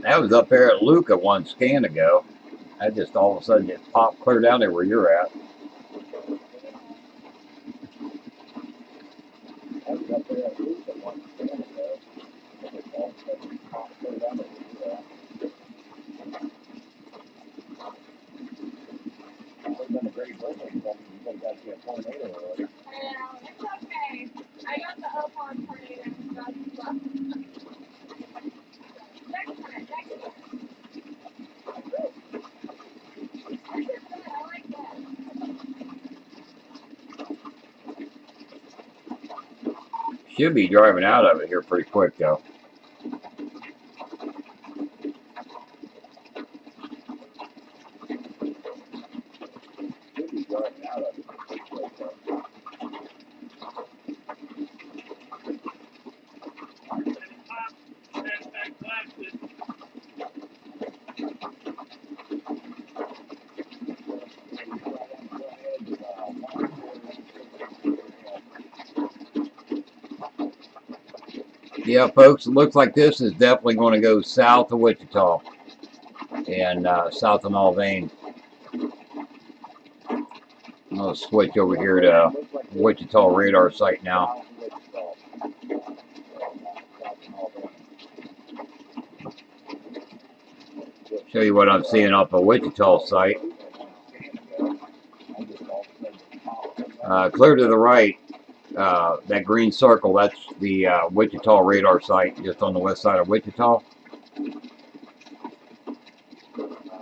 That was up there at Luca one scan ago. That just all of a sudden just popped clear down there where you're at. I got the Opon tornado. Next time. Should be driving out of it here pretty quick though. Should be driving out of it pretty quick though. Yeah, folks, it looks like this is definitely going to go south of Wichita and south of Mulvane. I'm going to switch over here to Wichita radar site now. Show you what I'm seeing off of Wichita site. Clear to the right, that green circle, that's the Wichita radar site just on the west side of Wichita.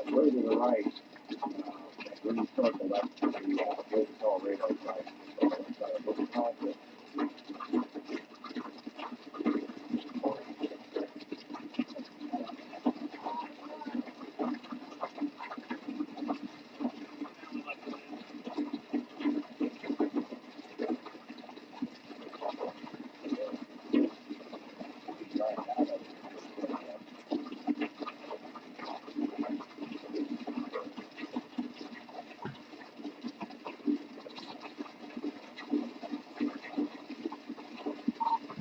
Clear to the right, that green circle, that's the Wichita radar site.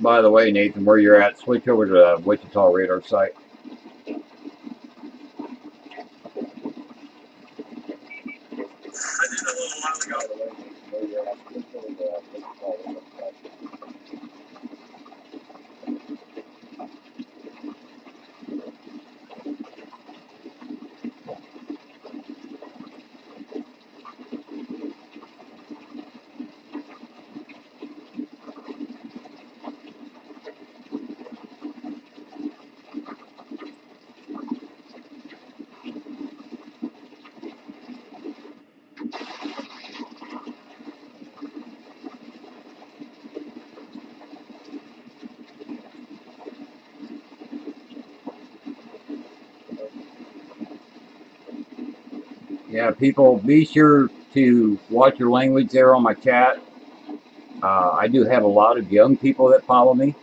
By the way, Nathan, where you're at, switch over to the Wichita radar site. I did a little while ago. Yeah, people, be sure to watch your language there on my chat. I do have a lot of young people that follow me.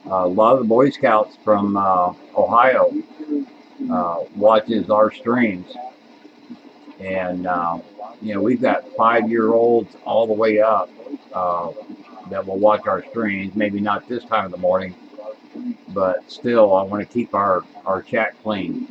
A lot of the Boy Scouts from Ohio watches our streams. And, you know, we've got 5-year-olds all the way up that will watch our streams. Maybe not this time of the morning, but still, I want to keep our chat clean.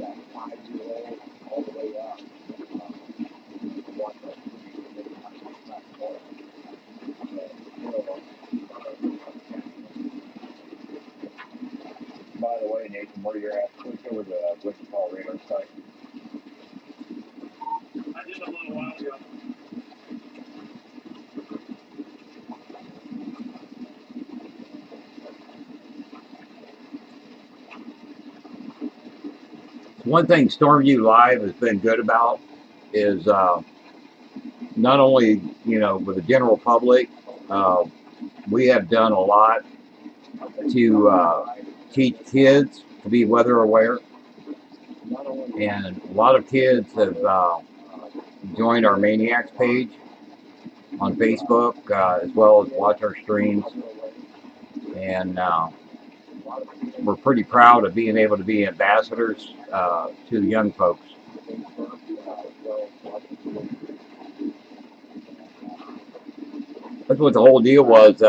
By the way, Nathan, where you're at, switch over to the Wichita radar site. I did a little while ago. One thing Stormview Live has been good about is not only, you know, with the general public, we have done a lot to teach kids to be weather aware. And a lot of kids have joined our Maniacs page on Facebook, as well as watch our streams. And we're pretty proud of being able to be ambassadors to the young folks. That's what the whole deal was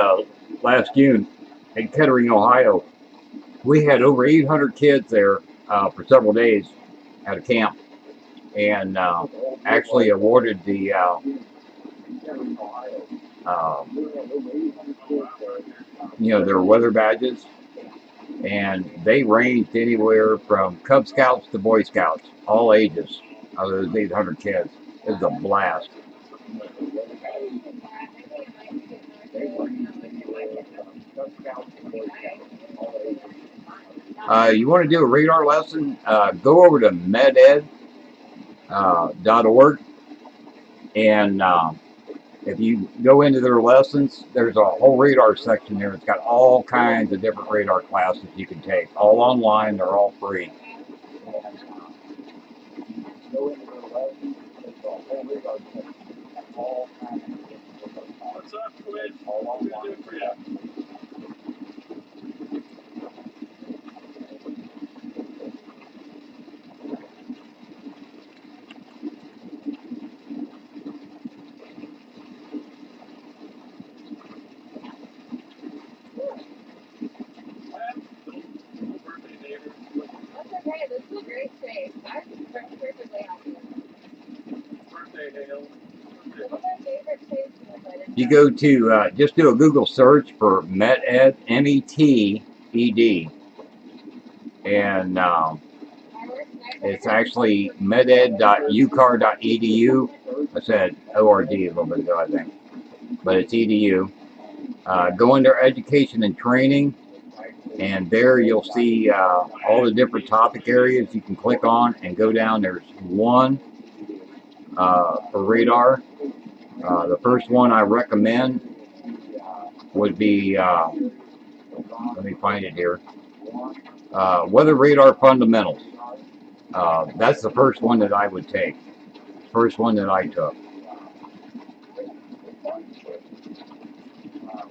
last June in Kettering, Ohio. We had over 800 kids there for several days at a camp, and actually awarded the you know, their weather badges, and they ranged anywhere from Cub Scouts to Boy Scouts, all ages, of those 800 kids. It was a blast. You want to do a radar lesson? Go over to meded.org and if you go into their lessons, there's a whole radar section there. It's got all kinds of different radar classes you can take, all online. They're all free. Go into their lessons, there's a whole radar section. All kinds of different radar What's up, Twitch? all What can I do online. for you? No birthday neighbor. That's okay. This is a great shape. I'm perfectly happy. Birthday hail. One of my favorite shapes in the bed. You go to just do a Google search for METED, METED, and it's actually meded.ucar.edu. I said ORG a little bit ago, I think, but it's edu. Go under education and training, and there you'll see all the different topic areas you can click on and go down. There's one for radar. The first one I recommend would be, let me find it here, weather radar fundamentals. That's the first one that I would take. First one that I took.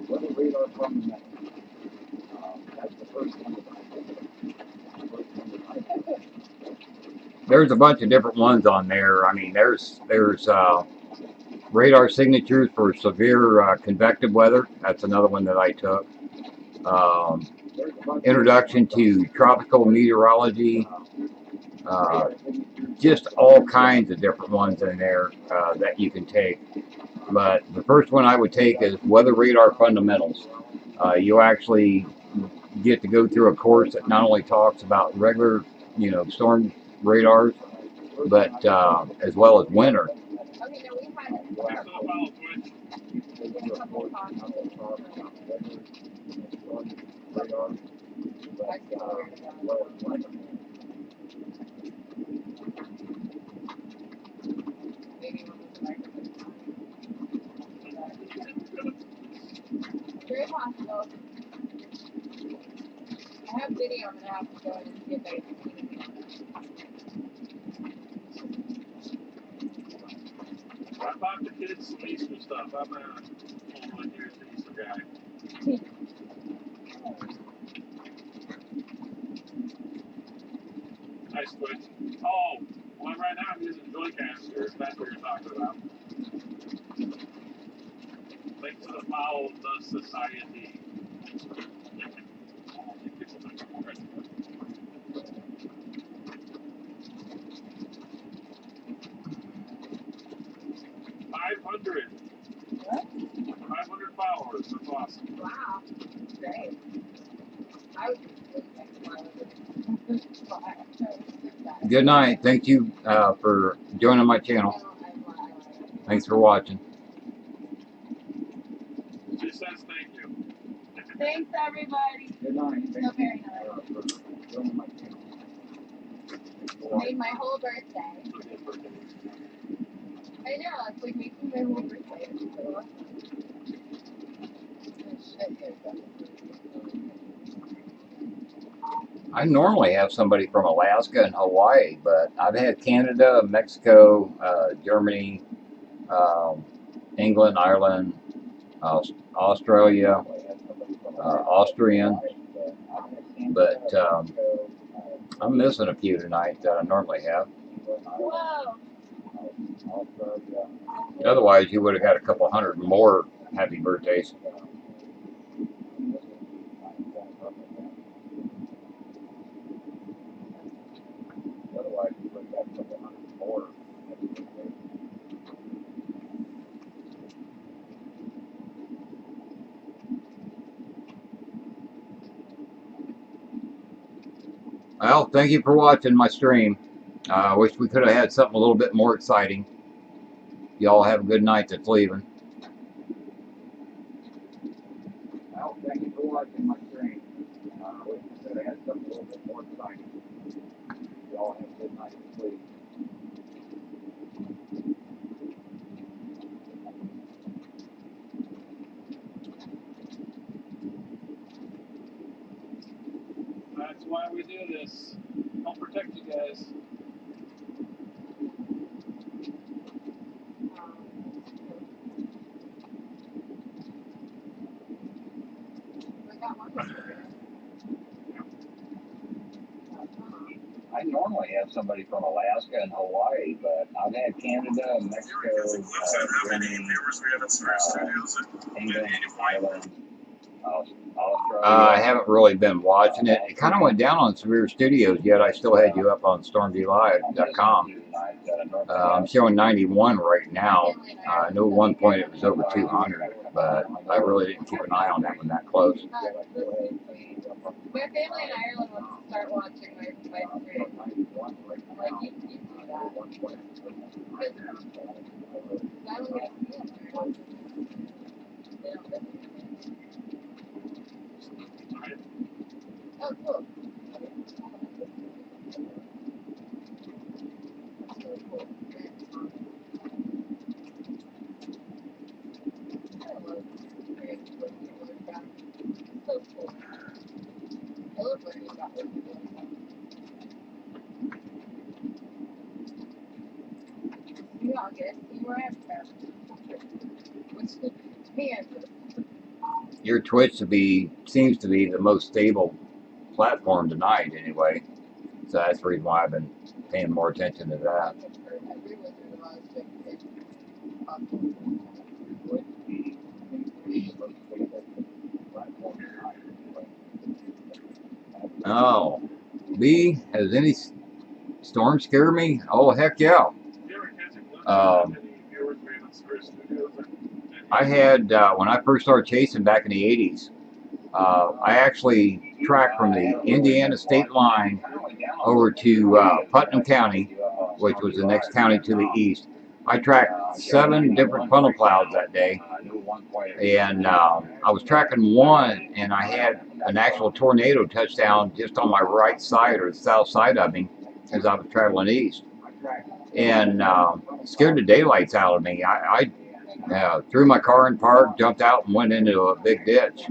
Weather radar fundamentals. That's the first one that I took. There's a bunch of different ones on there. I mean, there's radar signatures for severe convective weather. That's another one that I took. Introduction to tropical meteorology. Just all kinds of different ones in there that you can take. But the first one I would take is weather radar fundamentals. You actually get to go through a course that not only talks about regular, storm radars, but as well as winter. Okay, no, we had it. Thanks for the follow, Twitch. We did a couple of talks. I still worried about it. Maybe one was a microphone. Very possible. I have video. I'm gonna have to go in and see if I can see anything on it. I bought the kids some Easter stuff. I'm a here's the Easter guy. Nice, Twitch. Oh, well, right now I'm using Joycaster. If that's what you're talking about. Link to the follow the society. 500. What? 500 followers. That's awesome. Wow. Great. I was Good night. Thank you for joining my channel. Thanks for watching. She says thank you. Thanks, everybody. Good night. So very nice. Made my whole birthday. I know, it's like making my whole birthday. It's so awesome. I normally have somebody from Alaska and Hawaii, but I've had Canada, Mexico, Germany, England, Ireland, Australia, Austrian, but I'm missing a few tonight that I normally have. Whoa. Otherwise, you would have got a couple hundred more happy birthdays. Otherwise, you would have got a couple hundred more. Well, thank you for watching my stream. I wish we could have had something a little bit more exciting. Y'all have a good night that's leaving. Well, thank you for watching my stream. I wish we could have had something a little bit more exciting. Y'all have a good night and sleep. guys. I normally have somebody from Alaska and Hawaii, but I've had Canada, Mexico, Germany, England, Ireland, Australia. I haven't really been watching it. It kind of went down on Severe Studios, yet I still had you up on stormdlive.com. I'm showing 91 right now. I know at one point it was over 200, but I really didn't keep an eye on that one that close. My family in Ireland wants to start watching my stream. I'm like, you do that. Because I don't get to see them very often. They don't live with me. Oh, cool. That's really cool. I love creating with people like that. It's so cool. I love learning about what people like that. You all get see where I'm from. Which to me is Your Twitch seems to be the most stable platform tonight, anyway. So that's the reason why I've been paying more attention to that. Oh, B, has any storm scared me? Oh, heck yeah. I had, when I first started chasing back in the 80s, I actually tracked from the Indiana state line over to Putnam County, which was the next county to the east. I tracked 7 different funnel clouds that day, and I was tracking one, and I had an actual tornado touchdown just on my right side or the south side of me as I was traveling east, and scared the daylights out of me. I threw my car in park, jumped out, and went into a big ditch.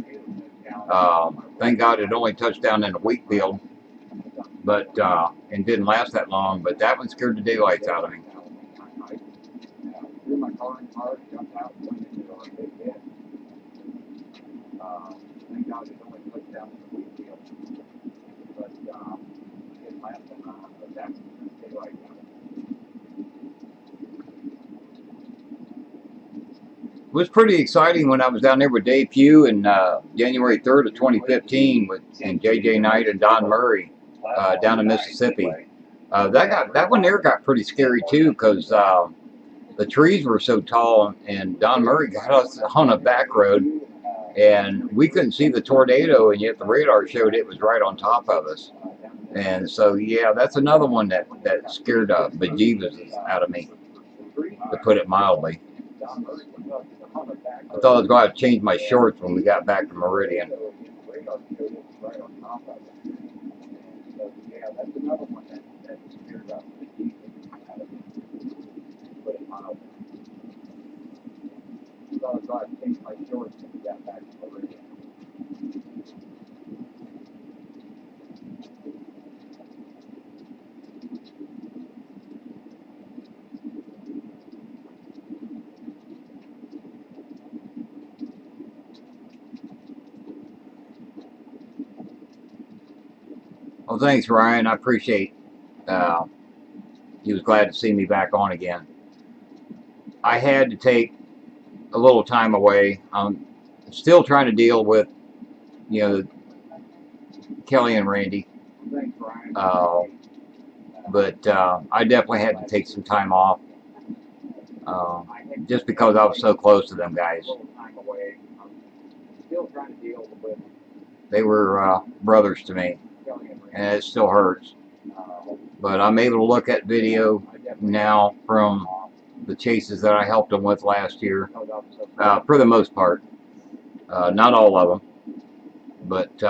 Thank God it only touched down in a wheat field, but and didn't last that long. But that one scared the daylights out of me. Threw my car in park, jumped out, and went into a big ditch. Thank God it only touched down in the wheat field, but didn't last that long. But that was daylights out of me. It was pretty exciting when I was down there with Dave Pugh in January 3rd of 2015 and JJ Knight and Don Murray down in Mississippi. That one there got pretty scary too, because the trees were so tall, and Don Murray got us on a back road, and we couldn't see the tornado, and yet the radar showed it was right on top of us. And so, yeah, that's another one that scared bejeebus out of me, to put it mildly. I thought I was going to have to change my shorts when we got back to Meridian. Well, thanks, Ryan. I appreciate he was glad to see me back on again. I had to take a little time away. I'm still trying to deal with, Kelly and Randy. But I definitely had to take some time off just because I was so close to them guys. They were brothers to me, and it still hurts. But I'm able to look at video now from the chases that I helped them with last year, for the most part. Not all of them, but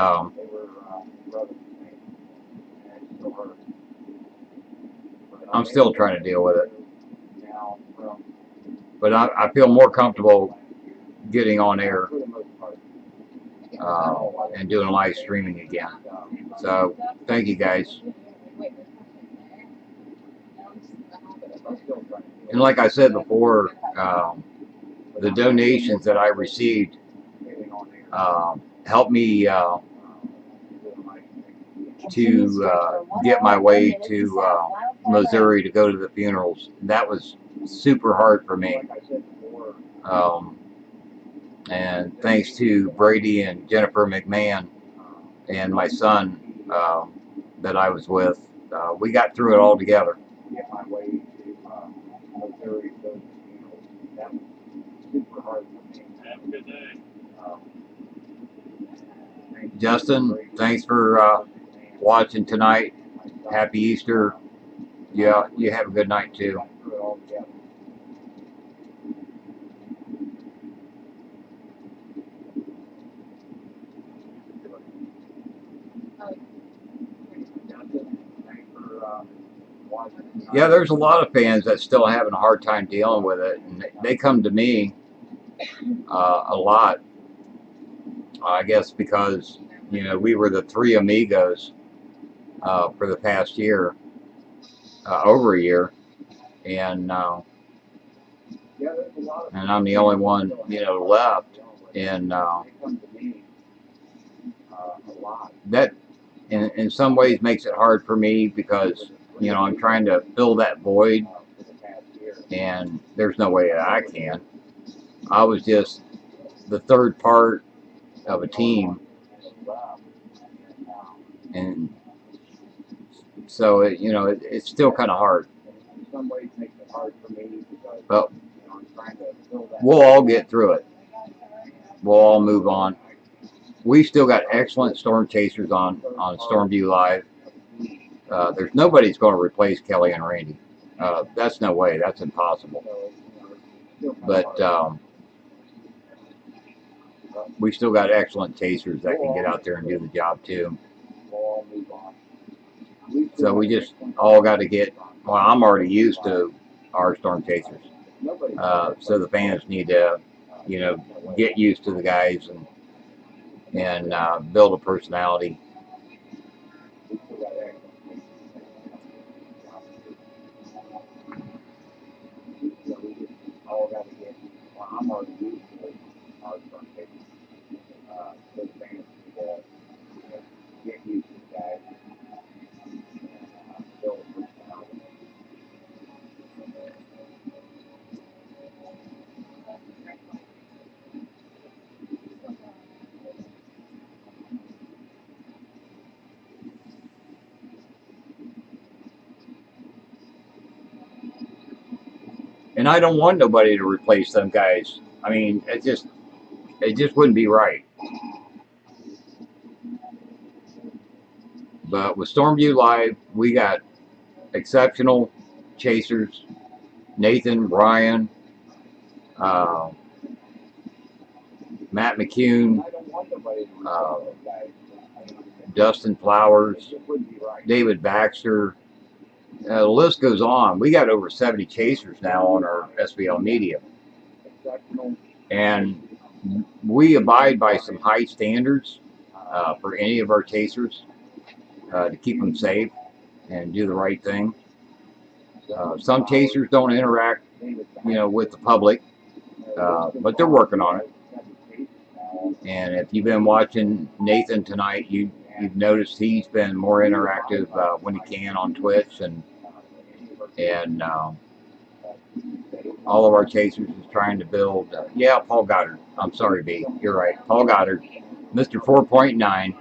I'm still trying to deal with it. But I feel more comfortable getting on air and doing live streaming again. So thank you guys. And like I said before, the donations that I received helped me to get my way to Missouri to go to the funerals. That was super hard for me. And thanks to Brady and Jennifer McMahon and my son that I was with, we got through it all together. Get my way to Missouri to go to the funeral. That was super hard for me. Have a good day. Justin, thanks for watching tonight. Happy Easter. Yeah, you have a good night too. Yeah, there's a lot of fans that still having a hard time dealing with it, and they come to me a lot. I guess because we were the three amigos for the past year, over a year, and I'm the only one left, and that in some ways makes it hard for me because I'm trying to fill that void, and there's no way that I can. I was just the third part of a team, and so it's still kind of hard. But we'll all get through it. We'll all move on. We still got excellent storm chasers on Stormview Live. There's nobody's going to replace Kelly and Randy. That's no way. That's impossible. But we still got excellent chasers that can get out there and do the job too. So we just all got to get. Well, I'm already used to our storm chasers. So the fans need to, get used to the guys and build a personality. I'm already used to our storm chasers. So the fans need to get used to the guys and build a personality. And I don't want nobody to replace them guys. I mean, it just wouldn't be right. But with Stormview Live, we got exceptional chasers. Nathan, Brian, Matt McCune, Dustin Flowers, David Baxter. The list goes on. We got over 70 chasers now on our SVL media. And we abide by some high standards for any of our chasers to keep them safe and do the right thing. Some chasers don't interact, with the public, but they're working on it. And if you've been watching Nathan tonight, you've noticed he's been more interactive when he can on Twitch, and all of our chasers is trying to build. Paul Goddard. I'm sorry, B. You're right. Paul Goddard, Mr. 4.9.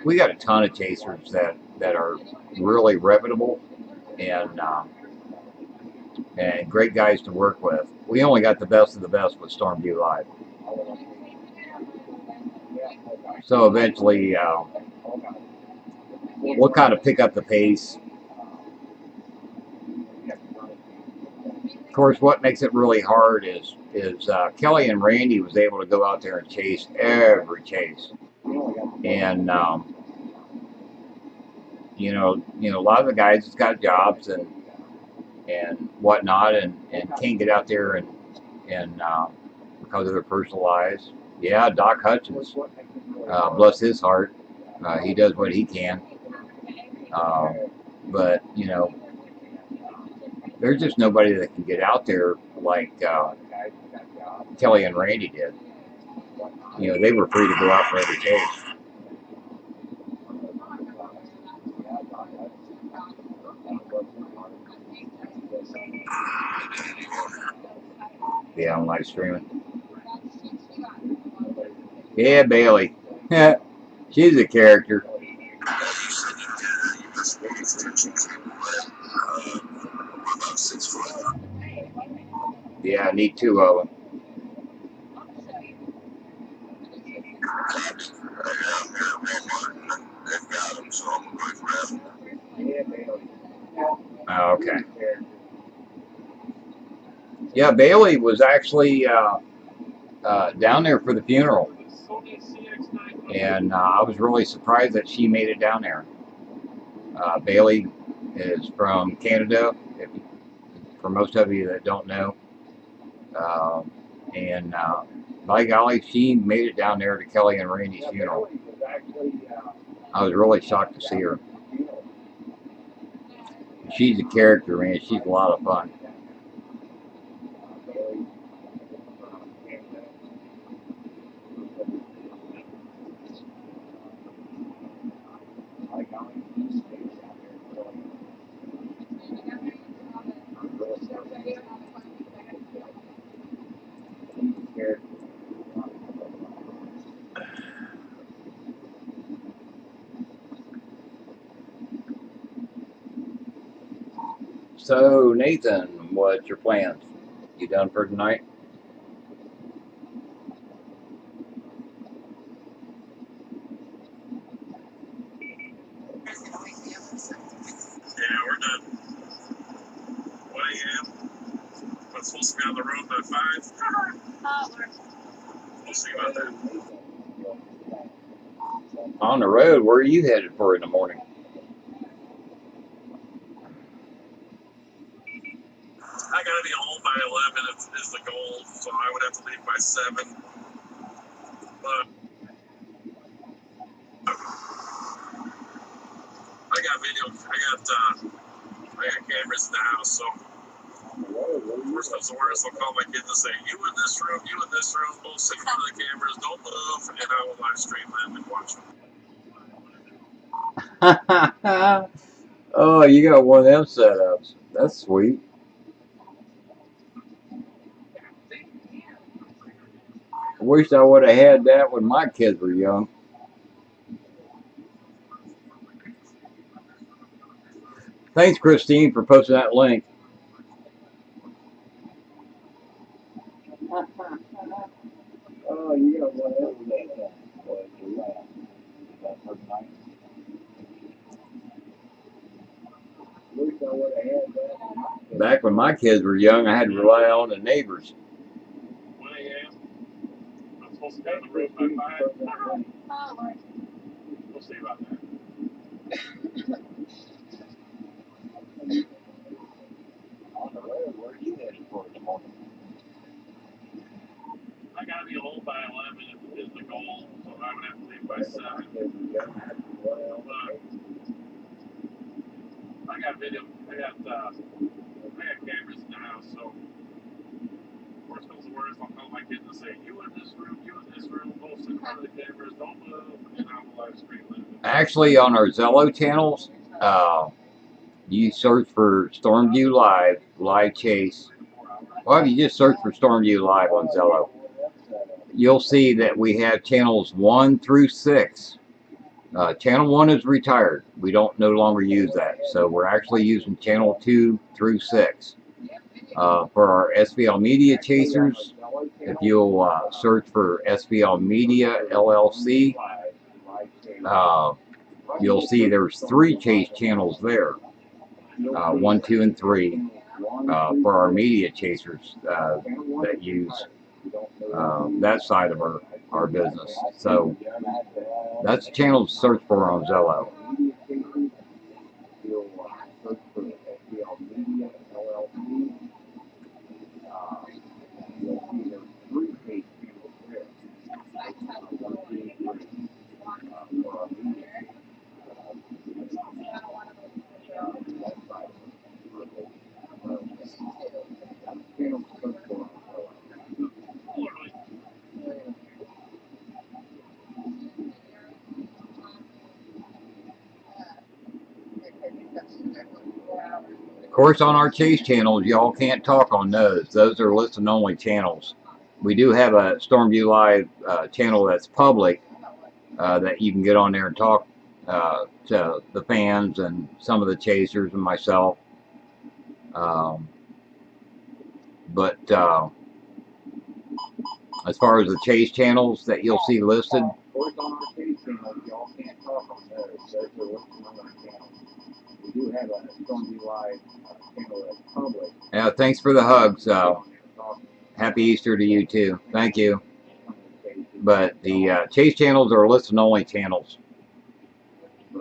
We got a ton of chasers that are really reputable and great guys to work with. We only got the best of the best with Stormview Live. So eventually, we'll kind of pick up the pace. Of course, what makes it really hard is Kelly and Randy was able to go out there and chase every chase, and a lot of the guys has got jobs and whatnot, and can't get out there and because of their personal lives. Yeah, Doc Hutchins, bless his heart, he does what he can. But, you know, there's just nobody that can get out there like Kelly and Randy did. You know, they were free to go out for every chase. Yeah, on live streaming. Yeah, Bailey. She's a character. Yeah, I need two of them. Oh, okay. Yeah, Bailey was actually down there for the funeral, and I was really surprised that she made it down there. Bailey is from Canada, for most of you that don't know, and by golly, she made it down there to Kelly and Randy's funeral. I was really shocked to see her. She's a character, man. She's a lot of fun. So, Nathan, what's your plans? You done for tonight? Yeah, we're done. 1 a.m. We're supposed to be on the road by 5. We'll see about that. On the road, where are you headed for in the morning? I gotta be home by 11 is the goal, so I would have to leave by 7. But I got video. I got cameras in the house, so worst comes to worst, I'll call my kids and say, "You in this room, you in this room, both sit in front of the cameras, don't move," and I will live stream them and watch them. Oh, you got one of them setups. That's sweet. I wish I would have had that when my kids were young. Thanks, Christine, for posting that link. Oh, you got one of them. Wish I would have had that. Back when my kids were young, I had to rely on the neighbors. 1 a.m. I'm supposed to be on the road by 5. We'll see about that. On the road, where are you headed for in the morning? I gotta be home by 11 is the goal, so I would have to leave by 7. But I got video. I got cameras in the house, so worst comes to worst, I'll call my kids and say, "You in this room, you in this room, both sit in front of the cameras, don't move," and I will live stream them. Actually, on our Zello channels, you search for Stormview Live Chase. Well, if you just search for Stormview Live on Zello, you'll see that we have channels 1 through 6. Channel 1 is retired. We don't no longer use that. So we're actually using channel 2 through 6. For our SVL Media Chasers, if you'll search for SVL Media LLC, you'll see there's 3 chase channels there. 1, 2, and 3 for our media chasers that use that side of our business. So that's the channel to search for on Zello. Of course, on our chase channels, y'all can't talk on those. Those are listen only channels. We do have a Stormview Live channel that's public that you can get on there and talk to the fans and some of the chasers and myself. But as far as the chase channels that you'll see listed, Of course, on our chase channels, y'all can't talk on those. Those are listen only channels. We do have a Stormview Live channel that's public. yeah, thanks for the hugs. Happy Easter to you too. Thank you. But the chase channels are listen only channels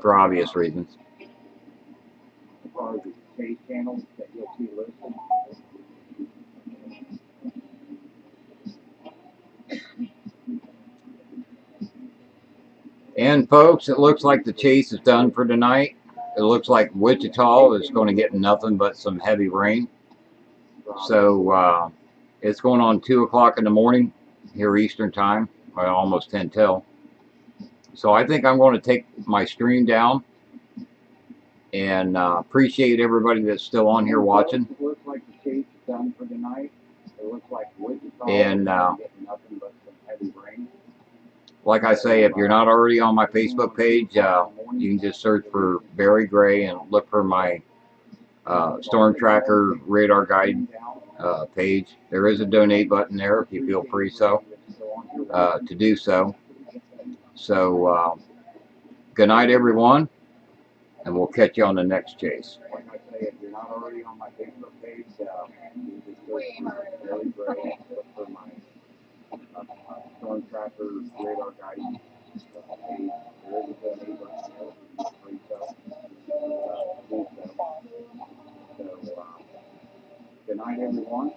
for obvious reasons. As far as the chase channels that you'll see listed. And folks, it looks like the chase is done for tonight. It looks like Wichita is going to get nothing but some heavy rain. So it's going on 2 o'clock in the morning here Eastern time, well, almost 10 till. So I think I'm going to take my stream down and appreciate everybody that's still on here watching. It looks like the chase is done for tonight. It looks like Wichita And is getting nothing but some heavy rain. Like I say, if you're not already on my Facebook page, you can just search for Barry Gray and look for my Storm Tracker Radar Guide page. There is a donate button there if you feel free to do so. So good night, everyone, and we'll catch you on the next chase. Like I say, if you're not already on my Facebook page, you can just search for Barry Gray and look for my Storm Tracker Radar Guide page. There is a donate button there if you feel free to do so. So good night, everyone.